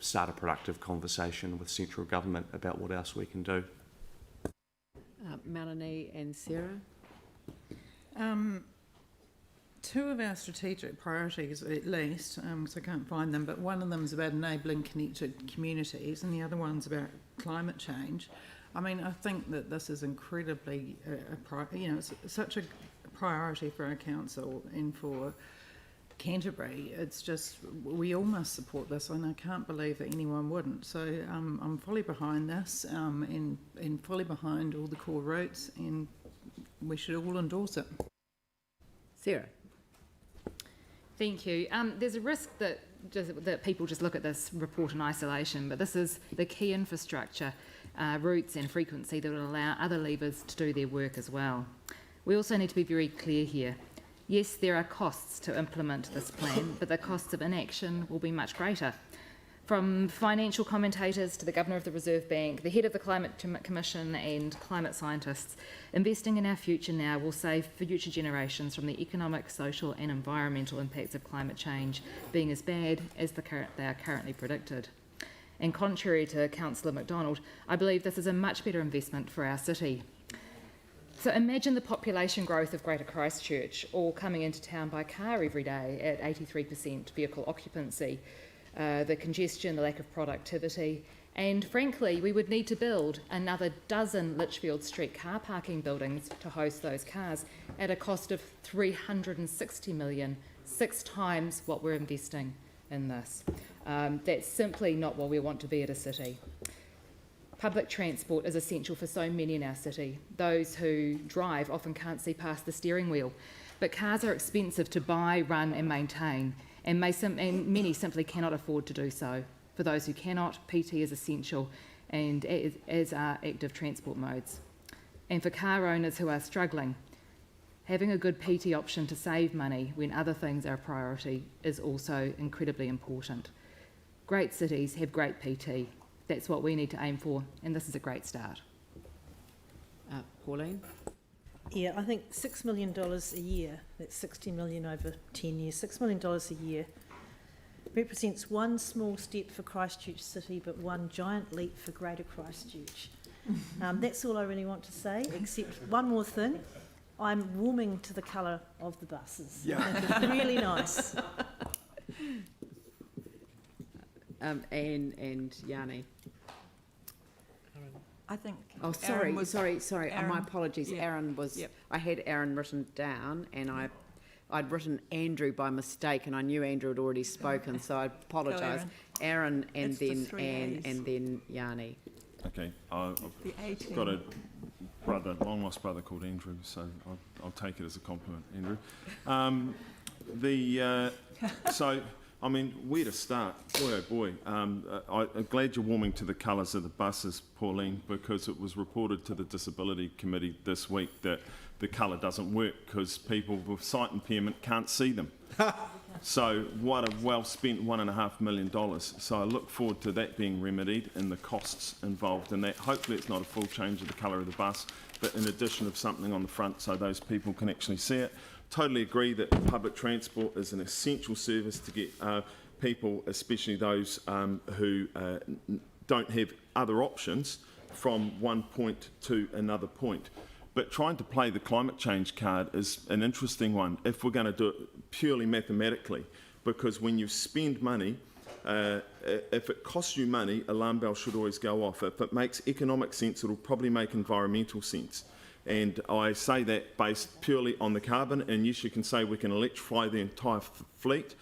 start a productive conversation with central government about what else we can do. Melanie and Sarah? Two of our strategic priorities, at least, because I can't find them, but one of them is about enabling connected communities and the other one's about climate change. I mean, I think that this is incredibly, it's such a priority for our council and for Canterbury. It's just, we all must support this, and I can't believe that anyone wouldn't. So I'm fully behind this and fully behind all the core routes, and we should all endorse it. Sarah? Thank you. There's a risk that people just look at this report in isolation, but this is the key infrastructure, routes and frequency that will allow other levers to do their work as well. We also need to be very clear here. Yes, there are costs to implement this plan, but the costs of inaction will be much greater. From financial commentators to the Governor of the Reserve Bank, the head of the Climate Commission and climate scientists, investing in our future now will save future generations from the economic, social and environmental impacts of climate change being as bad as they are currently predicted. And contrary to Councillor MacDonald, I believe this is a much better investment for our city. So imagine the population growth of Greater Christchurch, all coming into town by car every day at 83% vehicle occupancy, the congestion, the lack of productivity, and frankly, we would need to build another dozen Litchfield Street car parking buildings to host those cars at a cost of $360 million, 6 times what we're investing in this. That's simply not what we want to be at a city. Public transport is essential for so many in our city. Those who drive often can't see past the steering wheel, but cars are expensive to buy, run and maintain, and many simply cannot afford to do so. For those who cannot, PT is essential, and as are active transport modes. And for car owners who are struggling, having a good PT option to save money when other things are a priority is also incredibly important. Great cities have great PT. That's what we need to aim for, and this is a great start. Pauline? Yeah, I think $6 million a year, that's 60 million over 10 years, $6 million a year represents one small step for Christchurch City, but one giant leap for Greater Christchurch. That's all I really want to say, except one more thing. I'm warming to the colour of the buses. Yeah. It's really nice. And Yanni? I think. Oh, sorry. My apologies. Yeah. Aaron was. Yep. I had Aaron written down, and I I'd written Andrew by mistake, and I knew Andrew had already spoken, so I apologise. Aaron, and It's the then three Anne, A's. and then Yanni. Okay, I've The 18. got a brother, long lost brother called Andrew, so I'll take it as a compliment, Andrew. So, I mean, where to start? Boy, oh boy. I'm glad you're warming to the colours of the buses, Pauline, because it was reported to the Disability Committee this week that the colour doesn't work because people with sight impairment can't see them. So what a well-spent $1.5 million. So I look forward to that being remedied and the costs involved in that. Hopefully it's not a full change of the colour of the bus, but in addition of something on the front so those people can actually see it. Totally agree that public transport is an essential service to get people, especially those who don't have other options, from one point to another point. But trying to play the climate change card is an interesting one if we're going to do it purely mathematically, because when you spend money, if it costs you money, alarm bells should always go off. If it makes economic sense, it'll probably make environmental sense. And I say that based purely on the carbon, and yes, you can say we can electrify the entire fleet.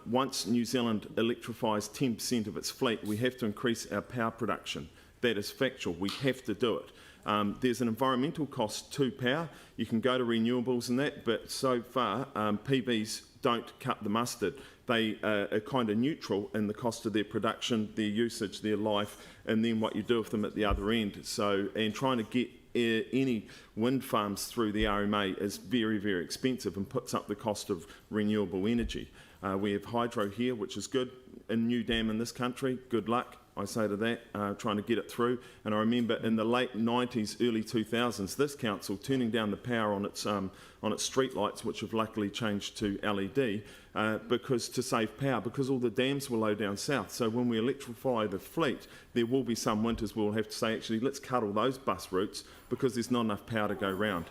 Once New Zealand electrifies 10% of its fleet, we have to increase our power production. That is factual. We have to do it. There's an environmental cost to power. You can go to renewables and that, but so far PVs don't cut the mustard. They are kind of neutral in the cost of their production, their usage, their life, and then what you do with them at the other end. So, and trying to get any wind farms through the RMA is very, very expensive and puts up the cost of renewable energy. We have hydro here, which is good. A new dam in this country, good luck, I say to that, trying to get it through. And I remember in the late 90s, early 2000s, this council turning down the power on its street lights, which have luckily changed to LED, because to save power, because all the dams were low down south. So when we electrify the fleet, there will be some winters we'll have to say, actually, let's cut all those bus routes because there's not enough power to go round.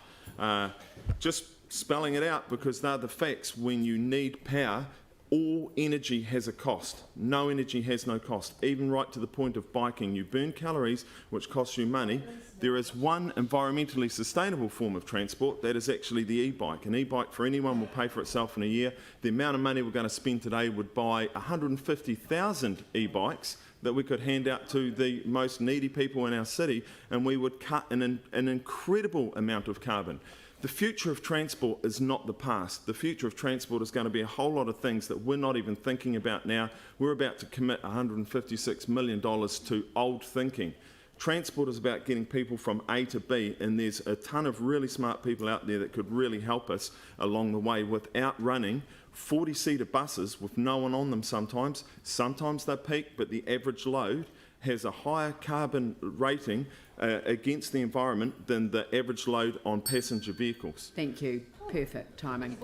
Just spelling it out, because they're the facts. When you need power, all energy has a cost. No energy has no cost, even right to the point of biking. You burn calories, which costs you money. There is one environmentally sustainable form of transport, that is actually the e-bike. An e-bike for anyone will pay for itself in a year. The amount of money we're going to spend today would buy 150,000 e-bikes that we could hand out to the most needy people in our city, and we would cut an incredible amount of carbon. The future of transport is not the past. The future of transport is going to be a whole lot of things that we're not even thinking about now. We're about to commit $156 million to old thinking. Transport is about getting people from A to B, and there's a ton of really smart people out there that could really help us along the way without running 40-seater buses with no one on them sometimes. Sometimes they peak, but the average load has a higher carbon rating against the environment than the average load on passenger vehicles. Thank you. Perfect timing.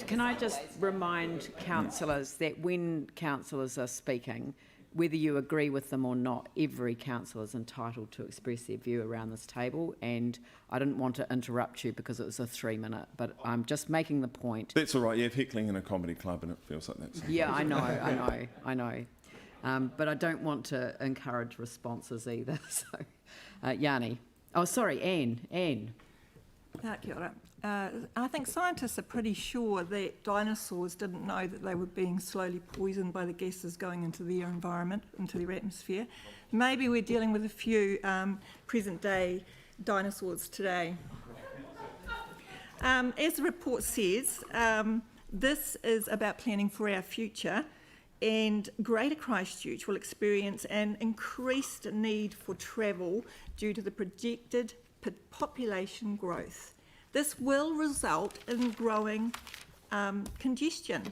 Can I just remind councillors that when councillors are speaking, whether you agree with them or not, every councillor is entitled to express their view around this table, and I didn't want to interrupt you because it was a 3-minute, but I'm just making the point. That's all right. You have heckling in a comedy club and it feels like that. Yeah, I know. But I don't want to encourage responses either. So, Yanni. Oh, sorry, Anne. Kia ora. I think scientists are pretty sure that dinosaurs didn't know that they were being slowly poisoned by the gases going into their environment, into their atmosphere. Maybe we're dealing with a few present-day dinosaurs today. As the report says, this is about planning for our future, and Greater Christchurch will experience an increased need for travel due to the projected population growth. This will result in growing congestion.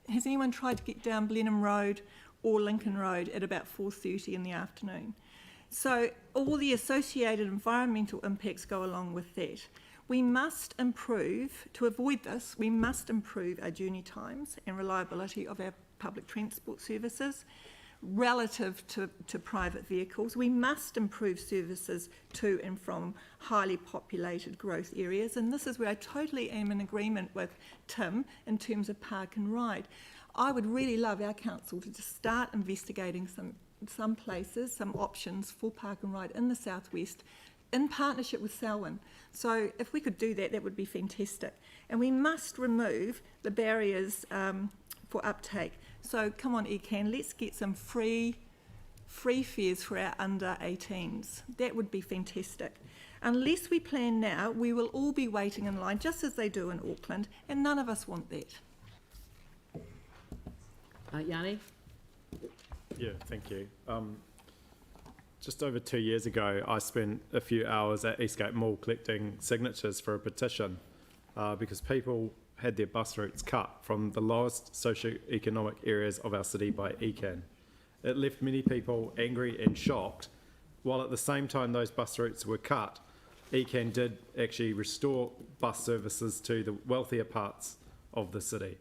Has anyone tried to get down Blenheim Road or Lincoln Road at about 4:30 in the afternoon? So all the associated environmental impacts go along with that. We must improve, to avoid this, we must improve our journey times and reliability of our public transport services relative to private vehicles. We must improve services to and from highly populated growth areas, and this is where I totally am in agreement with Tim in terms of park and ride. I would really love our council to just start investigating some places, some options for park and ride in the southwest in partnership with Selwyn. So if we could do that, that would be fantastic. And we must remove the barriers for uptake. So come on, ECAN, let's get some free fares for our under 18s. That would be fantastic. Unless we plan now, we will all be waiting in line, just as they do in Auckland, and none of us want that. Yanni? Yeah, thank you. Just over 2 years ago, I spent a few hours at Eastgate Mall collecting signatures for a petition because people had their bus routes cut from the lowest socio-economic areas of our city by ECAN. It left many people angry and shocked, while at the same time those bus routes were cut, ECAN did actually restore bus services to the wealthier parts of the city.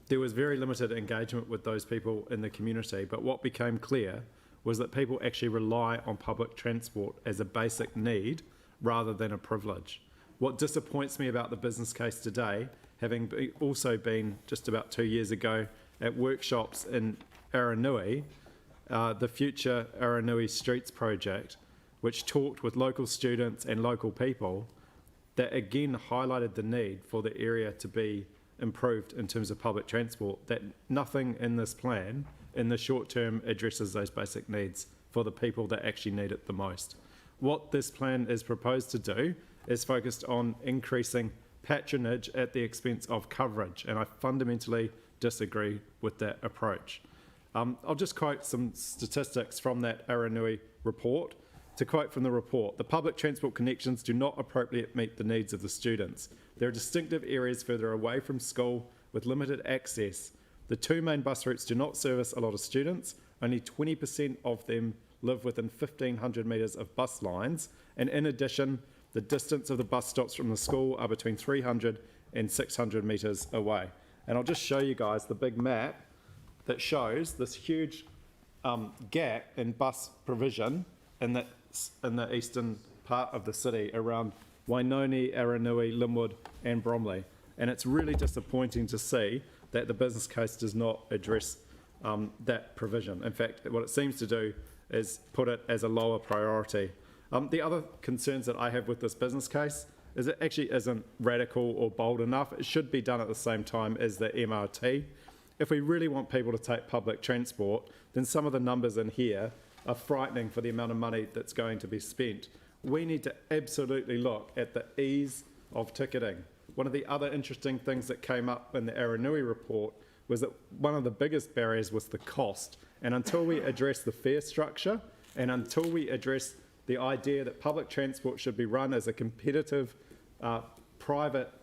There was very limited engagement with those people in the community, but what became clear was that people actually rely on public transport as a basic need rather than a privilege. What disappoints me about the business case today, having also been just about 2 years ago at workshops in Aranui, the future Aranui Streets project, which talked with local students and local people, that again highlighted the need for the area to be improved in terms of public transport, that nothing in this plan in the short term addresses those basic needs for the people that actually need it the most. What this plan is proposed to do is focused on increasing patronage at the expense of coverage, and I fundamentally disagree with that approach. I'll just quote some statistics from that Aranui report. To quote from the report, the public transport connections do not appropriately meet the needs of the students. There are distinctive areas further away from school with limited access. The two main bus routes do not service a lot of students. Only 20% of them live within 1,500 metres of bus lines. And in addition, the distance of the bus stops from the school are between 300 and 600 metres away. And I'll just show you guys the big map that shows this huge gap in bus provision in the eastern part of the city around Wainoni, Aranui, Linwood and Bromley. And it's really disappointing to see that the business case does not address that provision. In fact, what it seems to do is put it as a lower priority. The other concerns that I have with this business case is it actually isn't radical or bold enough. It should be done at the same time as the MRT. If we really want people to take public transport, then some of the numbers in here are frightening for the amount of money that's going to be spent. We need to absolutely look at the ease of ticketing. One of the other interesting things that came up in the Aranui report was that one of the biggest barriers was the cost. And until we address the fare structure, and until we address the idea that public transport should be run as a competitive, private,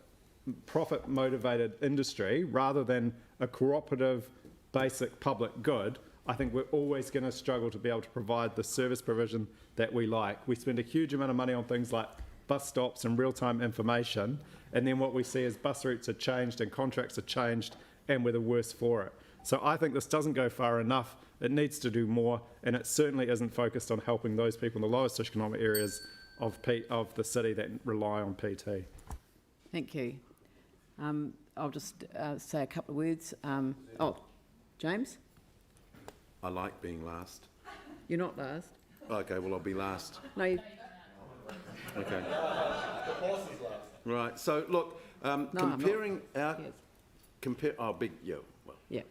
profit-motivated industry rather than a cooperative, basic public good, I think we're always going to struggle to be able to provide the service provision that we like. We spend a huge amount of money on things like bus stops and real-time information, and then what we see is bus routes are changed and contracts are changed, and we're the worse for it. So I think this doesn't go far enough. It needs to do more, and it certainly isn't focused on helping those people in the lowest socioeconomic areas of the city that rely on PT. Thank you. I'll just say a couple of words. James? I like being last. You're not last. Okay, well, I'll be last. No, you... Okay. Right, so look, comparing our... Yes. Yeah,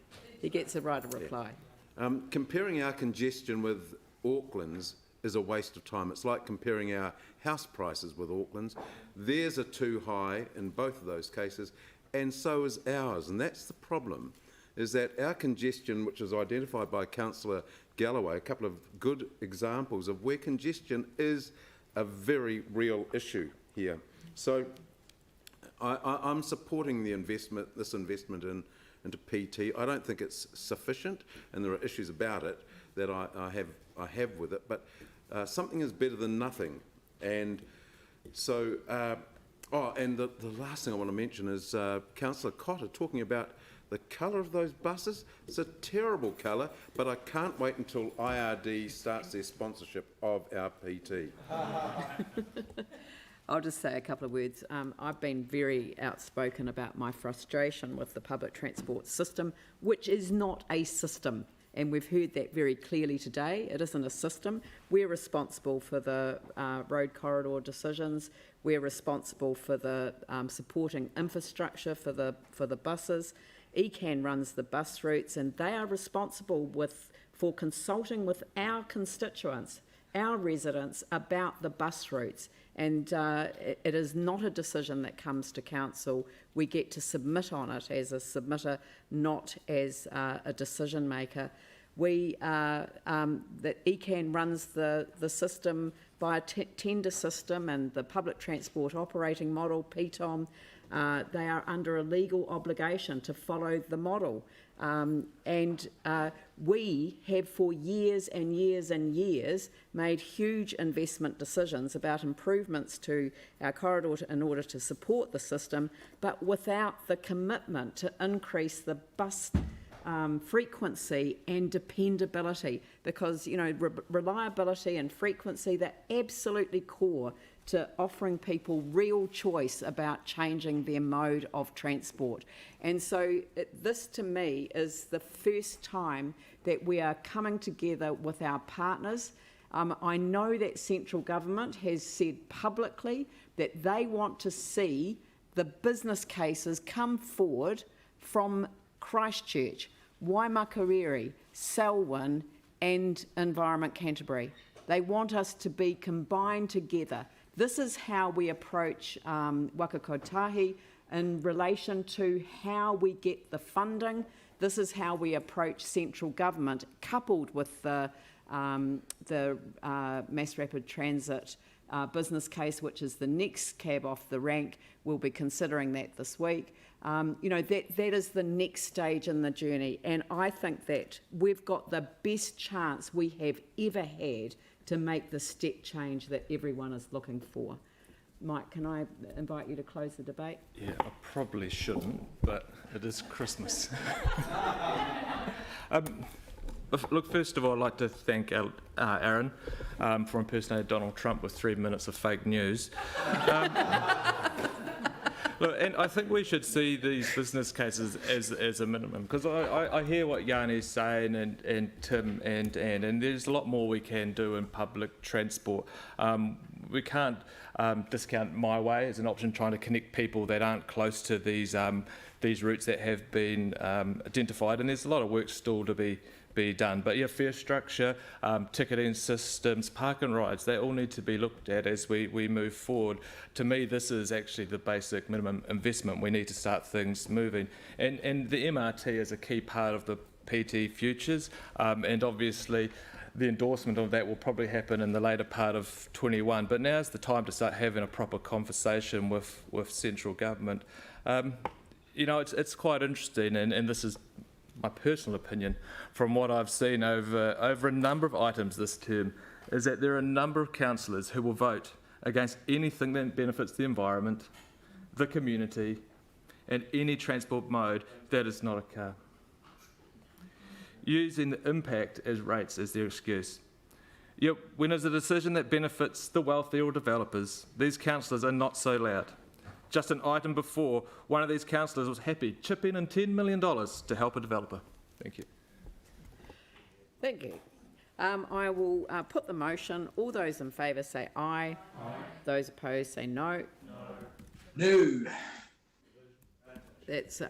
he gets a right of reply. Yeah. Comparing our congestion with Auckland's is a waste of time. It's like comparing our house prices with Auckland's. Theirs are too high in both of those cases, and so is ours. And that's the problem, is that our congestion, which is identified by Councillor Galloway, a couple of good examples of where congestion is a very real issue here. So I'm supporting the investment, this investment into PT. I don't think it's sufficient, and there are issues about it that I have with it, but something is better than nothing. And so, and the last thing I want to mention is Councillor Cotter talking about the colour of those buses. It's a terrible colour, but I can't wait until IRD starts their sponsorship of our PT. I'll just say a couple of words. I've been very outspoken about my frustration with the public transport system, which is not a system. And we've heard that very clearly today. It isn't a system. We're responsible for the road corridor decisions. We're responsible for the supporting infrastructure for the buses. ECAN runs the bus routes, and they are responsible for consulting with our constituents, our residents, about the bus routes. And it is not a decision that comes to council. We get to submit on it as a submitter, not as a decision maker. That ECAN runs the system by a tender system and the public transport operating model, PTOM. They are under a legal obligation to follow the model. We have for years and years and years made huge investment decisions about improvements to our corridor in order to support the system, but without the commitment to increase the bus frequency and dependability, because reliability and frequency, they're absolutely core to offering people real choice about changing their mode of transport. And so this to me is the first time that we are coming together with our partners. I know that central government has said publicly that they want to see the business cases come forward from Christchurch, Waimairi-Harewood, Selwyn and Environment Canterbury. They want us to be combined together. This is how we approach waka kotahi in relation to how we get the funding. This is how we approach central government, coupled with the mass rapid transit business case, which is the next cab off the rank. We'll be considering that this week. That is the next stage in the journey, and I think that we've got the best chance we have ever had to make the step change that everyone is looking for. Mike, can I invite you to close the debate? Yeah, I probably shouldn't, but it is Christmas. Look, first of all, I'd like to thank Aaron for impersonating Donald Trump with 3 minutes of fake news. Look, and I think we should see these business cases as a minimum, because I hear what Yanni's saying and Tim and there's a lot more we can do in public transport. We can't discount My Way as an option, trying to connect people that aren't close to these routes that have been identified, and there's a lot of work still to be done. But yeah, fare structure, ticketing systems, park and rides, they all need to be looked at as we move forward. To me, this is actually the basic minimum investment. We need to start things moving. And the MRT is a key part of the PT Futures, and obviously the endorsement of that will probably happen in the later part of 21. But now's the time to start having a proper conversation with central government. It's quite interesting, and this is my personal opinion, from what I've seen over a number of items this term, is that there are a number of councillors who will vote against anything that benefits the environment, the community, and any transport mode that is not a car, using the impact as rates as their excuse. Yet, when there's a decision that benefits the wealthy or developers, these councillors are not so loud. Just an item before, one of these councillors was happy chipping in $10 million to help a developer. Thank you. Thank you. I will put the motion. All those in favour say aye. Aye. Those opposed say no. No. That's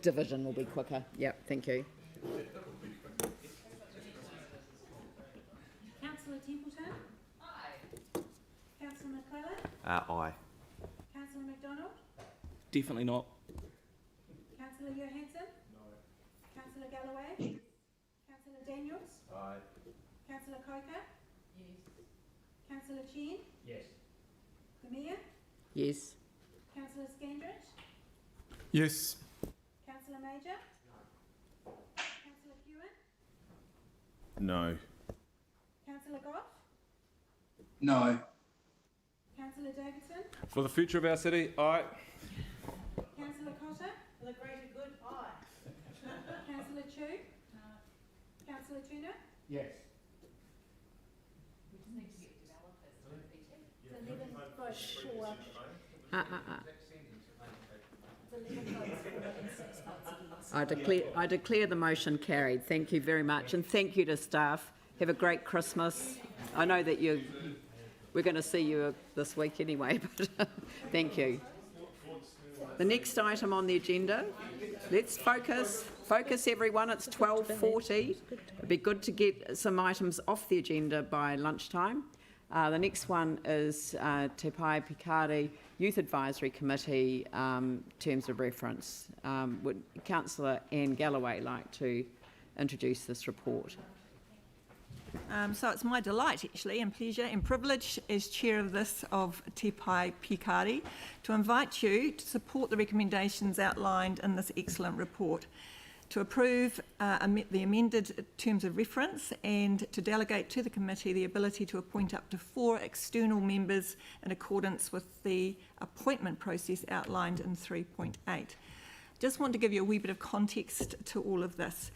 division will be quicker. Yep. Thank you. Councillor Templeton? Aye. Councillor McClellan? Aye. Councillor McDonald? Definitely not. Councillor Johansson? No. Councillor Galloway? Councillor Daniels? Aye. Councillor Coker? Yes. Councillor Chen? Yes. The Mayor? Yes. Councillor Scandrich? Yes. Councillor Major? No. Councillor Hewitt? No. Councillor Goff? No. Councillor Davidson? For the future of our city, aye. Councillor Cotter? For the greater good, aye. Councillor Chu? No. Councillor Turner? Yes. We just need to get developers to repeat it. It's 11 votes for. It's 11 votes for and 6 I declare the motion carried. Thank you very much, and thank you to staff. Have a great Christmas. I know that we're going to see you this week anyway, but thank you. The next item on the agenda, let's focus everyone, it's 12:40. It'd be good to get some items off the agenda by lunchtime. The next one is Te Pai Pikari Youth Advisory Committee terms of reference. Would Councillor Anne Galloway like to introduce this report? So it's my delight, actually, and pleasure and privilege as chair of Te Pai Pikari to invite you to support the recommendations outlined in this excellent report, to approve the amended terms of reference and to delegate to the committee the ability to appoint up to 4 external members in accordance with the appointment process outlined in 3.8. Just want to give you a wee bit of context to all of this.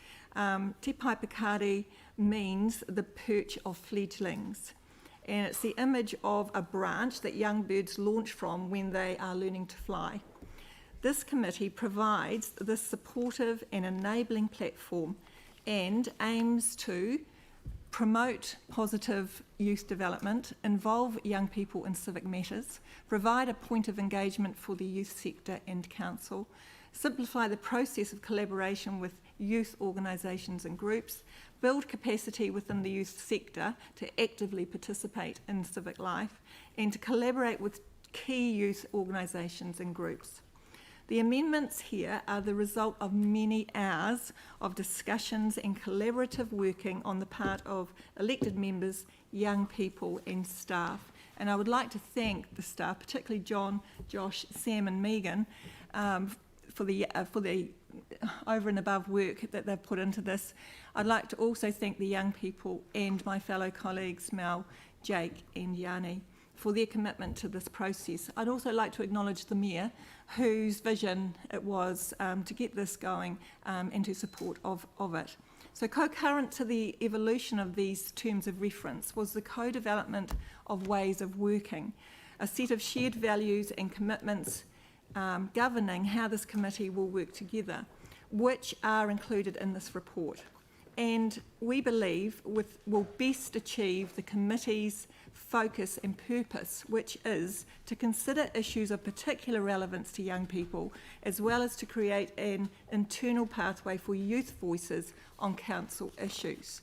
Te Pai Pikari means the perch of fledglings, and it's the image of a branch that young birds launch from when they are learning to fly. This committee provides this supportive and enabling platform and aims to promote positive youth development, involve young people in civic matters, provide a point of engagement for the youth sector and council, simplify the process of collaboration with youth organisations and groups, build capacity within the youth sector to actively participate in civic life, and to collaborate with key youth organisations and groups. The amendments here are the result of many hours of discussions and collaborative working on the part of elected members, young people and staff. And I would like to thank the staff, particularly John, Josh, Sam and Megan, for the over and above work that they've put into this. I'd like to also thank the young people and my fellow colleagues, Mel, Jake and Yanni, for their commitment to this process. I'd also like to acknowledge the Mayor, whose vision it was to get this going and to support of it. So concurrent to the evolution of these terms of reference was the co-development of ways of working, a set of shared values and commitments governing how this committee will work together, which are included in this report. And we believe will best achieve the committee's focus and purpose, which is to consider issues of particular relevance to young people, as well as to create an internal pathway for youth voices on council issues.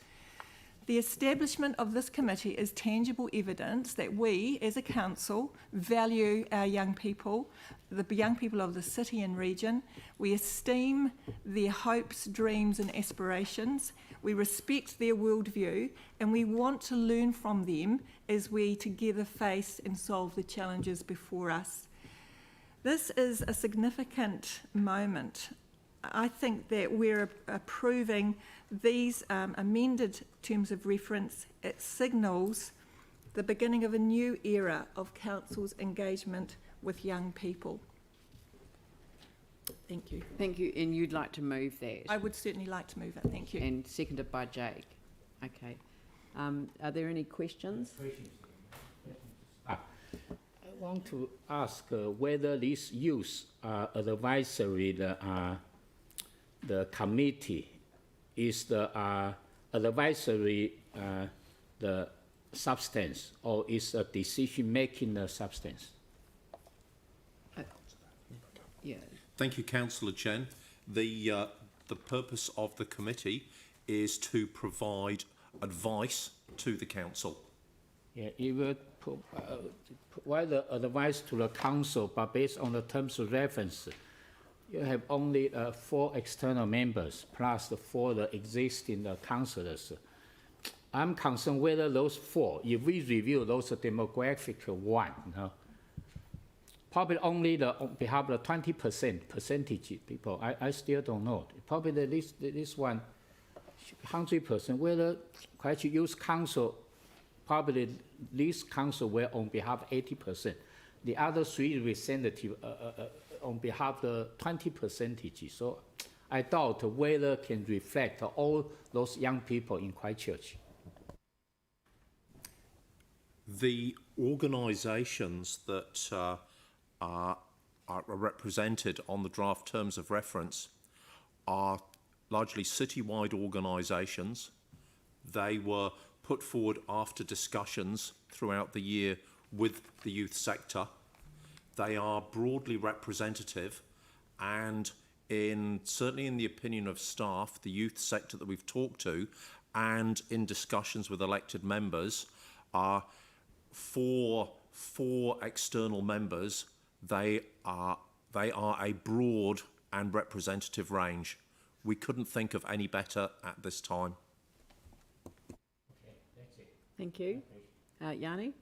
The establishment of this committee is tangible evidence that we, as a council, value our young people, the young people of the city and region. We esteem their hopes, dreams and aspirations. We respect their worldview, and we want to learn from them as we together face and solve the challenges before us. This is a significant moment. I think that we're approving these amended terms of reference. It signals the beginning of a new era of council's engagement with young people. Thank you. Thank you, and you'd like to move that? I would certainly like to move it, thank you. And seconded by Jake. Okay. Are there any questions? I want to ask whether this youth advisory, the committee, is the advisory the substance, or is a decision-making the substance? Yeah. Thank you, Councillor Chen. The purpose of the committee is to provide advice to the council. Yeah, it will provide the advice to the council, but based on the terms of reference, you have only 4 external members plus the 4 the existing councillors. I'm concerned whether those 4, if we review those demographic one, probably only on behalf of the 20% percentage people. I still don't know. Probably this one, 100%. Whether actually use council, probably this council will on behalf of 80%. The other 3 representatives on behalf of the 20%. So I doubt whether can reflect all those young people in Christchurch. The organisations that are represented on the draft terms of reference are largely citywide organisations. They were put forward after discussions throughout the year with the youth sector. They are broadly representative, and certainly in the opinion of staff, the youth sector that we've talked to, and in discussions with elected members, are for external members. They are a broad and representative range. We couldn't think of any better at this time. Thank you. Yanni?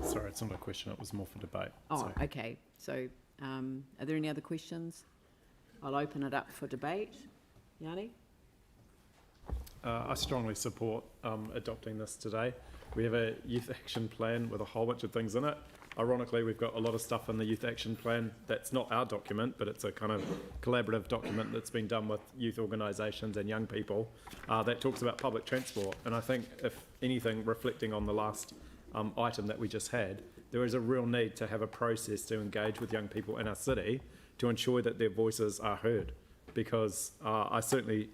Sorry, it's not a question, it was more for debate. Oh, okay. So are there any other questions? I'll open it up for debate. Yanni? I strongly support adopting this today. We have a youth action plan with a whole bunch of things in it. Ironically, we've got a lot of stuff in the youth action plan that's not our document, but it's a kind of collaborative document that's been done with youth organisations and young people that talks about public transport. And I think, if anything, reflecting on the last item that we just had, there is a real need to have a process to engage with young people in our city to ensure that their voices are heard, because I certainly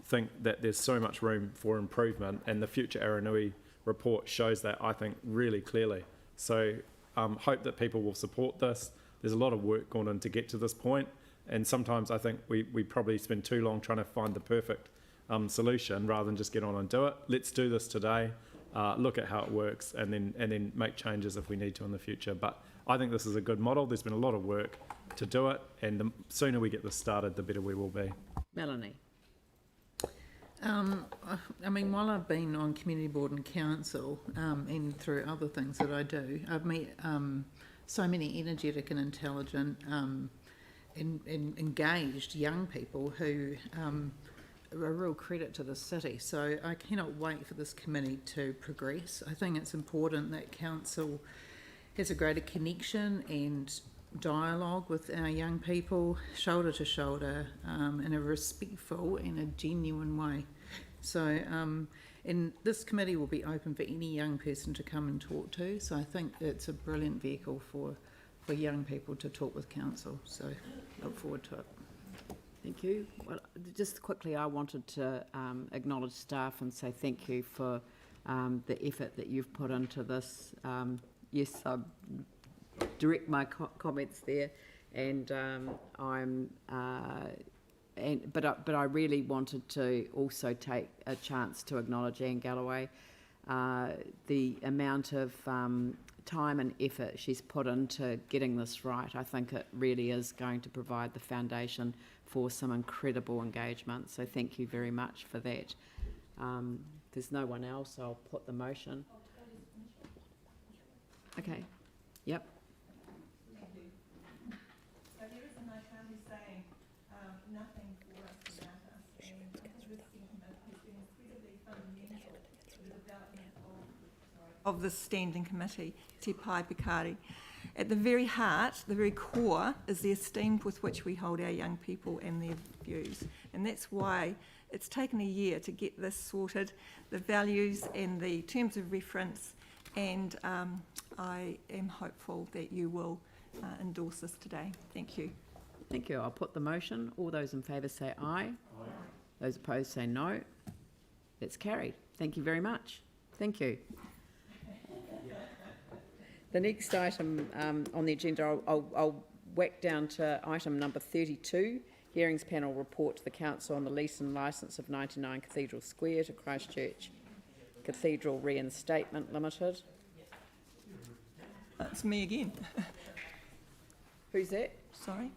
think that there's so much room for improvement, and the Future Aranui report shows that, I think, really clearly. So hope that people will support this. There's a lot of work gone in to get to this point, and sometimes I think we probably spend too long trying to find the perfect solution rather than just get on and do it. Let's do this today, look at how it works, and then make changes if we need to in the future. But I think this is a good model. There's been a lot of work to do it, and the sooner we get this started, the better we will be. Melanie? I mean, while I've been on community board and council and through other things that I do, I've met so many energetic and intelligent and engaged young people who are a real credit to the city. So I cannot wait for this committee to progress. I think it's important that council has a greater connection and dialogue with our young people, shoulder to shoulder, in a respectful and a genuine way. So, and this committee will be open for any young person to come and talk to. So I think it's a brilliant vehicle for young people to talk with council. So look forward to it. Thank you. Well, just quickly, I wanted to acknowledge staff and say thank you for the effort that you've put into this. Yes, I direct my comments there, and but I really wanted to also take a chance to acknowledge Anne Galloway, the amount of time and effort she's put into getting this right. I think it really is going to provide the foundation for some incredible engagement. So thank you very much for that. If there's no one else, I'll put the motion. Okay. Yep. Nothing for us without us, and this sentiment has been incredibly fundamental to the development of the standing committee, Te Pai Pikari. At the very heart, the very core, is the esteem with which we hold our young people and their views, and that's why it's taken a year to get this sorted, the values and the terms of reference, and I am hopeful that you will endorse this today. Thank you. Thank you. I'll put the motion. All those in favour say aye. Aye. Those opposed say no. It's carried. Thank you very much. Thank you. The next item on the agenda, I'll whack down to item number 32, Hearings Panel Report to the Council on the lease and licence of 99 Cathedral Square to Christchurch Cathedral Reinstatement Limited. That's me again. Who's that? Sorry?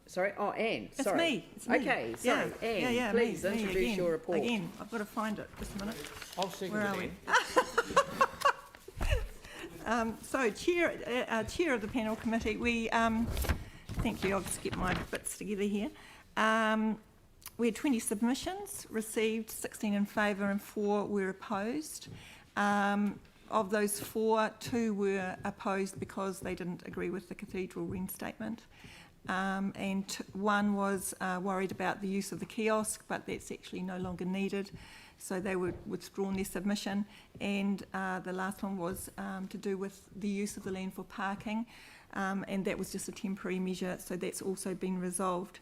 Sorry? Oh, Anne. It's sorry. me. It's me. Okay, sorry. Yeah. Anne, please me introduce again. your report. Again, I've got to find it. Just a minute. I'll second Where are we? So, Chair of the panel committee, we thank you. I'll just get my bits together here. We had 20 submissions received, 16 in favour and 4 were opposed. Of those 4, 2 were opposed because they didn't agree with the cathedral reinstatement. And 1 was worried about the use of the kiosk, but that's actually no longer needed. so they were withdrawn their submission. And the last one was to do with the use of the land for parking, and that was just a temporary measure, so that's also been resolved.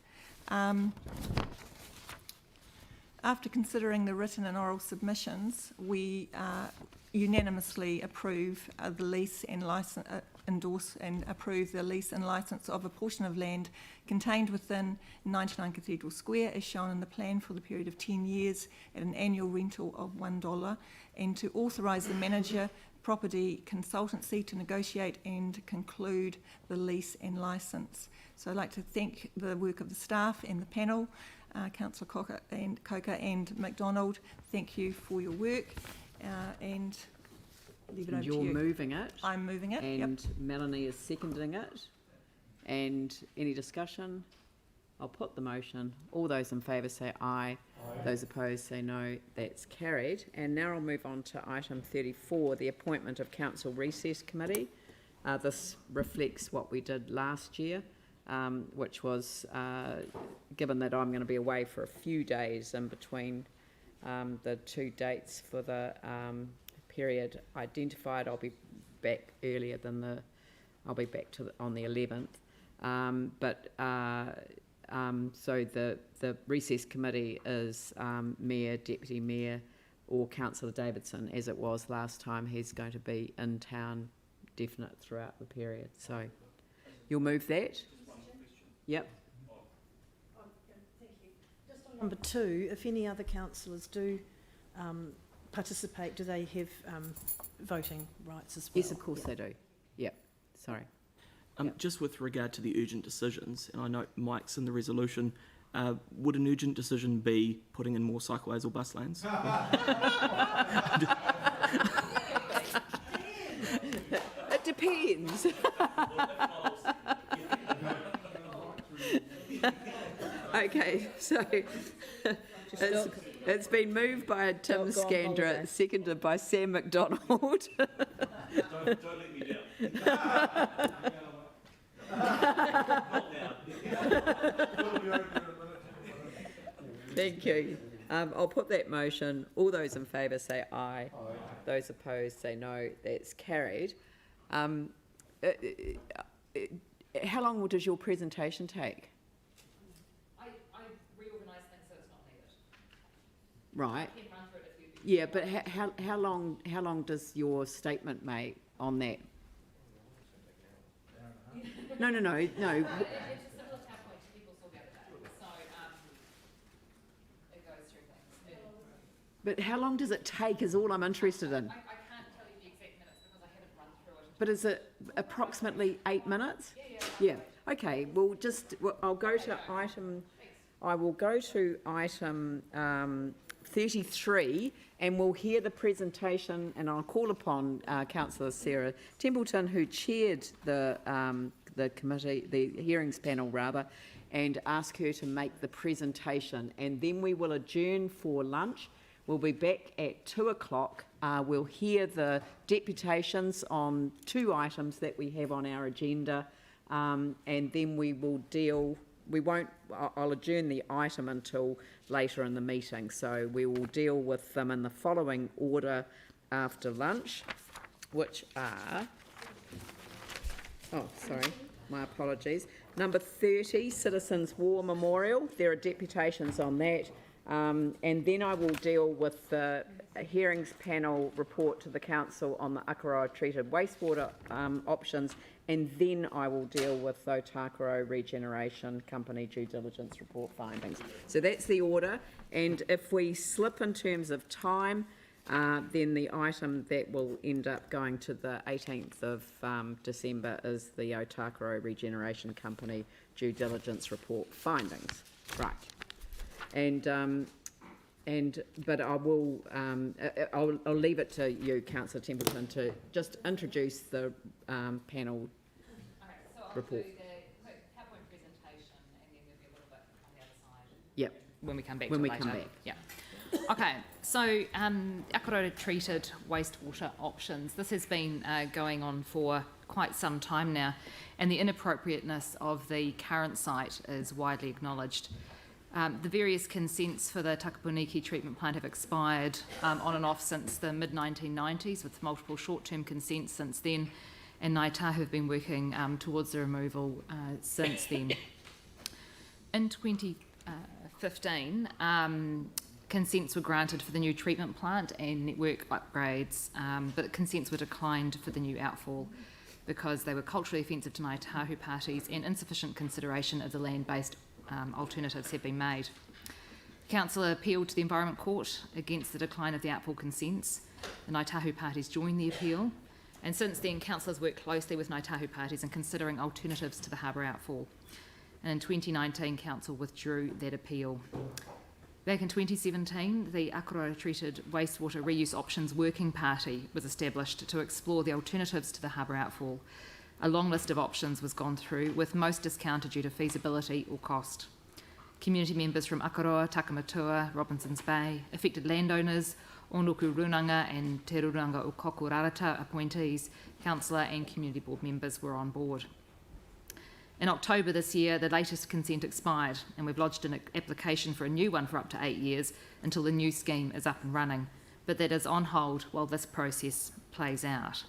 After considering the written and oral submissions, we unanimously approve the lease and license, endorse and approve the lease and licence of a portion of land contained within 99 Cathedral Square as shown in the plan for the period of 10 years at an annual rental of $1, and to authorise the manager property consultancy to negotiate and conclude the lease and licence. So I'd like to thank the work of the staff and the panel, Councillor Coker and MacDonald. Thank you for your work, and leave it over to you. You're moving it. I'm moving it, and Melanie is seconding it. And any discussion? I'll put the motion. All those in favour say aye. Those opposed say no. That's carried. And now I'll move on to item 34, the appointment of Council Recess Committee. This reflects what we did last year, which was, given that I'm going to be away for a few days in between the two dates for the period identified, I'll be back earlier than I'll be back on the 11th. So the recess committee is Mayor, Deputy Mayor or Councillor Davidson, as it was last time. He's going to be in town definite throughout the period. So you'll move that? Yep. Thank you. Just on number 2, if any other councillors do participate, do they have voting rights as well? Yes, of course they do. Yep. Sorry. Just with regard to the urgent decisions, and I note Mike's in the resolution, would an urgent decision be putting in more cycleways or bus lanes? It depends. Okay, so it's been moved by Tim Scandra, seconded by Sam MacDonald. Don't let me down. Thank you. I'll put that motion. All those in favour say aye. Those opposed say no. That's carried. How long does your presentation take? I reorganise things so it's not needed. Right. I can run through it if you... Yeah, but how long does your statement make on that? No. It's a similar PowerPoint to people saw the other day, so it goes through things. But how long does it take is all I'm interested in. I can't tell you the exact minutes because I haven't run through it. But is it approximately 8 minutes? Yeah. Okay, I'll go to item... I will go to item 33 and we'll hear the presentation, and I'll call upon Councillor Sarah Templeton, who chaired the committee, the hearings panel rather, and ask her to make the presentation, and then we will adjourn for lunch. We'll be back at 2 o'clock. We'll hear the deputations on 2 items that we have on our agenda, and then we will deal... I'll adjourn the item until later in the meeting, so we will deal with them in the following order after lunch, which are... Oh, sorry, my apologies. Number 30, Citizens War Memorial. There are deputations on that. And then I will deal with the hearings panel report to the council on the Akaroa treated wastewater options, and then I will deal with the Otakaro Regeneration Company due diligence report findings. So that's the order, and if we slip in terms of time, then the item that will end up going to the 18th of December is the Otakaro Regeneration Company due diligence report findings. Right. But I will, I'll leave it to you, Councillor Templeton, to just introduce the panel report. Do the PowerPoint presentation, and then there'll be a little bit on the other side. Yep. When we come back. When to we later. come back. Yeah. Okay. So Akaroa treated wastewater options. This has been going on for quite some time now, and the inappropriateness of the current site is widely acknowledged. The various consents for the Takapuniki treatment plant have expired on and off since the mid-1990s, with multiple short-term consents since then, and Ngāi Tahu have been working towards the removal since then. In 2015, consents were granted for the new treatment plant and network upgrades, but consents were declined for the new outfall because they were culturally offensive to Ngāi Tahu parties and insufficient consideration of the land-based alternatives had been made. Council appealed to the Environment Court against the decline of the outfall consents. The Ngāi Tahu parties joined the appeal, and since then Council has worked closely with Ngāi Tahu parties in considering alternatives to the harbour outfall. And in 2019, Council withdrew that appeal. Back in 2017, the Akaroa Treated Wastewater Reuse Options Working Party was established to explore the alternatives to the harbour outfall. A long list of options was gone through, with most discounted due to feasibility or cost. Community members from Akaroa, Takamatua, Robinsons Bay, affected landowners, Onuku Runanga and Te Ruranga o Kokurarata appointees, councillor and community board members were on board. In October this year, the latest consent expired, and we've lodged an application for a new one for up to 8 years until the new scheme is up and running, but that is on hold while this process plays out.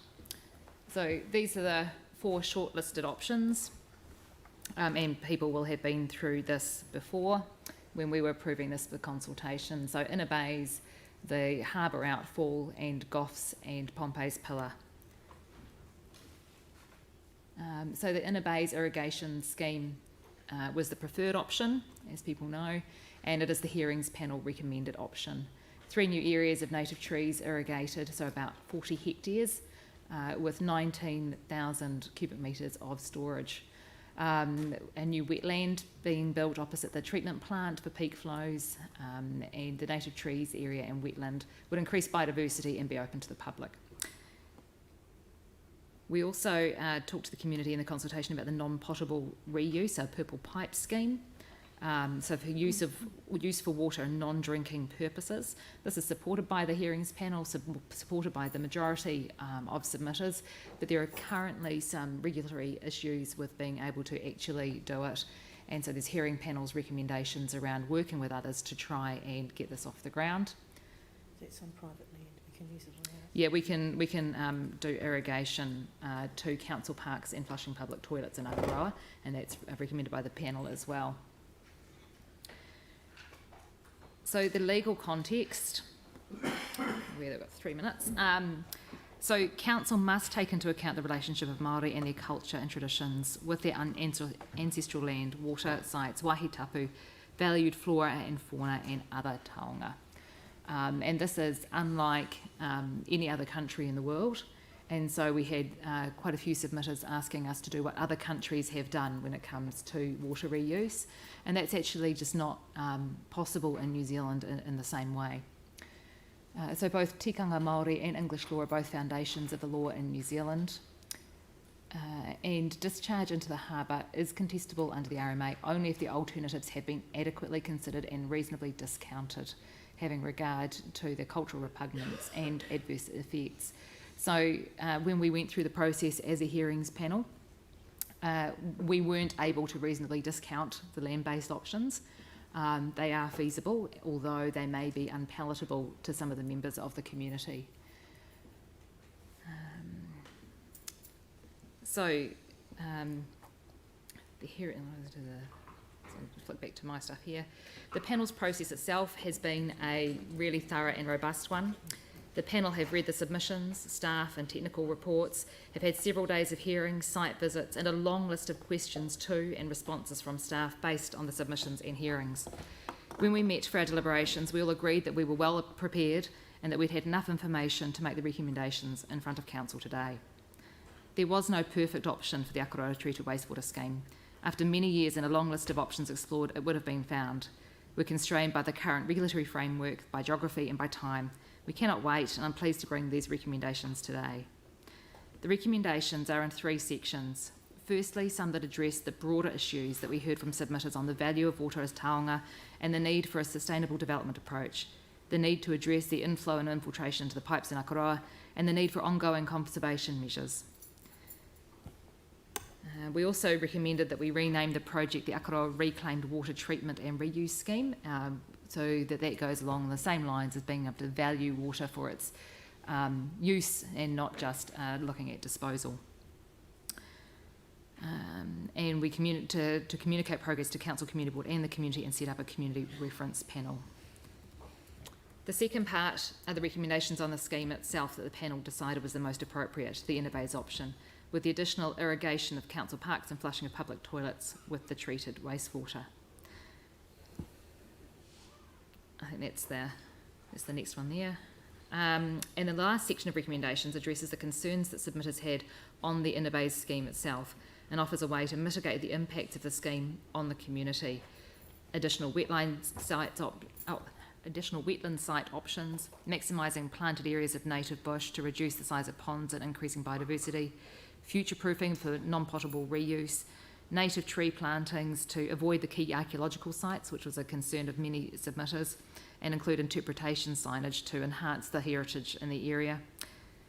So these are the 4 shortlisted options, and people will have been through this before when we were approving this for consultation. So Inner Bays, the harbour outfall, and Goffs and Pompey's Pillar. So the Inner Bays irrigation scheme was the preferred option, as people know, and it is the hearings panel recommended option. 3 new areas of native trees irrigated, so about 40 hectares, with 19,000 cubic metres of storage. A new wetland being built opposite the treatment plant for peak flows, and the native trees area and wetland would increase biodiversity and be open to the public. We also talked to the community in the consultation about the non-potable reuse, a purple pipe scheme. So for use for water and non-drinking purposes. This is supported by the hearings panel, supported by the majority of submitters, but there are currently some regulatory issues with being able to actually do it. And so there's hearing panel's recommendations around working with others to try and get this off the ground. That's on private land. We can use it on ours. Yeah, we can do irrigation to council parks and flushing public toilets in Akaroa, and that's recommended by the panel as well. So the legal context, we've got 3 minutes. So council must take into account the relationship of Māori and their culture and traditions with their ancestral land, water, sites, wāhi tapu, valued flora and fauna and other taonga. And this is unlike any other country in the world. And so we had quite a few submitters asking us to do what other countries have done when it comes to water reuse. And that's actually just not possible in New Zealand in the same way. So both tikanga Māori and English law are both foundations of the law in New Zealand. And discharge into the harbour is contestable under the RMA only if the alternatives have been adequately considered and reasonably discounted, having regard to the cultural repugnance and adverse effects. So when we went through the process as a hearings panel, we weren't able to reasonably discount the land-based options. They are feasible, although they may be unpalatable to some of the members of the community. The hearing, flip back to my stuff here. The panel's process itself has been a really thorough and robust one. The panel have read the submissions, staff and technical reports, have had several days of hearings, site visits and a long list of questions to and responses from staff based on the submissions and hearings. When we met for our deliberations, we all agreed that we were well prepared and that we'd had enough information to make the recommendations in front of council today. There was no perfect option for the Akaroa Treated Wastewater Scheme. After many years and a long list of options explored, it would have been found. We're constrained by the current regulatory framework, by geography and by time. We cannot wait, and I'm pleased to bring these recommendations today. The recommendations are in 3 sections. Firstly, some that address the broader issues that we heard from submitters on the value of water as taonga and the need for a sustainable development approach, the need to address the inflow and infiltration into the pipes in Akaroa, and the need for ongoing conservation measures. We also recommended that we rename the project the Akaroa Reclaimed Water Treatment and Reuse Scheme, so that goes along the same lines as being able to value water for its use and not just looking at disposal. And we to communicate progress to Council, Community Board and the community and set up a community reference panel. The second part are the recommendations on the scheme itself that the panel decided was the most appropriate, the inner bays option, with the additional irrigation of council parks and flushing of public toilets with the treated wastewater. I think that's the next one there. And the last section of recommendations addresses the concerns that submitters had on the inner bays scheme itself and offers a way to mitigate the impacts of the scheme on the community. Additional wetland site options, maximising planted areas of native bush to reduce the size of ponds and increasing biodiversity, future-proofing for non-potable reuse, native tree plantings to avoid the key archaeological sites, which was a concern of many submitters, and include interpretation signage to enhance the heritage in the area,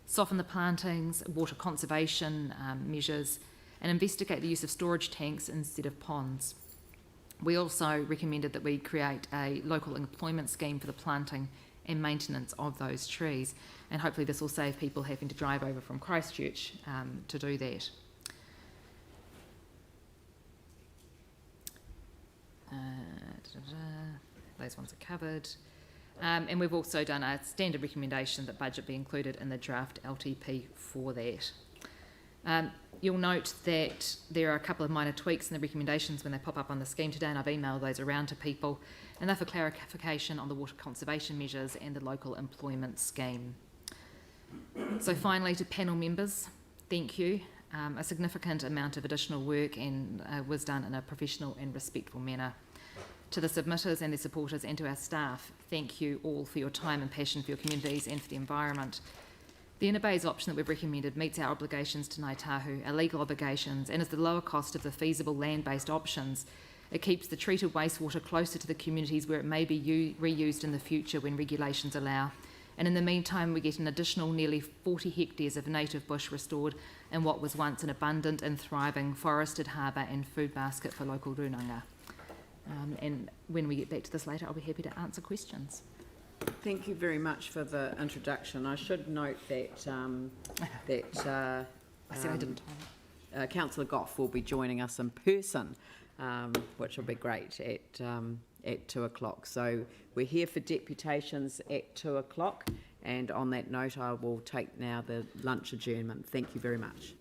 soften the plantings, water conservation measures, and investigate the use of storage tanks instead of ponds. We also recommended that we create a local employment scheme for the planting and maintenance of those trees, and hopefully this will save people having to drive over from Christchurch to do that. Those ones are covered. And we've also done a standard recommendation that budget be included in the draft LTP for that. You'll note that there are a couple of minor tweaks in the recommendations when they pop up on the scheme today, and I've emailed those around to people, and they're for clarification on the water conservation measures and the local employment scheme. So finally, to panel members, thank you. A significant amount of additional work was done in a professional and respectful manner. To the submitters and their supporters and to our staff, thank you all for your time and passion for your communities and for the environment. The inner bays option that we've recommended meets our obligations to Ngāi Tahu, our legal obligations, and is the lower cost of the feasible land-based options. It keeps the treated wastewater closer to the communities where it may be reused in the future when regulations allow. And in the meantime, we get an additional nearly 40 hectares of native bush restored in what was once an abundant and thriving forested harbour and food basket for local runanga. And when we get back to this later, I'll be happy to answer questions. Thank you very much for the introduction. I should note that Councillor Goff will be joining us in person, which will be great at 2 o'clock. So we're here for deputations at 2 o'clock, and on that note, I will take now the lunch adjournment. Thank you very much.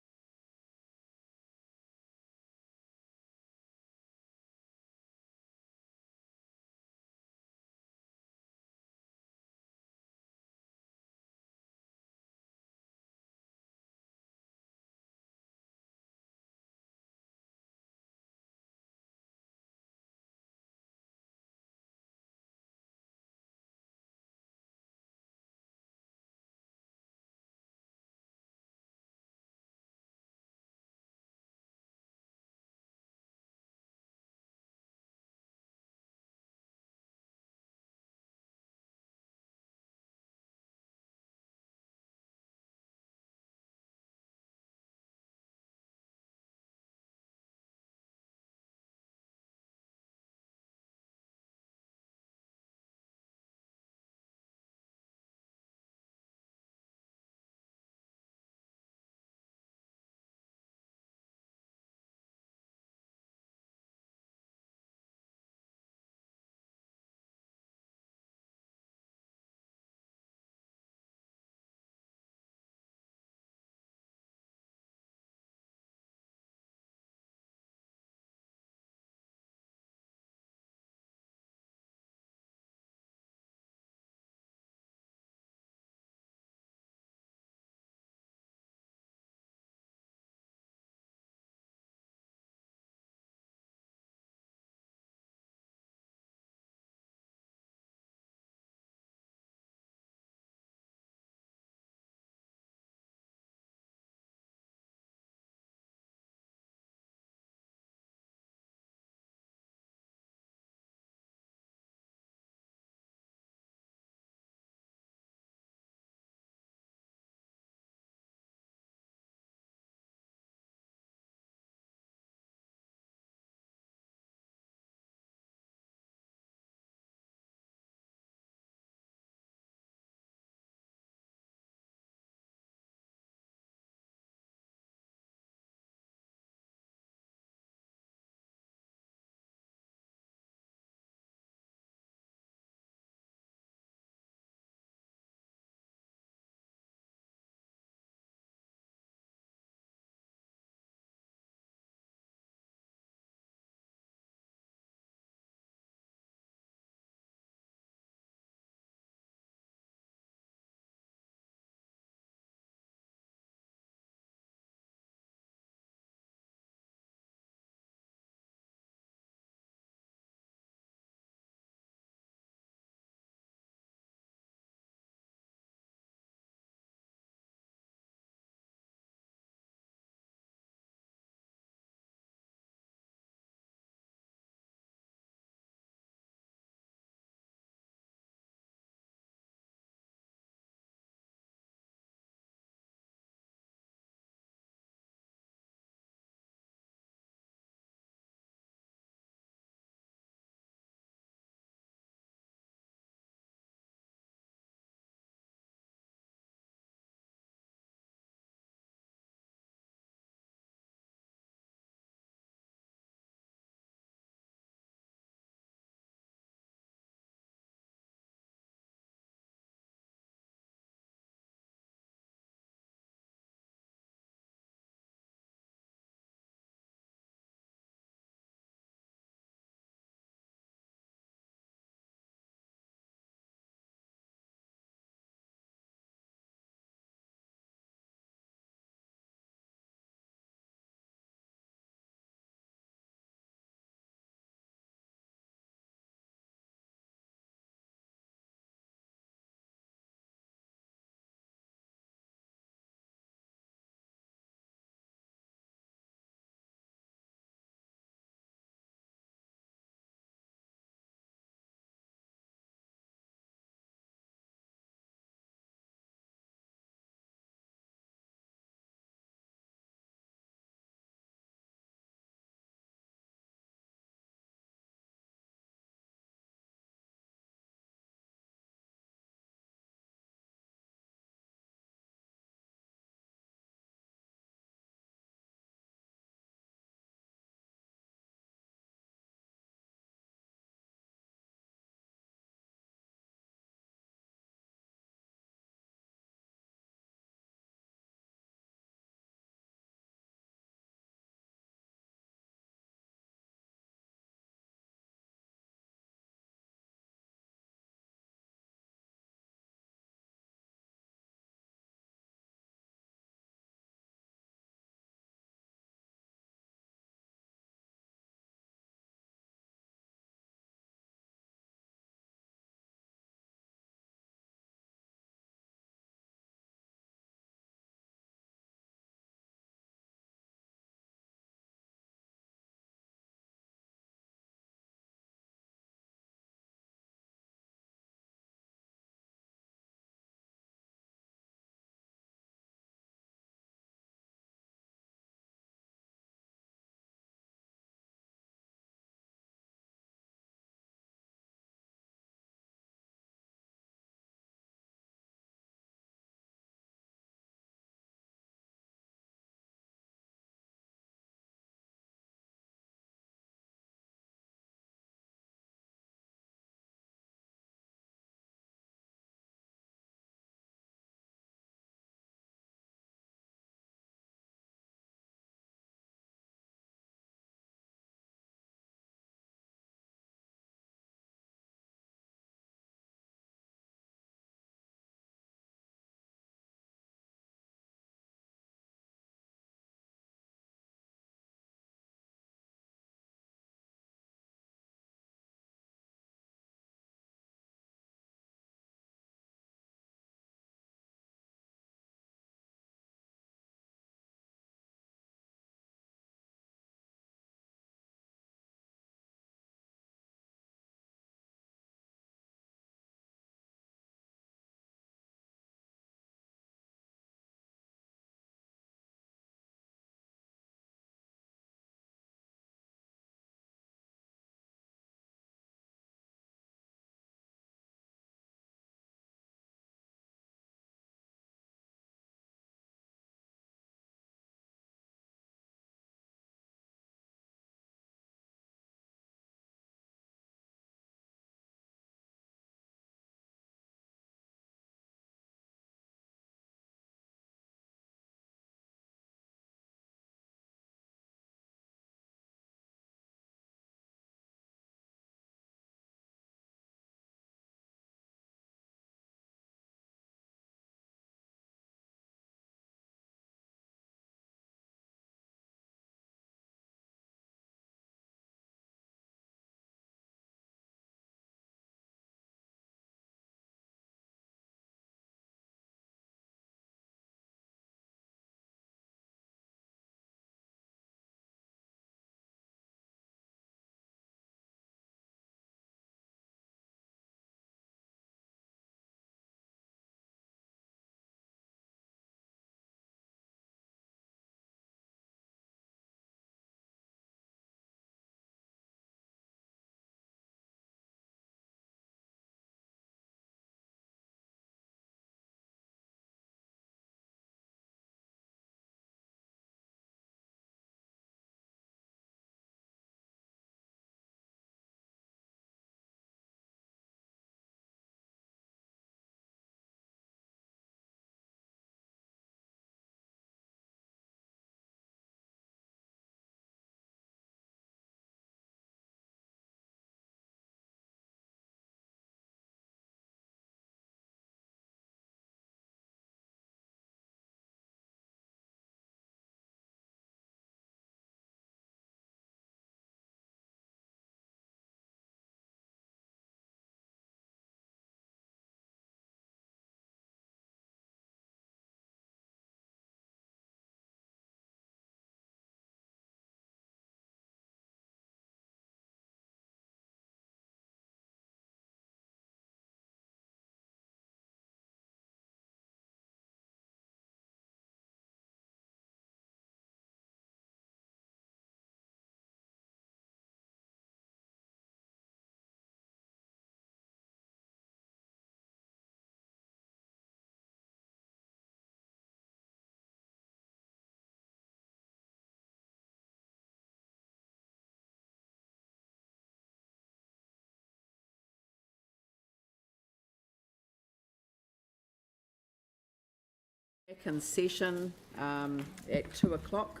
Back in session at 2 o'clock,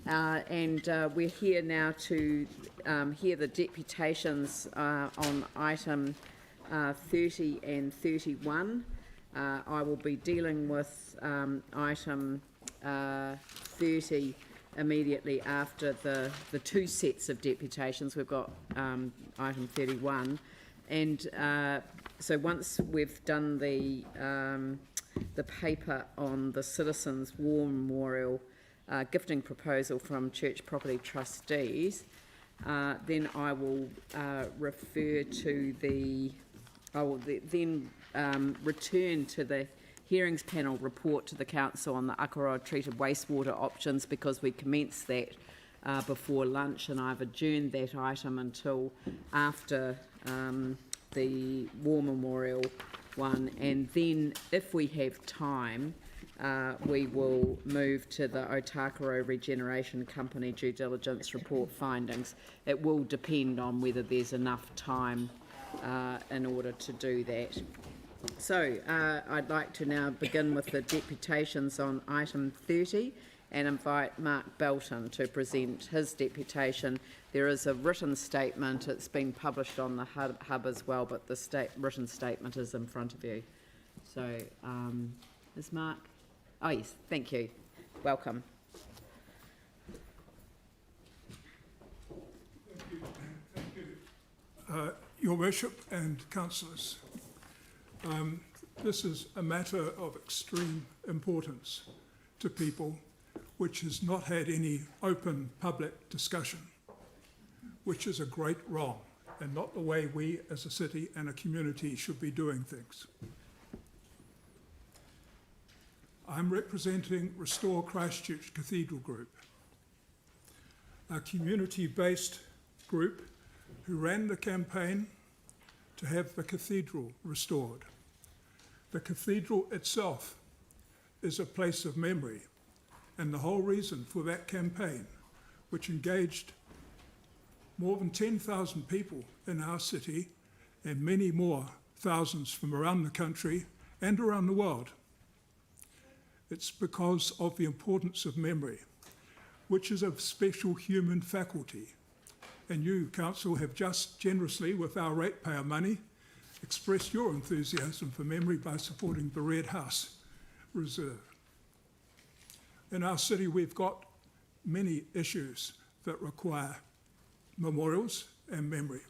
and we're here now to hear the deputations on item 30 and 31. I will be dealing with item 30 immediately after the two sets of deputations. We've got item 31, and so once we've done the paper on the Citizens War Memorial gifting proposal from Church Property Trustees, then I will refer to I will then return to the hearings panel report to the council on the Akaroa treated wastewater options, because we commenced that before lunch, and I've adjourned that item until after the War Memorial one, and then if we have time we will move to the Otakaro Regeneration Company due diligence report findings. It will depend on whether there's enough time in order to do that. So I'd like to now begin with the deputations on item 30 and invite Mark Belton to present his deputation. There is a written statement. It's been published on the hub as well, but the written statement is in front of you. So is Mark? Oh yes, thank you. Welcome. Thank you. Your Worship and Councillors, this is a matter of extreme importance to people, which has not had any open public discussion, which is a great wrong and not the way we as a city and a community should be doing things. I'm representing Restore Christchurch Cathedral Group, a community-based group who ran the campaign to have the cathedral restored. The cathedral itself is a place of memory, and the whole reason for that campaign, which engaged more than 10,000 people in our city and many more thousands from around the country and around the world, it's because of the importance of memory, which is a special human faculty. And you, Council, have just generously, with our ratepayer money, expressed your enthusiasm for memory by supporting the Red House Reserve. In our city, we've got many issues that require memorials and memory,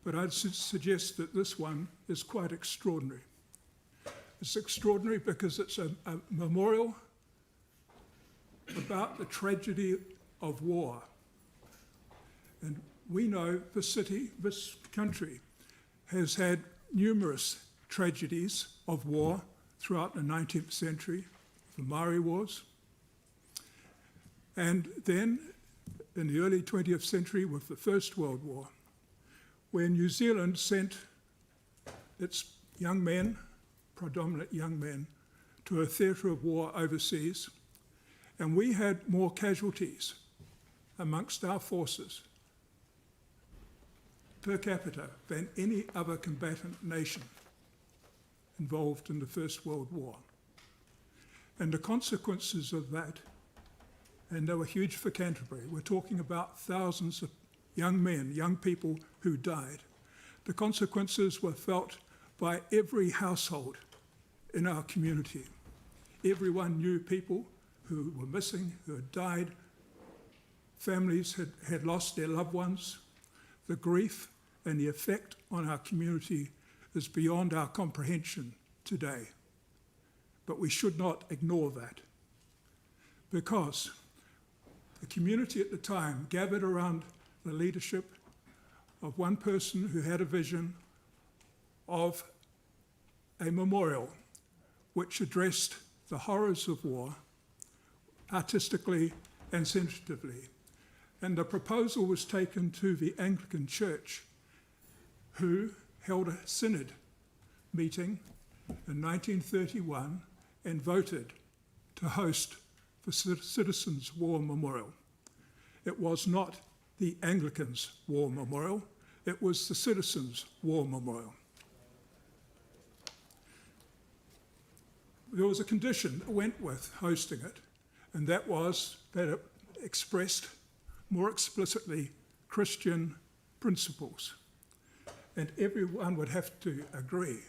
but I'd suggest that this one is quite extraordinary. It's extraordinary because it's a memorial about the tragedy of war. And we know the city, this country, has had numerous tragedies of war throughout the 19th century, the Maori Wars, and then in the early 20th century with the First World War, where New Zealand sent its young men, predominant young men, to a theatre of war overseas, and we had more casualties amongst our forces per capita than any other combatant nation involved in the First World War. And the consequences of that, and they were huge for Canterbury, we're talking about thousands of young men, young people who died. The consequences were felt by every household in our community. Everyone knew people who were missing, who had died. Families had lost their loved ones. The grief and the effect on our community is beyond our comprehension today. But we should not ignore that, because the community at the time gathered around the leadership of one person who had a vision of a memorial which addressed the horrors of war artistically and sensitively. And the proposal was taken to the Anglican Church, who held a synod meeting in 1931 and voted to host the Citizens' War Memorial. It was not the Anglicans' War Memorial, it was the Citizens' War Memorial. there was a condition that went with hosting it, and that was that it expressed more explicitly Christian principles. And everyone would have to agree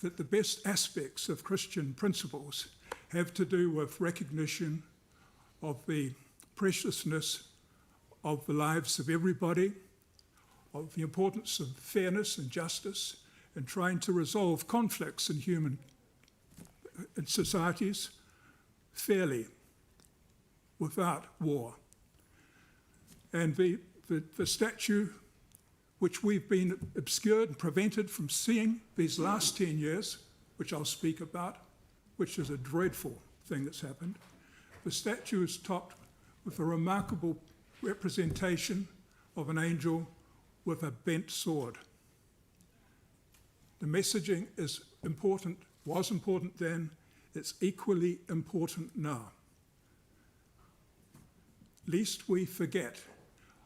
that the best aspects of Christian principles have to do with recognition of the preciousness of the lives of everybody, of the importance of fairness and justice, and trying to resolve conflicts in societies fairly, without war. And the statue, which we've been obscured and prevented from seeing these last 10 years, which I'll speak about, which is a dreadful thing that's happened. The statue is topped with a remarkable representation of an angel with a bent sword. The messaging is important, was important then, it's equally important now. Lest we forget,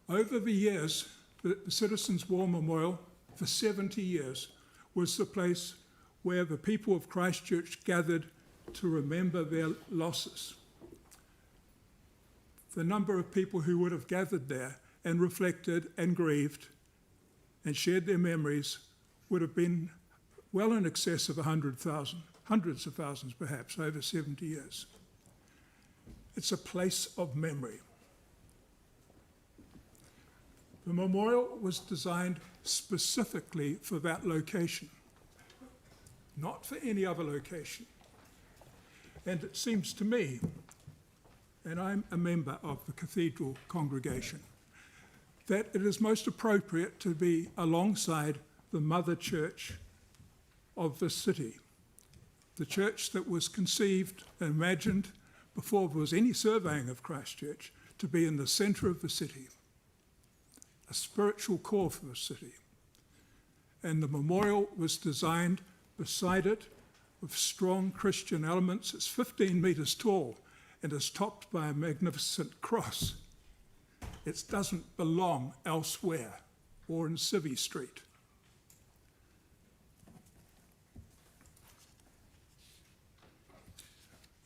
over the years, the Citizens' War Memorial for 70 years was the place where the people of Christchurch gathered to remember their losses. The number of people who would have gathered there and reflected and grieved and shared their memories would have been well in excess of 100,000, hundreds of thousands perhaps, over 70 years. It's a place of memory. The memorial was designed specifically for that location, not for any other location. And it seems to me, and I'm a member of the Cathedral congregation, that it is most appropriate to be alongside the mother church of the city, the church that was conceived and imagined before there was any surveying of Christchurch to be in the centre of the city, a spiritual core for the city. And the memorial was designed beside it with strong Christian elements. It's 15 metres tall and is topped by a magnificent cross. It doesn't belong elsewhere or in Civvy Street.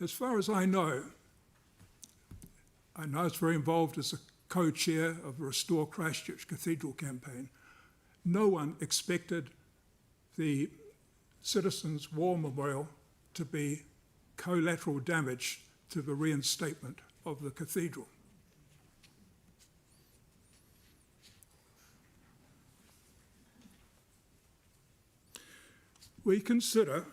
As far as I know it's very involved as a co-chair of the Restore Christchurch Cathedral campaign. No one expected the Citizens' War Memorial to be collateral damage to the reinstatement of the cathedral. We consider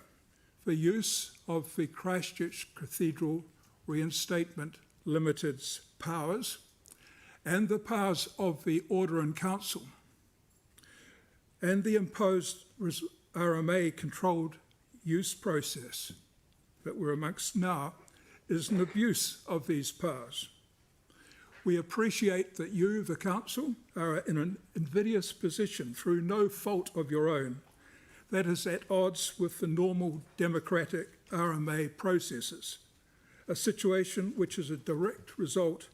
the use of the Christchurch Cathedral Reinstatement Limited's powers and the powers of the Order in Council and the imposed RMA-controlled use process that we're amongst now is an abuse of these powers. We appreciate that you, the Council, are in an invidious position through no fault of your own that is at odds with the normal democratic RMA processes, a situation which is a direct result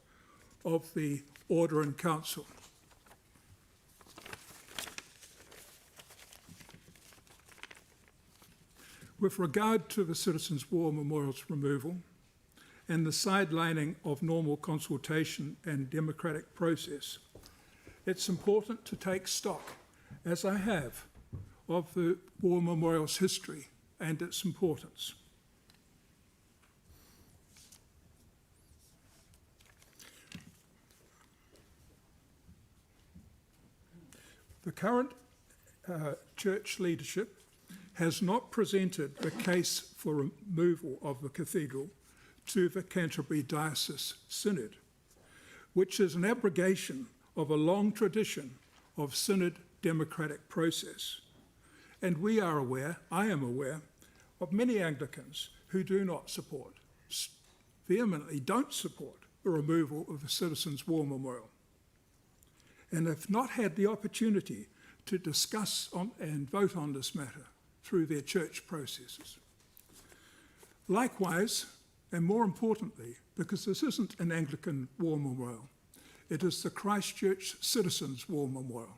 of the Order in Council. With regard to the Citizens' War Memorial's removal and the sidelining of normal consultation and democratic process, it's important to take stock, as I have, of the War Memorial's history and its importance. The current church leadership has not presented the case for removal of the cathedral to the Canterbury Diocese Synod, which is an abrogation of a long tradition of synod democratic process. And we are aware, I am aware, of many Anglicans who do not support, vehemently don't support the removal of the Citizens' War Memorial, and have not had the opportunity to discuss and vote on this matter through their church processes. Likewise, and more importantly, because this isn't an Anglican war memorial, it is the Christchurch Citizens' War Memorial.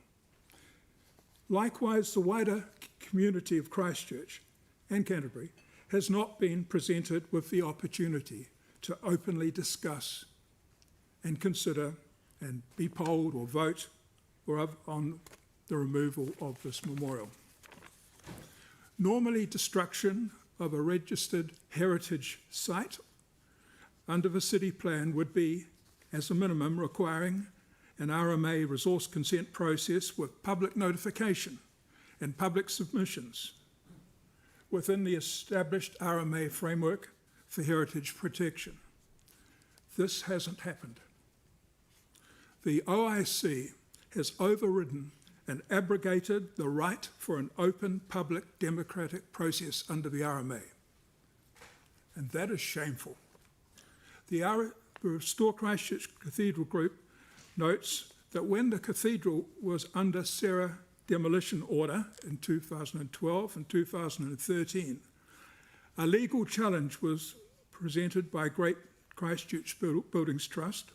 Likewise, the wider community of Christchurch and Canterbury has not been presented with the opportunity to openly discuss and consider and be polled or vote on the removal of this memorial. Normally, destruction of a registered heritage site under the city plan would be, as a minimum, requiring an RMA resource consent process with public notification and public submissions within the established RMA framework for heritage protection. This hasn't happened. The OIC has overridden and abrogated the right for an open, public, democratic process under the RMA. And that is shameful. The Restore Christchurch Cathedral Group notes that when the cathedral was under SERA demolition order in 2012 and 2013, a legal challenge was presented by Great Christchurch Buildings Trust,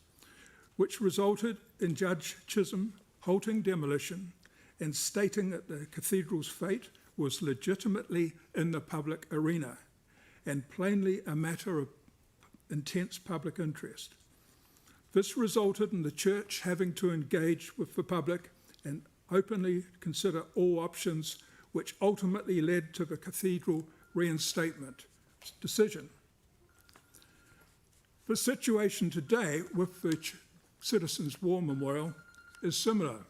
which resulted in Judge Chisholm halting demolition and stating that the cathedral's fate was legitimately in the public arena and plainly a matter of intense public interest. This resulted in the church having to engage with the public and openly consider all options, which ultimately led to the cathedral reinstatement decision. The situation today with the Citizens' War Memorial is similar.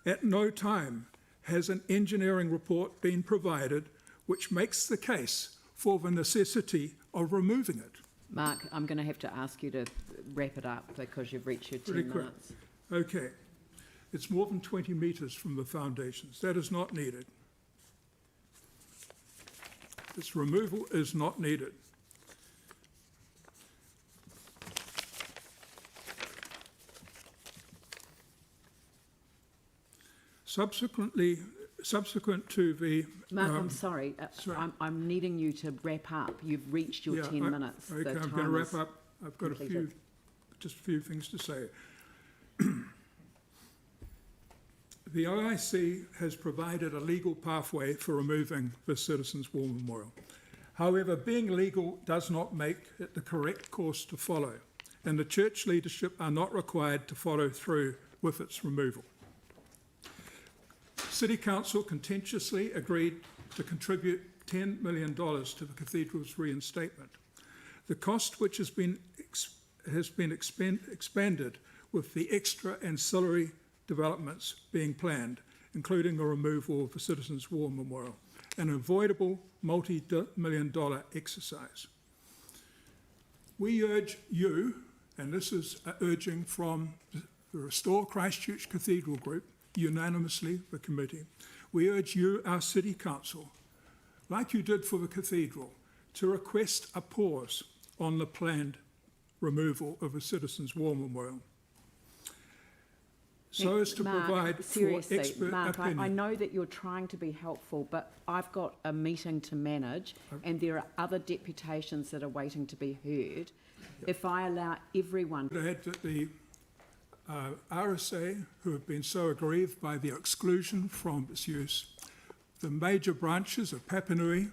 At no time has an engineering report been provided which makes the case for the necessity of removing it. Mark, I'm going to have to ask you to wrap it up because you've reached your 10 minutes. Okay. It's more than 20 metres from the foundations. That is not needed. This removal is not needed. Subsequent to the... Mark, I'm sorry. I'm needing you to wrap up. You've reached your 10 minutes. Okay, I'm going to wrap up. I've got just a few things to say. The OIC has provided a legal pathway for removing the Citizens' War Memorial. However, being legal does not make it the correct course to follow, and the church leadership are not required to follow through with its removal. City Council contentiously agreed to contribute $10 million to the cathedral's reinstatement. The cost, which has been expanded with the extra ancillary developments being planned, including the removal of the Citizens' War Memorial, an avoidable multi-million-dollar exercise. We urge you, and this is an urging from the Restore Christchurch Cathedral Group, unanimously the committee, we urge you, our City Council, like you did for the cathedral, to request a pause on the planned removal of a Citizens' War Memorial, so as to provide for expert opinion. I know that you're trying to be helpful, but I've got a meeting to manage and there are other deputations that are waiting to be heard. If I allow everyone... I had that the RSA, who have been so aggrieved by the exclusion from its use, the major branches of Papanui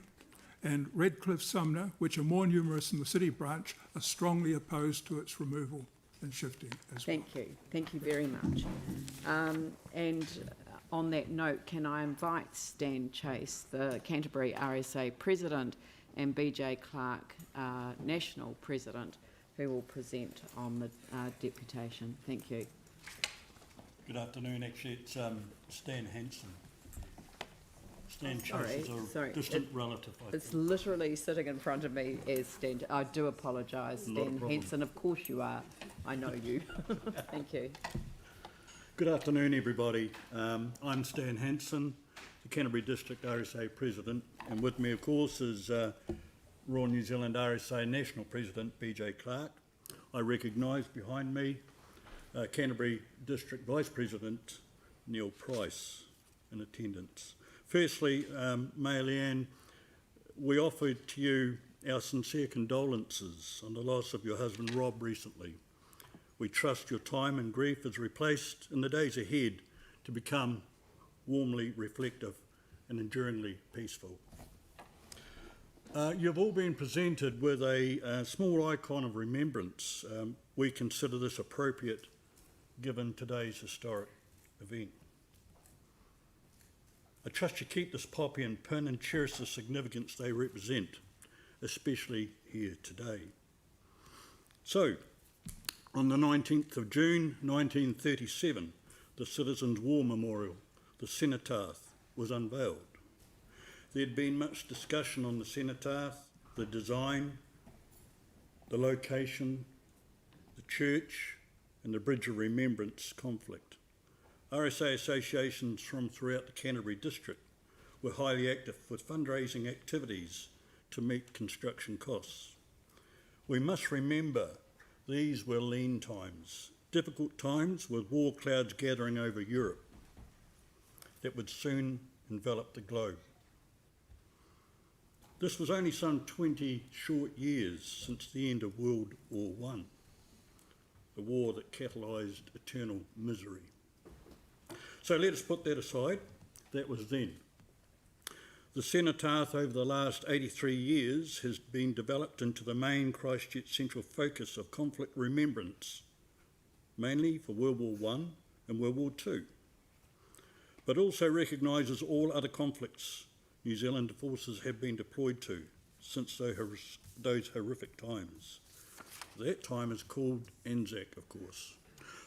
and Redcliffe Sumner, which are more numerous than the city branch, are strongly opposed to its removal and shifting as well. Thank you. Thank you very much. And on that note, can I invite Stan Chase, the Canterbury RSA President, and BJ Clark, National President, who will present on the deputation. Thank you. Good afternoon. Actually, it's Stan Hansen. Stan Chase is a distant relative. It's literally sitting in front of me as Stan. I do apologise, Stan Hansen. Of course you are. I know you. Thank you. Good afternoon, everybody. I'm Stan Hansen, the Canterbury District RSA President, and with me, of course, is Royal New Zealand RSA National President, BJ Clark. I recognise behind me Canterbury District Vice President, Neil Price, in attendance. Firstly, Mayor Leanne, we offered to you our sincere condolences on the loss of your husband Rob recently. We trust your time and grief is replaced in the days ahead to become warmly reflective and enduringly peaceful. You've all been presented with a small icon of remembrance. We consider this appropriate given today's historic event. I trust you keep this poppy and pin and cherish the significance they represent, especially here today. So, on the 19th of June 1937, the Citizens' War Memorial, the cenotaph, was unveiled. There had been much discussion on the cenotaph, the design, the location, the church, and the Bridge of Remembrance conflict. RSA associations from throughout the Canterbury district were highly active with fundraising activities to meet construction costs. We must remember these were lean times, difficult times with war clouds gathering over Europe that would soon envelop the globe. This was only some 20 short years since the end of World War I, the war that catalysed eternal misery. So let us put that aside. That was then. The cenotaph over the last 83 years has been developed into the main Christchurch central focus of conflict remembrance, mainly for World War I and World War II, but also recognises all other conflicts New Zealand forces have been deployed to since those horrific times. That time is called Anzac, of course.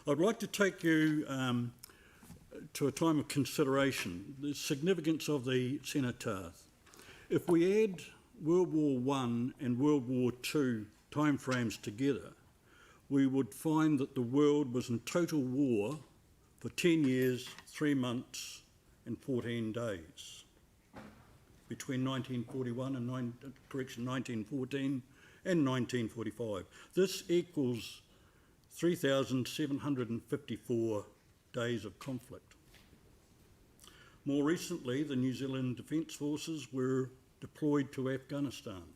I'd like to take you to a time of consideration, the significance of the cenotaph. If we add World War I and World War II timeframes together, we would find that the world was in total war for 10 years, 3 months and 14 days. Between 1941 and 1914 and 1945. This equals 3,754 days of conflict. More recently, the New Zealand Defence Forces were deployed to Afghanistan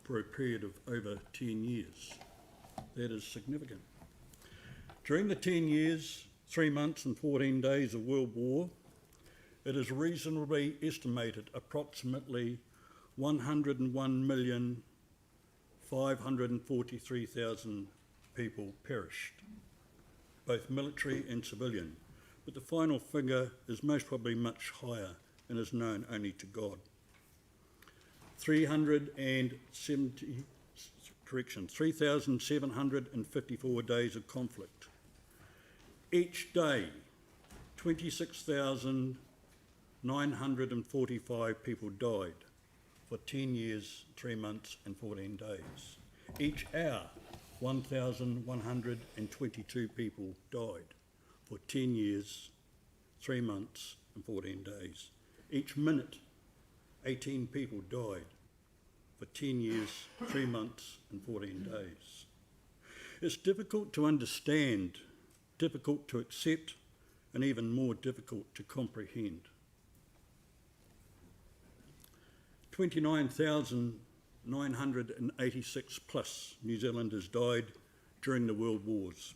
for a period of over 10 years. That is significant. During the 10 years, 3 months and 14 days of World War, it is reasonably estimated approximately 101,543,000 people perished, both military and civilian, but the final figure is most probably much higher and is known only to God. 3,754 days of conflict. Each day, 26,945 people died for 10 years, 3 months and 14 days. Each hour, 1,122 people died for 10 years, 3 months and 14 days. Each minute, 18 people died for 10 years, 3 months and 14 days. It's difficult to understand, difficult to accept, and even more difficult to comprehend. 29,986 plus New Zealanders died during the World Wars.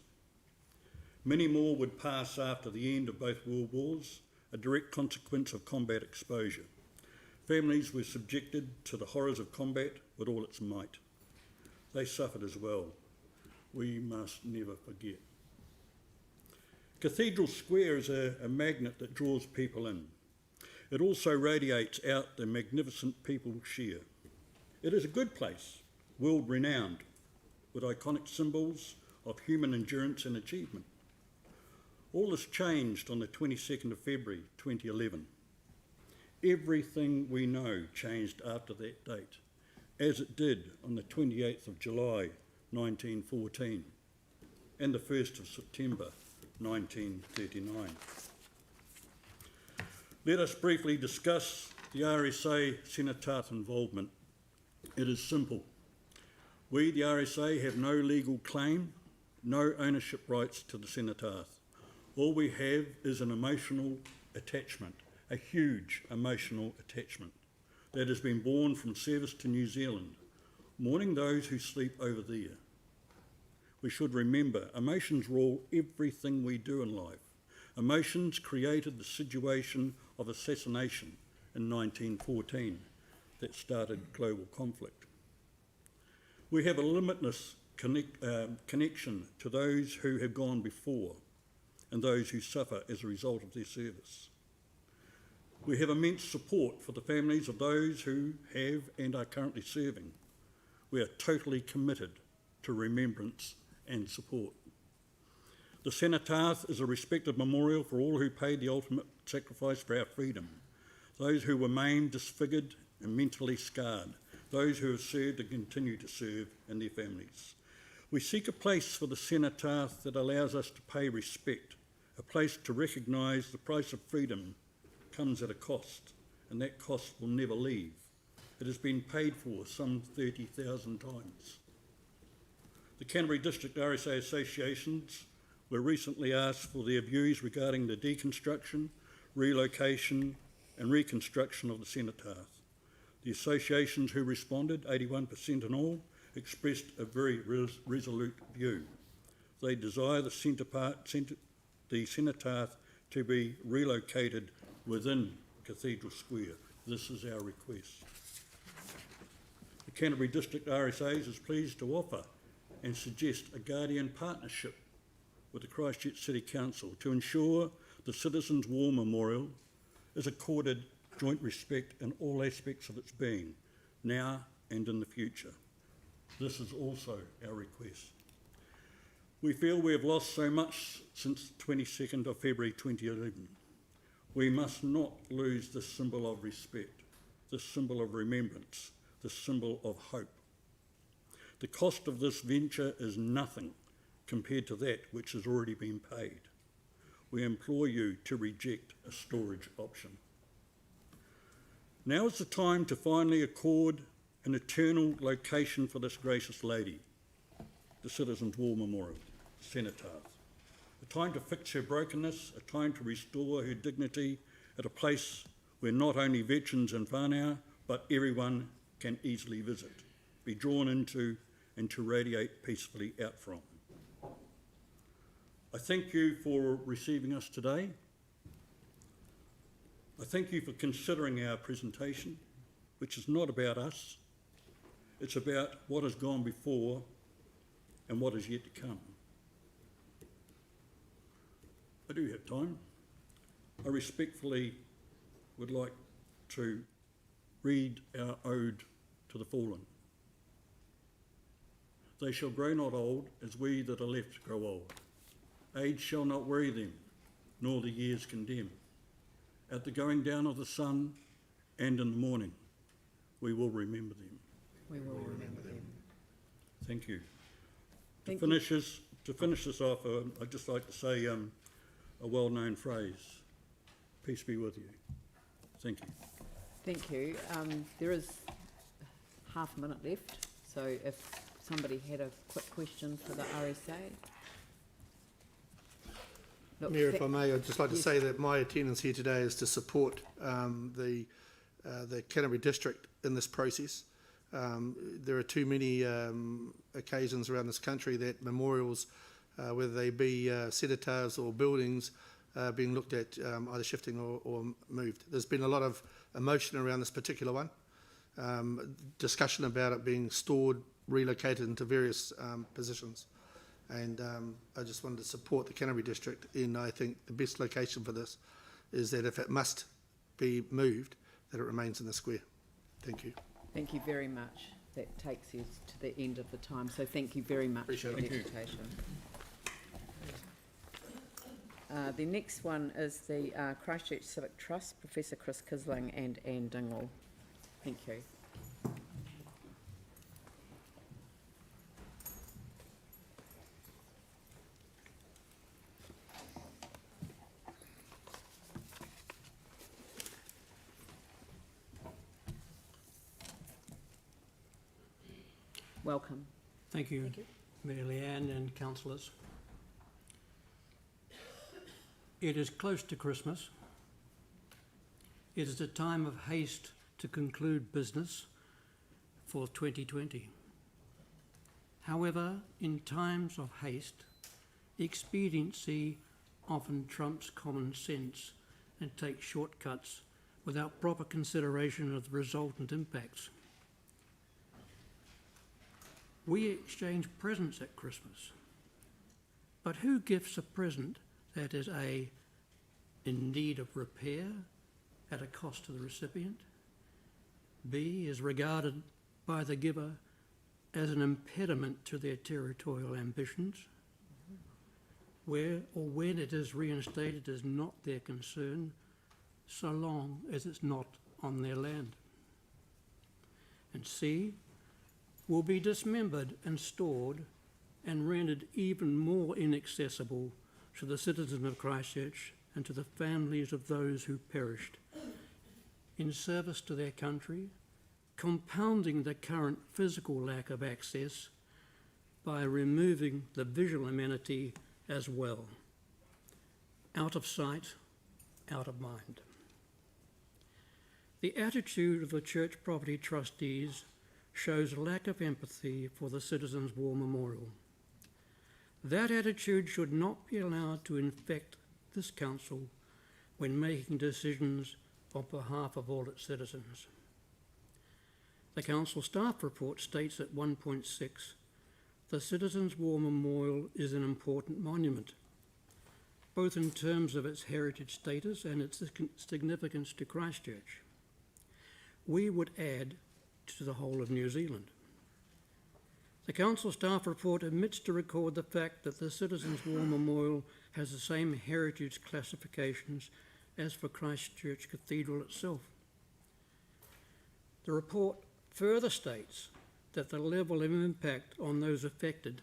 Many more would pass after the end of both World Wars, a direct consequence of combat exposure. Families were subjected to the horrors of combat with all its might. They suffered as well. We must never forget. Cathedral Square is a magnet that draws people in. It also radiates out the magnificent people share. It is a good place, world-renowned, with iconic symbols of human endurance and achievement. All this changed on the 22nd of February 2011. Everything we know changed after that date, as it did on the 28th of July 1914 and the 1st of September 1939. Let us briefly discuss the RSA cenotaph involvement. It is simple. We, the RSA, have no legal claim, no ownership rights to the cenotaph. All we have is an emotional attachment, a huge emotional attachment that has been born from service to New Zealand, mourning those who sleep over there. We should remember, emotions rule everything we do in life. Emotions created the situation of assassination in 1914. that started global conflict. We have a limitless connection to those who have gone before and those who suffer as a result of their service. We have immense support for the families of those who have and are currently serving. We are totally committed to remembrance and support. The cenotaph is a respected memorial for all who paid the ultimate sacrifice for our freedom, those who were maimed, disfigured and mentally scarred, those who have served and continue to serve, and their families. We seek a place for the cenotaph that allows us to pay respect, a place to recognise the price of freedom comes at a cost, and that cost will never leave. It has been paid for some 30,000 times. The Canterbury District RSA associations were recently asked for their views regarding the deconstruction, relocation and reconstruction of the cenotaph. The associations who responded, 81% in all, expressed a very resolute view. They desire the cenotaph to be relocated within Cathedral Square. This is our request. The Canterbury District RSAs is pleased to offer and suggest a guardian partnership with the Christchurch City Council to ensure the Citizens' War Memorial is accorded joint respect in all aspects of its being, now and in the future. This is also our request. We feel we have lost so much since 22nd of February 2011. We must not lose this symbol of respect, this symbol of remembrance, this symbol of hope. The cost of this venture is nothing compared to that which has already been paid. We implore you to reject a storage option. Now is the time to finally accord an eternal location for this gracious lady, the Citizens' War Memorial, Cenotaph. A time to fix her brokenness, a time to restore her dignity at a place where not only veterans and whānau, but everyone can easily visit, be drawn into and to radiate peacefully out from. I thank you for receiving us today. I thank you for considering our presentation, which is not about us. It's about what has gone before and what is yet to come. I do have time. I respectfully would like to read our ode to the fallen. They shall grow not old, as we that are left grow old. Age shall not worry them, nor the years condemn. At the going down of the sun and in the morning, we will remember them. We will remember them. Thank you. Thank To finish this off, I'd just like to say a well-known phrase. Peace be with you. Thank you. Thank you. There is half a minute left, so if somebody had a quick question for the RSA. Look, Mayor, if I may, I'd just like to say that my attendance here today is to support the Canterbury District in this process. There are too many occasions around this country that memorials, whether they be cenotaphs or buildings, being looked at either shifting or moved. There's been a lot of emotion around this particular one, discussion about it being stored, relocated into various positions. And I just wanted to support the Canterbury District in, I think, the best location for this is that if it must be moved, that it remains in the square. Thank you. Thank you very much. That takes us to the end of the time, so thank you very much for your deputation. The next one is the Christchurch Civic Trust, Professor Chris Kisling and Anne Dingle. Thank you. Welcome. Thank you, Mayor Leanne and councillors. It is close to Christmas. It is a time of haste to conclude business for 2020. However, in times of haste, expediency often trumps common sense and takes shortcuts without proper consideration of the resultant impacts. We exchange presents at Christmas, but who gifts a present that is in need of repair at a cost to the recipient? B, is regarded by the giver as an impediment to their territorial ambitions, where or when it is reinstated is not their concern, so long as it's not on their land. And C, will be dismembered and stored and rendered even more inaccessible to the citizens of Christchurch and to the families of those who perished in service to their country, compounding the current physical lack of access by removing the visual amenity as well. Out of sight, out of mind. The attitude of the church property trustees shows lack of empathy for the Citizens' War Memorial. That attitude should not be allowed to infect this council when making decisions on behalf of all its citizens. The council staff report states at 1.6, the Citizens' War Memorial is an important monument, both in terms of its heritage status and its significance to Christchurch. We would add to the whole of New Zealand. The council staff report omits to record the fact that the Citizens' War Memorial has the same heritage classifications as for Christchurch Cathedral itself. The report further states that the level of impact on those affected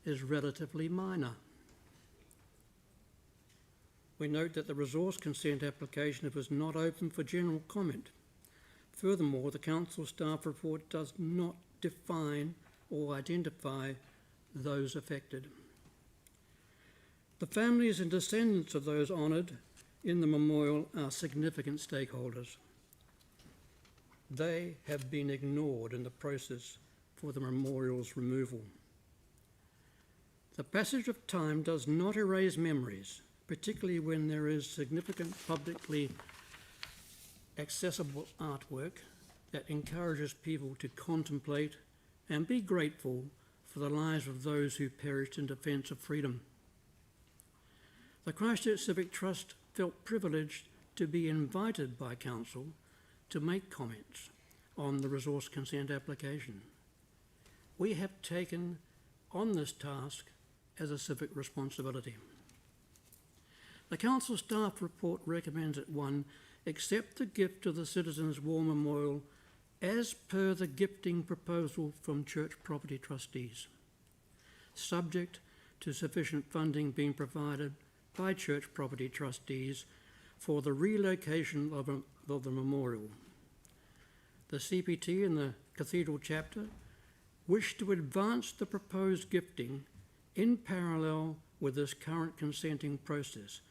is relatively minor. We note that the resource consent application was not open for general comment. Furthermore, the council staff report does not define or identify those affected. The families and descendants of those honoured in the memorial are significant stakeholders. They have been ignored in the process for the memorial's removal. The passage of time does not erase memories, particularly when there is significant publicly accessible artwork that encourages people to contemplate and be grateful for the lives of those who perished in defence of freedom. The Christchurch Civic Trust felt privileged to be invited by Council to make comments on the resource consent application. We have taken on this task as a civic responsibility. The Council staff report recommends that 1, accept the gift of the Citizens' War Memorial as per the gifting proposal from church property trustees, subject to sufficient funding being provided by church property trustees for the relocation of the memorial. The CPT and the Cathedral chapter wish to advance the proposed gifting in parallel with this current consenting process,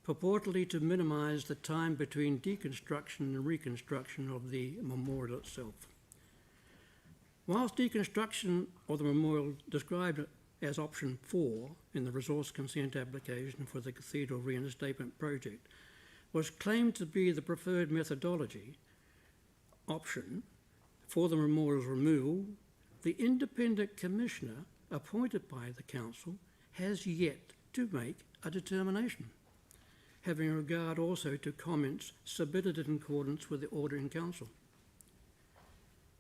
purportedly to minimise the time between deconstruction and reconstruction of the memorial itself. Whilst deconstruction of the memorial, described as option 4 in the resource consent application for the Cathedral reinstatement project, was claimed to be the preferred methodology option for the memorial's removal, the independent commissioner appointed by the council has yet to make a determination, having regard also to comments submitted in accordance with the order in council.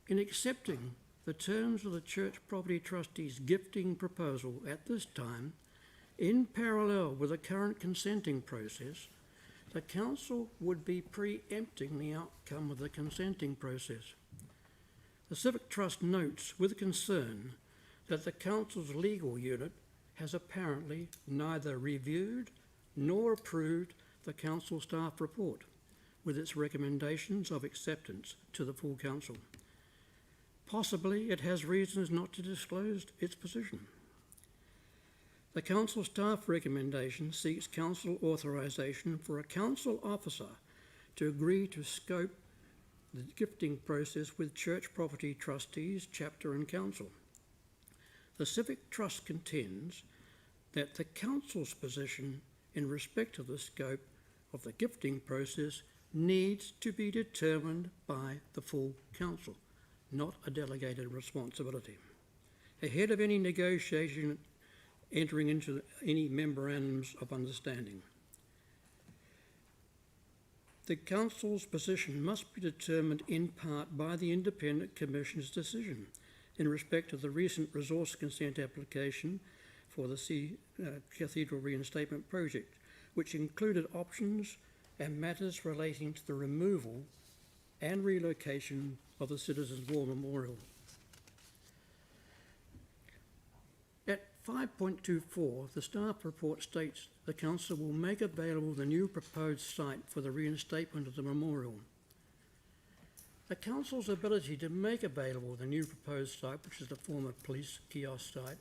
In accepting the terms of the church property trustees' gifting proposal at this time, in parallel with the current consenting process, the council would be preempting the outcome of the consenting process. The Civic Trust notes with concern that the council's legal unit has apparently neither reviewed nor approved the council staff report with its recommendations of acceptance to the full council. Possibly it has reasons not to disclose its position. The council staff recommendation seeks council authorisation for a council officer to agree to scope the gifting process with church property trustees, chapter and council. The Civic Trust contends that the council's position in respect of the scope of the gifting process needs to be determined by the full council, not a delegated responsibility. Ahead of any negotiation entering into any memorandums of understanding. The council's position must be determined in part by the Independent Commission's decision in respect of the recent resource consent application for the Cathedral reinstatement project, which included options and matters relating to the removal and relocation of the Citizens' War Memorial. At 5.24, the staff report states the council will make available the new proposed site for the reinstatement of the memorial. The council's ability to make available the new proposed site, which is the former police kiosk site,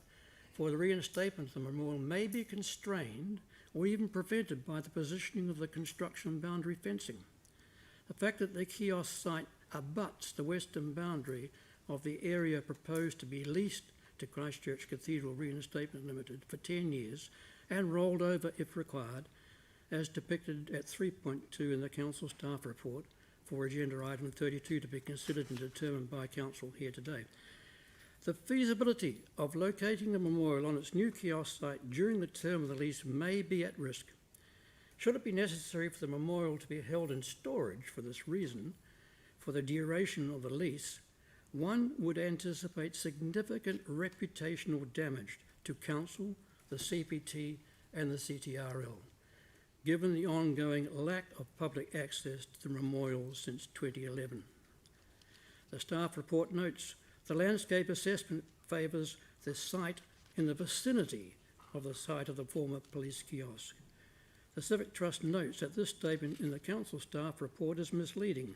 for the reinstatement of the memorial may be constrained or even prevented by the positioning of the construction boundary fencing. The fact that the kiosk site abuts the western boundary of the area proposed to be leased to Christchurch Cathedral Reinstatement Limited for 10 years and rolled over if required, as depicted at 3.2 in the council staff report for agenda item 32 to be considered and determined by council here today. The feasibility of locating the memorial on its new kiosk site during the term of the lease may be at risk. Should it be necessary for the memorial to be held in storage for this reason, for the duration of the lease, one would anticipate significant reputational damage to council, the CPT and the CTRL, given the ongoing lack of public access to the memorial since 2011. The staff report notes the landscape assessment favours the site in the vicinity of the site of the former police kiosk. The Civic Trust notes that this statement in the council staff report is misleading.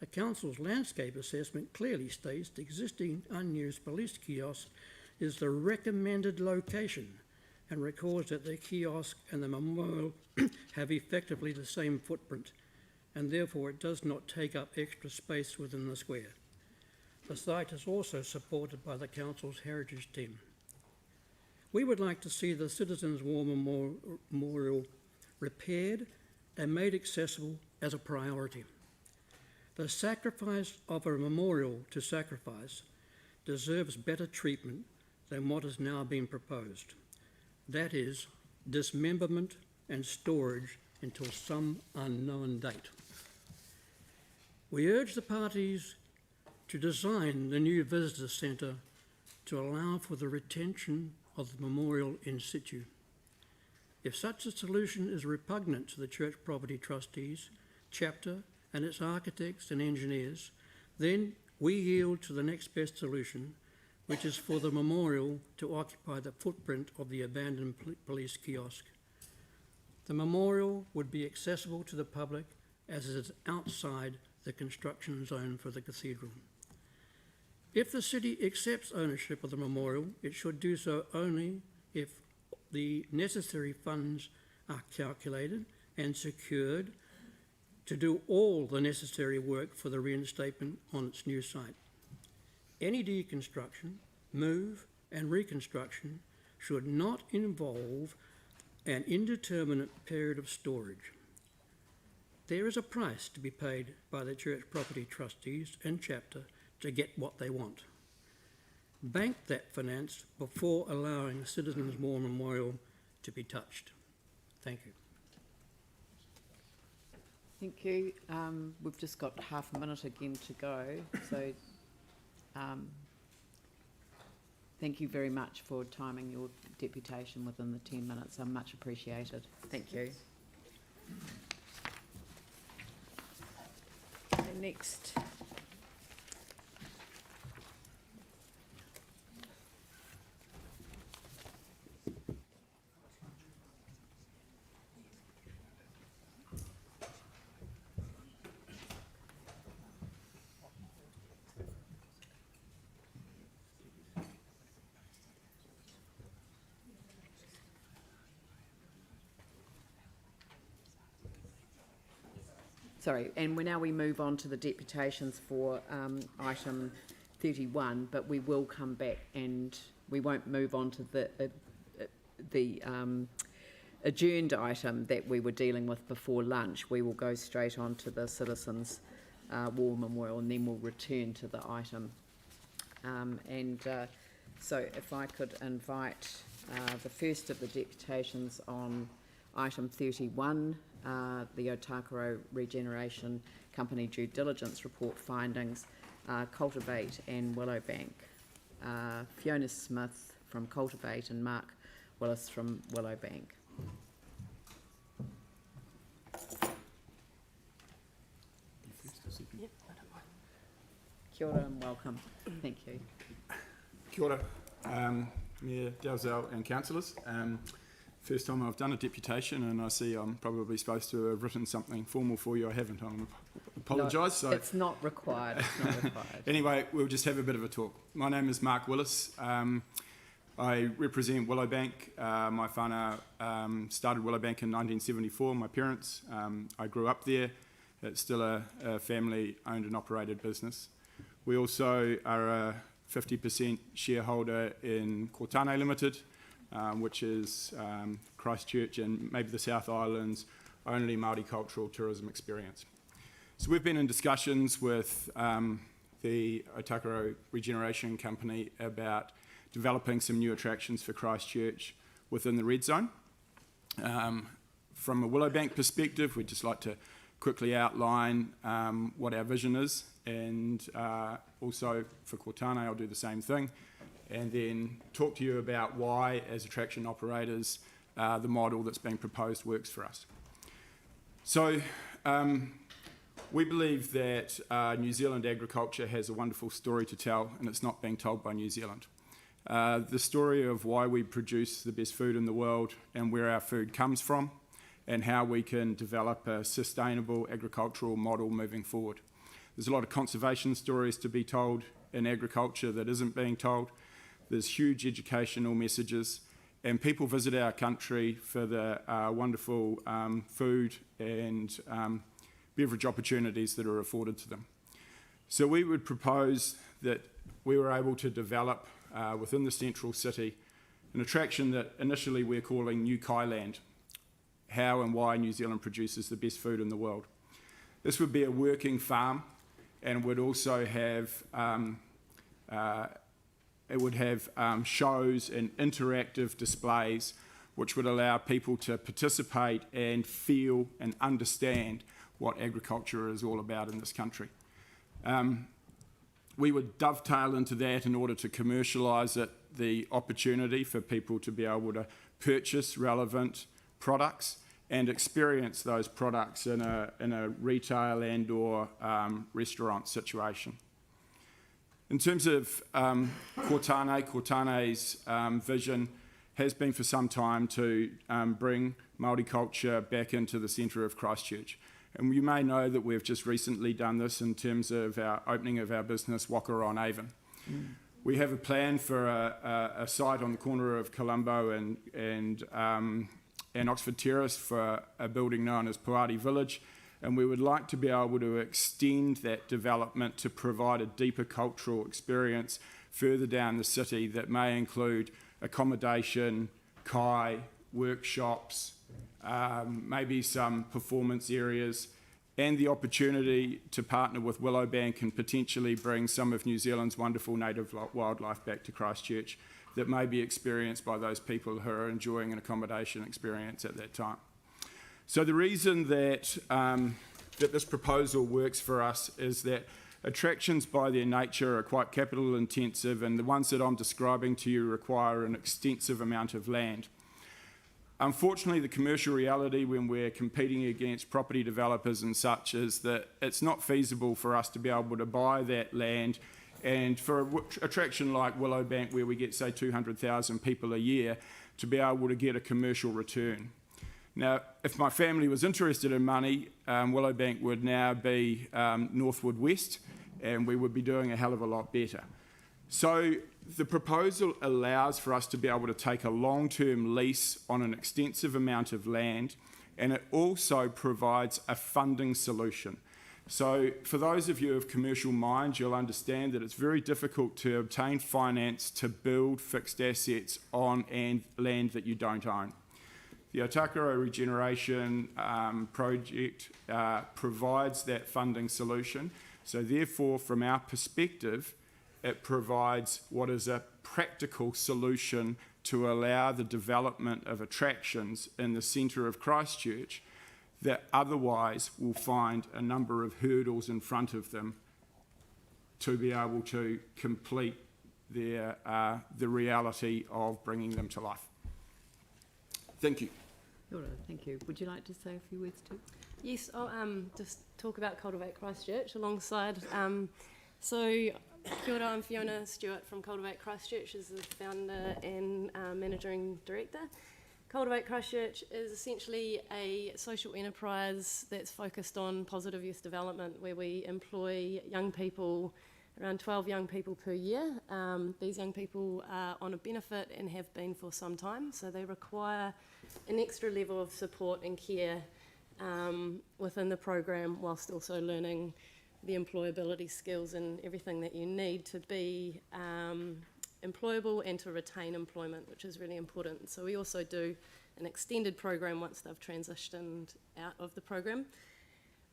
The council's landscape assessment clearly states the existing unused police kiosk is the recommended location and records that the kiosk and the memorial have effectively the same footprint, and therefore it does not take up extra space within the square. The site is also supported by the council's heritage team. We would like to see the Citizens' War Memorial repaired and made accessible as a priority. The sacrifice of a memorial to sacrifice deserves better treatment than what is now being proposed. That is, dismemberment and storage until some unknown date. We urge the parties to design the new visitor centre to allow for the retention of the memorial in situ. If such a solution is repugnant to the Church Property Trustees, Chapter and its architects and engineers, then we yield to the next best solution, which is for the memorial to occupy the footprint of the abandoned police kiosk. The memorial would be accessible to the public as it is outside the construction zone for the cathedral. If the city accepts ownership of the memorial, it should do so only if the necessary funds are calculated and secured to do all the necessary work for the reinstatement on its new site. Any deconstruction, move and reconstruction should not involve an indeterminate period of storage. There is a price to be paid by the Church Property Trustees and Chapter to get what they want. Bank that finance before allowing the Citizens' War Memorial to be touched. Thank you. Thank you. We've just got half a minute again to go, so thank you very much for timing your deputation within the 10 minutes. I'm much appreciated. Thank you. Next. Sorry, and now we move on to the deputations for item 31, but we will come back and we won't move on to the adjourned item that we were dealing with before lunch, we will go straight on to the Citizens War Memorial, and then we'll return to the item. So if I could invite the first of the deputations on item 31, the Otakaro Regeneration Company Due Diligence Report Findings, Cultivate and Willowbank. Fiona Smith from Cultivate and Mark Willis from Willowbank. Yep, I don't mind. Kia ora and welcome. Thank you. Kia ora, Mayor Dalzell and councillors. First time I've done a deputation, and I see I'm probably supposed to have written something formal for you. I haven't. I apologise. No, it's not required. It's not required. Anyway, we'll just have a bit of a talk. My name is Mark Willis. I represent Willowbank. My whānau started Willowbank in 1974. My parents. I grew up there. It's still a family-owned and operated business. We also are a 50% shareholder in Kortane Limited, which is Christchurch and maybe the South Island's only multicultural tourism experience. So we've been in discussions with the Otakaro Regeneration Company about developing some new attractions for Christchurch within the red zone. From a Willowbank perspective, we'd just like to quickly outline what our vision is, and also for Kortane I'll do the same thing, and then talk to you about why, as attraction operators, the model that's being proposed works for us. So we believe that New Zealand agriculture has a wonderful story to tell, and it's not being told by New Zealand. The story of why we produce the best food in the world and where our food comes from, and how we can develop a sustainable agricultural model moving forward. There's a lot of conservation stories to be told in agriculture that isn't being told. There's huge educational messages, and people visit our country for the wonderful food and beverage opportunities that are afforded to them. So we would propose that we were able to develop within the central city an attraction that initially we're calling New Kailand, how and why New Zealand produces the best food in the world. This would be a working farm, and would also have shows and interactive displays which would allow people to participate and feel and understand what agriculture is all about in this country. We would dovetail into that in order to commercialise it, the opportunity for people to be able to purchase relevant products and experience those products in a retail and or restaurant situation. In terms of Kortane's vision has been for some time to bring Māori culture back into the centre of Christchurch. And you may know that we've just recently done this in terms of our opening of our business, Waikoura-Linwood. We have a plan for a site on the corner of Colombo and Oxford Terrace for a building known as Puari Village, and we would like to be able to extend that development to provide a deeper cultural experience further down the city that may include accommodation, kai, workshops, maybe some performance areas, and the opportunity to partner with Willowbank and potentially bring some of New Zealand's wonderful native wildlife back to Christchurch that may be experienced by those people who are enjoying an accommodation experience at that time. So the reason that that this proposal works for us is that attractions by their nature are quite capital intensive, and the ones that I'm describing to you require an extensive amount of land. Unfortunately, the commercial reality when we're competing against property developers and such is that it's not feasible for us to be able to buy that land, and for an attraction like Willowbank, where we get, say, 200,000 people a year, to be able to get a commercial return. Now, if my family was interested in money, Willowbank would now be Northwood West, and we would be doing a hell of a lot better. So the proposal allows for us to be able to take a long-term lease on an extensive amount of land, and it also provides a funding solution. So for those of you of commercial minds, you'll understand that it's very difficult to obtain finance to build fixed assets on land that you don't own. The Otakaro regeneration project provides that funding solution. So therefore, from our perspective, it provides what is a practical solution to allow the development of attractions in the centre of Christchurch that otherwise will find a number of hurdles in front of them to be able to complete their, the reality of bringing them to life. Thank you. Thank you. Would you like to say a few words too? Yes, I'll just talk about Cultivate Christchurch alongside. So, kia ora, I'm Fiona Stewart from Cultivate Christchurch as the founder and managing director. Cultivate Christchurch is essentially a social enterprise that's focused on positive youth development, where we employ young people, around 12 young people per year. These young people are on a benefit and have been for some time, so they require an extra level of support and care within the program, whilst also learning the employability skills and everything that you need to be employable and to retain employment, which is really important. So we also do an extended program once they've transitioned out of the program.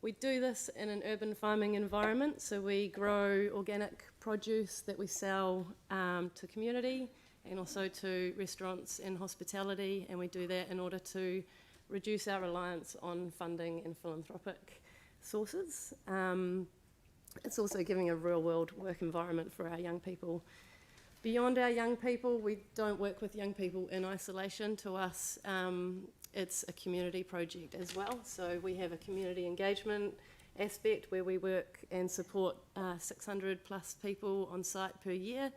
We do this in an urban farming environment, so we grow organic produce that we sell to community and also to restaurants and hospitality, and we do that in order to reduce our reliance on funding and philanthropic sources. It's also giving a real world work environment for our young people. Beyond our young people, we don't work with young people in isolation. To us, it's a community project as well. So we have a community engagement aspect where we work and support 600 plus people on site per year,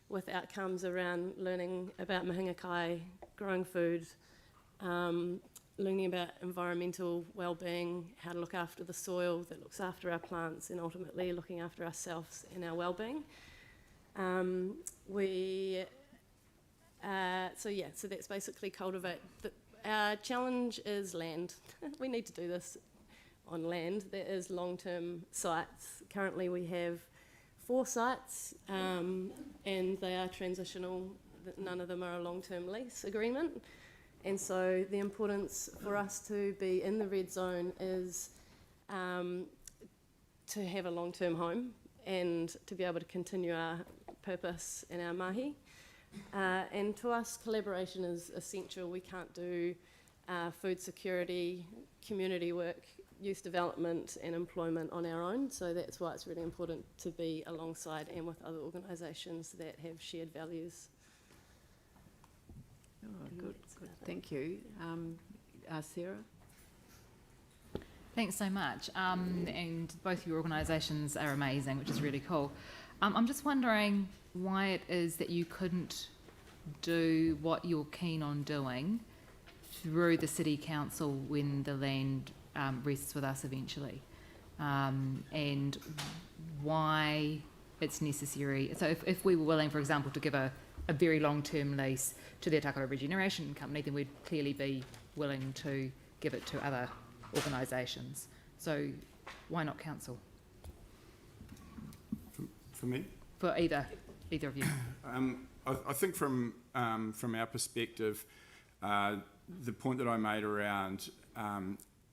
with outcomes around learning about mahinga kai, growing food, learning about environmental well-being, how to look after the soil that looks after our plants, and ultimately looking after ourselves and our well-being. So that's basically Cultivate. Our challenge is land. We need to do this on land. There is long-term sites. Currently we have 4 sites and they are transitional. None of them are a long-term lease agreement. And so the importance for us to be in the red zone is to have a long-term home and to be able to continue our purpose in our mahi. And to us, collaboration is essential. We can't do food security, community work, youth development and employment on our own. So that's why it's really important to be alongside and with other organisations that have shared values. Oh, good. Thank you. Sarah? Thanks so much. And both your organisations are amazing, which is really cool. I'm just wondering why it is that you couldn't do what you're keen on doing through the City Council when the land rests with us eventually, and why it's necessary. So if we were willing, for example, to give a very long-term lease to the Otakaro Regeneration Company, then we'd clearly be willing to give it to other organisations. So why not council? For me? For either of you. I think from our perspective, the point that I made around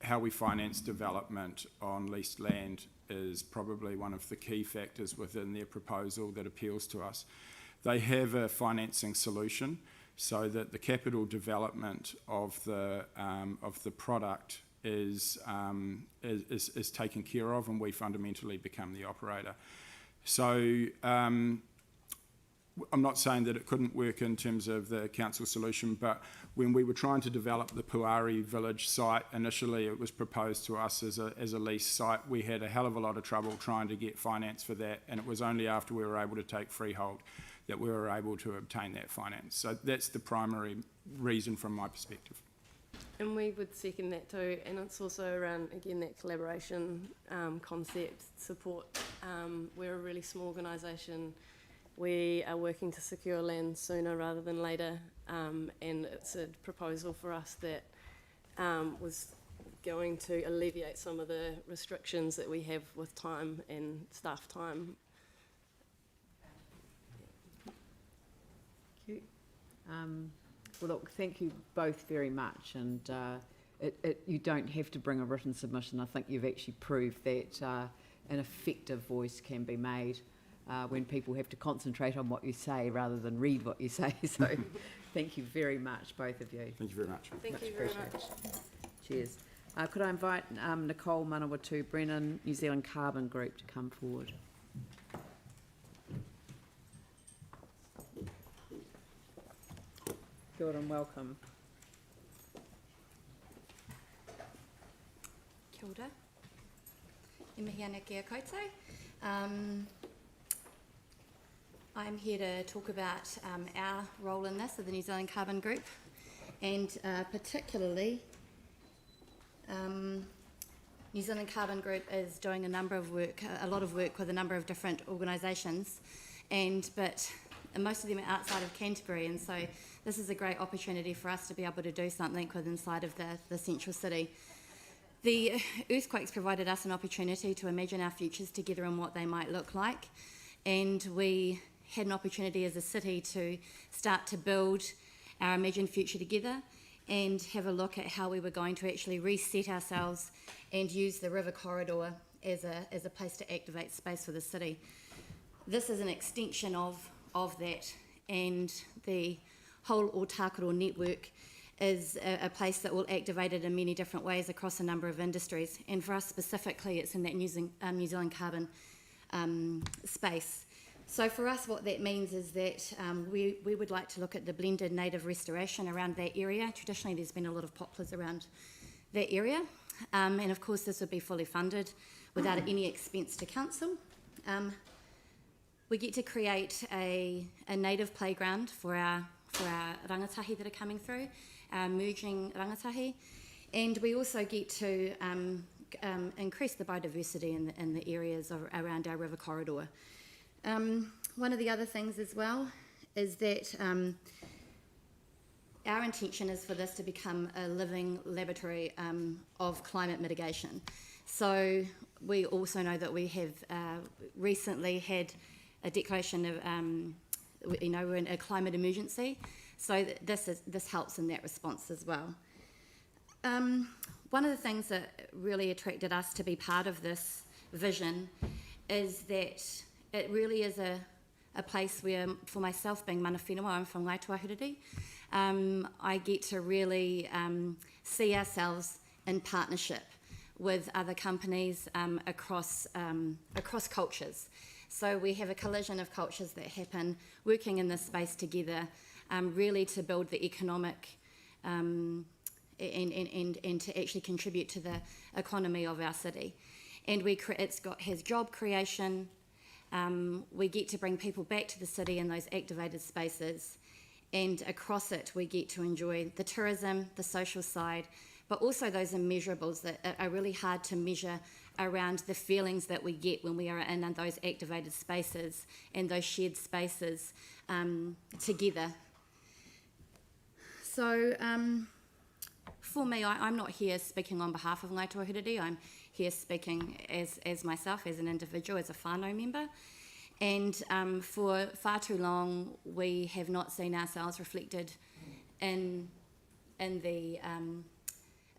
how we finance development on leased land is probably one of the key factors within their proposal that appeals to us. They have a financing solution so that the capital development of the product is taken care of, and we fundamentally become the operator. So I'm not saying that it couldn't work in terms of the council solution, but when we were trying to develop the Puari village site, initially it was proposed to us as a lease site. We had a hell of a lot of trouble trying to get finance for that, and it was only after we were able to take freehold that we were able to obtain that finance. So that's the primary reason from my perspective. And we would second that too, and it's also around, again, that collaboration concept, support. We're a really small organisation. We are working to secure land sooner rather than later, and it's a proposal for us that was going to alleviate some of the restrictions that we have with time and staff time. Thank you. Well, look, thank you both very much, and you don't have to bring a written submission. I think you've actually proved that an effective voice can be made when people have to concentrate on what you say rather than read what you say. So thank you very much, both of you. Thank you very much. Thank you very much. Cheers. Could I invite Nicole Manawatu-Brennan, New Zealand Carbon Group, to come forward? Kia ora and welcome. Kia ora. E mihi ana kia koutou. I'm here to talk about our role in this of the New Zealand Carbon Group, and particularly New Zealand Carbon Group is doing a lot of work with a number of different organisations, but most of them are outside of Canterbury, and so this is a great opportunity for us to be able to do something inside of the central city. The earthquakes provided us an opportunity to imagine our futures together and what they might look like, and we had an opportunity as a city to start to build our imagined future together and have a look at how we were going to actually reset ourselves and use the river corridor as a place to activate space for the city. This is an extension of that, and the whole Otakaro network is a place that will activate it in many different ways across a number of industries, and for us specifically it's in that New Zealand carbon space. So for us what that means is that we would like to look at the blended native restoration around that area. Traditionally there's been a lot of poplars around that area, and of course this would be fully funded without any expense to council. We get to create a native playground for our rangatahi that are coming through, our merging rangatahi, and we also get to increase the biodiversity in the areas around our river corridor. One of the other things as well is that our intention is for this to become a living laboratory of climate mitigation. So we also know that we have recently had a declaration of, we're in a climate emergency, so this helps in that response as well. One of the things that really attracted us to be part of this vision is that it really is a place where, for myself being mana whenua, I'm from Waituahuriri, I get to really see ourselves in partnership with other companies across cultures. So we have a collision of cultures that happen working in this space together, really to build the economic and to actually contribute to the economy of our city. And has job creation. We get to bring people back to the city in those activated spaces, and across it we get to enjoy the tourism, the social side, but also those immeasurables that are really hard to measure around the feelings that we get when we are in those activated spaces and those shared spaces together. So for me, I'm not here speaking on behalf of Ngāi Tohuriri. I'm here speaking as myself, as an individual, as a whānau member. And for far too long, we have not seen ourselves reflected in the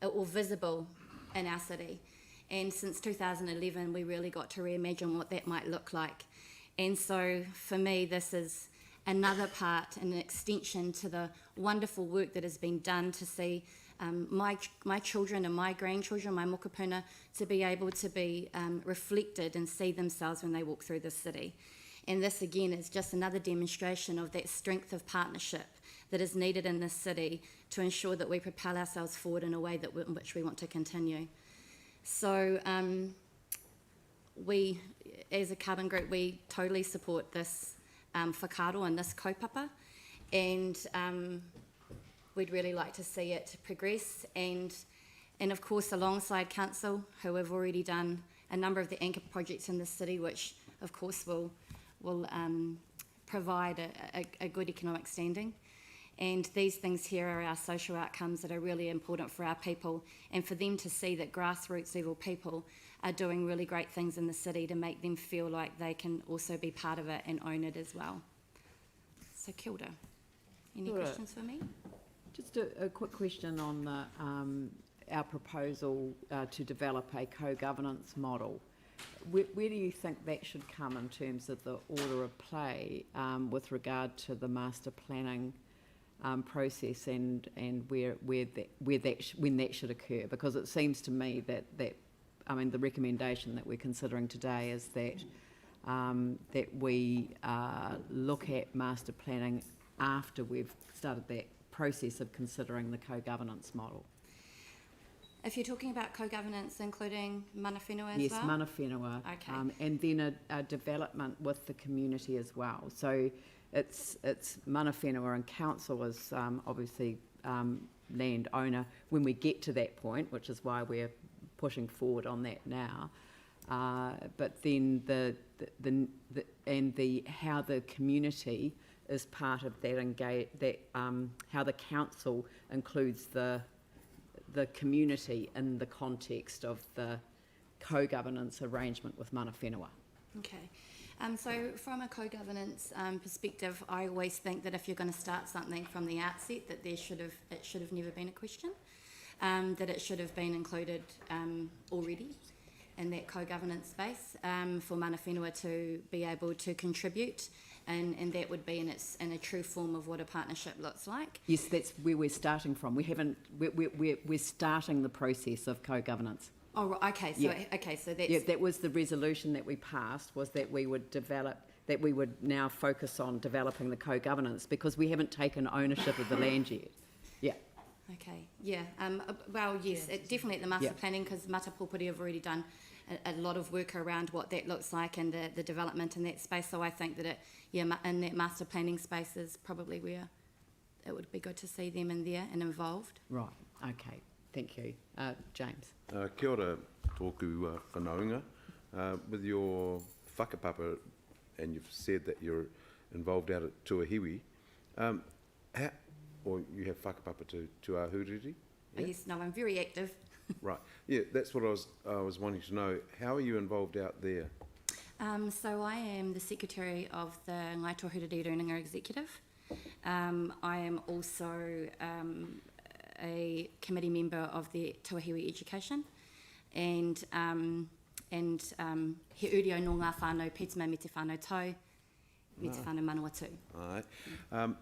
or visible in our city. And since 2011, we really got to reimagine what that might look like. And so for me, this is another part, an extension to the wonderful work that has been done to see my children and my grandchildren, my mokopuna, to be able to be reflected and see themselves when they walk through the city. And this again is just another demonstration of that strength of partnership that is needed in this city to ensure that we propel ourselves forward in a way in which we want to continue. So we, as a carbon group, we totally support this whakaaro and this kaupapa, and we'd really like to see it progress, and of course alongside council, who have already done a number of the anchor projects in the city, which of course will provide a good economic standing. And these things here are our social outcomes that are really important for our people, and for them to see that grassroots level people are doing really great things in the city to make them feel like they can also be part of it and own it as well. So kia ora. Any questions for me? Just a quick question on the, our proposal to develop a co-governance model. Where do you think that should come in terms of the order of play with regard to the master planning process and when that should occur? Because it seems to me that I mean the recommendation that we're considering today is that that we look at master planning after we've started that process of considering the co-governance model. If you're talking about co-governance, including mana whenua as yes, well? Yes, mana whenua. Okay. And then a development with the community as well. So it's mana whenua and council is obviously landowner when we get to that point, which is why we're pushing forward on that now. But then how the community is part of that how the council includes the community in the context of the co-governance arrangement with mana whenua. Okay. So from a co-governance perspective, I always think that if you're going to start something from the outset, that it should have never been a question, that it should have been included already in that co-governance space for mana whenua to be able to contribute. And that would be in a true form of what a partnership looks like. Yes, that's where we're starting from. We're starting the process of co-governance. Oh, okay. So yeah. Okay, so that's that was the resolution that we passed, was that we would now focus on developing the co-governance because we haven't taken ownership of the land yet. Yeah. Okay. Yeah. Well, yes, definitely at the master planning, because Mata Pōpuri have already done a lot of work around what that looks like and the development in that space. So I think that in that master planning space is probably where it would be good to see them in there and involved. Right. Okay. Thank you, James. Kia ora tōku whanaunga. With your whakapapa, and you've said that you're involved out at Tuahiwi, or you have whakapapa to Ahuriri? Yeah? Yes, no, I'm very active. Right. Yeah, that's what I was wanting to know. How are you involved out there? So I am the secretary of the Ngai Tohuriri Runanga Executive. I am also a committee member of the Tuahiwi Education, and he urio no ngā whānau pētama me te whānau tau, me te whānau Manawatu. All right.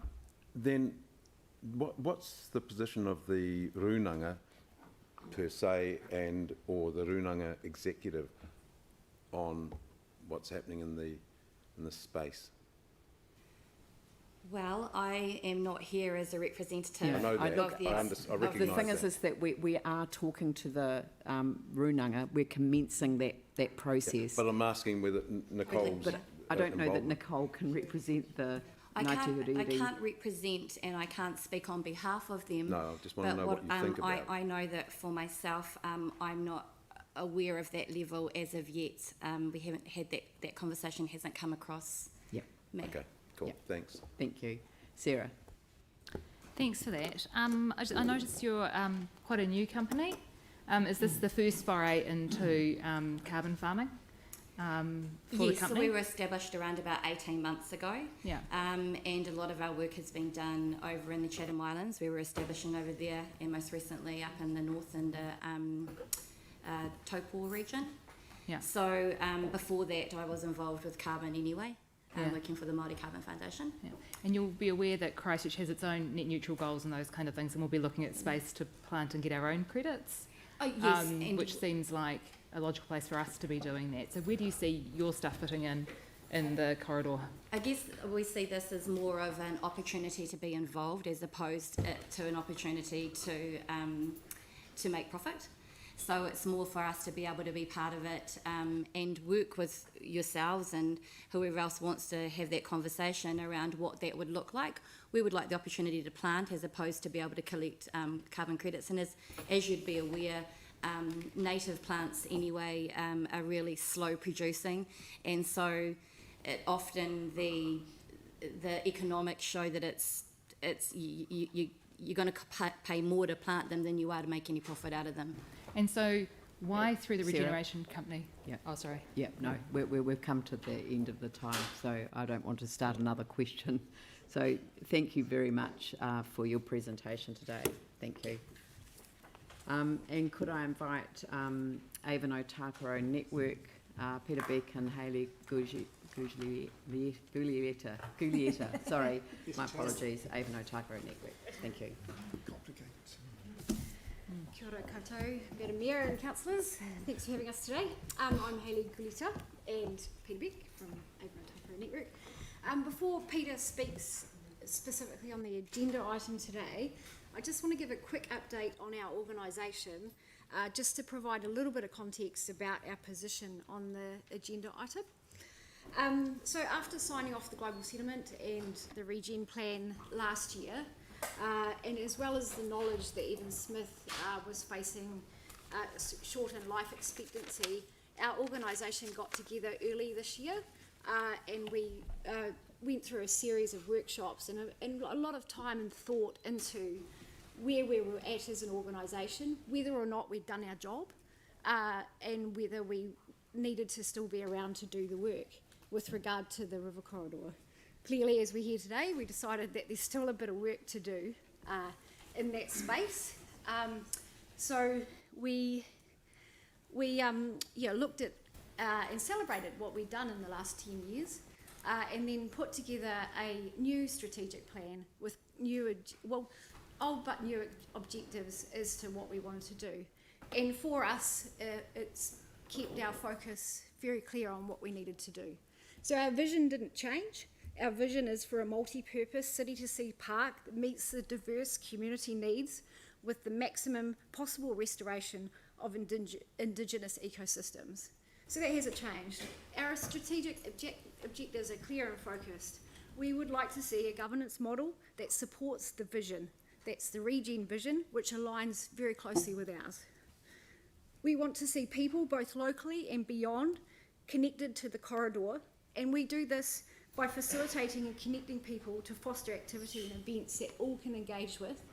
Then what's the position of the runanga per se and or the runanga executive on what's happening in the space? Well, I am not here as a representative. I know that. I recognise the thing is that we are talking to the runanga. We're commencing that process. Yeah, but I'm asking whether Nicole's But I don't know that Nicole can represent the I can't represent and I can't speak on behalf of them. No, I just want to know what you think about it. I know that for myself, I'm not aware of that level as of yet. We haven't had that conversation, hasn't come across me. Okay, cool. Yep. Thanks. Thank you. Sarah. Thanks for that. I noticed you're quite a new company. Is this the first foray into carbon farming? Yes, so we were established around about 18 months ago. Yeah. And a lot of our work has been done over in the Chatham Islands. We were establishing over there, and most recently up in the north in the Taupo region. Yeah. So before that, I was involved with carbon anyway, working for the Māori Carbon Foundation. Yeah. And you'll be aware that Christchurch has its own net neutral goals and those kind of things, and we'll be looking at space to plant and get our own credits. Oh, yes. Which seems like a logical place for us to be doing that. So where do you see your stuff fitting in the corridor? I guess we see this as more of an opportunity to be involved as opposed to an opportunity to make profit. So it's more for us to be able to be part of it and work with yourselves and whoever else wants to have that conversation around what that would look like. We would like the opportunity to plant as opposed to be able to collect carbon credits. And as you'd be aware, native plants anyway are really slow producing, and so often the economics show that you're going to pay more to plant them than you are to make any profit out of them. And so why through the regeneration company? Yeah. Oh, sorry. Yeah, no, we've come to the end of the time, so I don't want to start another question. So thank you very much for your presentation today. Thank you. And could I invite Avon Otakaro Network, Peter Beck and Hayley Guglietta, sorry, my apologies, Avon Otakaro Network. Thank you. Kia ora koutou, Madam Mayor and councillors. Thanks for having us today. I'm Hayley Guglietta and Peter Beck from Avon Otakaro Network. Before Peter speaks specifically on the agenda item today, I just want to give a quick update on our organisation, just to provide a little bit of context about our position on the agenda item. So after signing off the global settlement and the regen plan last year, and as well as the knowledge that Evan Smith was facing shortened life expectancy, our organisation got together early this year and we went through a series of workshops and a lot of time and thought into where we were at as an organisation, whether or not we'd done our job, and whether we needed to still be around to do the work with regard to the river corridor. Clearly, as we're here today, we decided that there's still a bit of work to do in that space. So we looked at and celebrated what we'd done in the last 10 years, and then put together a new strategic plan with old but new objectives as to what we wanted to do. And for us, it's kept our focus very clear on what we needed to do. So our vision didn't change. Our vision is for a multi-purpose city-to-sea park that meets the diverse community needs with the maximum possible restoration of indigenous ecosystems. So that hasn't changed. Our strategic objectives are clear and focused. We would like to see a governance model that supports the vision. That's the regen vision, which aligns very closely with ours. We want to see people, both locally and beyond, connected to the corridor, and we do this by facilitating and connecting people to foster activity and events that all can engage with.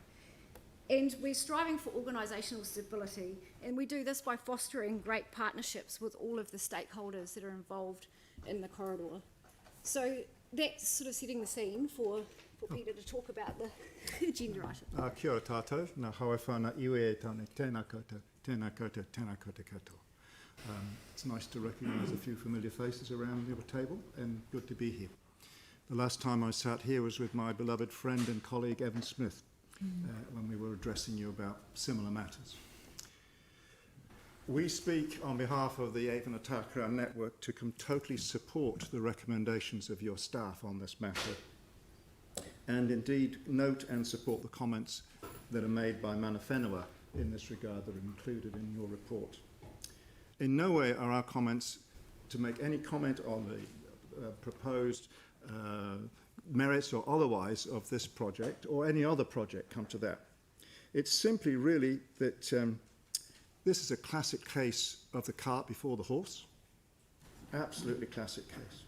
And we're striving for organisational stability, and we do this by fostering great partnerships with all of the stakeholders that are involved in the corridor. So that's sort of setting the scene for Peter to talk about the agenda item. Kia ora tātou, nā hawe whāna iwe e tāne, tēnā koutou, tēnā koutou, tēnā koutou katoa. It's nice to recognise a few familiar faces around your table, and good to be here. The last time I sat here was with my beloved friend and colleague Evan Smith, when we were addressing you about similar matters. We speak on behalf of the Avon Otakaro Network to totally support the recommendations of your staff on this matter, and indeed note and support the comments that are made by Mana Whenua in this regard that are included in your report. In no way are our comments to make any comment on the proposed merits or otherwise of this project or any other project, come to that. It's simply really that this is a classic case of the cart before the horse. Absolutely classic case.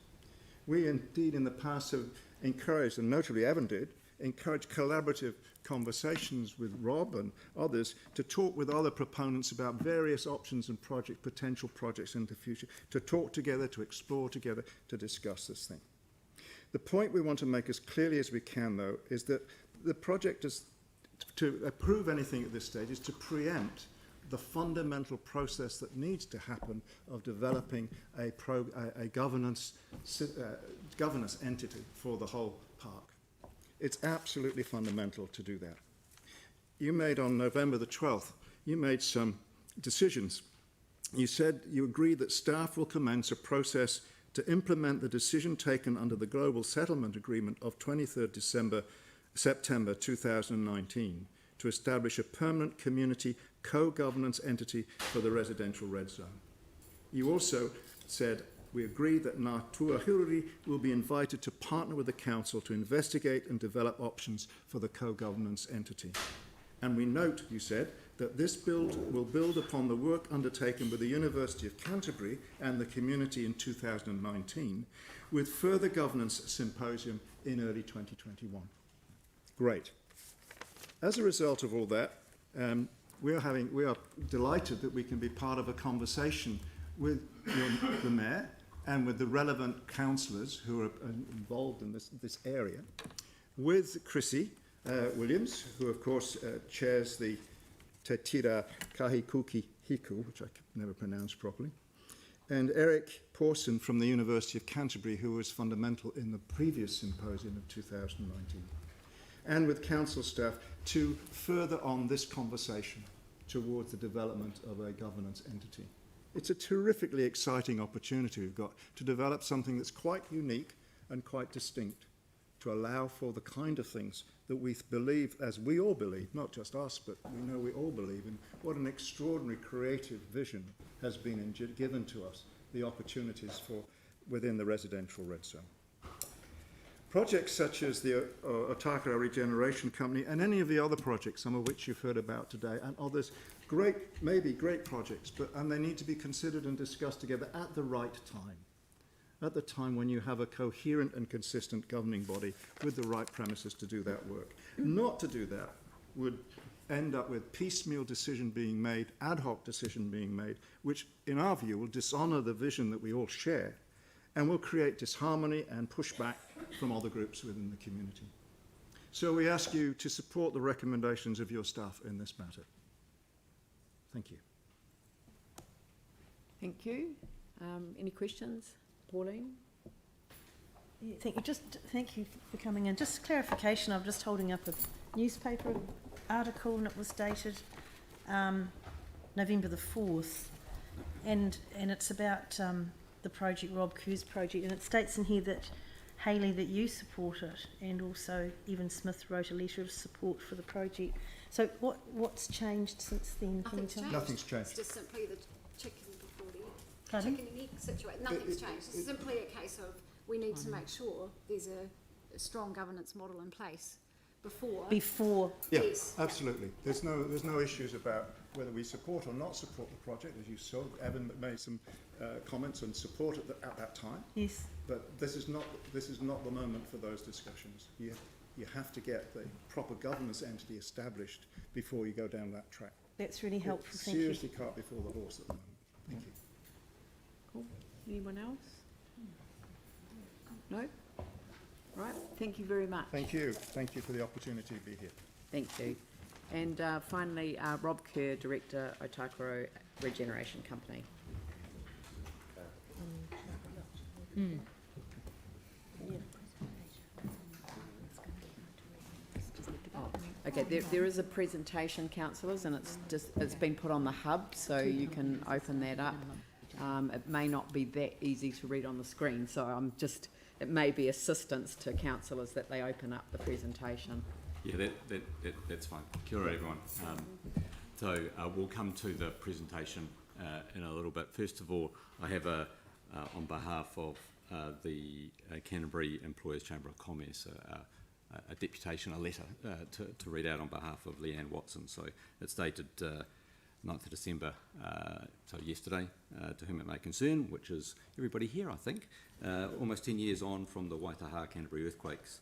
We indeed in the past have encouraged, and notably Evan did, encourage collaborative conversations with Rob and others to talk with other proponents about various options and potential projects in the future, to talk together, to explore together, to discuss this thing. The point we want to make as clearly as we can, though, is that the project is to approve anything at this stage is to preempt the fundamental process that needs to happen of developing a governance entity for the whole park. It's absolutely fundamental to do that. You made on November the 12th, you made some decisions. You said you agreed that staff will commence a process to implement the decision taken under the Global Settlement Agreement of 23rd September 2019 to establish a permanent community co-governance entity for the residential red zone. You also said, we agree that Ngā Tuahuriri will be invited to partner with the Council to investigate and develop options for the co-governance entity. And we note, you said, that this will build upon the work undertaken with the University of Canterbury and the community in 2019, with further governance symposium in early 2021. Great. As a result of all that, we are delighted that we can be part of a conversation with the Mayor and with the relevant councillors who are involved in this area with Chrissy Williams, who of course chairs the Te Tira Kahikuki Hiku, which I could never pronounce properly, and Eric Pawson from the University of Canterbury, who was fundamental in the previous symposium of 2019, and with council staff to further on this conversation towards the development of a governance entity. It's a terrifically exciting opportunity we've got to develop something that's quite unique and quite distinct, to allow for the kind of things that we believe, as we all believe, not just us, but we know we all believe in, what an extraordinary creative vision has been given to us, the opportunities for within the residential red zone. Projects such as the Otakara Regeneration Company and any of the other projects, some of which you've heard about today, and others, maybe great projects, and they need to be considered and discussed together at the right time. At the time when you have a coherent and consistent governing body with the right premises to do that work. Not to do that would end up with piecemeal decision being made, ad hoc decision being made, which in our view will dishonour the vision that we all share and will create disharmony and pushback from other groups within the community. So we ask you to support the recommendations of your staff in this matter. Thank you. Thank you. Any questions? Pauline? Yeah, thank you for coming in. Just clarification, I'm just holding up a newspaper article and it was dated November the 4th, and it's about the project, Rob Kerr's project, and it states in here that Hayley, that you support it, and also Evan Smith wrote a letter of support for the project. So what's changed since then? Nothing's changed. It's just simply the chicken before the egg. Pardon? Chicken and egg situation. Nothing's changed. It's simply a case of we need to make sure there's a strong governance model in place before. Yeah, Yes. absolutely. There's no issues about whether we support or not support the project. As you saw, Evan made some comments and support at that time. Yes. But this is not the moment for those discussions. You have to get the proper governance entity established before you go down that track. That's really helpful. It's Thank you. seriously cart before the horse at the moment. Thank you. Cool. Anyone else? No? Right. Thank you very much. Thank you. Thank you for the opportunity to be here. Thank you. And finally, Rob Kerr, Director, Otakara Regeneration Company. Okay, there is a presentation, councillors, and it's been put on the hub, so you can open that up. It may not be that easy to read on the screen, so it may be assistance to councillors that they open up the presentation. Yeah, that's fine. Kia ora, everyone. So we'll come to the presentation in a little bit. First of all, I have on behalf of the Canterbury Employers Chamber of Commerce a deputation, a letter to read out on behalf of Leanne Watson. So it's dated 9th of December, so yesterday, to whom it may concern, which is everybody here, I think. Almost 10 years on from the Waitaha Canterbury earthquakes,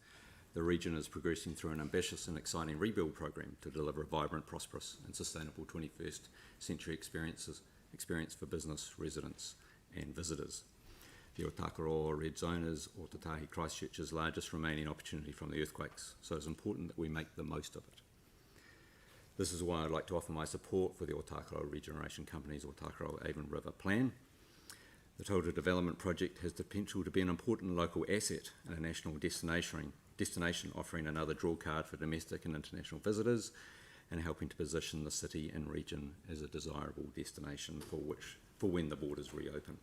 the region is progressing through an ambitious and exciting rebuild program to deliver a vibrant, prosperous and sustainable 21st century experience for business, residents and visitors. The Otakara Red Zone is Otatahi Christchurch's largest remaining opportunity from the earthquakes, so it's important that we make the most of it. This is why I'd like to offer my support for the Otakara Regeneration Company's Otakara Avon River Plan. The Total Development Project has the potential to be an important local asset and a national destination offering another draw card for domestic and international visitors and helping to position the city and region as a desirable destination for when the borders reopen.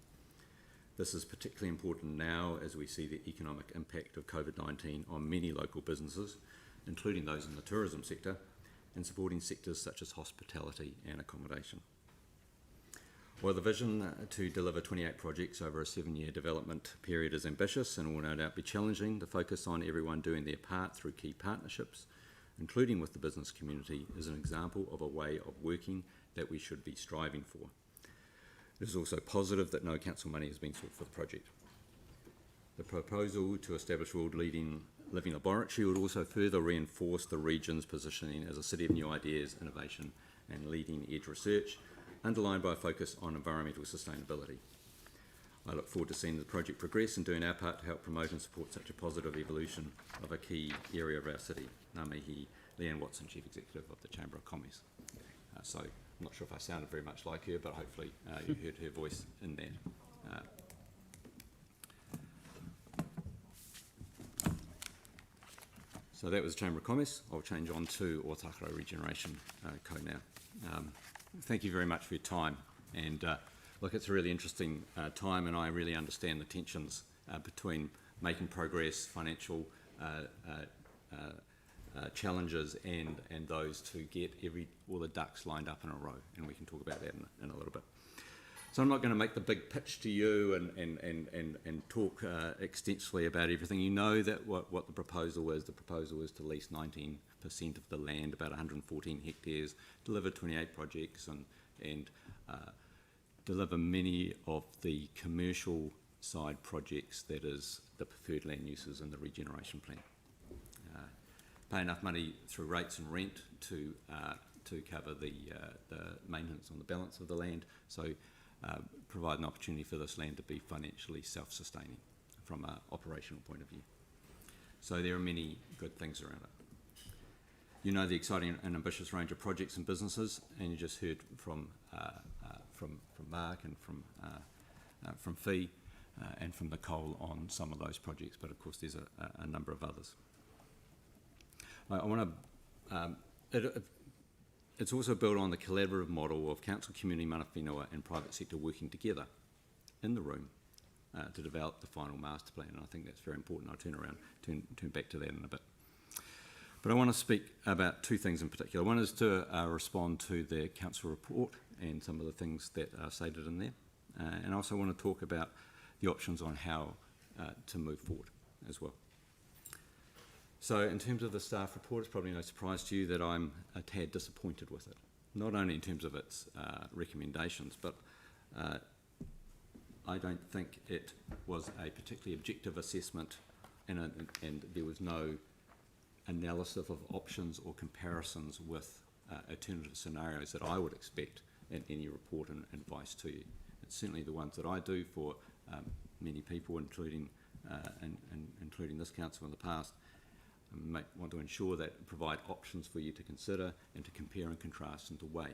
This is particularly important now as we see the economic impact of COVID-19 on many local businesses, including those in the tourism sector, and supporting sectors such as hospitality and accommodation. While the vision to deliver 28 projects over a 7-year development period is ambitious and will no doubt be challenging, the focus on everyone doing their part through key partnerships, including with the business community, is an example of a way of working that we should be striving for. It is also positive that no council money has been sought for the project. The proposal to establish world-leading living laboratory would also further reinforce the region's positioning as a city of new ideas, innovation and leading-edge research, underlined by a focus on environmental sustainability. I look forward to seeing the project progress and doing our part to help promote and support such a positive evolution of a key area of our city. Ngā mihi, Leanne Watson, Chief Executive of the Chamber of Commerce. So I'm not sure if I sounded very much like her, but hopefully you heard her voice in that. So that was Chamber of Commerce. I'll change on to Ōtākaro Regeneration Co now. Thank you very much for your time. And look, it's a really interesting time, and I really understand the tensions between making progress, financial challenges, and those to get all the ducks lined up in a row. And we can talk about that in a little bit. So I'm not going to make the big pitch to you and talk extensively about everything. You know that what the proposal is. The proposal is to lease 19% of the land, about 114 hectares, deliver 28 projects and deliver many of the commercial side projects that is the preferred land uses in the regeneration plan. Pay enough money through rates and rent to cover the maintenance on the balance of the land. So provide an opportunity for this land to be financially self-sustaining from an operational point of view. So there are many good things around it. You know the exciting and ambitious range of projects and businesses, and you just heard from Mark and from Fee and from Nicole on some of those projects, but of course there's a number of others. I want to. It's also built on the collaborative model of council, community, mana whenua and private sector working together in the room to develop the final master plan, and I think that's very important. I'll turn back to that in a bit. But I want to speak about two things in particular. One is to respond to the council report and some of the things that are stated in there, and I also want to talk about the options on how to move forward as well. So in terms of the staff report, it's probably no surprise to you that I'm a tad disappointed with it, not only in terms of its recommendations, but I don't think it was a particularly objective assessment, and there was no analysis of options or comparisons with alternative scenarios that I would expect in any report and advice to you. It's certainly the ones that I do for many people, including this council in the past. Might want to ensure that provide options for you to consider and to compare and contrast and to weigh.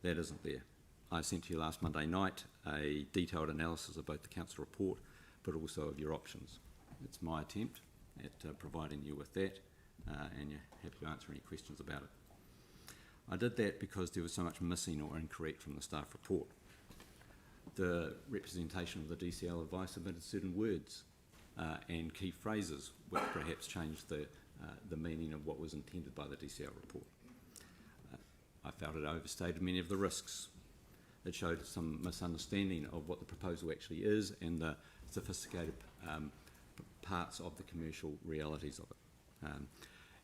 That isn't there. I sent to you last Monday night a detailed analysis of both the council report but also of your options. It's my attempt at providing you with that, and you're happy to answer any questions about it. I did that because there was so much missing or incorrect from the staff report. The representation of the DCL advice omitted certain words and key phrases which perhaps changed the meaning of what was intended by the DCL report. I felt it overstated many of the risks. It showed some misunderstanding of what the proposal actually is and the sophisticated parts of the commercial realities of it.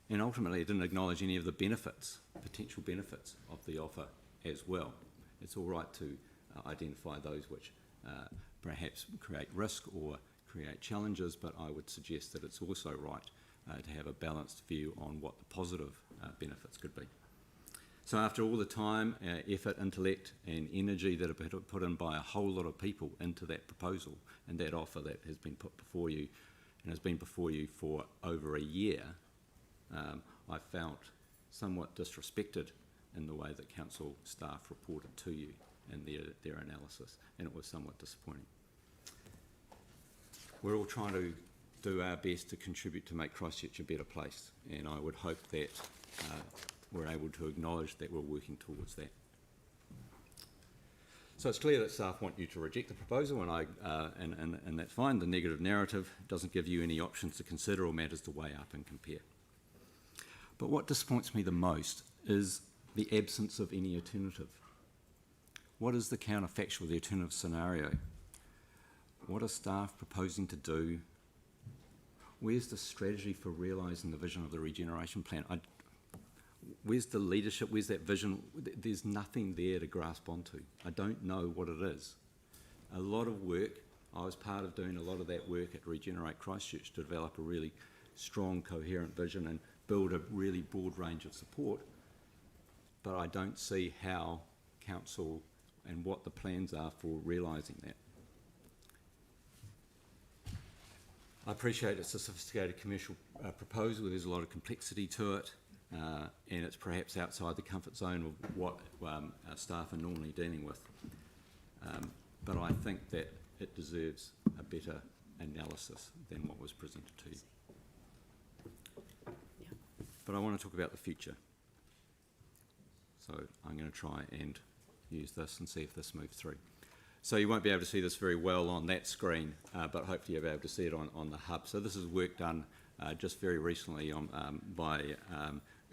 And ultimately it didn't acknowledge any of the benefits, potential benefits of the offer as well. It's all right to identify those which perhaps create risk or create challenges, but I would suggest that it's also right to have a balanced view on what the positive benefits could be. So after all the time, effort, intellect and energy that have been put in by a whole lot of people into that proposal and that offer that has been put before you and has been before you for over a year, I felt somewhat disrespected in the way that council staff reported to you in their analysis, and it was somewhat disappointing. We're all trying to do our best to contribute to make Christchurch a better place, and I would hope that we're able to acknowledge that we're working towards that. So it's clear that staff want you to reject the proposal, and that's fine. The negative narrative doesn't give you any options to consider or matters to weigh up and compare. But what disappoints me the most is the absence of any alternative. What is the counterfactual, the alternative scenario? What are staff proposing to do? Where's the strategy for realising the vision of the regeneration plan? Where's the leadership? Where's that vision? There's nothing there to grasp onto. I don't know what it is. A lot of work. I was part of doing a lot of that work at Regenerate Christchurch to develop a really strong, coherent vision and build a really broad range of support. But I don't see how council and what the plans are for realising that. I appreciate it's a sophisticated commercial proposal. There's a lot of complexity to it, and it's perhaps outside the comfort zone of what our staff are normally dealing with. But I think that it deserves a better analysis than what was presented to you. But I want to talk about the future. So I'm going to try and use this and see if this moves through. So you won't be able to see this very well on that screen, but hopefully you'll be able to see it on the hub. So this is work done just very recently by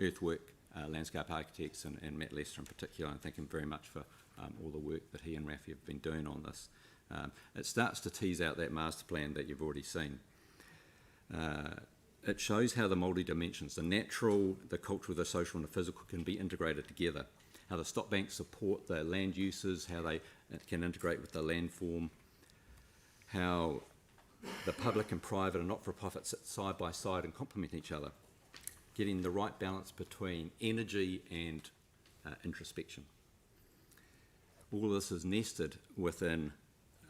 Earthwork Landscape Architects and Matt Lester in particular. I thank him very much for all the work that he and Rafi have been doing on this. It starts to tease out that master plan that you've already seen. It shows how the multi-dimensions, the natural, the cultural, the social and the physical can be integrated together. How the stop banks support the land uses, how they can integrate with the landform, how the public and private and not-for-profit sit side by side and complement each other, getting the right balance between energy and introspection. All of this is nested within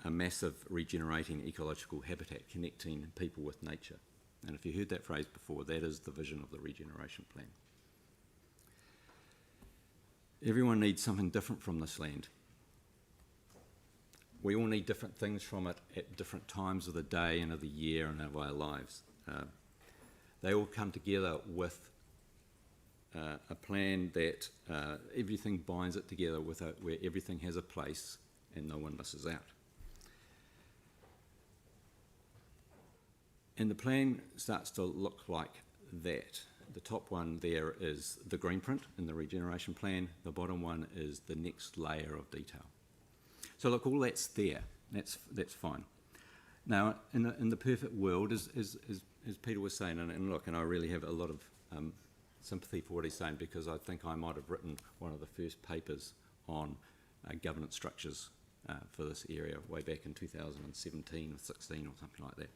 a massive regenerating ecological habitat connecting people with nature. And if you heard that phrase before, that is the vision of the regeneration plan. Everyone needs something different from this land. We all need different things from it at different times of the day and of the year and of our lives. They all come together with a plan that everything binds it together with where everything has a place and no one misses out. And the plan starts to look like that. The top one there is the green print in the regeneration plan. The bottom one is the next layer of detail. So look, all that's there. That's fine. Now, in the perfect world, as Peter was saying, and look, and I really have a lot of sympathy for what he's saying, because I think I might have written one of the first papers on governance structures for this area way back in 2017 or 16 or something like that.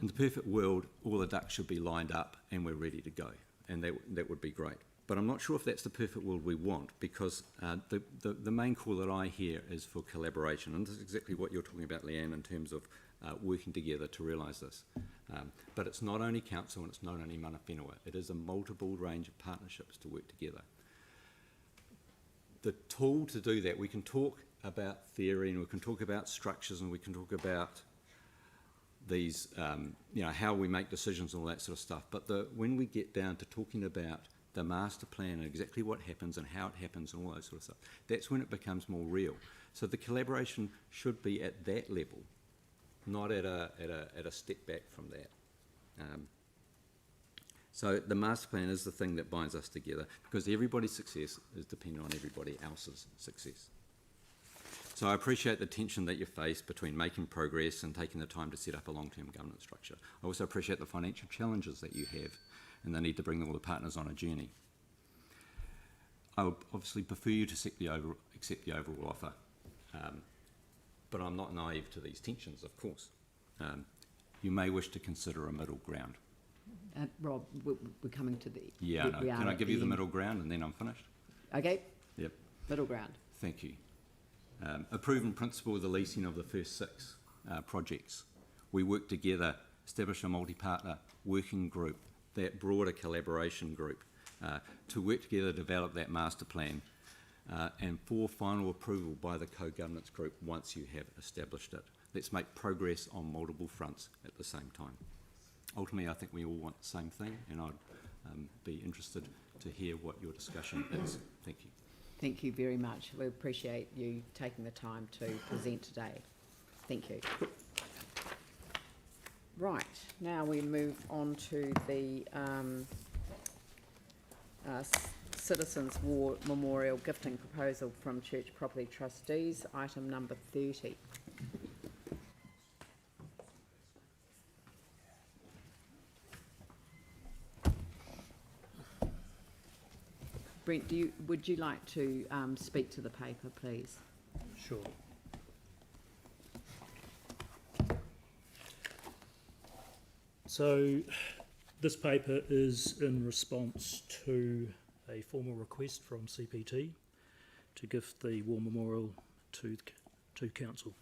In the perfect world, all the ducks should be lined up and we're ready to go, and that would be great. But I'm not sure if that's the perfect world we want, because the main call that I hear is for collaboration, and this is exactly what you're talking about, Leanne, in terms of working together to realise this. But it's not only council and it's not only mana whenua, it is a multiple range of partnerships to work together. The tool to do that, we can talk about theory and we can talk about structures and we can talk about these, how we make decisions and all that sort of stuff. But when we get down to talking about the master plan and exactly what happens and how it happens and all that sort of stuff, that's when it becomes more real. So the collaboration should be at that level, not at a step back from that. So the master plan is the thing that binds us together, because everybody's success is dependent on everybody else's success. So I appreciate the tension that you face between making progress and taking the time to set up a long-term governance structure. I also appreciate the financial challenges that you have and the need to bring all the partners on a journey. I would obviously prefer you to accept the overall offer, but I'm not naive to these tensions, of course. You may wish to consider a middle ground. Rob, we're coming to the... Yeah, I know. Can I give you the middle ground and then I'm finished? Okay. Yep. Middle ground. Thank you. A proven principle of the leasing of the first 6 projects. We work together, establish a multi-partner working group, that broader collaboration group, to work together, develop that master plan, and for final approval by the co-governance group once you have established it. Let's make progress on multiple fronts at the same time. Ultimately, I think we all want the same thing, and I'd be interested to hear what your discussion is. Thank you. Thank you very much. We appreciate you taking the time to present today. Thank you. Right, now we move on to the Citizens War Memorial Gifting Proposal from Church Property Trustees, item number 30. Brent, would you like to speak to the paper, please? Sure. So this paper is in response to a formal request from CPT to gift the War Memorial to Council.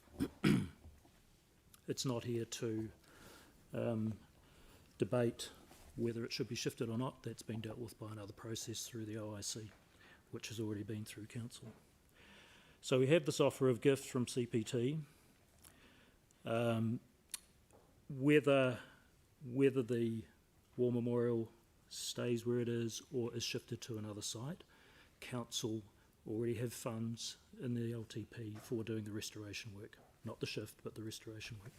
it's not here to debate whether it should be shifted or not. That's been dealt with by another process through the OIC, which has already been through council. So we have this offer of gift from CPT. Whether the War Memorial stays where it is or is shifted to another site, council already have funds in the LTP for doing the restoration work. Not the shift, but the restoration work.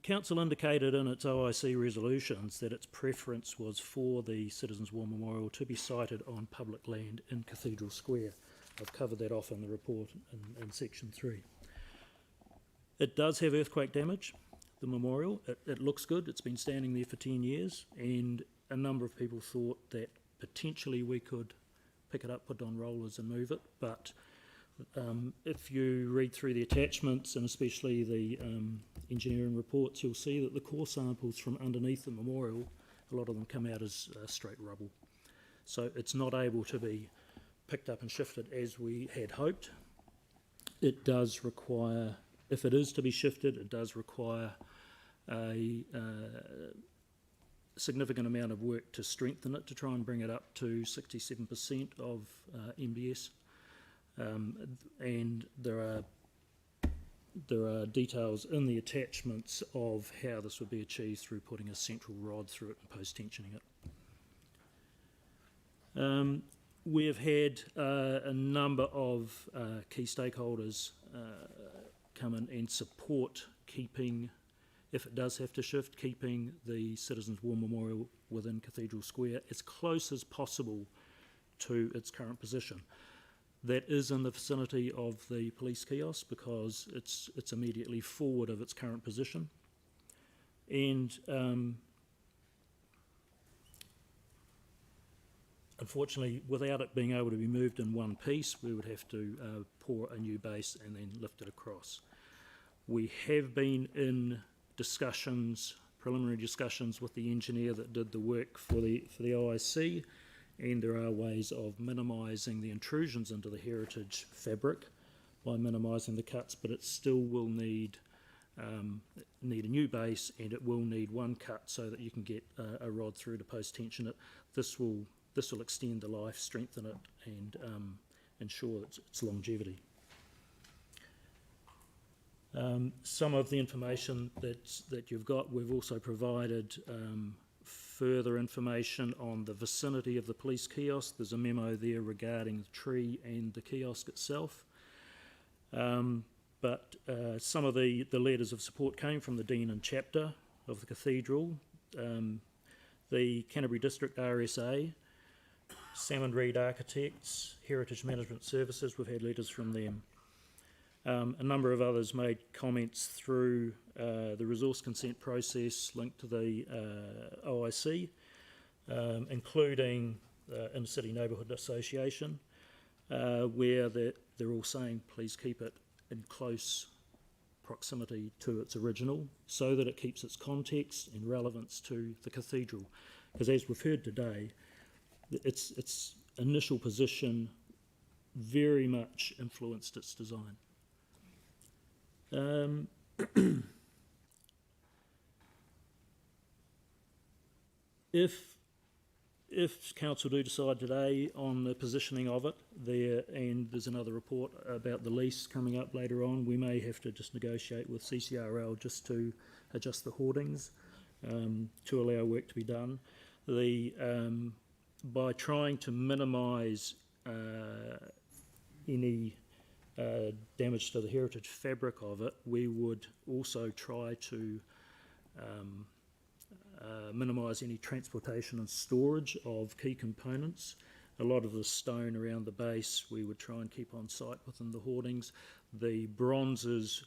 Council indicated in its OIC resolutions that its preference was for the Citizens' War Memorial to be sited on public land in Cathedral Square. I've covered that off in the report in section 3. It does have earthquake damage, the memorial. It looks good. It's been standing there for 10 years, and a number of people thought that potentially we could pick it up, put it on rollers and move it, but if you read through the attachments and especially the engineering reports, you'll see that the core samples from underneath the memorial, a lot of them come out as straight rubble. So it's not able to be picked up and shifted as we had hoped. It does require, if it is to be shifted, it does require a significant amount of work to strengthen it, to try and bring it up to 67% of MBS. And there are details in the attachments of how this would be achieved through putting a central rod through it and post-tensioning it. We have had a number of key stakeholders come in and support keeping, if it does have to shift, keeping the Citizens' War Memorial within Cathedral Square as close as possible to its current position. That is in the vicinity of the police kiosk because it's immediately forward of its current position. And unfortunately, without it being able to be moved in one piece, we would have to pour a new base and then lift it across. We have been in discussions, preliminary discussions with the engineer that did the work for the OIC, and there are ways of minimising the intrusions into the heritage fabric by minimising the cuts, but it still will need a new base, and it will need one cut so that you can get a rod through to post-tension it. This will extend the life, strengthen it, and ensure its longevity. Some of the information that you've got, we've also provided further information on the vicinity of the police kiosk. There's a memo there regarding the tree and the kiosk itself. But some of the letters of support came from the Dean and Chapter of the Cathedral, the Canterbury District RSA, Salmon Reed Architects, Heritage Management Services. We've had letters from them. A number of others made comments through the resource consent process linked to the OIC, including Inner City Neighbourhood Association, where they're all saying please keep it in close proximity to its original so that it keeps its context and relevance to the cathedral. Because as we've heard today, its initial position very much influenced its design. If council do decide today on the positioning of it there, and there's another report about the lease coming up later on, we may have to just negotiate with CCRL just to adjust the hoardings to allow work to be done. By trying to minimise any damage to the heritage fabric of it, we would also try to minimise any transportation and storage of key components. A lot of the stone around the base we would try and keep on site within the hoardings. The bronzes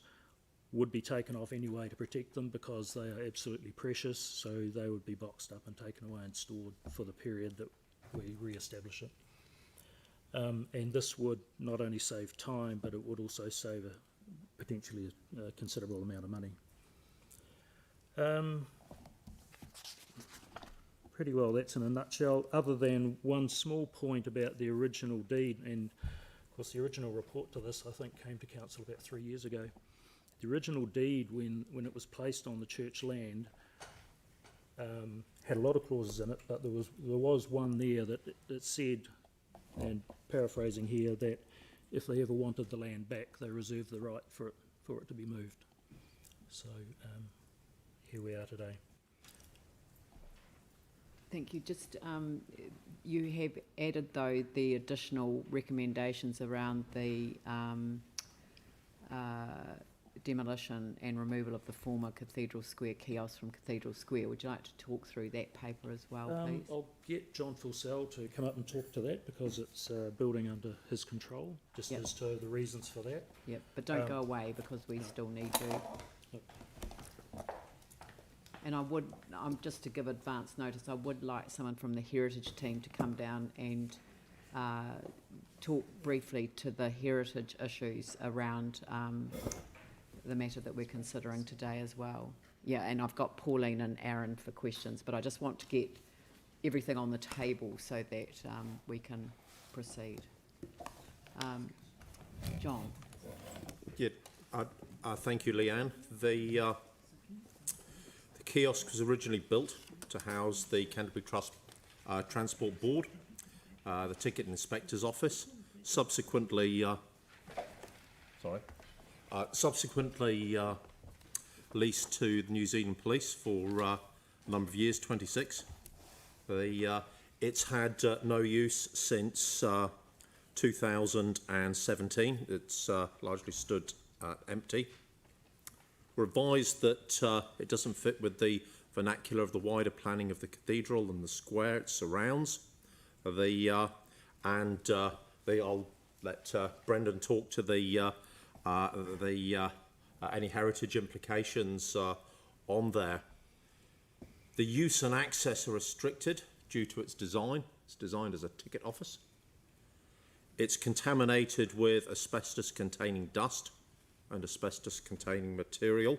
would be taken off anyway to protect them because they are absolutely precious, so they would be boxed up and taken away and stored for the period that we re-establish it. And this would not only save time, but it would also save potentially a considerable amount of money. Pretty well, that's in a nutshell, other than one small point about the original deed. And of course the original report to this I think came to council about 3 years ago. the original deed, when it was placed on the church land, had a lot of clauses in it, but there was one there that said, and paraphrasing here, that if they ever wanted the land back, they reserved the right for it to be moved. So here we are today. Thank you. Just you have added, though, the additional recommendations around the demolition and removal of the former Cathedral Square kiosk from Cathedral Square. Would you like to talk through that paper as well, please? I'll get John Fulsell to come up and talk to that, because it's building under his control, just as to the reasons for that. Yep, but don't go away, because we still need to. Yep. And just to give advance notice, I would like someone from the heritage team to come down and talk briefly to the heritage issues around the matter that we're considering today as well. Yeah, and I've got Pauline and Aaron for questions, but I just want to get everything on the table so that we can proceed. John. Yeah, thank you, Leanne. The kiosk was originally built to house the Canterbury Trust Transport Board, the Ticket Inspector's Office. Subsequently leased to the New Zealand Police for a number of years, 26. It's had no use since 2017. It's largely stood empty. We're advised that it doesn't fit with the vernacular of the wider planning of the cathedral and the square it surrounds. I'll let Brendan talk to any heritage implications on there. The use and access are restricted due to its design. It's designed as a ticket office. It's contaminated with asbestos-containing dust and asbestos-containing material.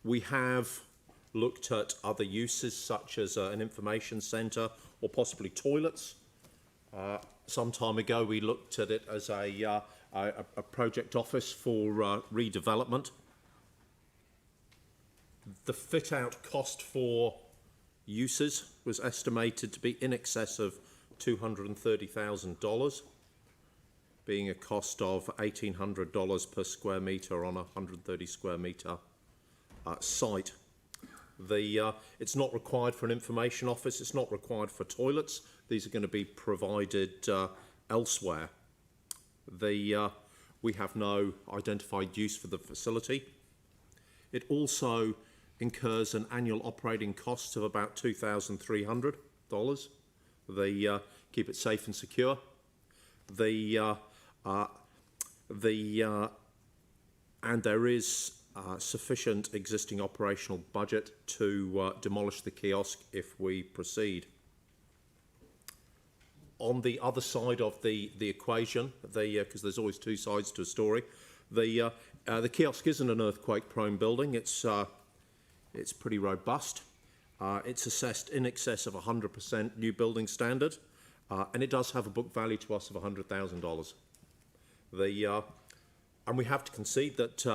We have looked at other uses, such as an information centre or possibly toilets. Some time ago, we looked at it as a project office for redevelopment. The fit-out cost for uses was estimated to be in excess of $230,000, being a cost of $1,800 per square metre on a 130 square metre site. It's not required for an information office, it's not required for toilets. These are going to be provided elsewhere. We have no identified use for the facility. It also incurs an annual operating cost of about $2,300. They keep it safe and secure. And there is sufficient existing operational budget to demolish the kiosk if we proceed. On the other side of the equation, because there's always two sides to a story, the kiosk isn't an earthquake-prone building. It's pretty robust. It's assessed in excess of 100% new building standard, and it does have a book value to us of $100,000. And we have to concede that,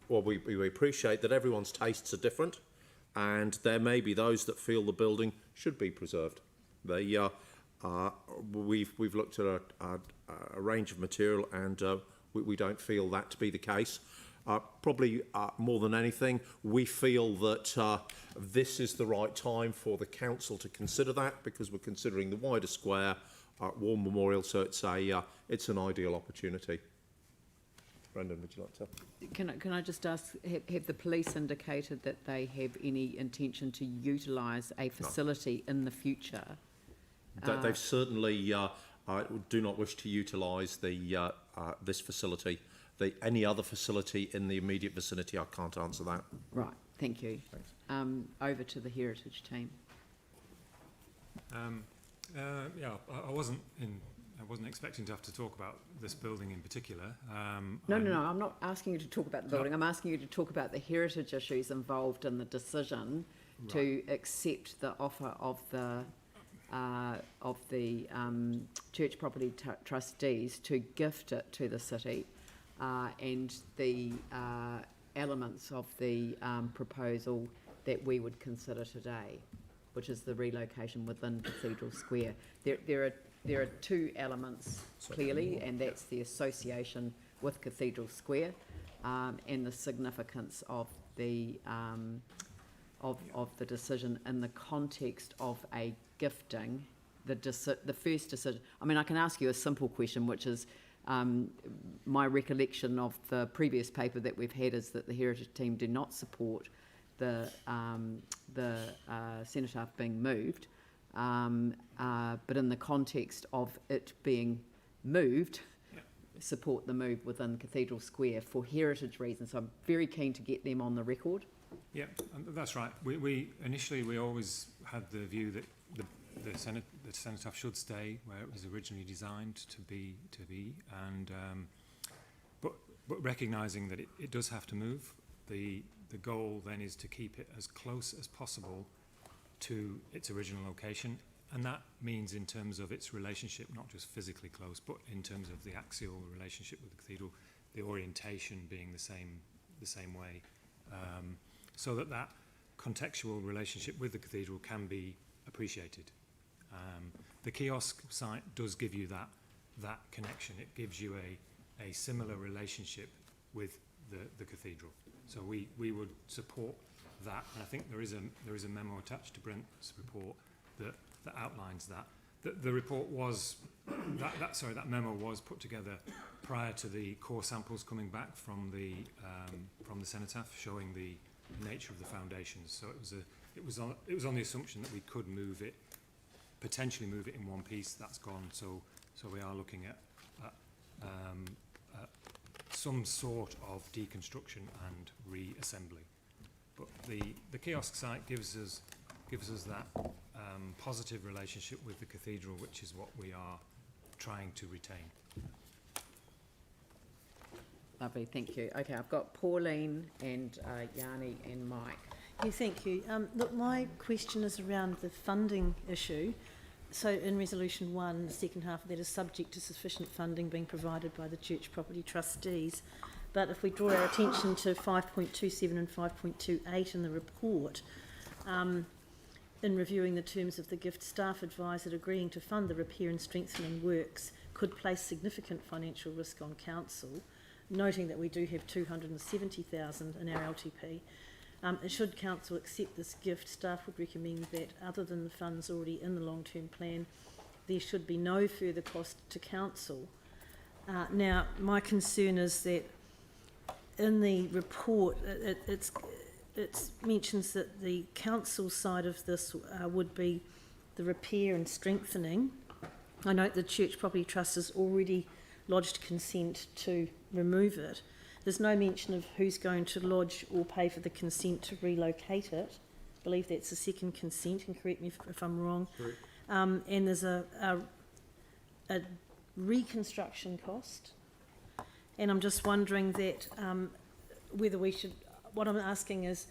we appreciate that everyone's tastes are different, and there may be those that feel the building should be preserved. We've looked at a range of material, and we don't feel that to be the case. Probably more than anything, we feel that this is the right time for the council to consider that, because we're considering the wider square war memorial, so it's an ideal opportunity. Brendan, would you like to? Can I just ask, have the police indicated that they have any intention to utilise a facility in the future? They've certainly do not wish to utilise this facility. Any other facility in the immediate vicinity, I can't answer that. Right, thank you. Thanks. Over to the heritage team. I wasn't expecting to have to talk about this building in particular. No, I'm not asking you to talk about the building. I'm asking you to talk about the heritage issues involved in the decision to accept the offer of the church property trustees to gift it to the city and the elements of the proposal that we would consider today, which is the relocation within Cathedral Square. There are two elements clearly, and that's the association with Cathedral Square and the significance of the decision in the context of a gifting. The first decision. I mean, I can ask you a simple question, which is my recollection of the previous paper that we've had is that the heritage team do not support the cenotaph being moved, but in the context of it being moved, support the move within Cathedral Square for heritage reasons. So I'm very keen to get them on the record. Yeah, that's right. We initially always had the view that the cenotaph should stay where it was originally designed to be, and but recognising that it does have to move. The goal then is to keep it as close as possible to its original location, and that means in terms of its relationship, not just physically close, but in terms of the axial relationship with the cathedral, the orientation being the same way, so that contextual relationship with the cathedral can be appreciated. The kiosk site does give you that connection. It gives you a similar relationship with the cathedral. So we would support that, and I think there is a memo attached to Brent's report that outlines that. The report was that memo was put together prior to the core samples coming back from the cenotaph, showing the nature of the foundations. So it was on the assumption that we could potentially move it in one piece. That's gone. So we are looking at some sort of deconstruction and reassembly. But the kiosk site gives us that positive relationship with the cathedral, which is what we are trying to retain. Lovely, thank you. Okay, I've got Pauline and Yanni and Mike. Yeah, thank you. Look, my question is around the funding issue. So in Resolution 1, the second half of that is subject to sufficient funding being provided by the Church Property Trustees. But if we draw our attention to 5.27 and 5.28 in the report, in reviewing the terms of the gift, staff advise that agreeing to fund the repair and strengthening works could place significant financial risk on council, noting that we do have 270,000 in our LTP. Should council accept this gift, staff would recommend that other than the funds already in the long-term plan, there should be no further cost to council. Now, my concern is that in the report, it mentions that the council side of this would be the repair and strengthening. I note the Church Property Trust has already lodged consent to remove it. There's no mention of who's going to lodge or pay for the consent to relocate it. I believe that's the second consent, and correct me if I'm wrong. And there's a reconstruction cost. And I'm just wondering that whether we should, what I'm asking is,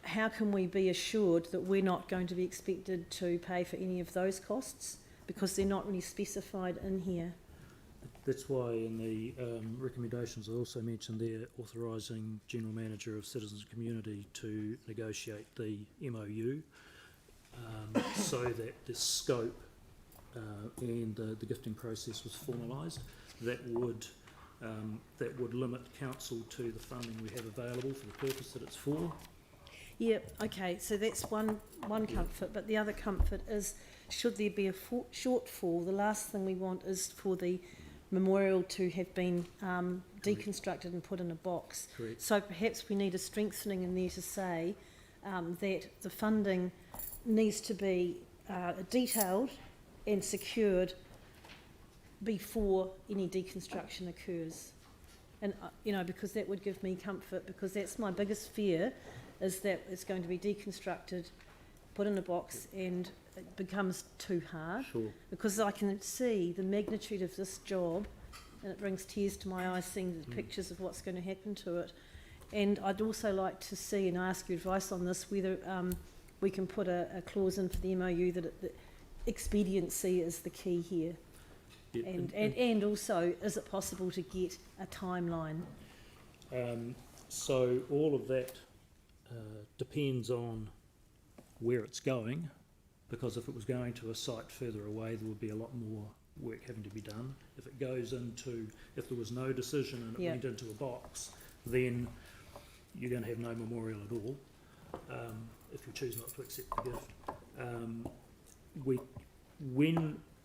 how can we be assured that we're not going to be expected to pay for any of those costs? Because they're not really specified in here. That's why in the recommendations I also mentioned there authorising General Manager of Citizens and Community to negotiate the MOU so that the scope and the gifting process was formalised. That would limit council to the funding we have available for the purpose that it's for. Yeah, okay, so that's one comfort, but the other comfort is, should there be a shortfall, the last thing we want is for the memorial to have been deconstructed and put in a box. Correct. So perhaps we need a strengthening in there to say that the funding needs to be detailed and secured before any deconstruction occurs. And, because that would give me comfort, because that's my biggest fear, is that it's going to be deconstructed, put in a box, and it becomes too hard. Sure. Because I can see the magnitude of this job, and it brings tears to my eyes seeing the pictures of what's going to happen to it. And I'd also like to see, and ask your advice on this, whether we can put a clause in for the MOU that expediency is the key here. Yeah, And also, is it possible to get a timeline? So all of that depends on where it's going, because if it was going to a site further away, there would be a lot more work having to be done. If it goes into, if there was no decision and it went into a box, then you're going to have no memorial at all, if you choose not to accept the gift.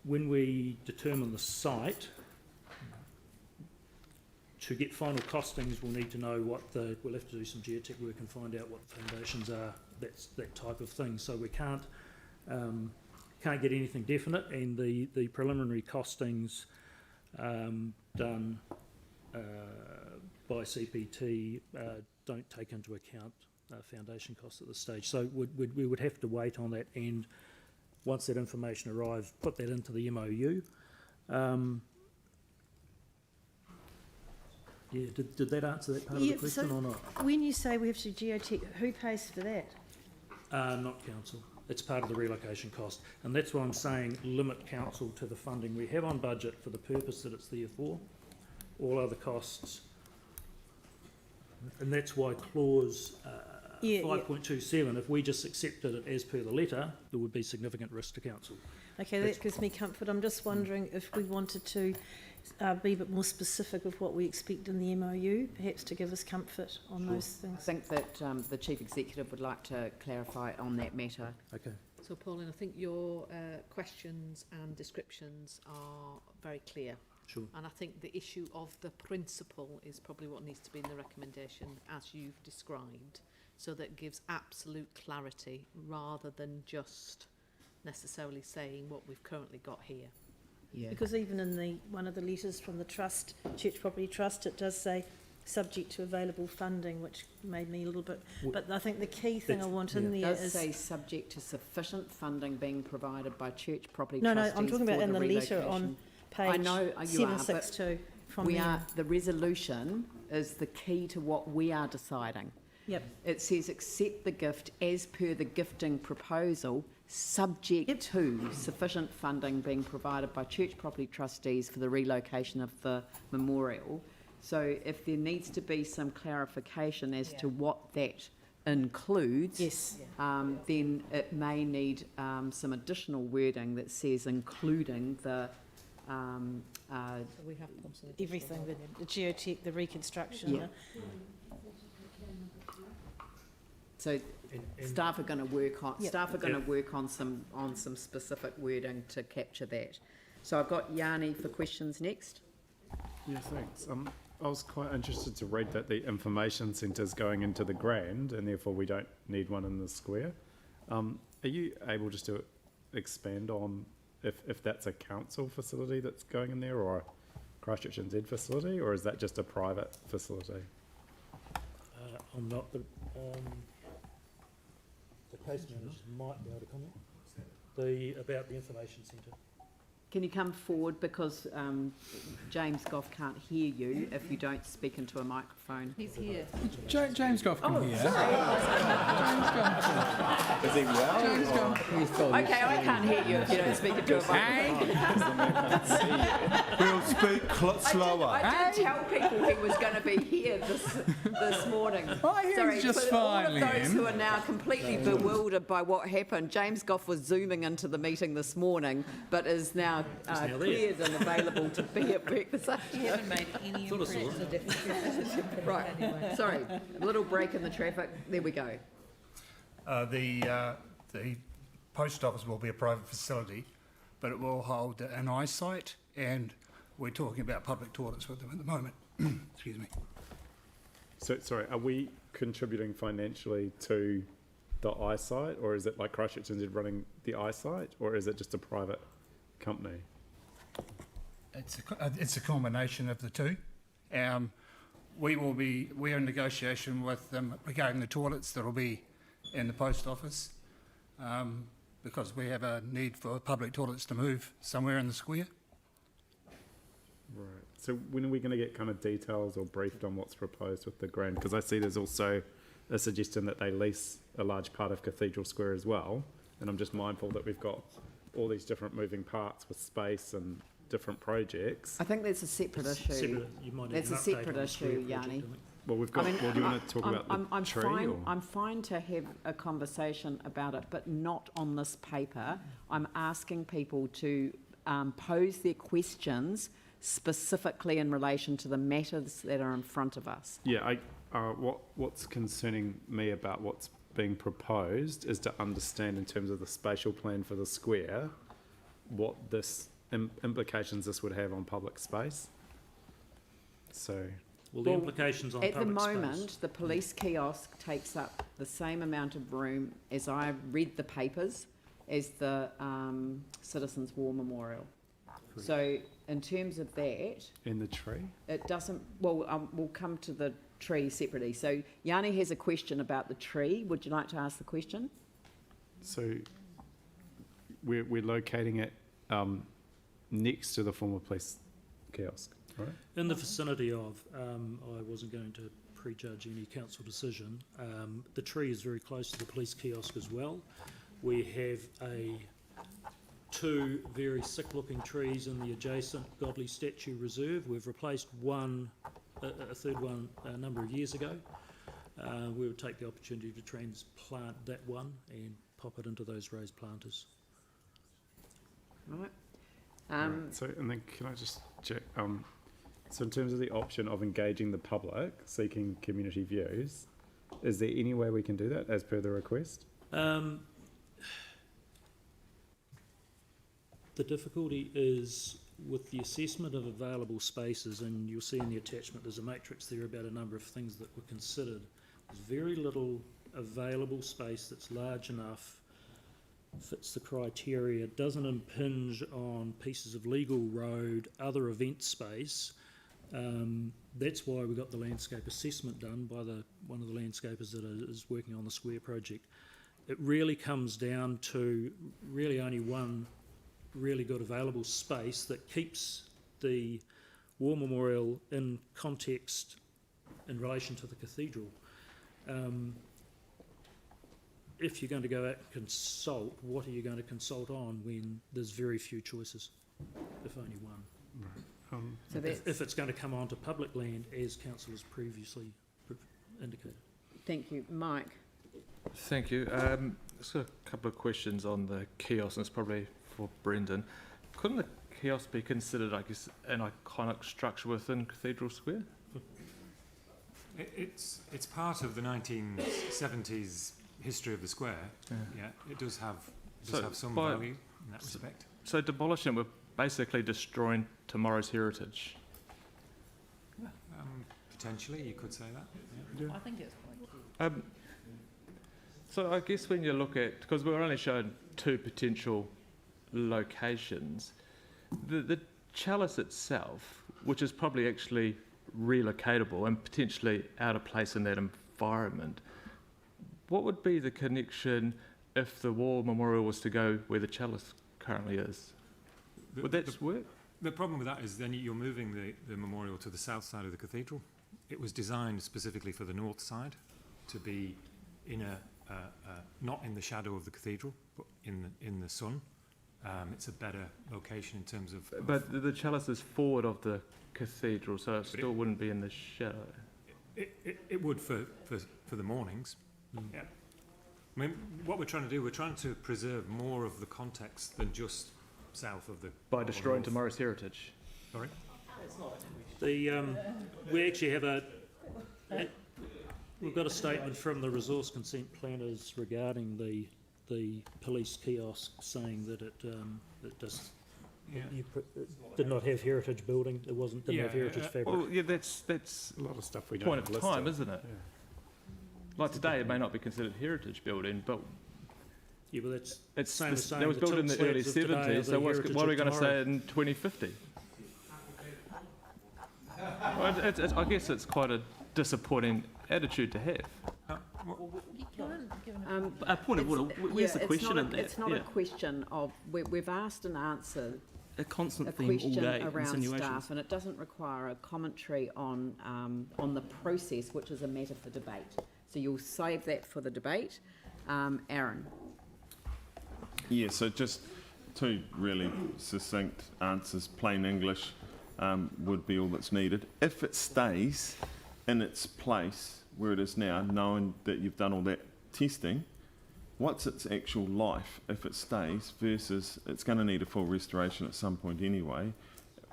When we determine the site, to get final costings, we'll need to know we'll have to do some geotech work and find out what the foundations are, that type of thing. So we can't get anything definite, and the preliminary costings done by CPT don't take into account foundation costs at this stage. So we would have to wait on that, and once that information arrives, put that into the MOU. Yeah, did that answer that part of the question or not? When you say we have to geotech, who pays for that? Not council. It's part of the relocation cost. And that's why I'm saying limit council to the funding we have on budget for the purpose that it's there for. All other costs. And that's why clause 5.27, if we just accepted it as per the letter, there would be significant risk to council. Okay, that gives me comfort. I'm just wondering if we wanted to be a bit more specific of what we expect in the MOU, perhaps to give us comfort on those things. I think that the Chief Executive would like to clarify on that matter. Okay. So, Pauline, I think your questions and descriptions are very clear. Sure. And I think the issue of the principle is probably what needs to be in the recommendation as you've described, so that gives absolute clarity rather than just necessarily saying what we've currently got here. Yeah. Because even in one of the letters from the trust, Church Property Trust, it does say subject to available funding, which made me a little bit. But I think the key thing I want in there is... It does say subject to sufficient funding being provided by Church Property Trustees. No, I'm talking about in the letter on page I know you are, but 762 from we there. are, the resolution is the key to what we are deciding. Yep. It says accept the gift as per the gifting proposal, subject to sufficient funding being provided by Church Property Trustees for the relocation of the memorial. So if there needs to be some clarification as to what that includes, then it may need some additional wording that says including the so we have everything, the geotech, the reconstruction. Yeah. So staff are going to work on work on some specific wording to capture that. So I've got Yanni for questions next. Yeah, thanks. I was quite interested to read that the information centre is going into the Grand, and therefore we don't need one in the square. Are you able just to expand on if that's a council facility that's going in there, or a Christchurch NZ facility, or is that just a private facility? I'm not the case managers might be able to comment. About the information centre. Can you come forward, because James Goff can't hear you if you don't speak into a microphone. He's here. James Goff can hear. Is he well? James Goff. Okay, I can't hear you if you don't speak into a microphone. We'll speak slower. I did tell people he was going to be here this morning. I hear Sorry, he's just for all fine, of those Liam. who are now completely bewildered by what happened, James Goff was zooming into the meeting this morning, but is now cleared and available to be at work this afternoon. You haven't made any impression. Right, sorry, a little break in the traffic. There we go. The post office will be a private facility, but it will hold an eyesight, and we're talking about public toilets with them at the moment. Excuse me. So, sorry, are we contributing financially to the eyesight, or is it like Christchurch NZ running the eyesight, or is it just a private company? It's a combination of the two. We're in negotiation with them regarding the toilets that will be in the post office, because we have a need for public toilets to move somewhere in the square. Right. So when are we going to get kind of details or briefed on what's proposed with the Grand? Because I see there's also a suggestion that they lease a large part of Cathedral Square as well, and I'm just mindful that we've got all these different moving parts with space and different projects. I think that's a separate issue. That's a separate issue, Yanni. Well, we've got. Do you want to talk about the tree? I'm fine to have a conversation about it, but not on this paper. I'm asking people to pose their questions specifically in relation to the matters that are in front of us. Yeah, what's concerning me about what's being proposed is to understand in terms of the spatial plan for the square, what this implications this would have on public space. So. Well, the implications on at public the moment, space. the police kiosk takes up the same amount of room as I read the papers as the Citizens' War Memorial. So in terms of that, in the tree, it doesn't. Well, we'll come to the tree separately. So Yanni has a question about the tree. Would you like to ask the question? So we're locating it next to the former police kiosk. Right. In the vicinity of, I wasn't going to prejudge any council decision. The tree is very close to the police kiosk as well. We have two very sick-looking trees in the adjacent Godley Statue Reserve. We've replaced a third one a number of years ago. We would take the opportunity to transplant that one and pop it into those raised planters. Right. Right. So, and then can I just check? So in terms of the option of engaging the public, seeking community views, is there any way we can do that as per the request? The difficulty is with the assessment of available spaces, and you'll see in the attachment there's a matrix there about a number of things that were considered. There's very little available space that's large enough, fits the criteria, doesn't impinge on pieces of legal road, other event space. That's why we got the landscape assessment done by one of the landscapers that is working on the square project. It really comes down to really only one really good available space that keeps the War Memorial in context in relation to the Cathedral. If you're going to go out and consult, what are you going to consult on when there's very few choices, if only one? Right. So if it's going to come onto public land, as council has previously indicated. Thank you. Mike? Thank you. Just got a couple of questions on the kiosk, and it's probably for Brendan. Couldn't the kiosk be considered, I guess, an iconic structure within Cathedral Square? It's part of the 1970s history of the square. Yeah, it does have some value in that respect. So demolishing it would basically destroying tomorrow's heritage. Potentially, you could say that. Yeah. I think it's quite cute. So I guess when you look at, because we're only shown two potential locations, the chalice itself, which is probably actually relocatable and potentially out of place in that environment, what would be the connection if the War Memorial was to go where the chalice currently is? Would that work? The problem with that is then you're moving the memorial to the south side of the cathedral. It was designed specifically for the north side to be in not in the shadow of the cathedral, but in the sun. It's a better location in terms of. But the chalice is forward of the cathedral, so it still wouldn't be in the shadow. It would for the mornings. Yeah. I mean, what we're trying to do, we're trying to preserve more of the context than just south of the. By destroying tomorrow's heritage. Sorry. We actually have we've got a statement from the resource consent planners regarding the police kiosk saying that it did not have heritage building. It didn't have heritage fabric. Well, yeah, that's a lot of stuff we don't point have of time, listed. isn't it? Yeah. Like today, it may not be considered heritage building, but yeah, but that's that was built in the early 70s. So what are we going to say in 2050? Well, I guess it's quite a disappointing attitude to have. A point of order. Where's the question in that? It's not a question of we've asked and answered a constant a theme all question day. around staff, and it doesn't require a commentary on the process, which is a matter for debate. So you'll save that for the debate. Aaron. Yeah, so just two really succinct answers, plain English, would be all that's needed. If it stays in its place where it is now, knowing that you've done all that testing, what's its actual life if it stays versus it's going to need a full restoration at some point anyway.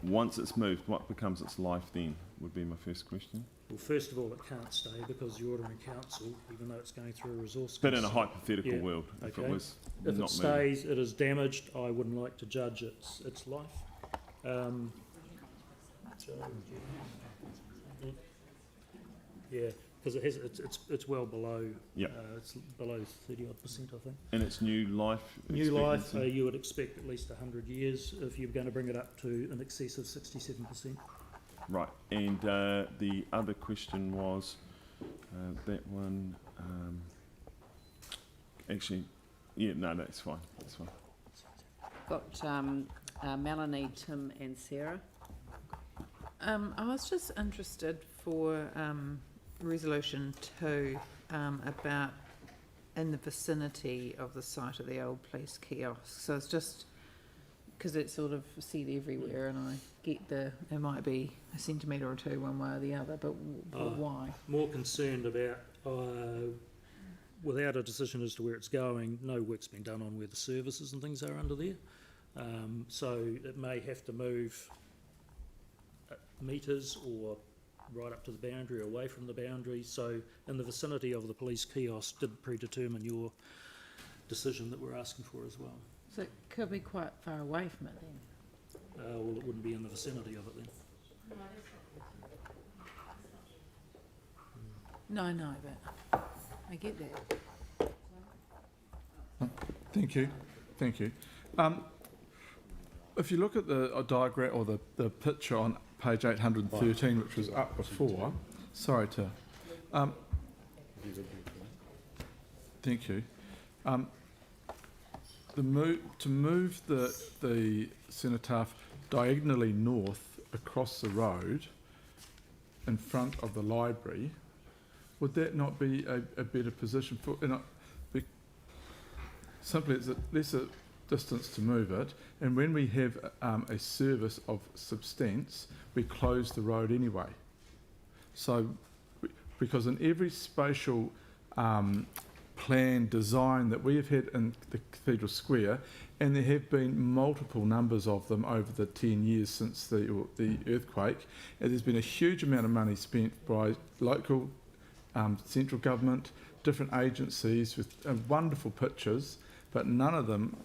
Once it's moved, what becomes its life then, would be my first question. Well, first of all, it can't stay because the ordering council, even though it's going through a resource. But in a hypothetical world, if it was if not it stays, it is damaged. I wouldn't like to judge its life. Yeah, because it's well below. Yep. It's below 30-odd%, I think. And its new life. New life, you would expect at least 100 years if you're going to bring it up to in excess of 67%. Right, and the other question was that one. Actually, yeah, no, that's fine. That's fine. Got Melanie, Tim, and Sarah. I was just interested for resolution 2 about in the vicinity of the site of the old police kiosk. So it's just because it's sort of said everywhere, and I get it might be a centimetre or two one way or the other, but why? More concerned about, without a decision as to where it's going, no work's been done on where the services and things are under there. So it may have to move metres or right up to the boundary or away from the boundary. So in the vicinity of the police kiosk did predetermine your decision that we're asking for as well. So it could be quite far away from it then? Well, it wouldn't be in the vicinity of it then. No, but I get that. Thank you. If you look at the diagram or the picture on page 813, which was up before, sorry to. Thank you. To move the cenotaph diagonally north across the road in front of the library, would that not be a better position for? Simply, it's a lesser distance to move it, and when we have a service of substance, we close the road anyway. So, because in every spatial plan design that we have had in the Cathedral Square, and there have been multiple numbers of them over the 10 years since the earthquake, and there's been a huge amount of money spent by local, central government, different agencies with wonderful pictures, but none of them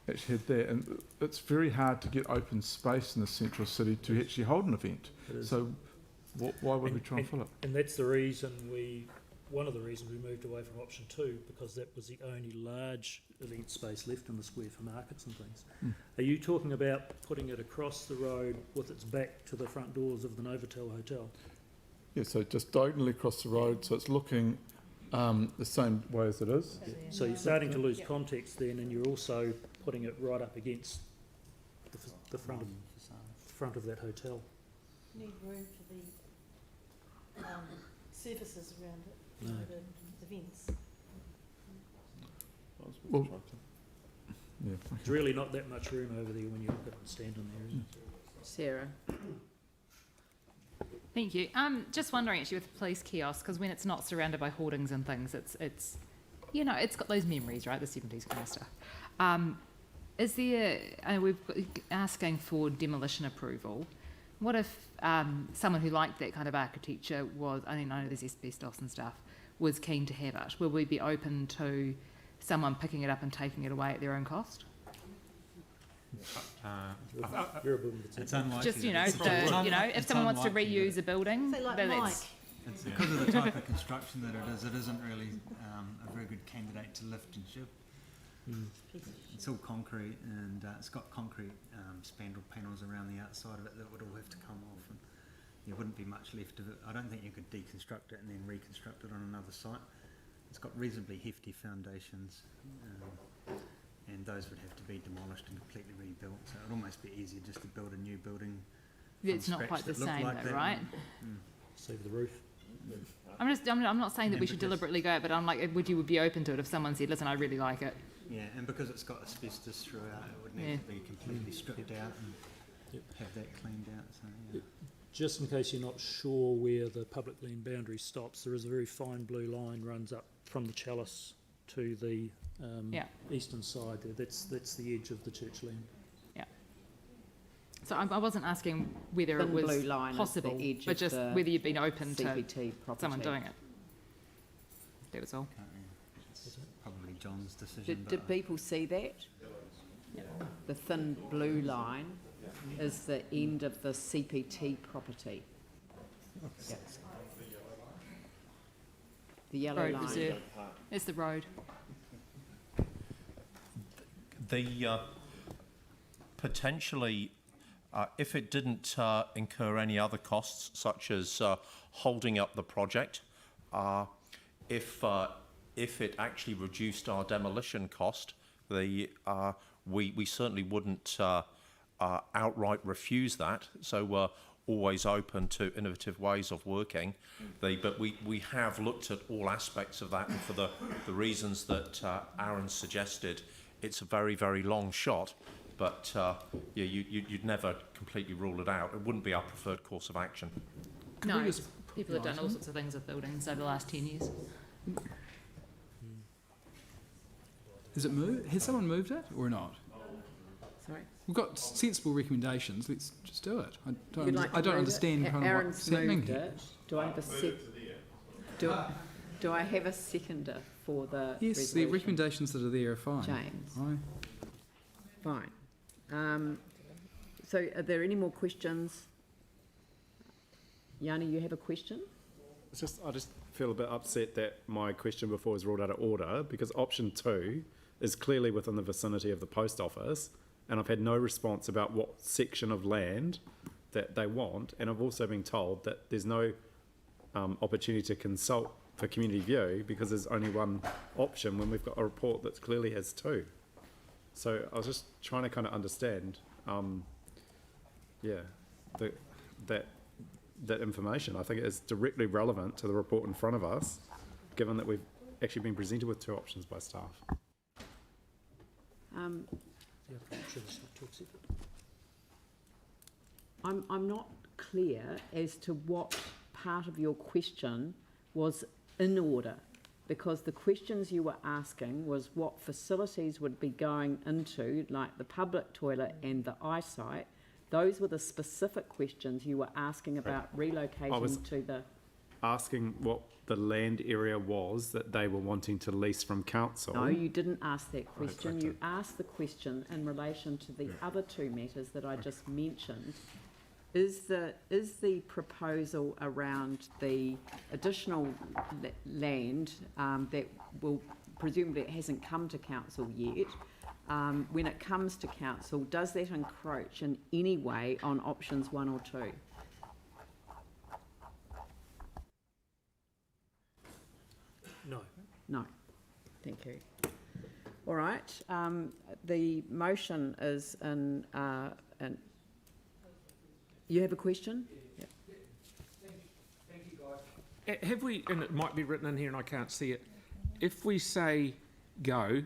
actually had that, and it's very hard to get open space in the central city to actually hold an event. So why would we try and fill it? And that's the reason one of the reasons we moved away from option 2, because that was the only large event space left in the square for markets and things. Are you talking about putting it across the road with its back to the front doors of the Novotel Hotel? Yeah, so just diagonally across the road, so it's looking the same way as it is. So you're starting to lose context then, and you're also putting it right up against the front of that hotel. Need room for the surfaces around it, No. the vents. Well, yeah, There's really not that much room over there when you look at it standing there, isn't it? Sarah. Thank you. Just wondering actually with the police kiosk, because when it's not surrounded by hoardings and things, it's you know, it's got those memories, right? The 70s kind of stuff. Is there, we've asking for demolition approval. What if someone who liked that kind of architecture was, I know there's asbestos and stuff, was keen to have it? Will we be open to someone picking it up and taking it away at their own cost? It's unlikely. Just, if someone wants to reuse a building, it's because of the type of construction that it isn't really a very good candidate to lift and ship. It's all concrete, and it's got concrete spandrel panels around the outside of it that would all have to come off, and there wouldn't be much left of it. I don't think you could deconstruct it and then reconstruct it on another site. It's got reasonably hefty foundations, and those would have to be demolished and completely rebuilt. So it would almost be easier just to build a new building. It's not quite the same though, right? Save the roof. I'm not saying that we should deliberately go, but I'm like, would you be open to it if someone said, listen, I really like it, Yeah, and because it's got asbestos throughout, it would need to be completely stripped out and have that cleaned out. So, yeah. Just in case you're not sure where the public land boundary stops, there is a very fine blue line runs up from the chalice to the eastern side there. That's the edge of the church land. Yeah. So I wasn't asking whether it was blue line is the possible, edge but of just the whether you'd been open CPT to property. someone doing it. That was all. It's probably John's decision. Did people see that? The thin blue line is the end of the CPT property. Yep. The yellow Road line. reserve. It's the road. The potentially, if it didn't incur any other costs, such as holding up the project, if it actually reduced our demolition cost, we certainly wouldn't outright refuse that. So we're always open to innovative ways of working. But we have looked at all aspects of that, and for the reasons that Aaron suggested, it's a very, very long shot. But you'd never completely rule it out. It wouldn't be our preferred course of action. No, people have done all sorts of things with buildings over the last 10 years. Is it moved? Has someone moved it or not? Sorry? We've got sensible recommendations. Let's just do it. I You'd like to don't move understand it? kind of Aaron's what's happening moved here. it. Do I have a do I have a seconder for the Yes, resolution? the recommendations that are there are fine. James. Fine. So are there any more questions? Yanni, you have a question? I just feel a bit upset that my question before was ruled out of order, because option 2 is clearly within the vicinity of the post office, and I've had no response about what section of land that they want, and I've also been told that there's no opportunity to consult for community view because there's only one option when we've got a report that clearly has 2. So I was just trying to kind of understand, that information. I think it is directly relevant to the report in front of us, given that we've actually been presented with 2 options by staff. I'm not clear as to what part of your question was in order, because the questions you were asking was what facilities would be going into, like the public toilet and the eyesight. Those were the specific questions you were asking about relocating to the... Asking what the land area was that they were wanting to lease from council. No, you didn't ask that question. Right, You asked the question in relation to the other 2 matters that I just mentioned. Is the proposal around the additional land that will presumably it hasn't come to council yet, when it comes to council, does that encroach in any way on options 1 or 2? No. No. Thank you. All right. The motion is in. You have a question? Yep. Thank you, guys. Have we, and it might be written in here and I can't see it, if we say go,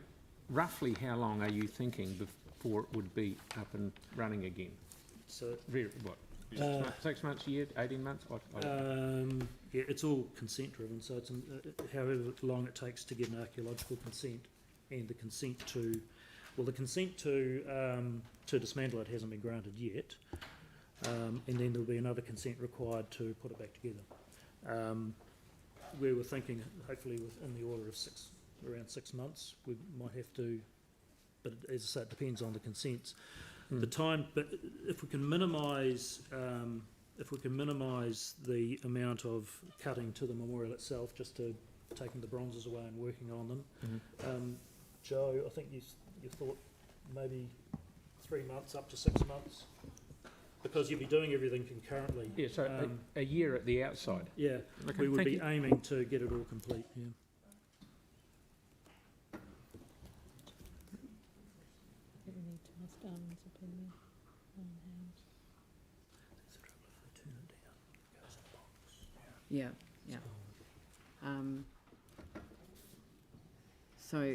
roughly how long are you thinking before it would be up and running again? So, what? 6 months, a year, 18 months? yeah, it's all consent driven, so it's however long it takes to get an archaeological consent and the consent to, dismantle it hasn't been granted yet, and then there'll be another consent required to put it back together. We were thinking hopefully within the order of around 6 months. We might have to, but as I say, it depends on the consents. The time, but if we can minimise the amount of cutting to the memorial itself, just to taking the bronzes away and working on them. Joe, I think you thought maybe 3 months up to 6 months, because you'd be doing everything concurrently. Yeah, so a year at the outside. Yeah, Okay, we would thank be you. aiming to get it all complete. Yeah. Yeah, yeah. So,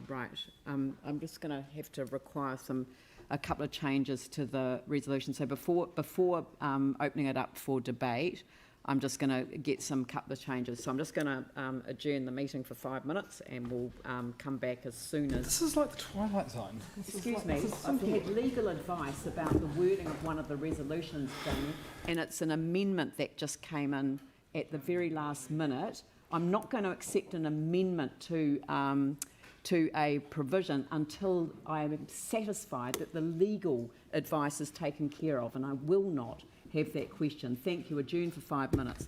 right, I'm just going to have to require a couple of changes to the resolution. So before opening it up for debate, I'm just going to get some couple of changes. So I'm just going to adjourn the meeting for 5 minutes, and we'll come back as soon as... This is like the Twilight Zone. Excuse me, I've had legal advice about the wording of one of the resolutions thing, and it's an amendment that just came in at the very last minute. I'm not going to accept an amendment to a provision until I am satisfied that the legal advice is taken care of, and I will not have that question. Thank you. Adjourn for 5 minutes.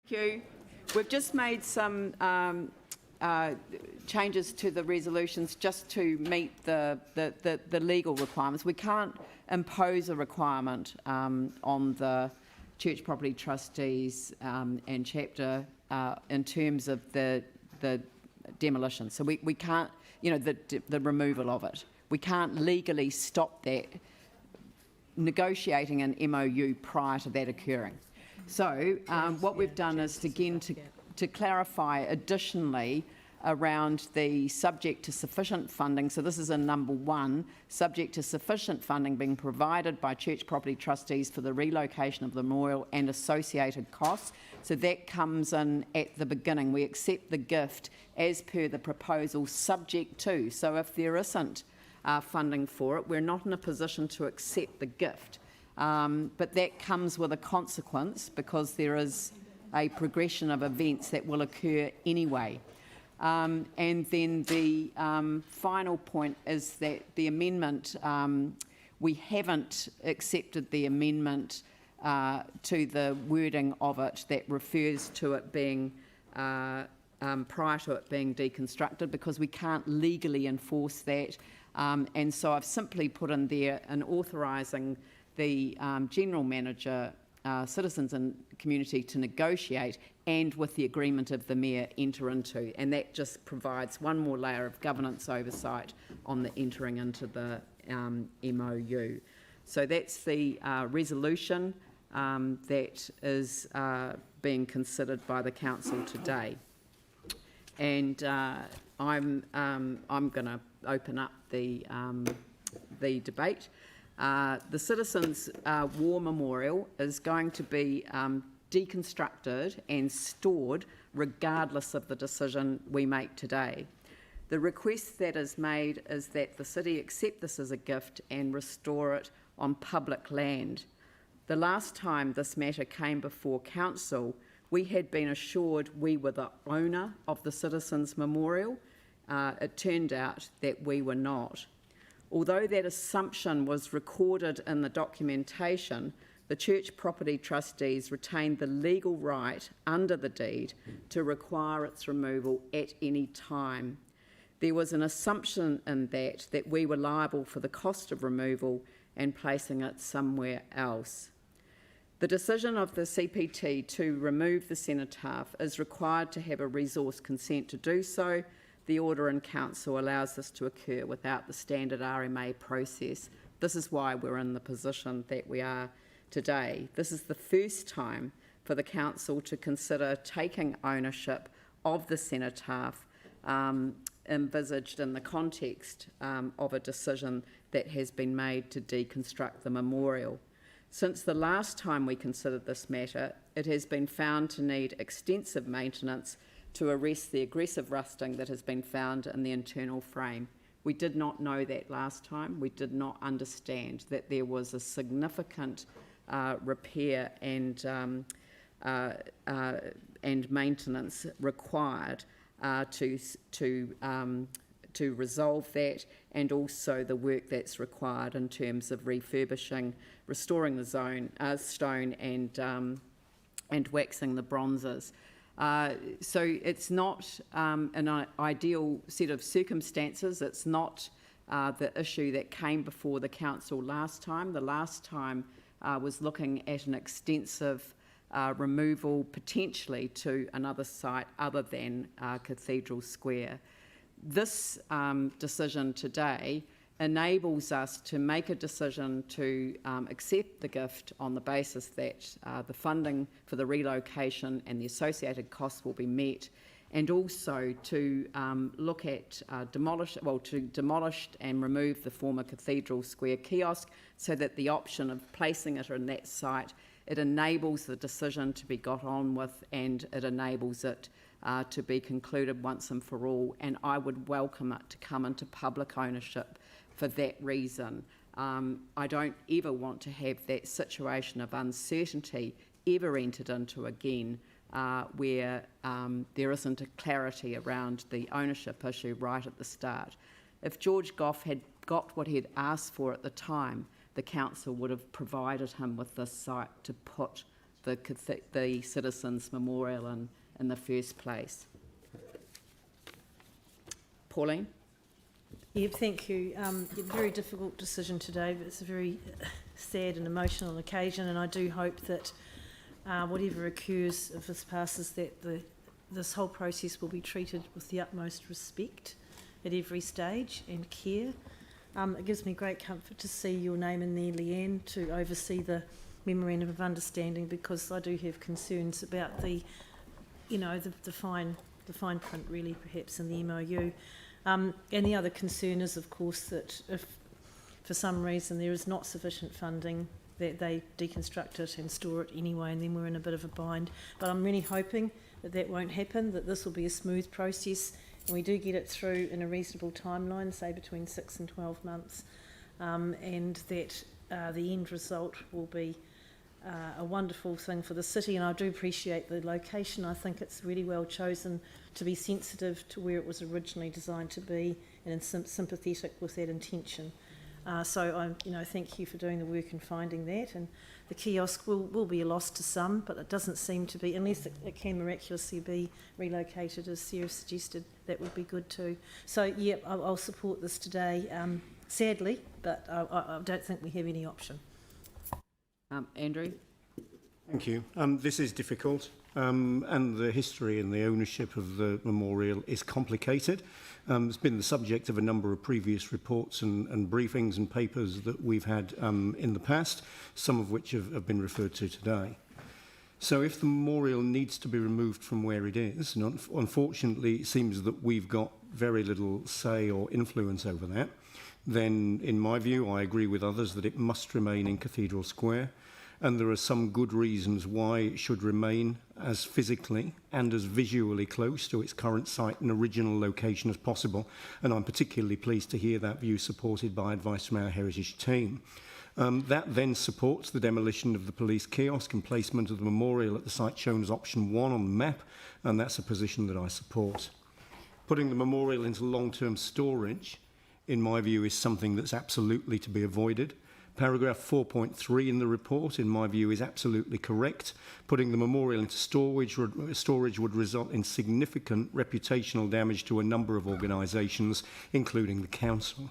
Thank you. We've just made some changes to the resolutions just to meet the legal requirements. We can't impose a requirement on the church property trustees and chapter in terms of the demolition. So we can't, the removal of it. We can't legally stop that, negotiating an MOU prior to that occurring. So what we've done is, again, to clarify additionally around the subject to sufficient funding. So this is in number 1, subject to sufficient funding being provided by church property trustees for the relocation of the memorial and associated costs. So that comes in at the beginning. We accept the gift as per the proposal, subject to. So if there isn't funding for it, we're not in a position to accept the gift. But that comes with a consequence, because there is a progression of events that will occur anyway. And then the final point is that the amendment, we haven't accepted the amendment to the wording of it that refers to it being prior to it being deconstructed, because we can't legally enforce that. And so I've simply put in there an authorising the General Manager, citizens and community to negotiate, and with the agreement of the Mayor enter into. And that just provides one more layer of governance oversight on the entering into the MOU. So that's the resolution that is being considered by the Council today. And I'm going to open up the debate. The Citizens' War Memorial is going to be deconstructed and stored regardless of the decision we make today. The request that is made is that the city accept this as a gift and restore it on public land. The last time this matter came before council, we had been assured we were the owner of the Citizens' Memorial. It turned out that we were not. Although that assumption was recorded in the documentation, the church property trustees retained the legal right under the deed to require its removal at any time. There was an assumption in that we were liable for the cost of removal and placing it somewhere else. The decision of the CPT to remove the cenotaph is required to have a resource consent to do so. The order in council allows this to occur without the standard RMA process. This is why we're in the position that we are today. This is the first time for the council to consider taking ownership of the cenotaph envisaged in the context of a decision that has been made to deconstruct the memorial. Since the last time we considered this matter, it has been found to need extensive maintenance to arrest the aggressive rusting that has been found in the internal frame. We did not know that last time. We did not understand that there was a significant repair and maintenance required to resolve that, and also the work that's required in terms of refurbishing, restoring the stone and waxing the bronzes. So it's not an ideal set of circumstances. It's not the issue that came before the council last time. The last time was looking at an extensive removal potentially to another site other than Cathedral Square. This decision today enables us to make a decision to accept the gift on the basis that the funding for the relocation and the associated costs will be met, and also to look at demolish and remove the former Cathedral Square kiosk, so that the option of placing it in that site, it enables the decision to be got on with, and it enables it to be concluded once and for all. And I would welcome it to come into public ownership for that reason. I don't ever want to have that situation of uncertainty ever entered into again, where there isn't a clarity around the ownership issue right at the start. If George Goff had got what he'd asked for at the time, the council would have provided him with this site to put the Citizens Memorial in the first place. Pauline? Yeah, thank you. A very difficult decision today, but it's a very sad and emotional occasion, and I do hope that whatever occurs, if this passes, that this whole process will be treated with the utmost respect at every stage and care. It gives me great comfort to see your name in there, Leanne, to oversee the Memorandum of Understanding, because I do have concerns about the fine print, really, perhaps, in the MOU. And the other concern is, of course, that if for some reason there is not sufficient funding, that they deconstruct it and store it anyway, and then we're in a bit of a bind. But I'm really hoping that that won't happen, that this will be a smooth process, and we do get it through in a reasonable timeline, say between 6 and 12 months, and that the end result will be a wonderful thing for the city. And I do appreciate the location. I think it's really well chosen to be sensitive to where it was originally designed to be, and sympathetic with that intention. So I thank you for doing the work and finding that. And the kiosk will be a loss to some, but it doesn't seem to be, unless it can miraculously be relocated, as Sarah suggested. That would be good too. So yeah, I'll support this today, sadly, but I don't think we have any option. Andrew? Thank you. This is difficult, and the history and the ownership of the memorial is complicated. It's been the subject of a number of previous reports and briefings and papers that we've had in the past, some of which have been referred to today. So if the memorial needs to be removed from where it is, and unfortunately it seems that we've got very little say or influence over that, then in my view, I agree with others that it must remain in Cathedral Square. And there are some good reasons why it should remain as physically and as visually close to its current site and original location as possible. And I'm particularly pleased to hear that view supported by advice from our heritage team. That then supports the demolition of the police kiosk and placement of the memorial at the site shown as option 1 on the map, and that's a position that I support. Putting the memorial into long-term storage, in my view, is something that's absolutely to be avoided. Paragraph 4.3 in the report, in my view, is absolutely correct. Putting the memorial into storage would result in significant reputational damage to a number of organisations, including the council.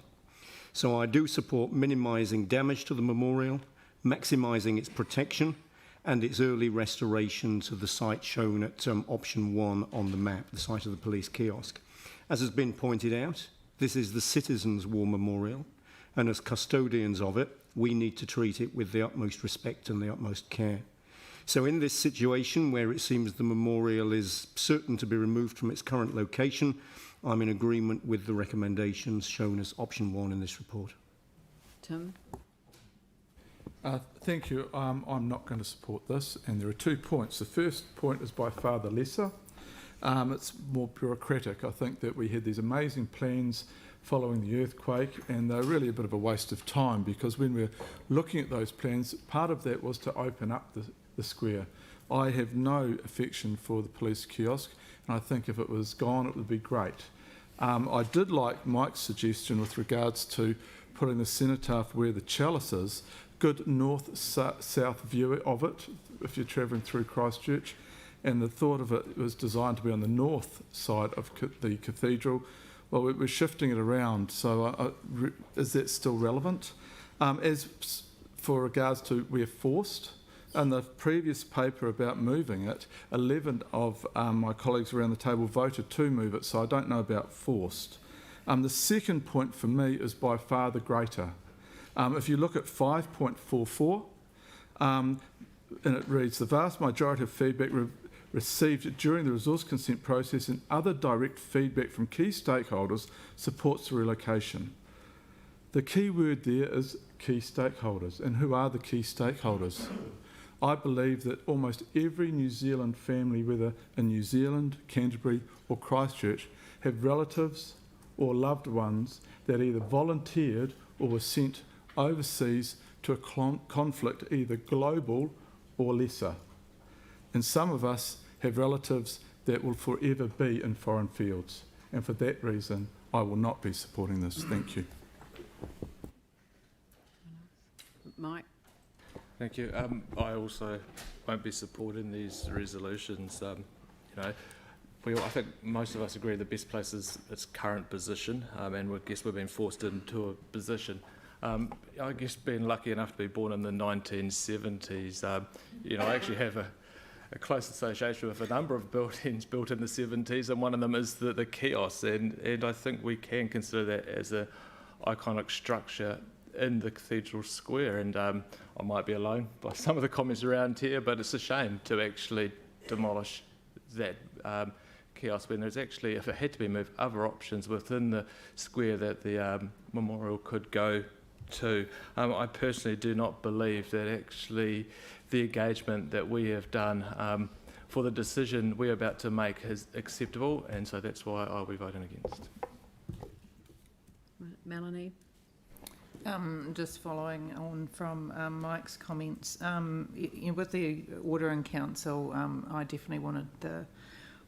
So I do support minimising damage to the memorial, maximising its protection, and its early restoration to the site shown at option 1 on the map, the site of the police kiosk. As has been pointed out, this is the Citizens' War Memorial, and as custodians of it, we need to treat it with the utmost respect and the utmost care. So in this situation where it seems the memorial is certain to be removed from its current location, I'm in agreement with the recommendations shown as option 1 in this report. Tim? Thank you. I'm not going to support this, and there are 2 points. The first point is by far the lesser. It's more bureaucratic. I think that we had these amazing plans following the earthquake, and they're really a bit of a waste of time, because when we're looking at those plans, part of that was to open up the square. I have no affection for the police kiosk, and I think if it was gone, it would be great. I did like Mike's suggestion with regards to putting the cenotaph where the chalice is. Good north-south view of it if you're travelling through Christchurch, and the thought of it was designed to be on the north side of the cathedral. Well, we're shifting it around, so is that still relevant? As for regards to we're forced, in the previous paper about moving it, 11 of my colleagues around the table voted to move it, so I don't know about forced. The second point for me is by far the greater. If you look at 5.44, and it reads, the vast majority of feedback received during the resource consent process and other direct feedback from key stakeholders supports the relocation. The key word there is key stakeholders. And who are the key stakeholders? I believe that almost every New Zealand family, whether in New Zealand, Canterbury or Christchurch, have relatives or loved ones that either volunteered or were sent overseas to a conflict, either global or lesser. And some of us have relatives that will forever be in foreign fields. And for that reason, I will not be supporting this. Thank you. Mike? Thank you. I also won't be supporting these resolutions. You know, I think most of us agree the best place is its current position, and I guess we've been forced into a position. I guess being lucky enough to be born in the 1970s, you know, I actually have a close association with a number of buildings built in the 70s, and one of them is the kiosk, and I think we can consider that as an iconic structure in the Cathedral Square, and I might be alone by some of the comments around here, but it's a shame to actually demolish that kiosk when there's actually, if it had to be moved, other options within the square that the memorial could go to. I personally do not believe that actually the engagement that we have done for the decision we're about to make is acceptable, and so that's why I'll be voting against. Melanie? Just following on from Mike's comments, with the Order in Council, I definitely wanted the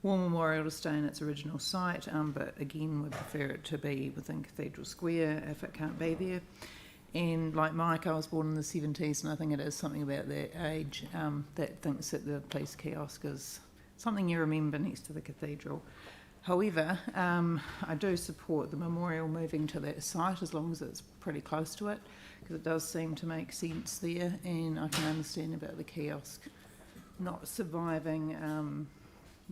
War Memorial to stay in its original site, but again would prefer it to be within Cathedral Square if it can't be there. And like Mike, I was born in the 70s, and I think it is something about that age that thinks that the police kiosk is something you remember next to the cathedral. However, I do support the memorial moving to that site as long as it's pretty close to it, because it does seem to make sense there, and I can understand about the kiosk not surviving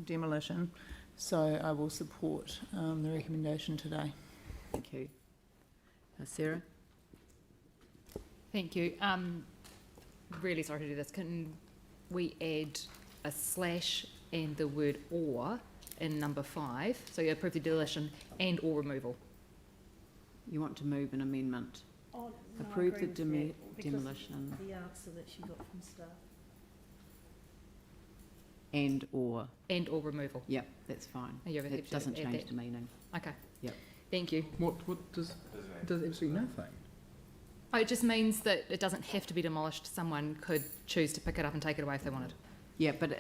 demolition. So I will support the recommendation today. Thank you. Sarah? Thank you. Really sorry to do this. Can we add a slash and the word or in number 5? So you approve the demolition and or removal. You want to move an amendment? Oh, no, approve I the agree with that, demolition. The answer that she got from staff. And or removal. Yep, that's fine. It doesn't change the meaning. Okay. Yep. Thank you. What does absolutely nothing? Oh, it just means that it doesn't have to be demolished. Someone could choose to pick it up and take it away if they wanted. Yeah, but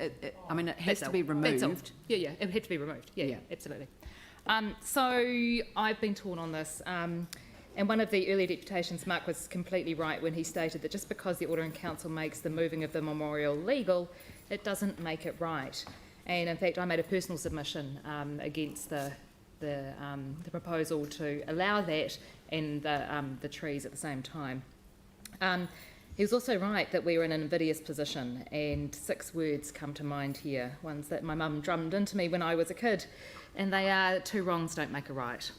I mean, it has to be removed. Yeah, it had to be removed. Yeah, absolutely. So I've been torn on this. And one of the earlier deputations, Mark was completely right when he stated that just because the Order in Council makes the moving of the memorial legal, it doesn't make it right. And in fact, I made a personal submission against the proposal to allow that and the trees at the same time. He was also right that we were in an invidious position, and 6 words come to mind here, ones that my mum drummed into me when I was a kid, and they are 2 wrongs don't make a right.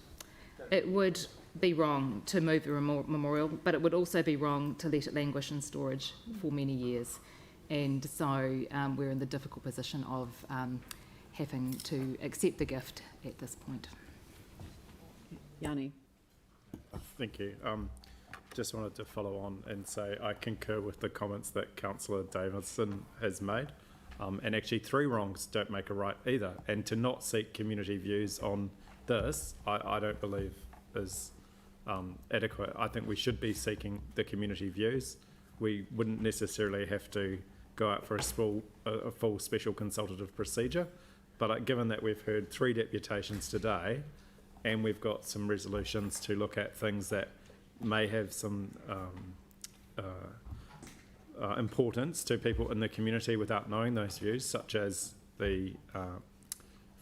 It would be wrong to move the memorial, but it would also be wrong to let it languish in storage for many years. And so we're in the difficult position of having to accept the gift at this point. Yanni. Thank you. Just wanted to follow on and say I concur with the comments that Councillor Davidson has made. And actually 3 wrongs don't make a right either. And to not seek community views on this, I don't believe is adequate. I think we should be seeking the community views. We wouldn't necessarily have to go out for a full special consultative procedure. But given that we've heard 3 deputations today, and we've got some resolutions to look at things that may have some importance to people in the community without knowing those views, such as the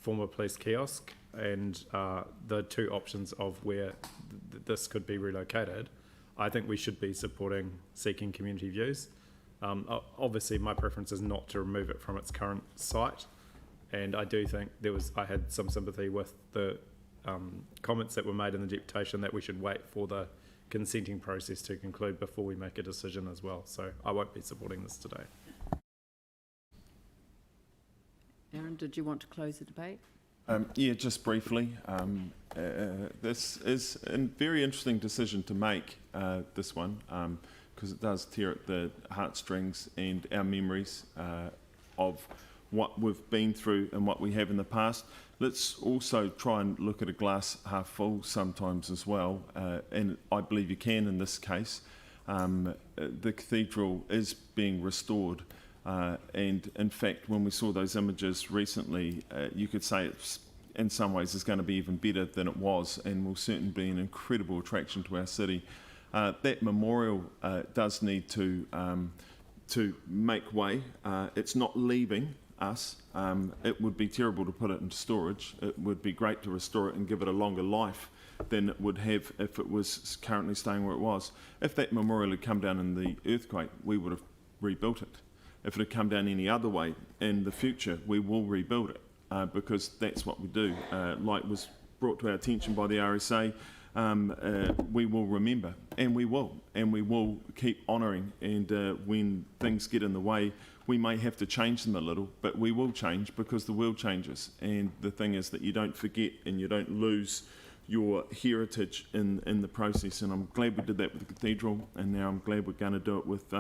former police kiosk and the 2 options of where this could be relocated, I think we should be supporting seeking community views. Obviously, my preference is not to remove it from its current site, and I do think I had some sympathy with the comments that were made in the deputation that we should wait for the consenting process to conclude before we make a decision as well. So I won't be supporting this today. Aaron, did you want to close the debate? Yeah, just briefly. This is a very interesting decision to make, this one, because it does tear at the heartstrings and our memories of what we've been through and what we have in the past. Let's also try and look at a glass half full sometimes as well, and I believe you can in this case. The cathedral is being restored, and in fact when we saw those images recently, you could say it's in some ways is going to be even better than it was, and will certainly be an incredible attraction to our city. That memorial does need to to make way. It's not leaving us. It would be terrible to put it into storage. It would be great to restore it and give it a longer life than it would have if it was currently staying where it was. If that memorial had come down in the earthquake, we would have rebuilt it. If it had come down any other way in the future, we will rebuild it because that's what we do. Like was brought to our attention by the RSA, we will remember, and we will keep honouring, and when things get in the way, we may have to change them a little, but we will change because the world changes, and the thing is that you don't forget and you don't lose your heritage in the process, and I'm glad we did that with the Cathedral, and now I'm glad we're going to do it with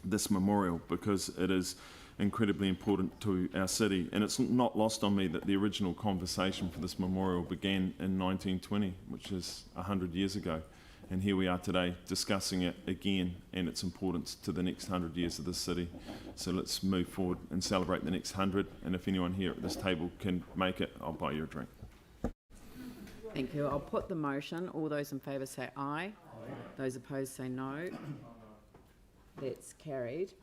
this memorial, because it is incredibly important to our city. And it's not lost on me that the original conversation for this memorial began in 1920, which is 100 years ago, and here we are today discussing it again and its importance to the next 100 years of this city. So let's move forward and celebrate the next 100, and if anyone here at this table can make it, I'll buy you a drink. Thank you. I'll put the motion. All those in favour say aye. Those opposed say no. That's carried.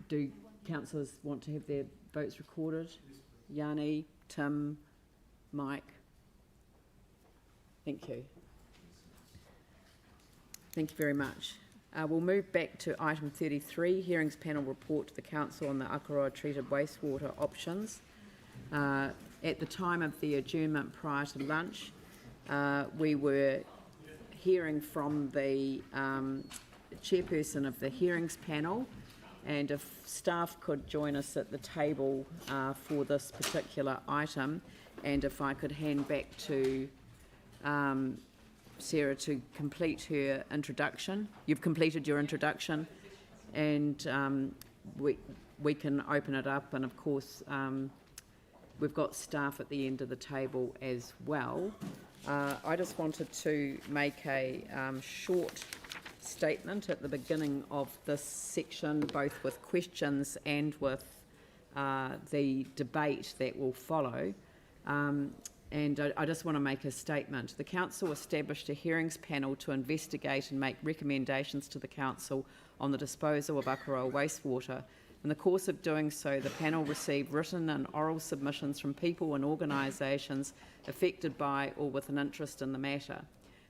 Do councillors want to have their votes recorded? Yanni, Tim, Mike? Thank you. Thank you very much. We'll move back to item 33, Hearings Panel Report to the Council on the Akaroa Treated Wastewater Options. At the time of the adjournment prior to lunch, we were hearing from the chairperson of the hearings panel, and if staff could join us at the table for this particular item, and if I could hand back to Sarah to complete her introduction. You've completed your introduction, and we can open it up, and of course we've got staff at the end of the table as well. I just wanted to make a short statement at the beginning of this section, both with questions and with the debate that will follow. And I just want to make a statement. The Council established a hearings panel to investigate and make recommendations to the Council on the disposal of Akaroa wastewater. In the course of doing so, the panel received written and oral submissions from people and organisations affected by or with an interest in the matter.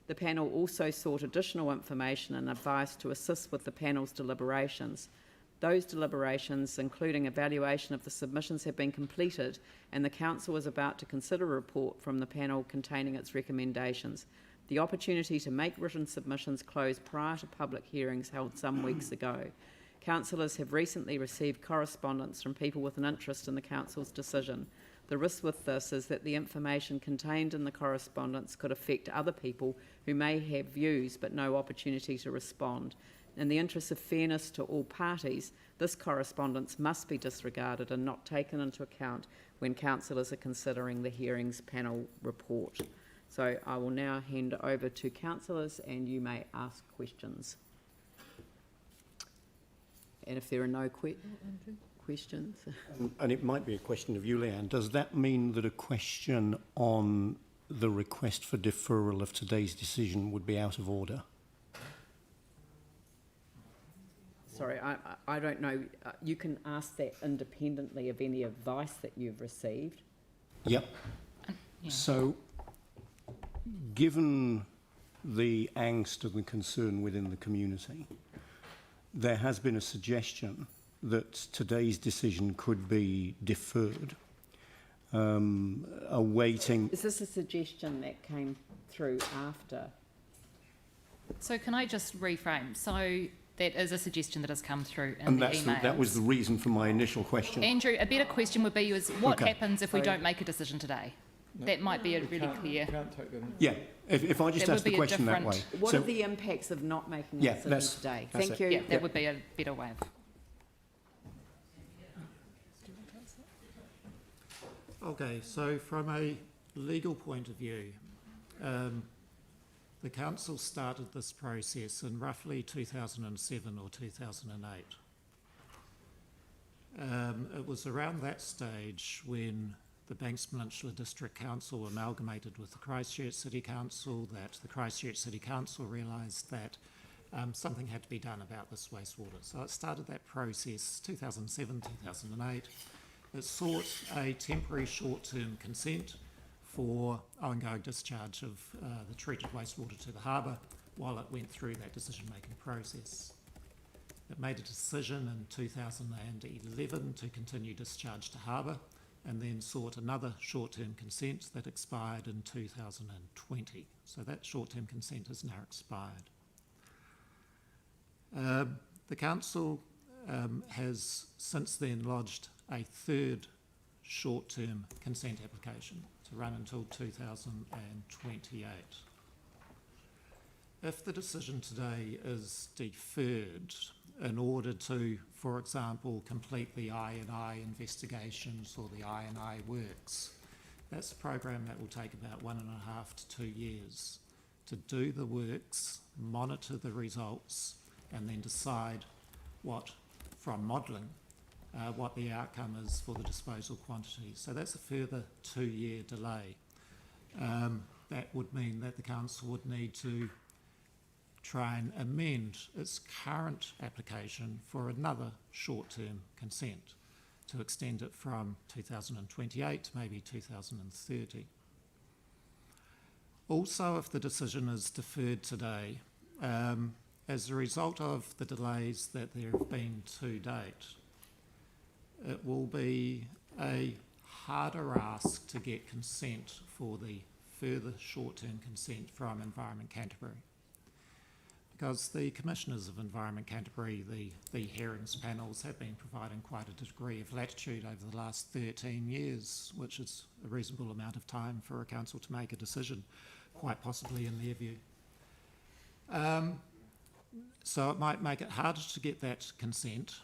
The panel also sought additional information and advice to assist with the panel's deliberations. Those deliberations, including evaluation of the submissions, have been completed, and the Council is about to consider a report from the panel containing its recommendations. The opportunity to make written submissions closed prior to public hearings held some weeks ago. Councillors have recently received correspondence from people with an interest in the Council's decision. The risk with this is that the information contained in the correspondence could affect other people who may have views but no opportunity to respond. In the interest of fairness to all parties, this correspondence must be disregarded and not taken into account when councillors are considering the hearings panel report. So I will now hand over to councillors, and you may ask questions. And if there are no questions... And it might be a question of you, Leanne. Does that mean that a question on the request for deferral of today's decision would be out of order? Sorry, I don't know. You can ask that independently of any advice that you've received. Yep. Yeah. So, given the angst and the concern within the community, there has been a suggestion that today's decision could be deferred, awaiting... Is this a suggestion that came through after? So can I just reframe? So that is a suggestion that has come through in And the that's emails. that was the reason for my initial question. Andrew, a better question would be is what Okay. happens if we don't make a decision today? That might be a really clear... Yeah, if I just That ask would the be a question that different- way. What So- are the impacts of not making a Yeah, decision that's- today? that's Thank it. you. Yeah, that would be a better way of... Okay, so from a legal point of view, the council started this process in roughly 2007 or 2008. It was around that stage when the Banks Peninsula District Council amalgamated with the Christchurch City Council that the Christchurch City Council realised that something had to be done about this wastewater. So it started that process 2007, 2008. It sought a temporary short-term consent for ongoing discharge of the treated wastewater to the harbour while it went through that decision-making process. It made a decision in 2011 to continue discharge to harbour, and then sought another short-term consent that expired in 2020. So that short-term consent has now expired. The council has since then lodged a third short-term consent application to run until 2028. If the decision today is deferred in order to, for example, complete the I&I investigations or the I&I works, that's a program that will take about 1.5 to 2 years to do the works, monitor the results, and then decide what, from modelling, what the outcome is for the disposal quantity. So that's a further 2-year delay. That would mean that the council would need to try and amend its current application for another short-term consent to extend it from 2028 to maybe 2030. Also, if the decision is deferred today, as a result of the delays that there have been to date, it will be a harder ask to get consent for the further short-term consent from Environment Canterbury. Because the Commissioners of Environment Canterbury, the hearings panels, have been providing quite a degree of latitude over the last 13 years, which is a reasonable amount of time for a council to make a decision, quite possibly in their view. So it might make it harder to get that consent.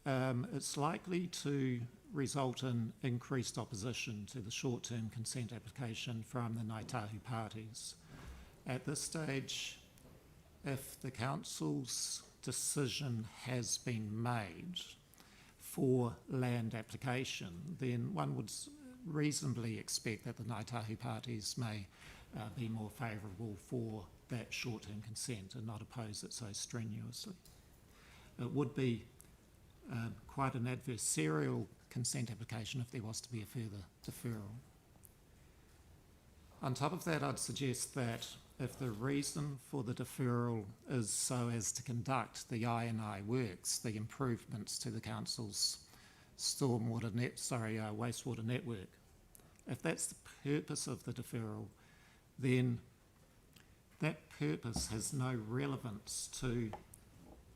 It's likely to result in increased opposition to the short-term consent application from the Ngāi Tahu parties. At this stage, if the council's decision has been made for land application, then one would reasonably expect that the Ngāi Tahu parties may be more favourable for that short-term consent and not oppose it so strenuously. It would be quite an adversarial consent application if there was to be a further deferral. On top of that, I'd suggest that if the reason for the deferral is so as to conduct the I&I works, the improvements to the council's wastewater network, if that's the purpose of the deferral, then that purpose has no relevance to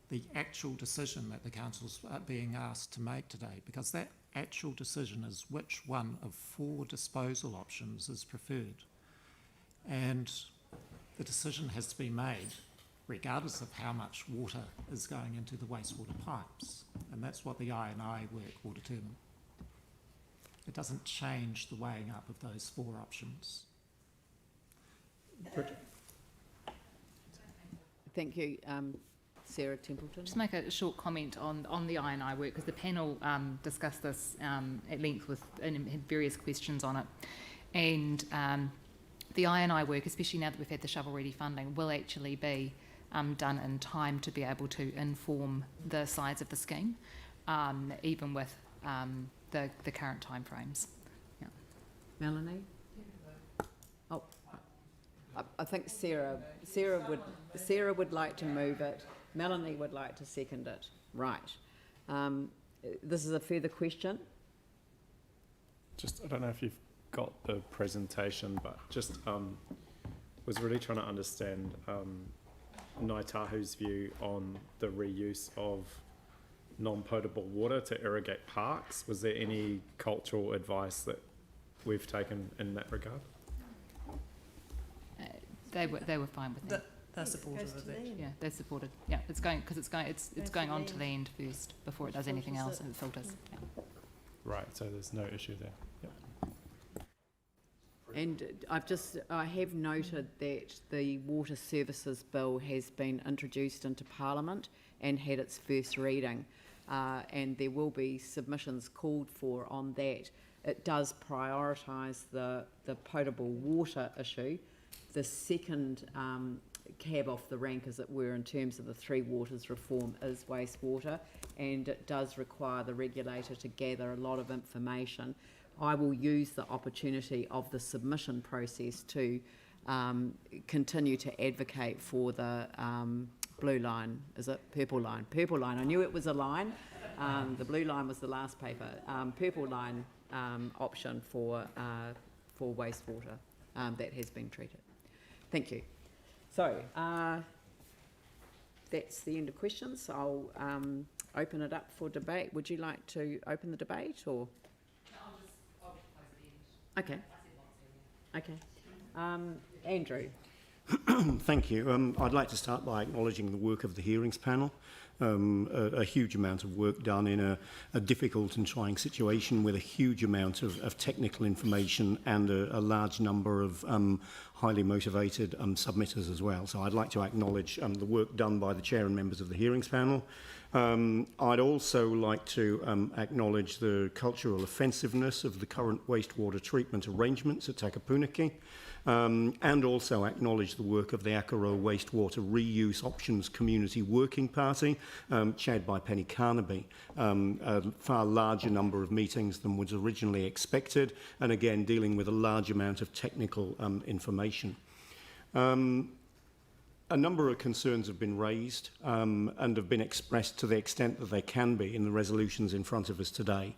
the actual decision that the council's being asked to make today, because that actual decision is which one of 4 disposal options is preferred. And the decision has to be made regardless of how much water is going into the wastewater pipes. And that's what the I&I work will determine. It doesn't change the weighing up of those 4 options. Thank you. Sarah Templeton. Just make a short comment on the I&I work, because the panel discussed this at length and had various questions on it. And the I&I work, especially now that we've had the shovel-ready funding, will actually be done in time to be able to inform the size of the scheme, even with the current timeframes. Yeah. Melanie? Oh, I think Sarah would like to move it. Melanie would like to second it. Right. This is a further question. Just, I don't know if you've got the presentation, but just was really trying to understand Ngāi Tahu's view on the reuse of non-potable water to irrigate parks. Was there any cultural advice that we've taken in that regard? They were fine with that. They're supportive of it. Yeah, they're supported. Yeah, it's going on to land first before it does anything else, and it filters. Yeah. Right. So there's no issue there. Yep. And I have noted that the Water Services Bill has been introduced into Parliament and had its first reading, and there will be submissions called for on that. It does prioritise the potable water issue. The second cab off the rank, as it were, in terms of the Three Waters reform is wastewater, and it does require the regulator to gather a lot of information. I will use the opportunity of the submission process to continue to advocate for the blue line. Is it purple line? Purple line. I knew it was a line. The blue line was the last paper. Purple line option for wastewater that has been treated. Thank you. So that's the end of questions. I'll open it up for debate. Would you like to open the debate, or? I'll just close the end. Okay. Okay. Andrew. Thank you. I'd like to start by acknowledging the work of the hearings panel. A huge amount of work done in a difficult and trying situation with a huge amount of technical information and a large number of highly motivated submitters as well. So I'd like to acknowledge the work done by the chair and members of the hearings panel. I'd also like to acknowledge the cultural offensiveness of the current wastewater treatment arrangements at Takapuniki. And also acknowledge the work of the Akaroa Wastewater Reuse Options Community Working Party, chaired by Penny Carnaby. A far larger number of meetings than was originally expected, and again dealing with a large amount of technical information. A number of concerns have been raised and have been expressed to the extent that they can be in the resolutions in front of us today.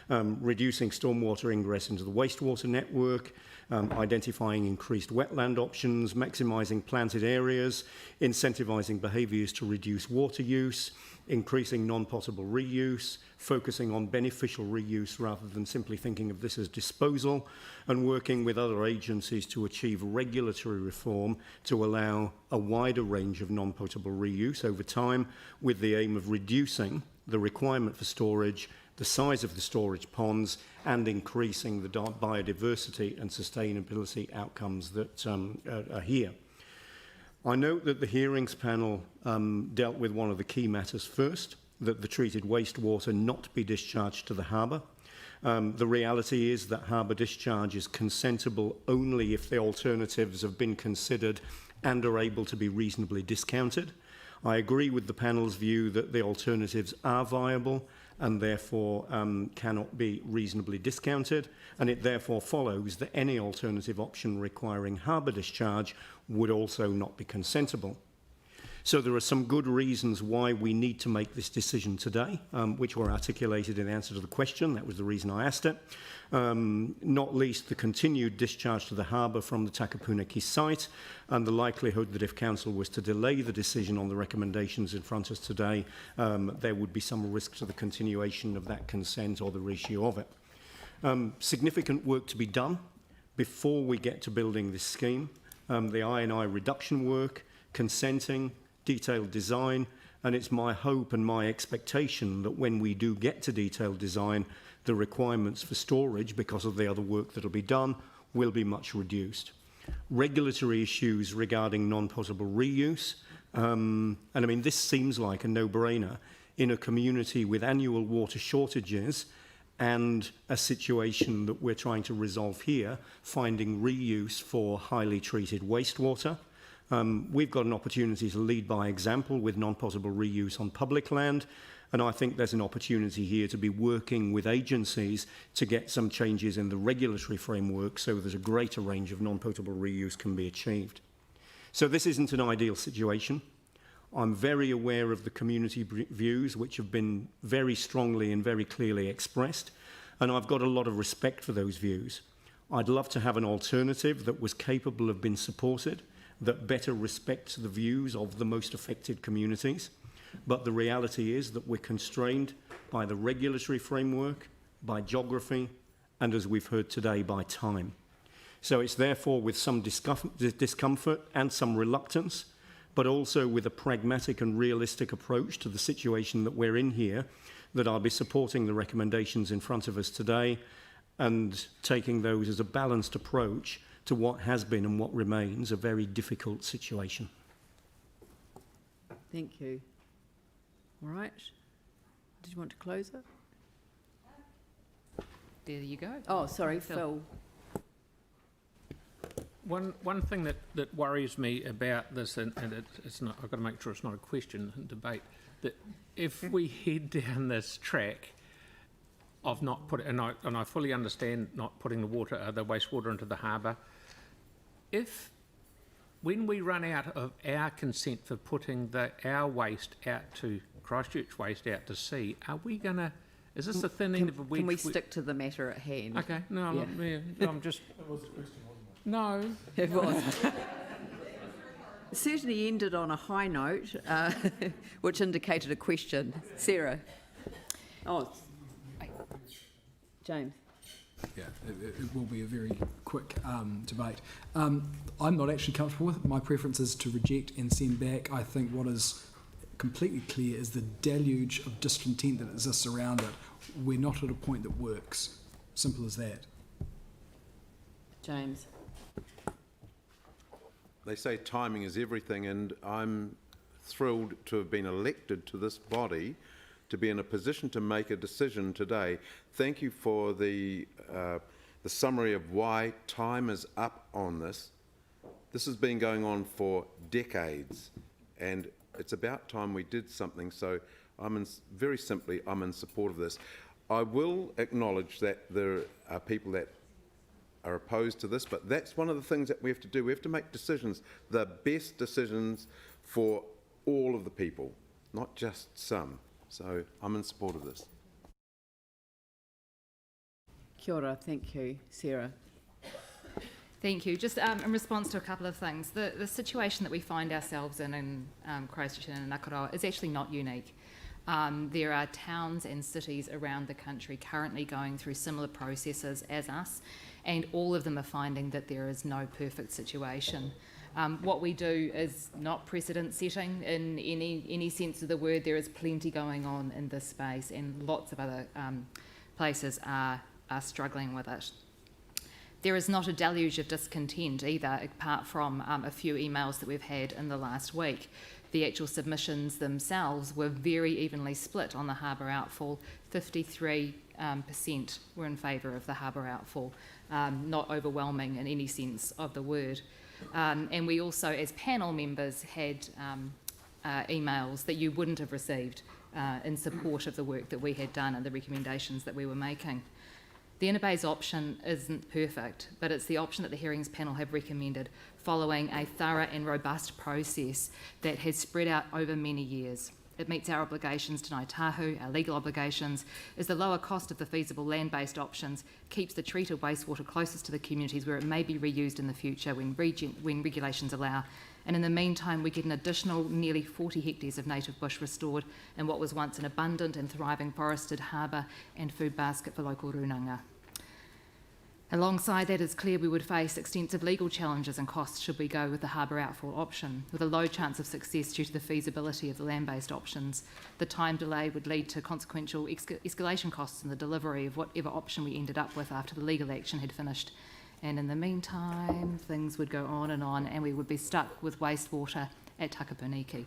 Reducing stormwater ingress into the wastewater network, identifying increased wetland options, maximising planted areas, incentivising behaviours to reduce water use, increasing non-potable reuse, focusing on beneficial reuse rather than simply thinking of this as disposal, and working with other agencies to achieve regulatory reform to allow a wider range of non-potable reuse over time, with the aim of reducing the requirement for storage, the size of the storage ponds, and increasing the biodiversity and sustainability outcomes that are here. I note that the hearings panel dealt with one of the key matters first, that the treated wastewater not be discharged to the harbour. The reality is that harbour discharge is consentable only if the alternatives have been considered and are able to be reasonably discounted. I agree with the panel's view that the alternatives are viable and therefore cannot be reasonably discounted, and it therefore follows that any alternative option requiring harbour discharge would also not be consentable. So there are some good reasons why we need to make this decision today, which were articulated in answer to the question. That was the reason I asked it. Not least the continued discharge to the harbour from the Takapuniki site, and the likelihood that if Council was to delay the decision on the recommendations in front of us today, there would be some risk to the continuation of that consent or the reissue of it. Significant work to be done before we get to building this scheme. The I&I reduction work, consenting, detailed design, and it's my hope and my expectation that when we do get to detailed design, the requirements for storage, because of the other work that will be done, will be much reduced. Regulatory issues regarding non-potable reuse, and I mean this seems like a no-brainer in a community with annual water shortages and a situation that we're trying to resolve here, finding reuse for highly treated wastewater. We've got an opportunity to lead by example with non-potable reuse on public land, and I think there's an opportunity here to be working with agencies to get some changes in the regulatory framework so that a greater range of non-potable reuse can be achieved. So this isn't an ideal situation. I'm very aware of the community views which have been very strongly and very clearly expressed, and I've got a lot of respect for those views. I'd love to have an alternative that was capable of being supported, that better respects the views of the most affected communities. But the reality is that we're constrained by the regulatory framework, by geography, and as we've heard today, by time. So it's therefore with some discomfort and some reluctance, but also with a pragmatic and realistic approach to the situation that we're in here, that I'll be supporting the recommendations in front of us today and taking those as a balanced approach to what has been and what remains a very difficult situation. Thank you. All right. Did you want to close it? There you go. Oh, sorry, Phil. One thing that worries me about this, and it's not, I've got to make sure it's not a question and debate, that if we head down this track of not putting, and I fully understand not putting the wastewater into the harbour, when we run out of our consent for putting our waste out to Christchurch waste out to sea, are we going to? Is this a thin end of a wedge? Can we stick to the matter at hand? Okay, no, I'm just. That was the question, wasn't it? No, it was. It certainly ended on a high note, which indicated a question. Sarah. Oh, James. Yeah, it will be a very quick debate. I'm not actually comfortable with it. My preference is to reject and send back. I think what is completely clear is the deluge of discontent that exists around it. We're not at a point that works. Simple as that. James. They say timing is everything, and I'm thrilled to have been elected to this body to be in a position to make a decision today. Thank you for the summary of why time is up on this. This has been going on for decades, and it's about time we did something. So very simply, I'm in support of this. I will acknowledge that there are people that are opposed to this, but that's one of the things that we have to do. We have to make decisions, the best decisions for all of the people, not just some. So I'm in support of this. Kia ora, thank you. Sarah. Thank you. Just in response to a couple of things, the situation that we find ourselves in Christchurch and in Ngākoroa is actually not unique. There are towns and cities around the country currently going through similar processes as us, and all of them are finding that there is no perfect situation. What we do is not precedent setting in any sense of the word. There is plenty going on in this space, and lots of other places are struggling with it. There is not a deluge of discontent either, apart from a few emails that we've had in the last week. The actual submissions themselves were very evenly split on the harbour outfall. 53% were in favour of the harbour outfall, not overwhelming in any sense of the word. And we also, as panel members, had emails that you wouldn't have received in support of the work that we had done and the recommendations that we were making. The inner bays option isn't perfect, but it's the option that the hearings panel have recommended following a thorough and robust process that has spread out over many years. It meets our obligations to Ngāi Tahu, our legal obligations, is the lower cost of the feasible land-based options, keeps the treated wastewater closest to the communities where it may be reused in the future when regulations allow, and in the meantime we get an additional nearly 40 hectares of native bush restored in what was once an abundant and thriving forested harbour and food basket for local runanga. Alongside that, it's clear we would face extensive legal challenges and costs should we go with the harbour outfall option, with a low chance of success due to the feasibility of the land-based options. The time delay would lead to consequential escalation costs in the delivery of whatever option we ended up with after the legal action had finished. And in the meantime, things would go on, and we would be stuck with wastewater at Takapuniki.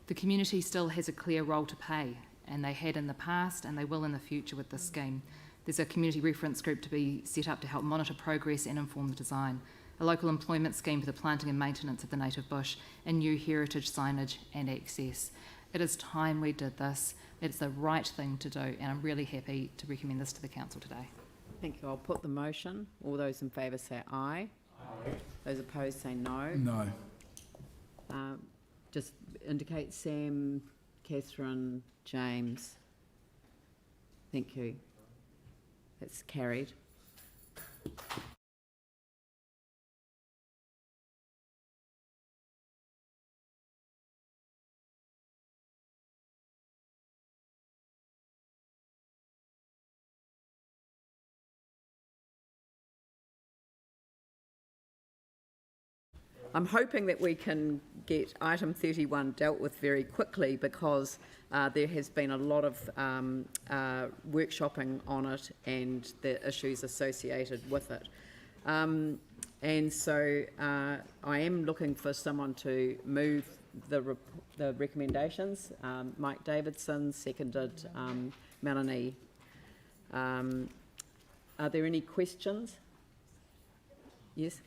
The community still has a clear role to play, and they had in the past, and they will in the future with this scheme. There's a community reference group to be set up to help monitor progress and inform the design, a local employment scheme for the planting and maintenance of the native bush, and new heritage signage and access. It is time we did this. It's the right thing to do, and I'm really happy to recommend this to the council today. Thank you. I'll put the motion. All those in favour say aye. Aye. Those opposed say no. No. Just indicate Sam, Catherine, James. Thank you. That's carried. I'm hoping that we can get item 31 dealt with very quickly because there has been a lot of workshopping on it and the issues associated with it. And so I am looking for someone to move the recommendations. Mike Davidson seconded Melanie. Are there any questions? Yes?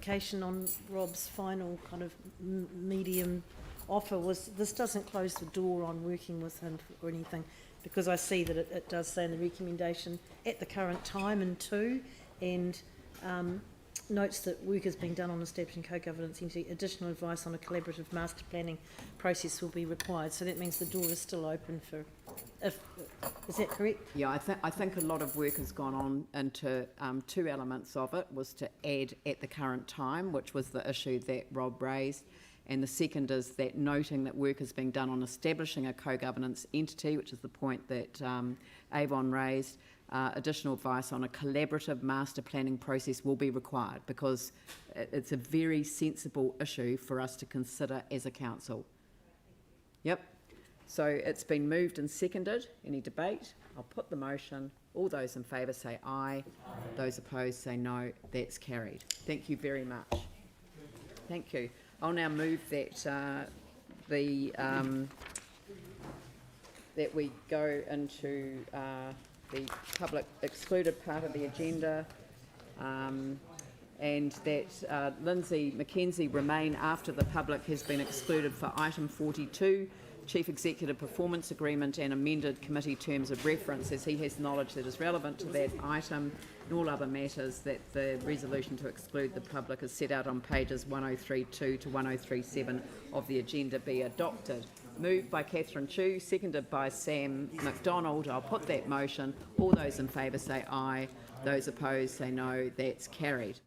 clarification on Rob's final kind of medium offer was this doesn't close the door on working with him or anything, because I see that it does say in the recommendation at the current time in 2, and notes that work is being done on establishing co-governance entity. Additional advice on a collaborative master planning process will be required. So that means the door is still open for, is that correct? Yeah, I think a lot of work has gone on into 2 elements of it. Was to add at the current time, which was the issue that Rob raised, and the second is that noting that work is being done on establishing a co-governance entity, which is the point that Avon raised. Additional advice on a collaborative master planning process will be required, because it's a very sensible issue for us to consider as a council. Yep. So it's been moved and seconded. Any debate? I'll put the motion. All those in favour say aye. Those opposed say no. That's carried. Thank you very much. Thank you. I'll now move that that we go into the public excluded part of the agenda, and that Lindsay McKenzie remain after the public has been excluded for item 42, Chief Executive Performance Agreement and amended committee terms of reference, as he has knowledge that is relevant to that item, and all other matters that the resolution to exclude the public is set out on pages 1032 to 1037 of the agenda be adopted. Moved by Catherine Chu, seconded by Sam McDonald. I'll put that motion. All those in favour say aye. Those opposed say no. That's carried.